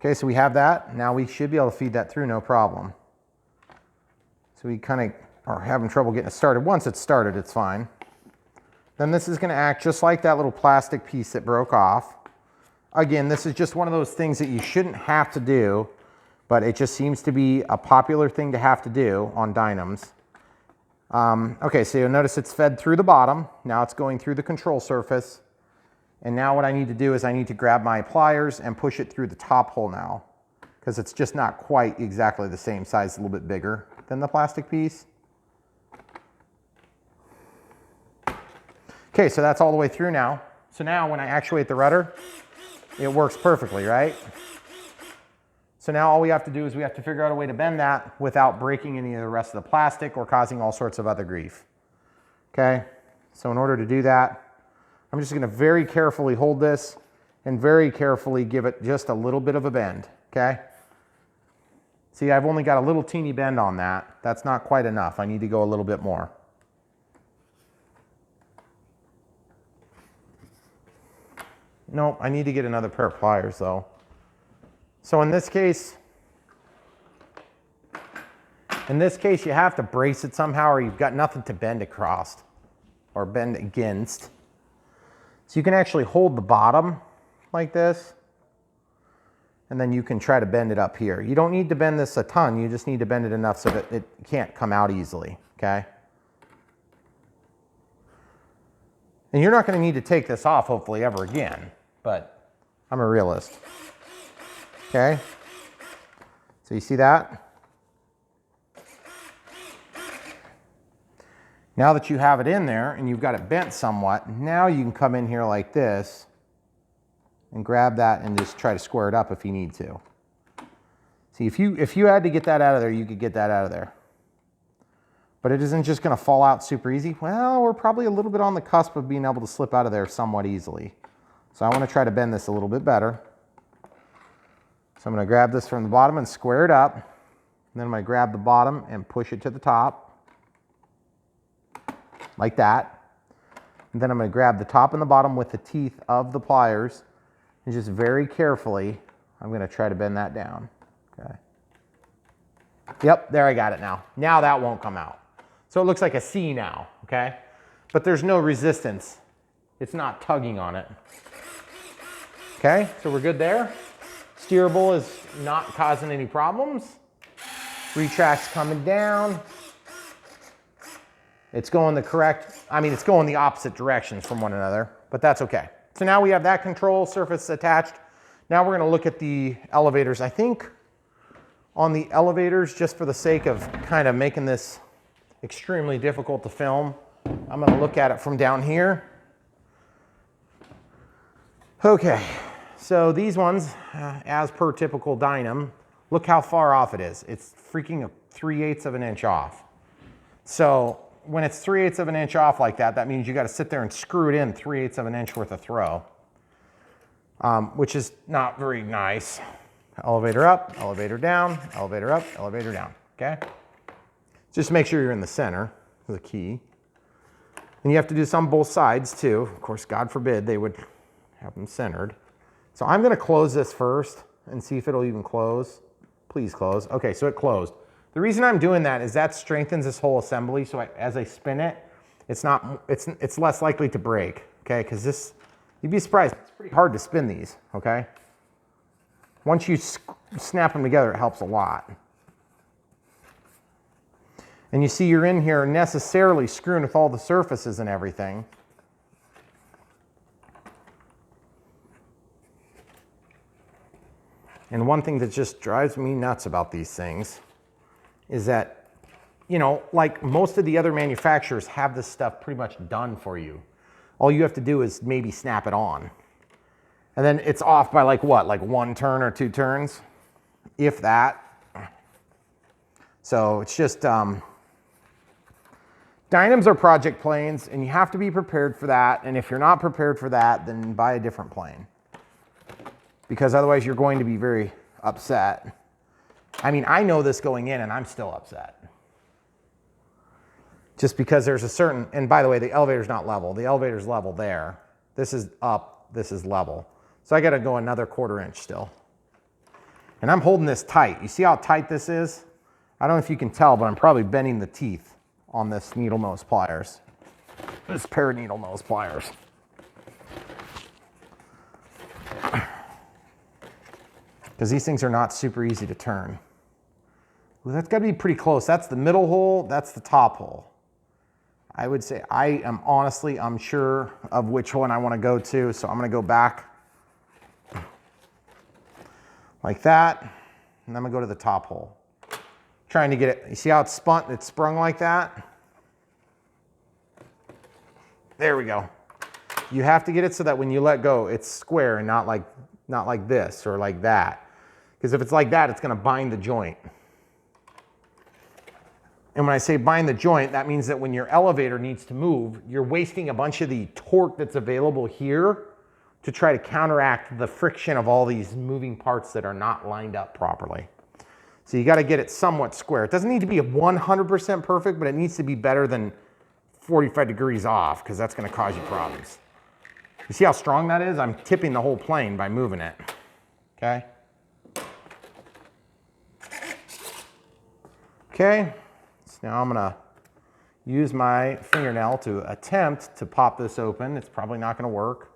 Okay, so we have that. Now we should be able to feed that through no problem. So we kind of are having trouble getting it started. Once it's started, it's fine. Then this is going to act just like that little plastic piece that broke off. Again, this is just one of those things that you shouldn't have to do, but it just seems to be a popular thing to have to do on Dynams. Okay, so you'll notice it's fed through the bottom. Now it's going through the control surface. And now what I need to do is I need to grab my pliers and push it through the top hole now, because it's just not quite exactly the same size, a little bit bigger than the plastic piece. Okay, so that's all the way through now. So now when I actuate the rudder, it works perfectly, right? So now all we have to do is we have to figure out a way to bend that without breaking any of the rest of the plastic or causing all sorts of other grief. Okay, so in order to do that, I'm just going to very carefully hold this and very carefully give it just a little bit of a bend, okay? See, I've only got a little teeny bend on that. That's not quite enough. I need to go a little bit more. Nope, I need to get another pair of pliers though. So in this case, you have to brace it somehow, or you've got nothing to bend across or bend against. So you can actually hold the bottom like this, and then you can try to bend it up here. You don't need to bend this a ton, you just need to bend it enough so that it can't come out easily, okay? And you're not going to need to take this off, hopefully, ever again, but I'm a realist. Okay? So you see that? Now that you have it in there and you've got it bent somewhat, now you can come in here like this and grab that and just try to square it up if you need to. See, if you had to get that out of there, you could get that out of there. But it isn't just going to fall out super easy. Well, we're probably a little bit on the cusp of being able to slip out of there somewhat easily. So I want to try to bend this a little bit better. So I'm going to grab this from the bottom and square it up. And then I'm going to grab the bottom and push it to the top. Like that. And then I'm going to grab the top and the bottom with the teeth of the pliers. And just very carefully, I'm going to try to bend that down. Okay. Yep, there I got it now. Now that won't come out. So it looks like a C now, okay? But there's no resistance. It's not tugging on it. Okay, so we're good there. Steerable is not causing any problems. Retract's coming down. It's going it's going the opposite directions from one another, but that's okay. So now we have that control surface attached. Now we're gonna look at the elevators. I think on the elevators, just for the sake of kind of making this extremely difficult to film, I'm going to look at it from down here. Okay, so these ones, as per typical Dynam, look how far off it is. It's freaking 3/8 of an inch off. So when it's 3/8 of an inch off like that, that means you got to sit there and screw it in 3/8 of an inch worth of throw, which is not very nice. Elevator up, elevator down, elevator up, elevator down, okay? Just make sure you're in the center, the key. And you have to do this on both sides too. Of course, God forbid they would have them centered. So I'm gonna close this first and see if it'll even close. Please close. Okay, so it closed. The reason I'm doing that is that strengthens this whole assembly, so as I spin it, it's less likely to break, okay? Because this, you'd be surprised, it's pretty hard to spin these, okay? Once you snap them together, it helps a lot. And you see you're in here necessarily screwing with all the surfaces and everything. And one thing that just drives me nuts about these things is that, you know, like most of the other manufacturers have this stuff pretty much done for you. All you have to do is maybe snap it on. And then it's off by like what, like 1 turn or 2 turns, if that. So it's just, Dynams are project planes and you have to be prepared for that. And if you're not prepared for that, then buy a different plane. Because otherwise you're going to be very upset. I mean, I know this going in and I'm still upset. Just because there's a certain, and by the way, the elevator's not level. The elevator's level there. This is up, this is level. So I gotta go another 1/4 inch still. And I'm holding this tight. You see how tight this is? I don't know if you can tell, but I'm probably bending the teeth on this needle nose pliers. This pair of needle nose pliers. Because these things are not super easy to turn. Well, that's gotta be pretty close. That's the middle hole, that's the top hole. I would say I am honestly unsure of which one I wanna go to, so I'm gonna go back like that, and I'm gonna go to the top hole. Trying to get it, you see how it's sprung like that? There we go. You have to get it so that when you let go, it's square and not like this or like that. Because if it's like that, it's gonna bind the joint. And when I say bind the joint, that means that when your elevator needs to move, you're wasting a bunch of the torque that's available here to try to counteract the friction of all these moving parts that are not lined up properly. So you gotta get it somewhat square. It doesn't need to be 100% perfect, but it needs to be better than 45 degrees off, because that's gonna cause you problems. You see how strong that is? I'm tipping the whole plane by moving it, okay? Okay, so now I'm gonna use my fingernail to attempt to pop this open. It's probably not gonna work.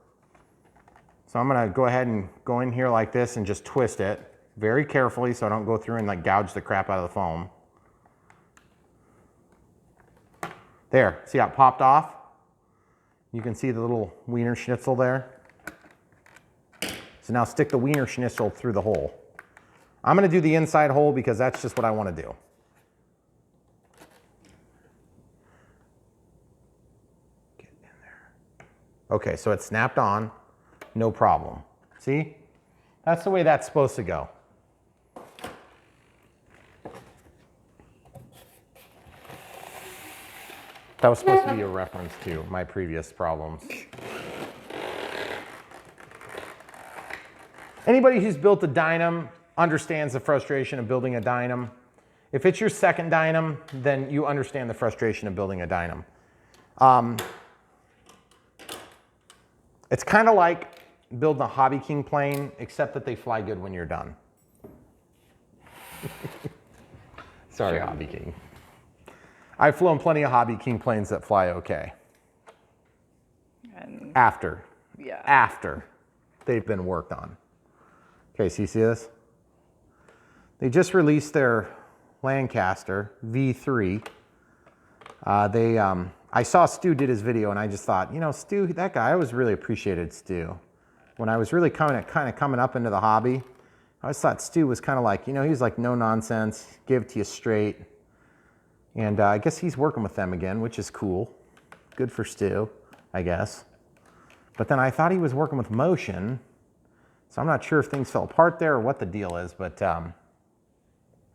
So I'm gonna go ahead and go in here like this and just twist it very carefully so I don't go through and like gouge the crap out of the foam. There, see how it popped off? You can see the little Wiener Schnitzel there. So now stick the Wiener Schnitzel through the hole. I'm gonna do the inside hole because that's just what I wanna do. Get in there. Okay, so it snapped on, no problem. See? That's the way that's supposed to go. That was supposed to be a reference to my previous problems. Anybody who's built a Dynam understands the frustration of building a Dynam. If it's your second Dynam, then you understand the frustration of building a Dynam. It's kind of like building a Hobby King plane, except that they fly good when you're done. Sorry, Hobby King. I've flown plenty of Hobby King planes that fly okay. And After yeah. they've been worked on. Okay, so you see this? They just released their Lancaster V3. I saw Stu did his video and I just thought, you know, Stu, that guy, I always really appreciated Stu. When I was really kind of coming up into the hobby, I always thought Stu was kind of like, you know, he was like no nonsense, give it to you straight. And I guess he's working with them again, which is cool. Good for Stu, I guess. But then I thought he was working with Motion. So I'm not sure if things fell apart there or what the deal is. But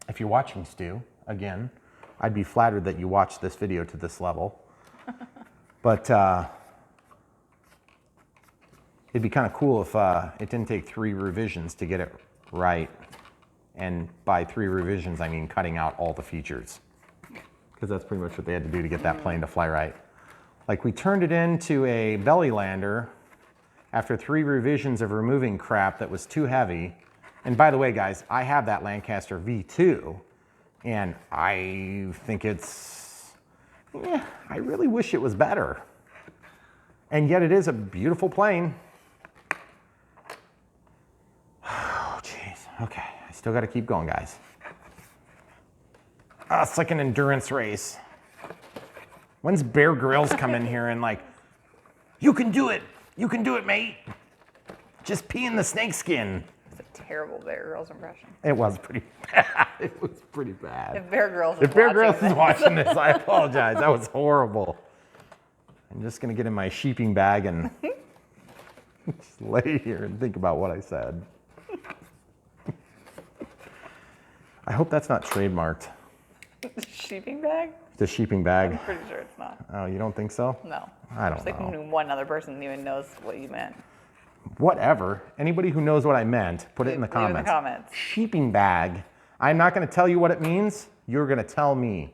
if you're watching, Stu, again, I'd be flattered that you watched this video to this level. But it'd be kind of cool if it didn't take 3 revisions to get it right. And by 3 revisions, I mean cutting out all the features. Because that's pretty much what they had to do to get that plane to fly right. Like, we turned it into a belly lander after 3 revisions of removing crap that was too heavy. And by the way, guys, I have that Lancaster V2, and I think it's, I really wish it was better. And yet it is a beautiful plane. Oh, jeez. Okay, I still got to keep going, guys. It's like an endurance race. When's Bear Grylls come in here and like, you can do it, mate. Just pee in the snake skin. It's a terrible Bear Grylls impression. It was pretty bad. It was pretty bad. If Bear Grylls is watching this, I apologize. That was horrible. I'm just gonna get in my sheeping bag and just lay here and think about what I said. I hope that's not trademarked. Sheeping bag? The sheeping bag. I'm pretty sure it's not. Oh, you don't think so? No. I don't It's like know. one other person even knows what you meant. Whatever. Anybody who knows what I meant, put it in the Leave comments. in the comments. Sheeping bag. I'm not going to tell you what it means. You're going to tell me.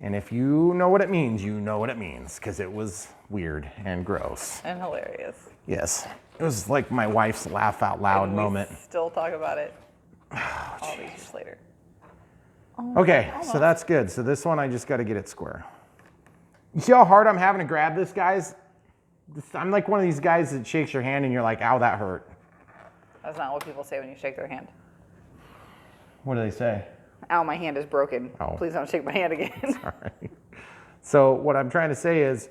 And if you know what it means, you know what it means, because it was weird and gross. And hilarious. Yes. It was like my wife's laugh out loud And moment. We still talk about it all these years later. Okay, so that's good. So this one, I just got to get it square. You see how hard I'm having to grab this, guys? I'm like one of these guys that shakes your hand and you're like, ow, that hurt. That's not what people say when you shake their hand. What do they say? Ow, my hand is broken. Oh. Please don't shake my hand again. All right. So what I'm trying to say is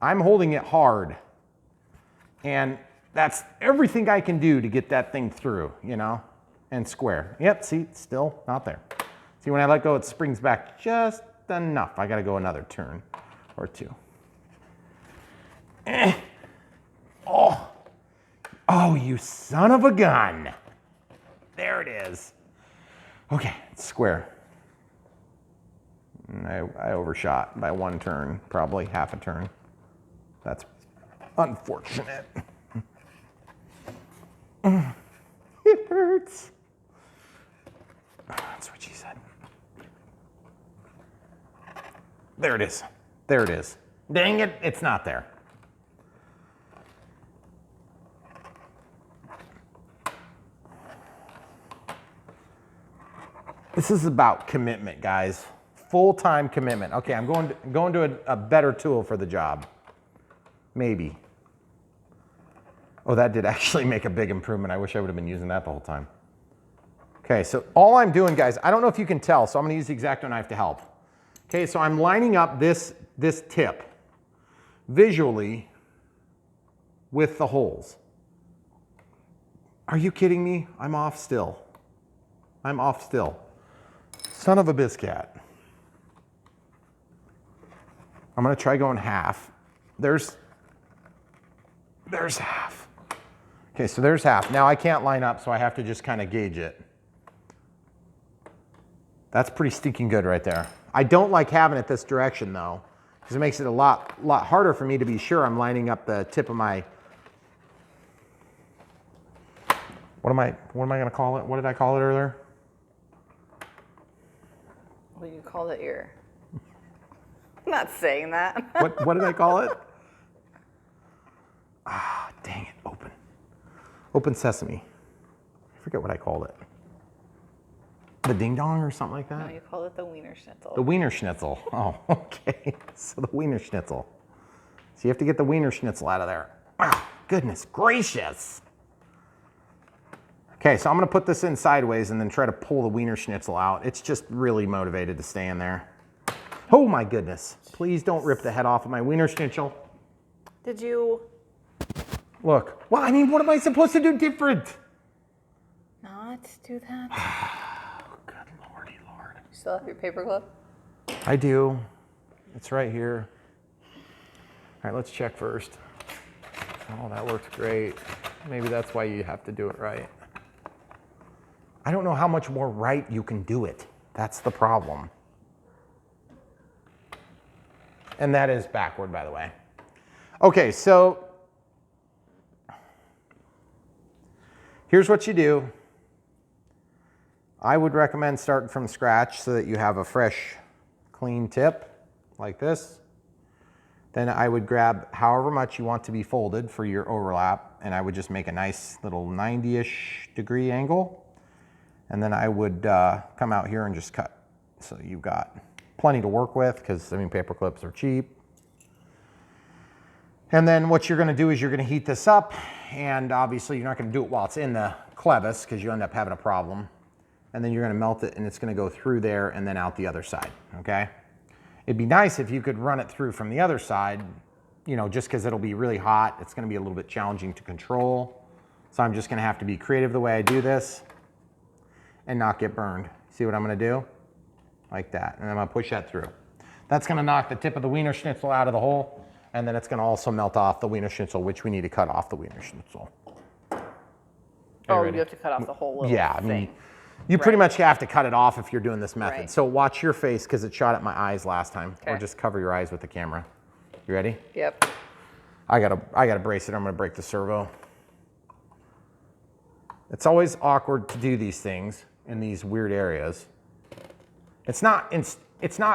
I'm holding it hard. And that's everything I can do to get that thing through, you know, and square. Yep, see, it's still not there. See, when I let go, it springs back just enough. I got to go another turn or 2. Oh, you son of a gun. There it is. Okay, it's square. I overshot by 1 turn, probably half a turn. That's unfortunate. It hurts. That's what she said. There it is. There it is. Dang it, it's not there. This is about commitment, guys. Full-time commitment. Okay, I'm going to a better tool for the job. Maybe. Oh, that did actually make a big improvement. I wish I would have been using that the whole time. Okay, so all I'm doing, guys, I don't know if you can tell, so I'm going to use the X-Acto knife to help. Okay, so I'm lining up this tip visually with the holes. Are you kidding me? I'm off still. I'm off still. Son of a biscat. I'm going to try going half. There's half. Okay, so there's half. Now I can't line up, so I have to just kind of gauge it. That's pretty stinking good right there. I don't like having it this direction though, because it makes it a lot harder for me to be sure I'm lining up the tip of my, what am I going to call it? What did I call it earlier? Well, you called it your... I'm not saying that. What did I call it? Ah, dang it, open. Open sesame. I forget what I called it. The ding dong or something like that? No, you called it the Wiener Schnitzel. The Wiener Schnitzel. Oh, okay. So the Wiener Schnitzel. So you have to get the Wiener Schnitzel out of there. Oh, goodness gracious. Okay, so I'm going to put this in sideways and then try to pull the Wiener Schnitzel out. It's just really motivated to stay in there. Oh my goodness. Please don't rip the head off of my Wiener Schnitzel. Did you... Look. Well, I mean, what am I supposed to do different? not do that? Oh, good lordy lord. You still have your paper clip? I do. It's right here. All right, let's check first. Oh, that works great. Maybe that's why you have to do it right. I don't know how much more right you can do it. That's the problem. And that is backward, by the way. Okay, so here's what you do. I would recommend starting from scratch so that you have a fresh, clean tip like this. Then I would grab however much you want to be folded for your overlap, and I would just make a nice little 90-ish degree angle. And then I would come out here and just cut. So you've got plenty to work with because, I mean, paper clips are cheap. And then what you're gonna do is you're gonna heat this up, and obviously you're not gonna do it while it's in the clevis because you end up having a problem. And then you're gonna melt it and it's gonna go through there and then out the other side, okay? It'd be nice if you could run it through from the other side, you know, just because it'll be really hot. It's gonna be a little bit challenging to control. So I'm just gonna have to be creative the way I do this and not get burned. See what I'm gonna do? Like that, and I'm gonna push that through. That's gonna knock the tip of the Wiener Schnitzel out of the hole, and then it's gonna also melt off the Wiener Schnitzel, which we need to cut off the Wiener Schnitzel. Oh, you have to cut off the whole little yeah, I mean, thing. you pretty much have to cut it off if you're doing this method. Right. So watch your face because it shot at my eyes last time. Or Okay. just cover your eyes with the camera. You ready? Yep. I gotta brace it. I'm gonna break the servo. It's always awkward to do these things in these weird areas. It's not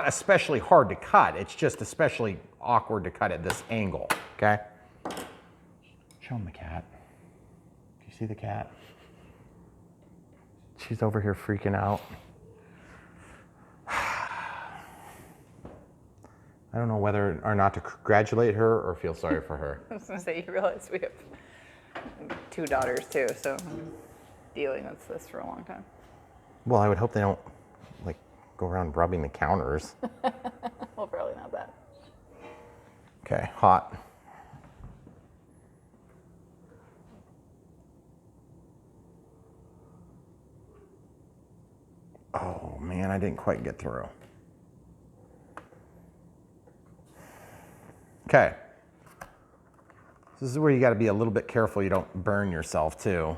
especially hard to cut. It's just especially awkward to cut at this angle, okay? Show him the cat. Do you see the cat? She's over here freaking out. I don't know whether or not to congratulate her or feel sorry for her. I was gonna say, you realize we have 2 daughters too, so I'm dealing with this for a long time. Well, I would hope they don't like go around rubbing the counters. Well, probably not that. Okay, hot. Oh man, I didn't quite get through. Okay. This is where you gotta be a little bit careful you don't burn yourself too.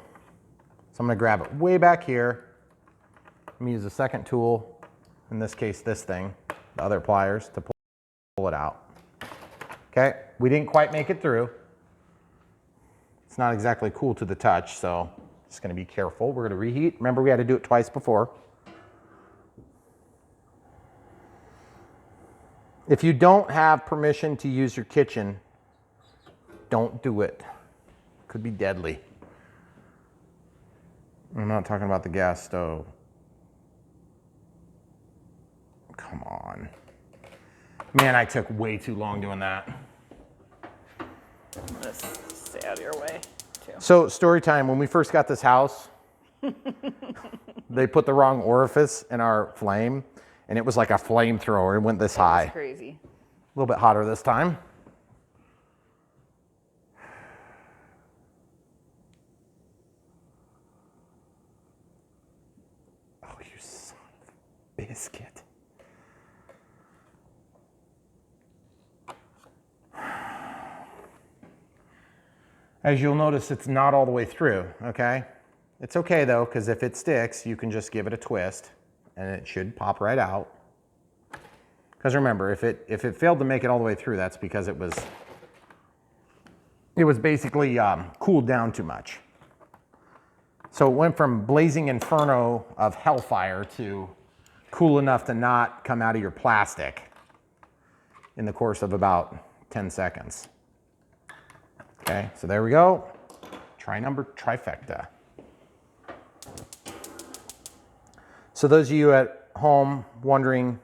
So I'm gonna grab it way back here. I'm gonna use a second tool, in this case this thing, the other pliers, to pull it out. Okay, we didn't quite make it through. It's not exactly cool to the touch, so just gonna be careful. We're gonna reheat. Remember, we had to do it twice before. If you don't have permission to use your kitchen, don't do it. Could be deadly. I'm not talking about the gas stove. Come on. Man, I took way too long doing that. Just stay out of your way too. So, story time. When we first got this house, they put the wrong orifice in our flame, and it was like a flamethrower. It went this high. It's crazy. A little bit hotter this time. Oh, you son of a biscuit. As you'll notice, it's not all the way through, okay? It's okay though, because if it sticks, you can just give it a twist and it should pop right out. Because remember, if it failed to make it all the way through, that's because it was basically cooled down too much. So it went from blazing inferno of hellfire to cool enough to not come out of your plastic in the course of about 10 seconds. Okay, so there we go. Trifecta. So those of you at home wondering,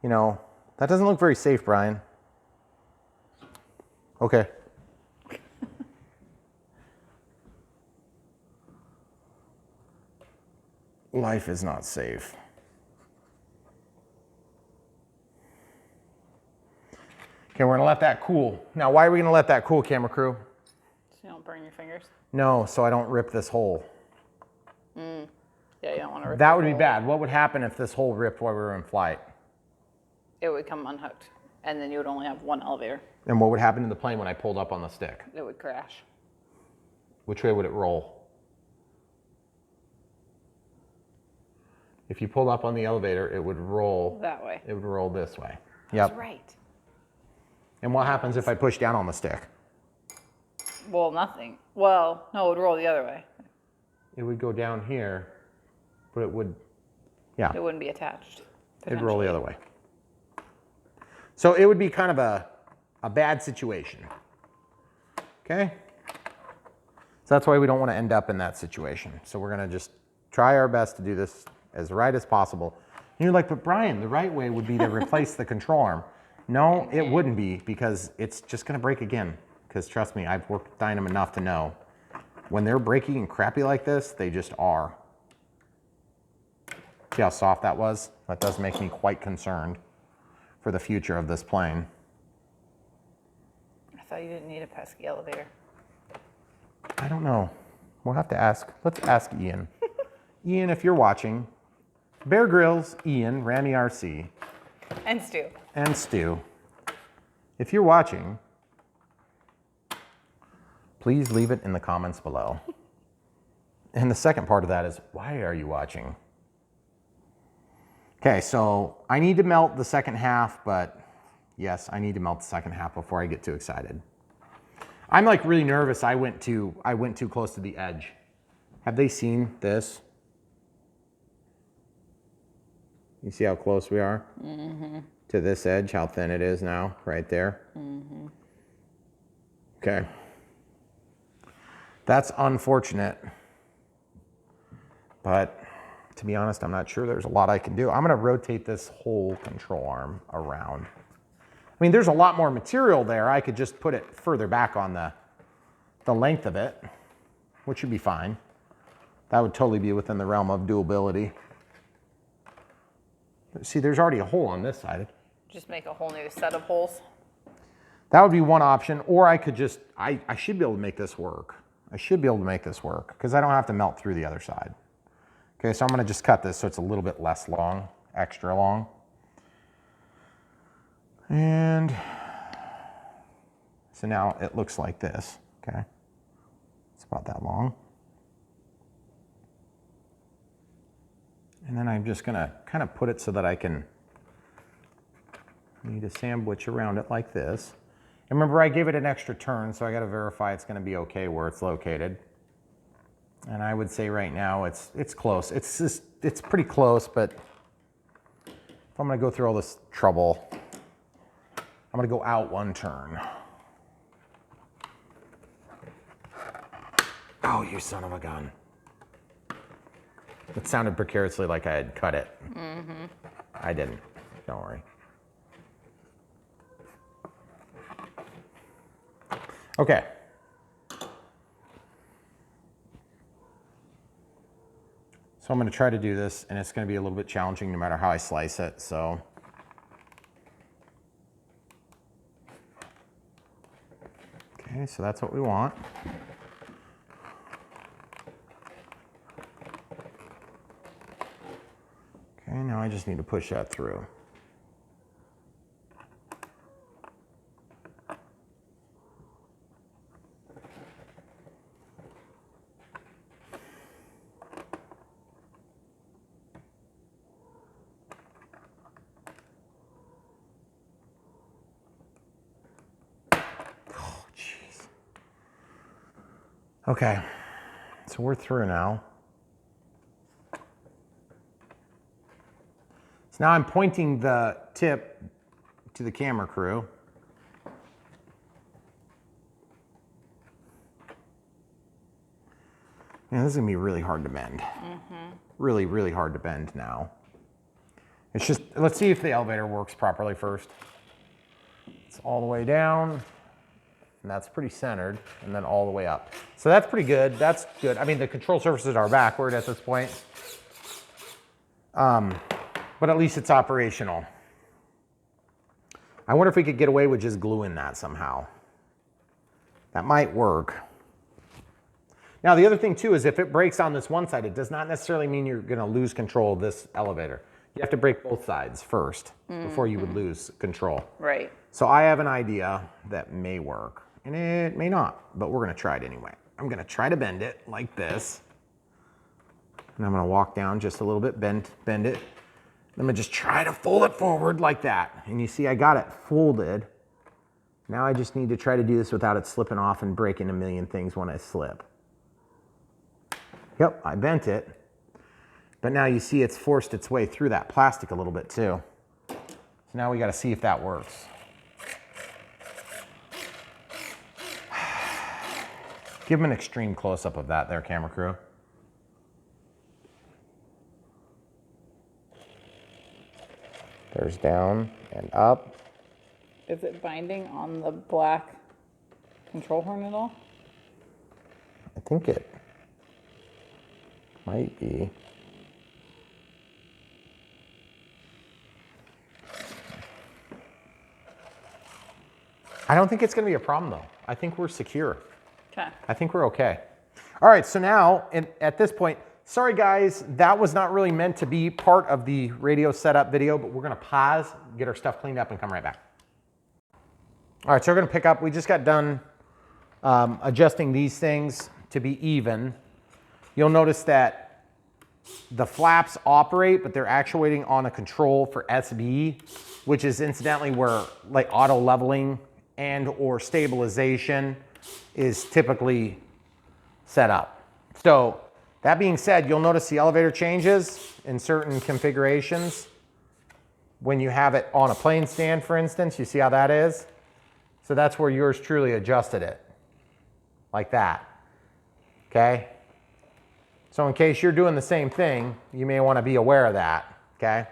you know, that doesn't look very safe, Brian. Okay. Life is not safe. Okay, we're gonna let that cool. Now, why are we gonna let that cool, camera crew? So you don't burn your fingers. No, so I don't rip this hole. Yeah, you don't want to rip That the would be hole. bad. What would happen if this hole ripped while we were in flight? It would come unhooked, and then you would only have one elevator. And what would happen to the plane when I pulled up on the stick? It would crash. Which way would it roll? If you pulled up on the elevator, it would roll. That way. It would roll this way. Yep. That's right. And what happens if I push down on the stick? Well, nothing. Well, no, it would roll the other way. It would go down here, but it would, yeah. It wouldn't be attached. It'd roll the other way. So it would be kind of a bad situation. Okay? So that's why we don't want to end up in that situation. So we're going to just try our best to do this as right as possible. And you're like, but Brian, the right way would be to replace the control arm. No, it wouldn't be, because it's just going to break again. Because trust me, I've worked with Dynam enough to know when they're breaking and crappy like this, they just are. See how soft that was? That does make me quite concerned for the future of this plane. I thought you didn't need a pesky elevator. I don't know. We'll have to ask. Let's ask Ian. Ian, if you're watching, Bear Grylls, Ian, Randy RC, And Stu. and Stu, if you're watching, please leave it in the comments below. And the second part of that is, why are you watching? Okay, so I need to melt the second half, but yes, I need to melt the second half before I get too excited. I'm like really nervous. I went too close to the edge. Have they seen this? You see how close we are to this edge, how thin it is now, right there? Okay. That's unfortunate. But to be honest, I'm not sure there's a lot I can do. I'm gonna rotate this whole control arm around. I mean, there's a lot more material there. I could just put it further back on the length of it, which should be fine. That would totally be within the realm of doability. See, there's already a hole on this side. Just make a whole new set of holes. That would be one option, or I could just, I should be able to make this work. I should be able to make this work because I don't have to melt through the other side. Okay, so I'm gonna just cut this so it's a little bit less long, extra long. And so now it looks like this, okay? It's about that long. And then I'm just gonna kind of put it so that I can need a sandwich around it like this. And remember, I gave it an extra turn, so I gotta verify it's gonna be okay where it's located. And I would say right now it's close. It's pretty close, but if I'm gonna go through all this trouble, I'm gonna go out one turn. Oh, you son of a gun. It sounded precariously like I had cut it. I didn't, don't worry. Okay. So I'm gonna try to do this, and it's gonna be a little bit challenging no matter how I slice it, so. Okay, so that's what we want. Okay, now I just need to push that through. Oh, jeez. Okay, so we're through now. So now I'm pointing the tip to the camera crew. Man, this is gonna be really hard to bend. Really, really hard to bend now. It's just, let's see if the elevator works properly first. It's all the way down, and that's pretty centered, and then all the way up. So that's pretty good, that's good. I mean, the control surfaces are backward at this point. But at least it's operational. I wonder if we could get away with just gluing that somehow. That might work. Now, the other thing too is if it breaks on this one side, it does not necessarily mean you're gonna lose control of this elevator. You have to break both sides first before you would lose control. Right. So I have an idea that may work, and it may not, but we're gonna try it anyway. I'm gonna try to bend it like this. And I'm gonna walk down just a little bit, bend it. I'm gonna just try to fold it forward like that. And you see I got it folded Now I just need to try to do this without it slipping off and breaking a million things when I slip. Yep, I bent it. But now you see it's forced its way through that plastic a little bit too. So now we got to see if that works. Give them an extreme close-up of that there, camera crew. There's down and up. Is it binding on the black control horn at all? I think it might be. I don't think it's going to be a problem though. I think we're secure. Okay. I think we're okay. All right, so now at this point, sorry guys, that was not really meant to be part of the radio setup video, but we're going to pause, get our stuff cleaned up, and come right back. All right, so we're going to pick up. We just got done adjusting these things to be even. You'll notice that the flaps operate, but they're actuating on a control for SB, which is incidentally where like auto leveling and or stabilization is typically set up. So that being said, you'll notice the elevator changes in certain configurations. When you have it on a plane stand, for instance, you see how that is? So that's where yours truly adjusted it, like that, okay? So in case you're doing the same thing, you may want to be aware of that, okay?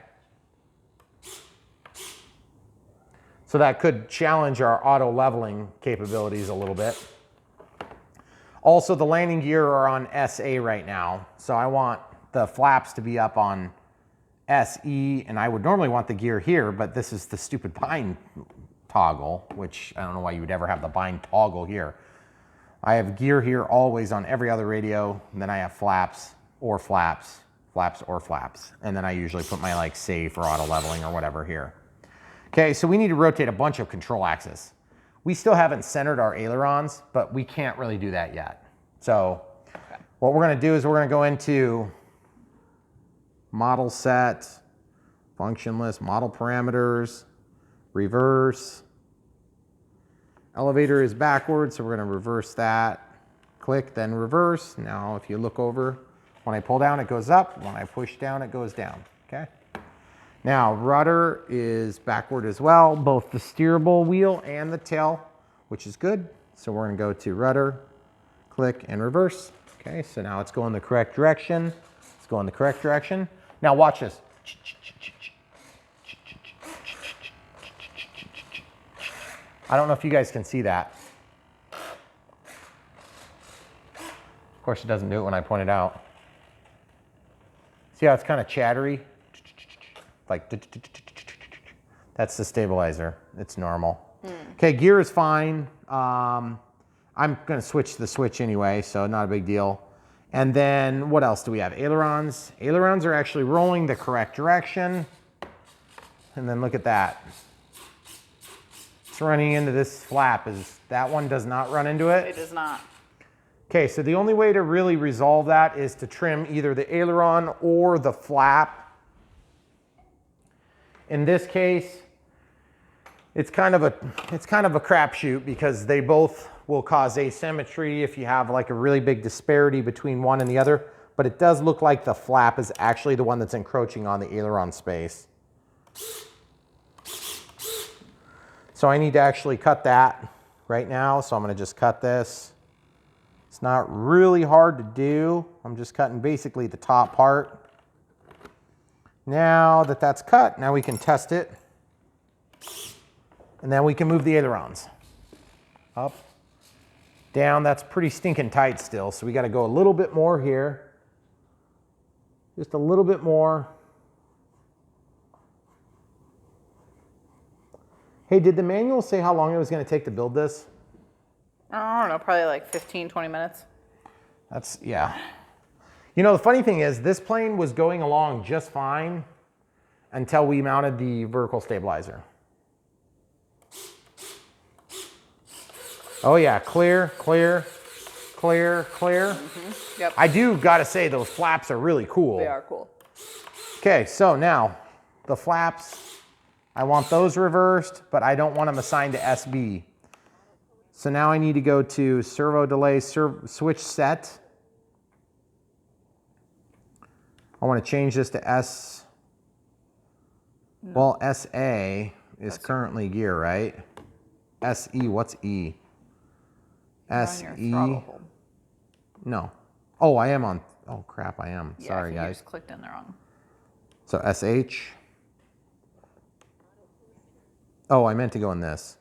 So that could challenge our auto leveling capabilities a little bit. Also, the landing gear are on SA right now, so I want the flaps to be up on SE, and I would normally want the gear here, but this is the stupid bind toggle, which I don't know why you would ever have the bind toggle here. I have gear here always on every other radio, and then I have flaps or flaps, flaps or flaps, and then I usually put my like safe or auto leveling or whatever here. Okay, so we need to rotate a bunch of control axes. We still haven't centered our ailerons, but we can't really do that yet. So what we're gonna do is we're gonna go into model set, function list, model parameters, reverse. Elevator is backwards, so we're gonna reverse that. Click, then reverse. Now if you look over, when I pull down, it goes up. When I push down, it goes down, okay? Now, rudder is backward as well, both the steerable wheel and the tail, which is good. So we're gonna go to rudder, click, and reverse. Okay, so now it's going the correct direction. It's going the correct direction. Now watch this. I don't know if you guys can see that. Of course, it doesn't do it when I point it out. See how it's kind of chattery? Like, that's the stabilizer. It's normal. Okay, gear is fine. I'm gonna switch the switch anyway, so not a big deal. And then what else do we have? Ailerons. Ailerons are actually rolling the correct direction. And then look at that. It's running into this flap. That one does not run into it? It does not. Okay, so the only way to really resolve that is to trim either the aileron or the flap. In this case, it's kind of a crapshoot because they both will cause asymmetry if you have like a really big disparity between one and the other, but it does look like the flap is actually the one that's encroaching on the aileron space. So I need to actually cut that right now, so I'm gonna just cut this. It's not really hard to do. I'm just cutting basically the top part. Now that that's cut, now we can test it. And then we can move the ailerons. Up, down, that's pretty stinking tight still, so we gotta go a little bit more here. Just a little bit more. Hey, did the manual say how long it was gonna take to build this? I don't know, probably like 15, 20 minutes. Yeah. You know, the funny thing is this plane was going along just fine until we mounted the vertical stabilizer. Oh yeah, clear, clear, clear, clear. Yep. I do gotta say those flaps are really cool. They are cool. Okay, so now the flaps, I want those reversed, but I don't want them assigned to SB. So now I need to go to servo delay, switch set. I want to change this to S. No. Well, SA is currently gear, right? SE, what's E? SE. No. Oh, I am on. Oh, crap, I am. Yeah, sorry, I guys. You just clicked in the wrong. So SH. Oh, I meant to go in this.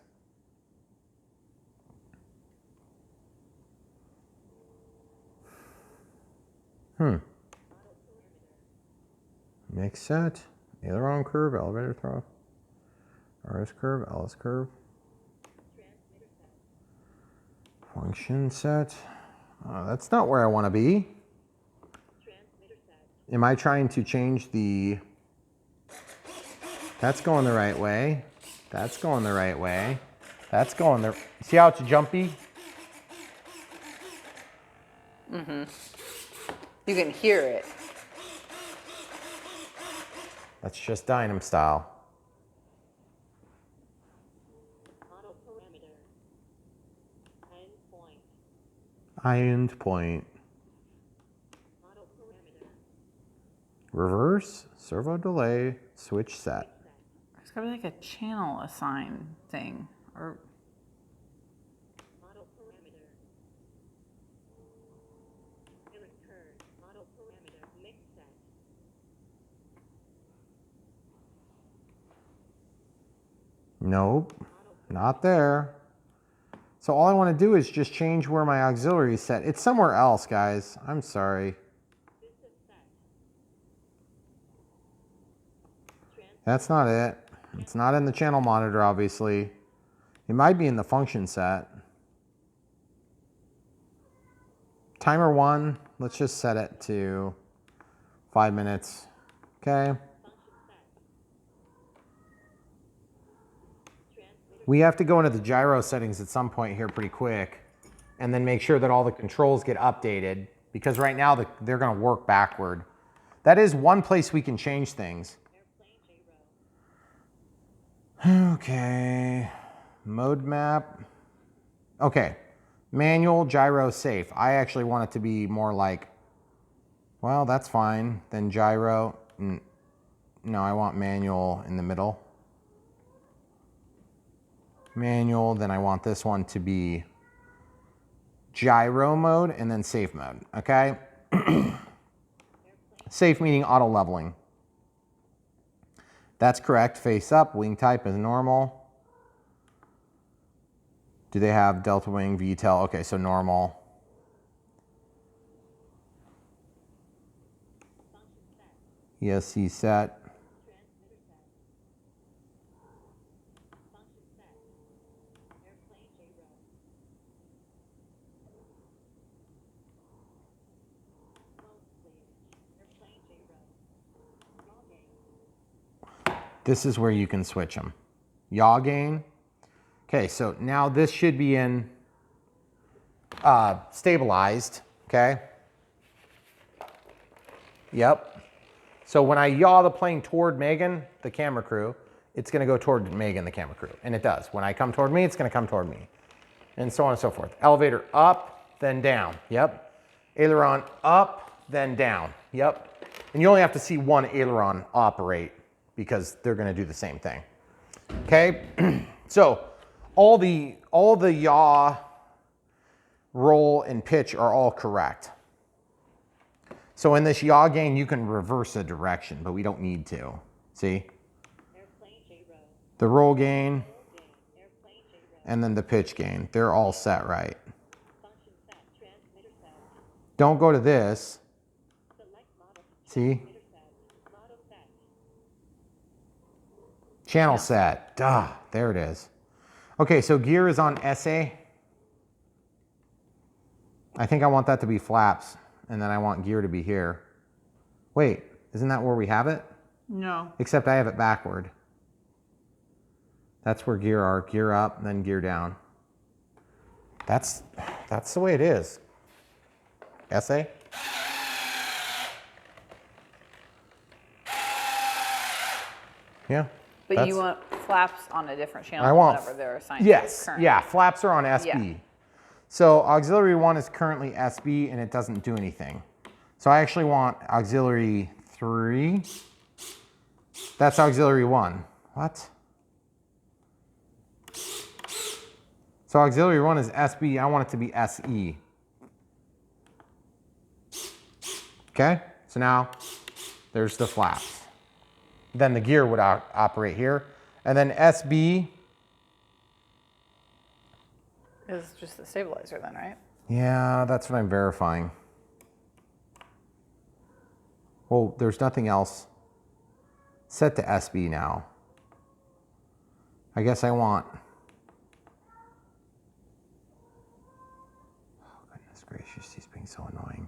Mix set, aileron curve, elevator throw, RS curve, LS curve, function set. That's not where I want to be. Am I trying to change the... That's going the right way. That's going the right way. That's going the... See how it's jumpy? Mm-hmm. You can hear it. That's just Dynam style. Auto parameter. End point. End point. Auto parameter. Reverse, servo delay, switch set. There's gotta be like a channel assign thing. Or Auto parameter. Filling curve. Auto parameter. Mix set. Nope, not there. So all I want to do is just change where my auxiliary is set. It's somewhere else, guys. I'm sorry. That's not it. It's not in the channel monitor, obviously. It might be in the function set. Timer 1, let's just set it to 5 minutes. Okay. We have to go into the gyro settings at some point here pretty quick and then make sure that all the controls get updated, because right now they're going to work backward. That is one place we can change things. Okay, mode map. Okay, manual, gyro, safe. I actually want it to be more like, well, that's fine. Then gyro. No, I want manual in the middle. Manual, then I want this one to be gyro mode and then safe mode, okay? Safe meaning auto leveling. That's correct. Face up, wing type is normal. Do they have delta wing, VTEL? Okay, so normal. ESC set. This is where you can switch them. Yaw gain. Okay, so now this should be in stabilized, okay? Yep. So when I yaw the plane toward Megan, the camera crew, it's gonna go toward Megan, the camera crew, and it does. When I come toward me, it's gonna come toward me, and so on and so forth. Elevator up, then down, yep. Aileron up, then down, yep. And you only have to see one aileron operate because they're gonna do the same thing, okay? So all the yaw, roll, and pitch are all correct. So in this yaw gain, you can reverse a direction, but we don't need to. See? The roll gain, and then the pitch gain. They're all set right. Don't go to this. See? Channel set. Duh, there it is. Okay, so gear is on SA. I think I want that to be flaps, and then I want gear to be here. Wait, isn't that where we have it? no. Except I have it backward. That's where gear are. Gear up, then gear down. That's the way it is. SA? Yeah. But That's- you want flaps on a different channel I than want- whatever they're assigned Yes, to currently. yeah, flaps are on SB. Yeah. So auxiliary 1 is currently SB and it doesn't do anything. So I actually want auxiliary 3. That's auxiliary 1. What? So auxiliary 1 is SB, I want it to be SE. Okay, so now there's the flaps. Then the gear would operate here. And then SB, It's just the stabilizer then, right? yeah, that's what I'm verifying. Well, there's nothing else set to SB now. I guess I want, oh goodness gracious, he's being so annoying.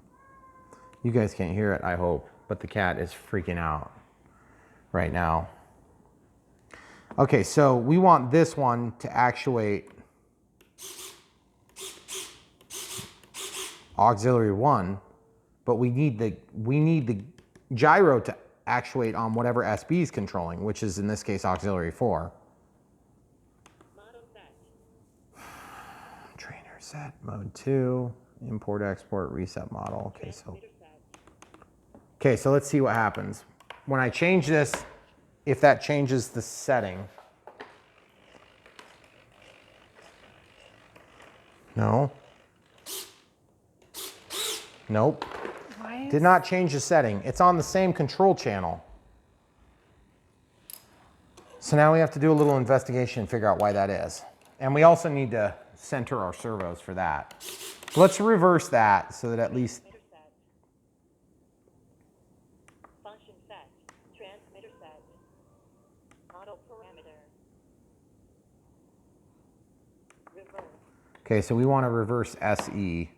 You guys can't hear it, I hope, but the cat is freaking out right now. Okay, so we want this one to actuate auxiliary 1, but we need the gyro to actuate on whatever SB is controlling, which is in this case auxiliary 4. Model set. Trainer set mode 2, import export reset model. Okay, so let's see what happens when I change this. If that changes the setting. No. Nope. Did not change the setting. It's on the same control channel. So now we have to do a little investigation and figure out why that is. And we also need to center our servos for that. So let's reverse that so that at least, Transmitter set. Function set. Transmitter set. Model parameter. Reverse. okay, so we want to reverse SE,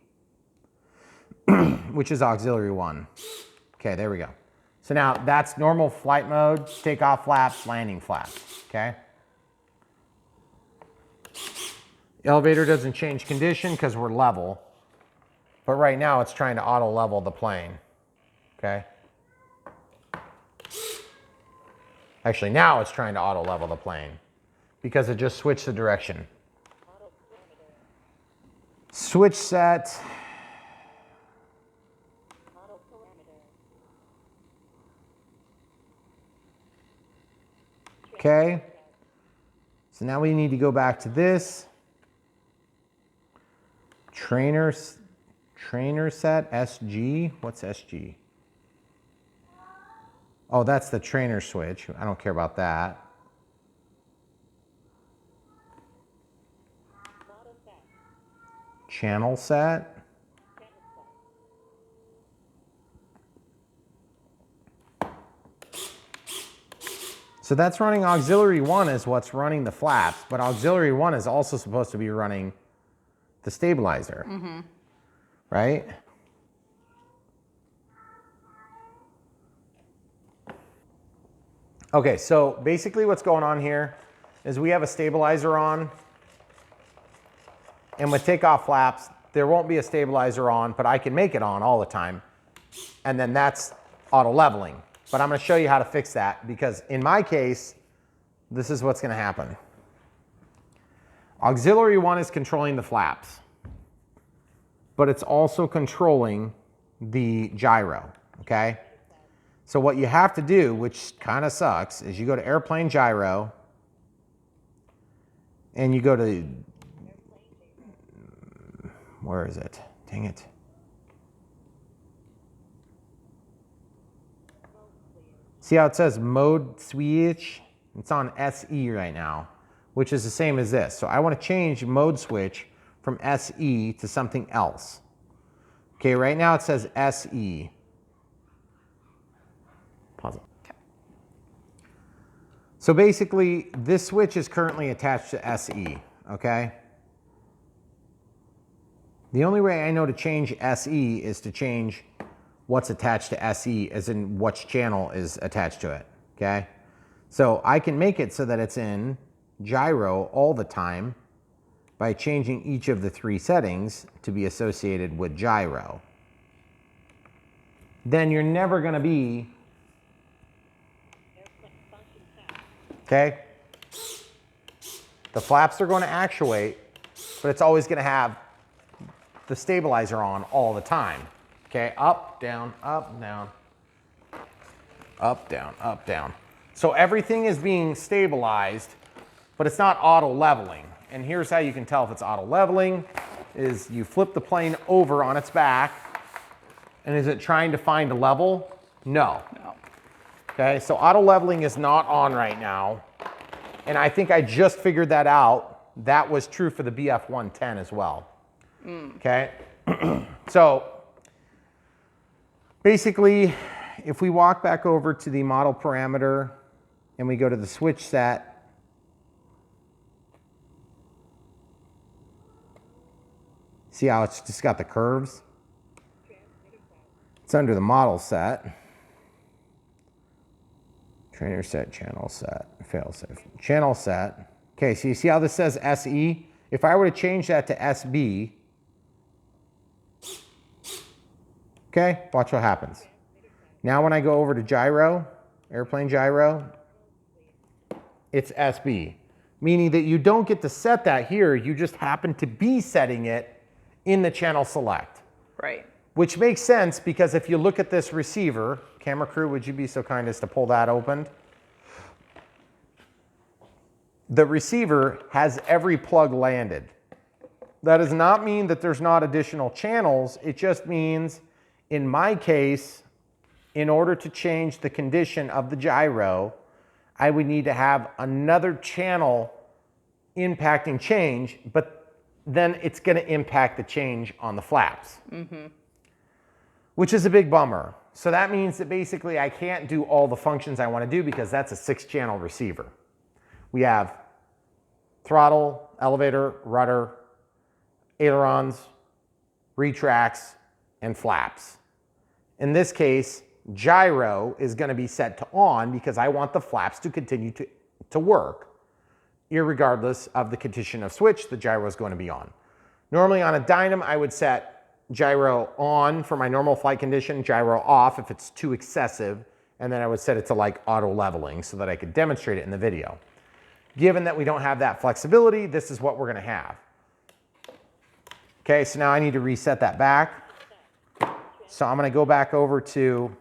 which is auxiliary 1. Okay, there we go. So now that's normal flight mode, takeoff flaps, landing flaps, okay? Elevator doesn't change condition because we're level, but right now it's trying to auto level the plane, okay? Actually, now it's trying to auto level the plane because it just switched the direction. Model parameter. Switch set. Model parameter. Okay, so now we need to go back to this. Trainer set, SG, what's SG? Oh, that's the trainer switch. I don't care about that. Model set. Channel set. Channel set. So that's running auxiliary 1 is what's running the flaps, but auxiliary 1 is also supposed to be running the stabilizer, right? Okay, so basically what's going on here is we have a stabilizer on, and with takeoff flaps, there won't be a stabilizer on, but I can make it on all the time, and then that's auto leveling. But I'm going to show you how to fix that because in my case, this is what's going to happen. Auxiliary 1 is controlling the flaps, but it's also controlling the gyro, okay? So what you have to do, which kind of sucks, is you go to airplane gyro and you go to, where is it? Dang it. See how it says mode switch? It's on SE right now, which is the same as this. So I want to change mode switch from SE to something else. Okay, right now it says SE. Pause it. Okay. So basically, this switch is currently attached to SE, okay? The only way I know to change SE is to change what's attached to SE, as in which channel is attached to it, okay? So I can make it so that it's in gyro all the time by changing each of the 3 settings to be associated with gyro. Then you're never going to be Airplane function set. okay? The flaps are going to actuate, but it's always going to have the stabilizer on all the time, okay? Up, down, up, down, up, down, up, down. So everything is being stabilized, but it's not auto leveling. And here's how you can tell if it's auto leveling, is you flip the plane over on its back, and is it trying to find a level? No. No. Okay, so auto leveling is not on right now. And I think I just figured that out. That was true for the BF-110 as well. Okay, so basically, if we walk back over to the model parameter and we go to the switch set, see how it's just got the curves? It's under the model set. Trainer set, channel set, fail safe. Channel set. Okay, so you see how this says SE? If I were to change that to SB, okay, watch what happens. Now when I go over to gyro, airplane gyro, it's SB, meaning that you don't get to set that here, you just happen to be setting it in the channel select. Right. Which makes sense because if you look at this receiver, camera crew, would you be so kind as to pull that open? The receiver has every plug landed. That does not mean that there's not additional channels. It just means, in my case, in order to change the condition of the gyro, I would need to have another channel impacting change, but then it's going to impact the change on the flaps, which is a big bummer. So that means that basically I can't do all the functions I want to do because that's a 6-channel receiver. We have throttle, elevator, rudder, ailerons, retracts, and flaps. In this case, gyro is going to be set to on because I want the flaps to continue to work. Irregardless of the condition of switch, the gyro is going to be on. Normally on a Dynam, I would set gyro on for my normal flight condition, gyro off if it's too excessive, and then I would set it to like auto leveling so that I could demonstrate it in the video. Given that we don't have that flexibility, this is what we're going to have. Okay, so now I need to reset that back. So I'm going to go back over to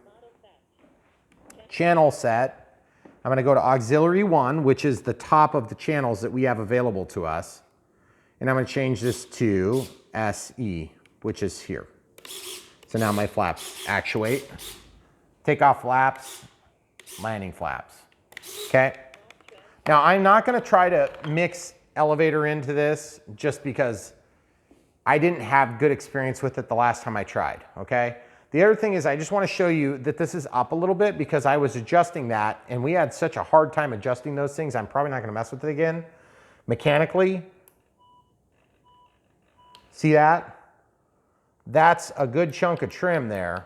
channel set. I'm going to go to auxiliary 1, which is the top of the channels that we have available to us. And I'm going to change this to SE, which is here. So now my flaps actuate. Takeoff flaps, landing flaps. Okay. Now I'm not going to try to mix elevator into this just because I didn't have good experience with it the last time I tried, okay? The other thing is I just want to show you that this is up a little bit because I was adjusting that and we had such a hard time adjusting those things. I'm probably not going to mess with it again. Mechanically, see that? That's a good chunk of trim there.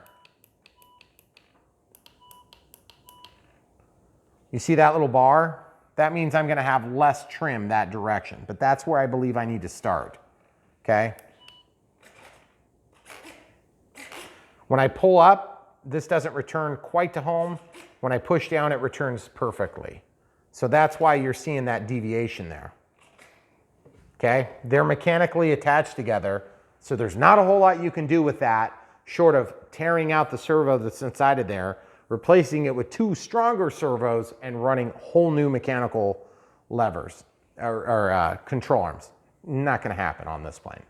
You see that little bar? That means I'm going to have less trim that direction, but that's where I believe I need to start, okay? When I pull up, this doesn't return quite to home. When I push down, it returns perfectly. So that's why you're seeing that deviation there, okay? They're mechanically attached together, so there's not a whole lot you can do with that short of tearing out the servo that's inside of there, replacing it with 2 stronger servos and running whole new mechanical levers or control arms. Not going to happen on this plane.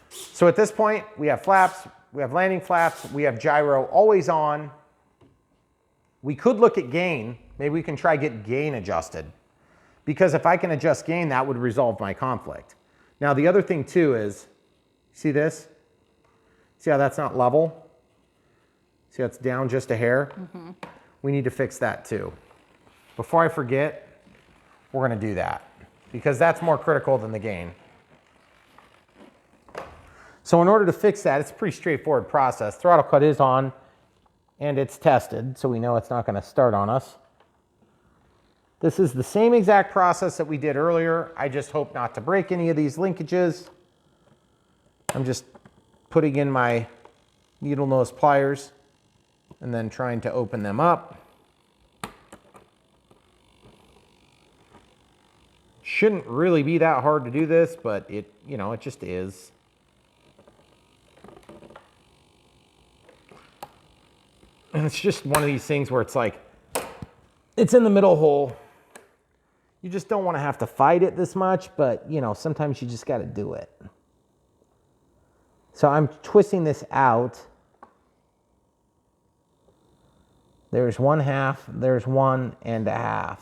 So at this point, we have flaps, we have landing flaps, we have gyro always on. We could look at gain. Maybe we can try get gain adjusted. Because if I can adjust gain, that would resolve my conflict. Now the other thing too is, see this? See how that's not level? See, that's down just a hair. We need to fix that too. Before I forget, we're going to do that because that's more critical than the gain. So in order to fix that, it's a pretty straightforward process. Throttle cut is on and it's tested, so we know it's not going to start on us. This is the same exact process that we did earlier. I just hope not to break any of these linkages. I'm just putting in my needle nose pliers and then trying to open them up. shouldn't really be that hard to do this, but it, you know, it just is. And it's just one of these things where it's like, it's in the middle hole. You just don't want to have to fight it this much, but you know, sometimes you just got to do it. So I'm twisting this out. There's 1/2, there's 1.5.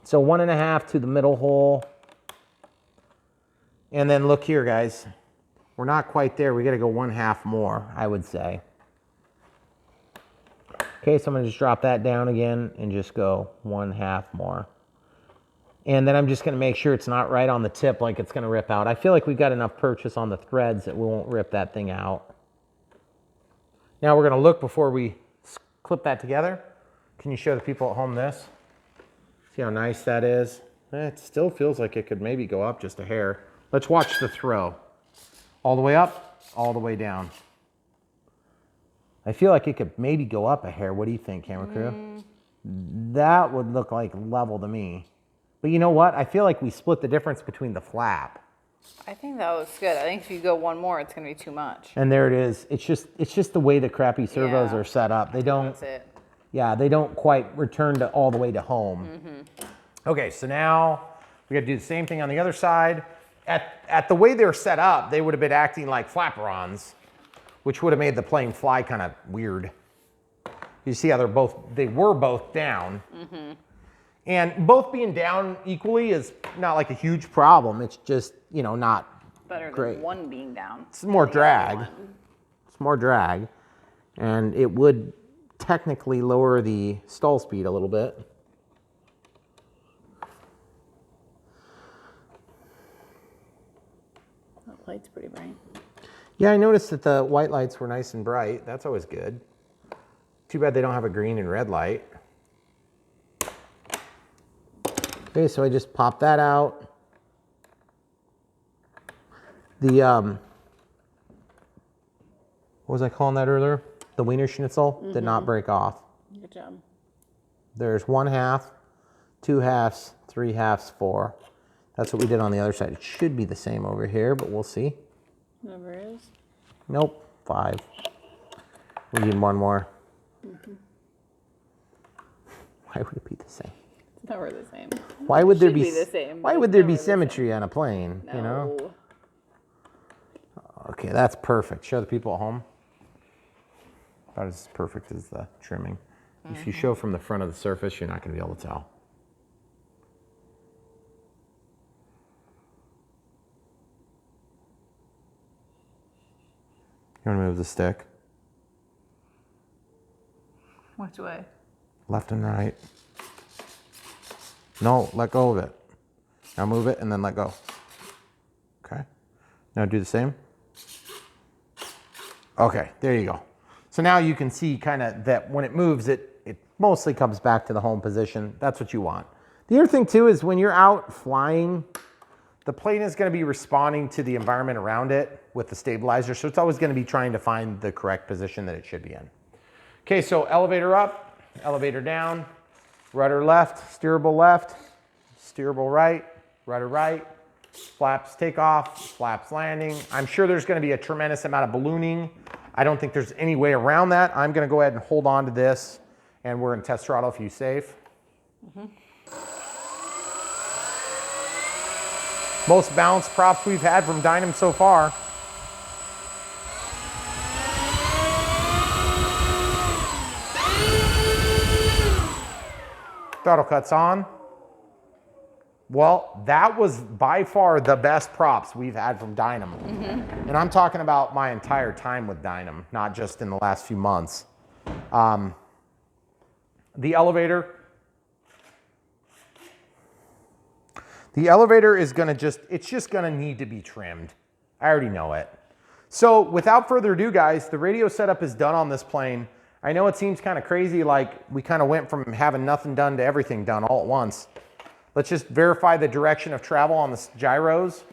So 1.5 to the middle hole. And then look here, guys. We're not quite there. We got to go 1/2 more, I would say. Okay, so I'm going to just drop that down again and just go 1/2 more. And then I'm just going to make sure it's not right on the tip like it's going to rip out. I feel like we've got enough purchase on the threads that we won't rip that thing out. Now we're going to look before we clip that together. Can you show the people at home this? See how nice that is? It still feels like it could maybe go up just a hair. Let's watch the throw. All the way up, all the way down. I feel like it could maybe go up a hair. What do you think, camera crew? That would look like level to me. But you know what? I feel like we split the difference between the flap. I think that was good. I think if you go one more, it's going to be too much. And there it is. It's just the way the crappy servos are set up. They don't. That's it. Yeah, they don't quite return to all the way to home. Okay, so now we got to do the same thing on the other side. At the way they're set up, they would have been acting like flaperons, which would have made the plane fly kind of weird. You see how they were both down. And both being down equally is not like a huge problem. It's just, you know, not Better great. than one being down. It's more than the drag. other one. It's more drag. And it would technically lower the stall speed a little bit. That light's pretty bright. Yeah, I noticed that the white lights were nice and bright. That's always good. Too bad they don't have a green and red light. Okay, so I just popped that out. The, what was I calling that earlier? The Wiener Schnitzel did not break off. Good job. There's 1/2, 2/2, 3/2, 4. That's what we did on the other side. It should be the same over here, but we'll see. Never is. Nope, 5. We need one more. Why would it be the same? It's never the same. Why would there Should be, be the same, why but would it's there never be the same. symmetry on a plane, you know? No. Okay, that's perfect. Show the people at home. About as perfect as the trimming. If you show from the front of the surface, you're not going to be able to tell. You want to move the stick? Which way? Left and right. No, let go of it. Now move it and then let go. Okay. Now do the same. Okay, there you go. So now you can see kind of that when it moves, it mostly comes back to the home position. That's what you want. The other thing too is when you're out flying, the plane is going to be responding to the environment around it with the stabilizer. So it's always going to be trying to find the correct position that it should be in. Okay, so elevator up, elevator down, rudder left, steerable right, rudder right, flaps takeoff, flaps landing. I'm sure there's going to be a tremendous amount of ballooning. I don't think there's any way around that. I'm going to go ahead and hold on to this, and we're in test throttle if you safe. Most balanced props we've had from Dynam so far. Throttle cuts on. Well, that was by far the best props we've had from Dynam. And I'm talking about my entire time with Dynam, not just in the last few months. The elevator is gonna it's just gonna need to be trimmed. I already know it. So without further ado, guys, the radio setup is done on this plane. I know it seems kind of crazy, like we kind of went from having nothing done to everything done all at once. Let's just verify the direction of travel on the gyros.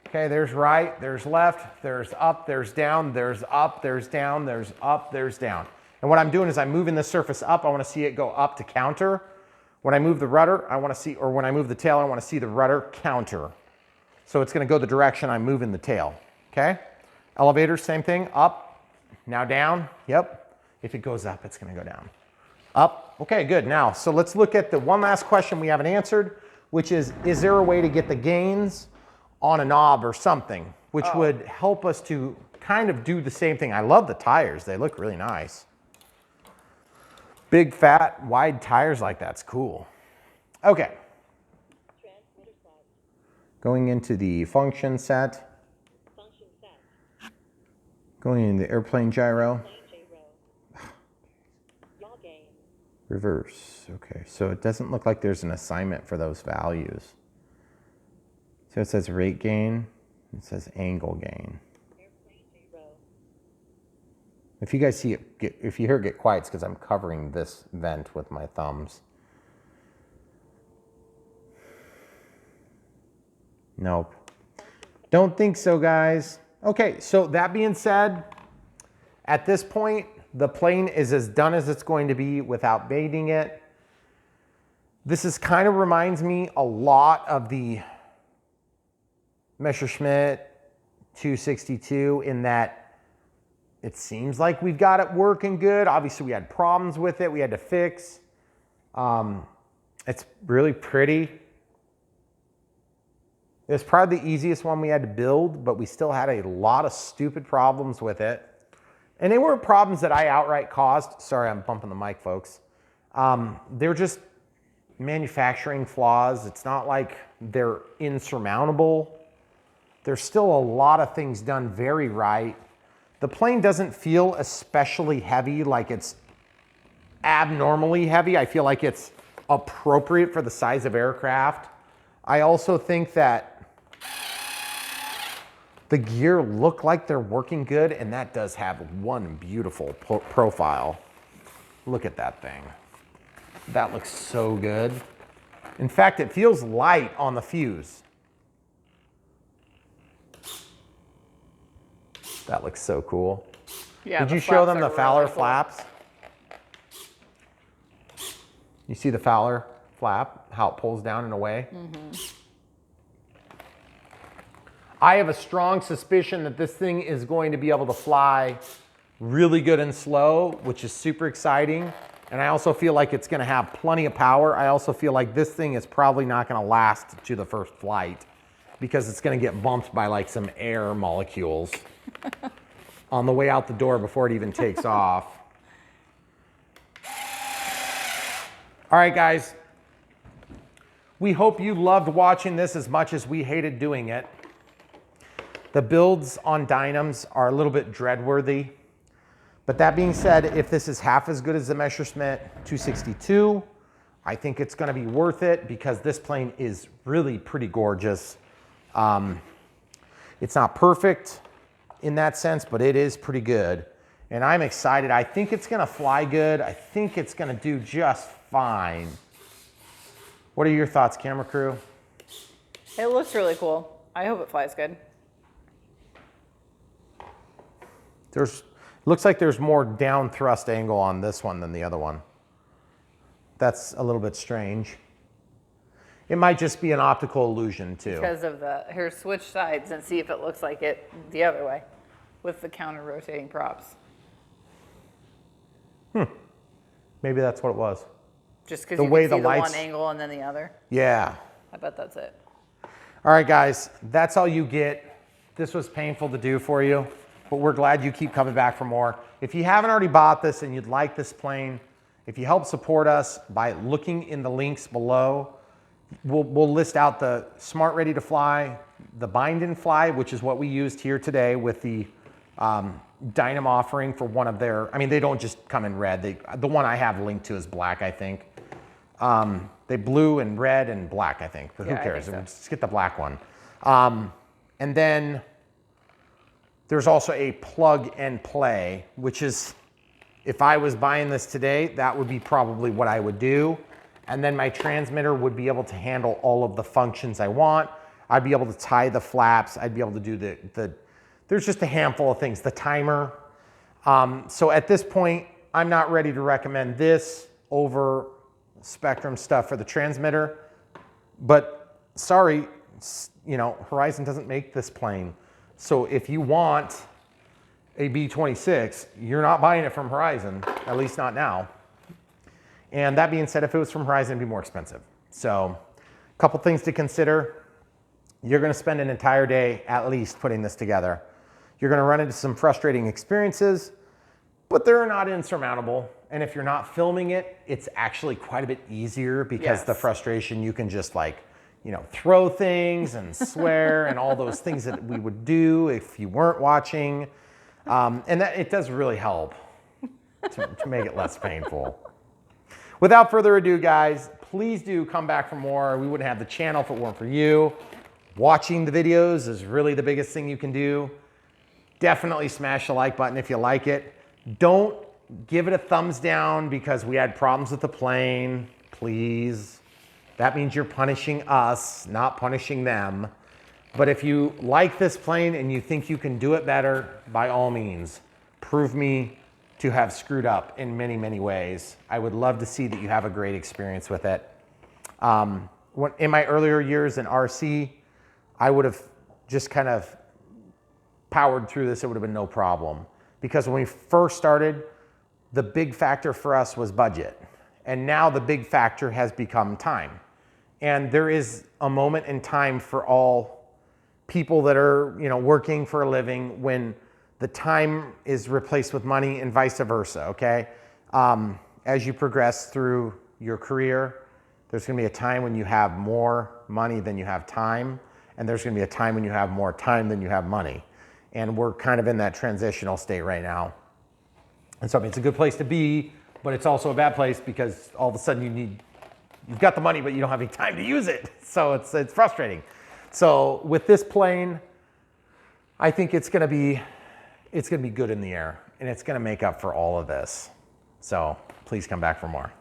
Okay, there's right, there's left, there's up, there's down, there's up, there's down, there's up, there's down. And what I'm doing is I'm moving the surface up. I want to see it go up to counter. When I move the rudder, I want to see, or when I move the tail, I want to see the rudder counter. So it's going to go the direction I'm moving the tail, okay? Elevator, same thing, up, now down, yep. If it goes up, it's going to go down. Up, okay, good. Now, so let's look at the one last question we haven't answered, which is there a way to get the gains on a knob or something, which would help us to kind of do the same thing. I love the tires, they look really nice. Big, fat, wide tires like that's cool. Okay. Transmitter set. Going into the function set. Function set. Going into the airplane gyro. Plane gyro. Yaw gain. Reverse. Okay, so it doesn't look like there's an assignment for those values. So it says rate gain. It says angle gain. Airplane gyro. If you guys see it, if you hear it get quiet, it's because I'm covering this vent with my thumbs. Nope. Don't think so, guys. Okay, so that being said, at this point, the plane is as done as it's going to be without baiting it. This is kind of reminds me a lot of the Messerschmitt 262 in that it seems like we've got it working good. Obviously, we had problems with it we had to fix. It's really pretty. It's probably the easiest one we had to build, but we still had a lot of stupid problems with it. And they weren't problems that I outright caused. Sorry, I'm bumping the mic, folks. They're just manufacturing flaws. It's not like they're insurmountable. There's still a lot of things done very right. The plane doesn't feel especially heavy, like it's abnormally heavy. I feel like it's appropriate for the size of aircraft. I also think that the gear look like they're working good, and that does have one beautiful profile. Look at that thing. That looks so good. In fact, it feels light on the fuse. That looks so cool. Yeah, Did the you show them flaps the are Fowler really cool. flaps? You see the Fowler flap, how it pulls down and away? I have a strong suspicion that this thing is going to be able to fly really good and slow, which is super exciting. And I also feel like it's going to have plenty of power. I also feel like this thing is probably not going to last to the first flight because it's going to get bumped by like some air molecules on the way out the door before it even takes off. All right, guys. We hope you loved watching this as much as we hated doing it. The builds on Dynams are a little bit dreadworthy. But that being said, if this is half as good as the Messerschmitt 262, I think it's going to be worth it because this plane is really pretty gorgeous. It's not perfect in that sense, but it is pretty good. And I'm excited. I think it's going to fly good. I think it's going to do just fine. What are your thoughts, camera crew? It looks really cool. I hope it flies good. Looks like there's more down thrust angle on this one than the other one. That's a little bit strange. It might just be an optical illusion too. Because of here, switch sides and see if it looks like it the other way with the counter rotating props. Maybe that's what it was. Just because The you way can the see the lights- one angle and then the other. Yeah. I bet that's it. All right, guys, that's all you get. This was painful to do for you, but we're glad you keep coming back for more. If you haven't already bought this and you'd like this plane, if you help support us by looking in the links below, we'll list out the Smart Ready to Fly, the Bind and Fly, which is what we used here today with the Dynam offering for one of their, I mean, they don't just come in red. The one I have linked to is black, I think. They blue and red and black, I think, but Yeah, who I cares? think so. Let's get the black one. And then there's also a plug and play, which is, if I was buying this today, that would be probably what I would do. And then my transmitter would be able to handle all of the functions I want. I'd be able to tie the flaps. I'd be able to do there's just a handful of things, the timer. So at this point, I'm not ready to recommend this over spectrum stuff for the transmitter. But sorry, you know, Horizon doesn't make this plane. So if you want a B-26, you're not buying it from Horizon, at least not now. And that being said, if it was from Horizon, it'd be more expensive. So a couple things to consider. You're gonna spend an entire day at least putting this together. You're gonna run into some frustrating experiences, but they're not insurmountable. And if you're not filming it, it's actually quite a bit easier because the frustration, you can just like, you know, throw things and swear and all those things that we would do if you weren't watching. And that it does really help to make it less painful. Without further ado, guys, please do come back for more. We wouldn't have the channel if it weren't for you. Watching the videos is really the biggest thing you can do. Definitely smash the like button if you like it. Don't give it a thumbs down because we had problems with the plane, please. That means you're punishing us, not punishing them. But if you like this plane and you think you can do it better, by all means, prove me to have screwed up in many, many ways. I would love to see that you have a great experience with it. In my earlier years in RC, I would have just kind of powered through this. It would have been no problem. Because when we first started, the big factor for us was budget. And now the big factor has become time. And there is a moment in time for all people that are, you know, working for a living when the time is replaced with money and vice versa, okay? As you progress through your career, there's gonna be a time when you have more money than you have time, and there's gonna be a time when you have more time than you have money. And we're kind of in that transitional state right now. And so it's a good place to be, but it's also a bad place because all of a sudden you've got the money, but you don't have any time to use it. So it's frustrating. So with this plane, I think it's gonna be good in the air, and it's gonna make up for all of this. So please come back for more.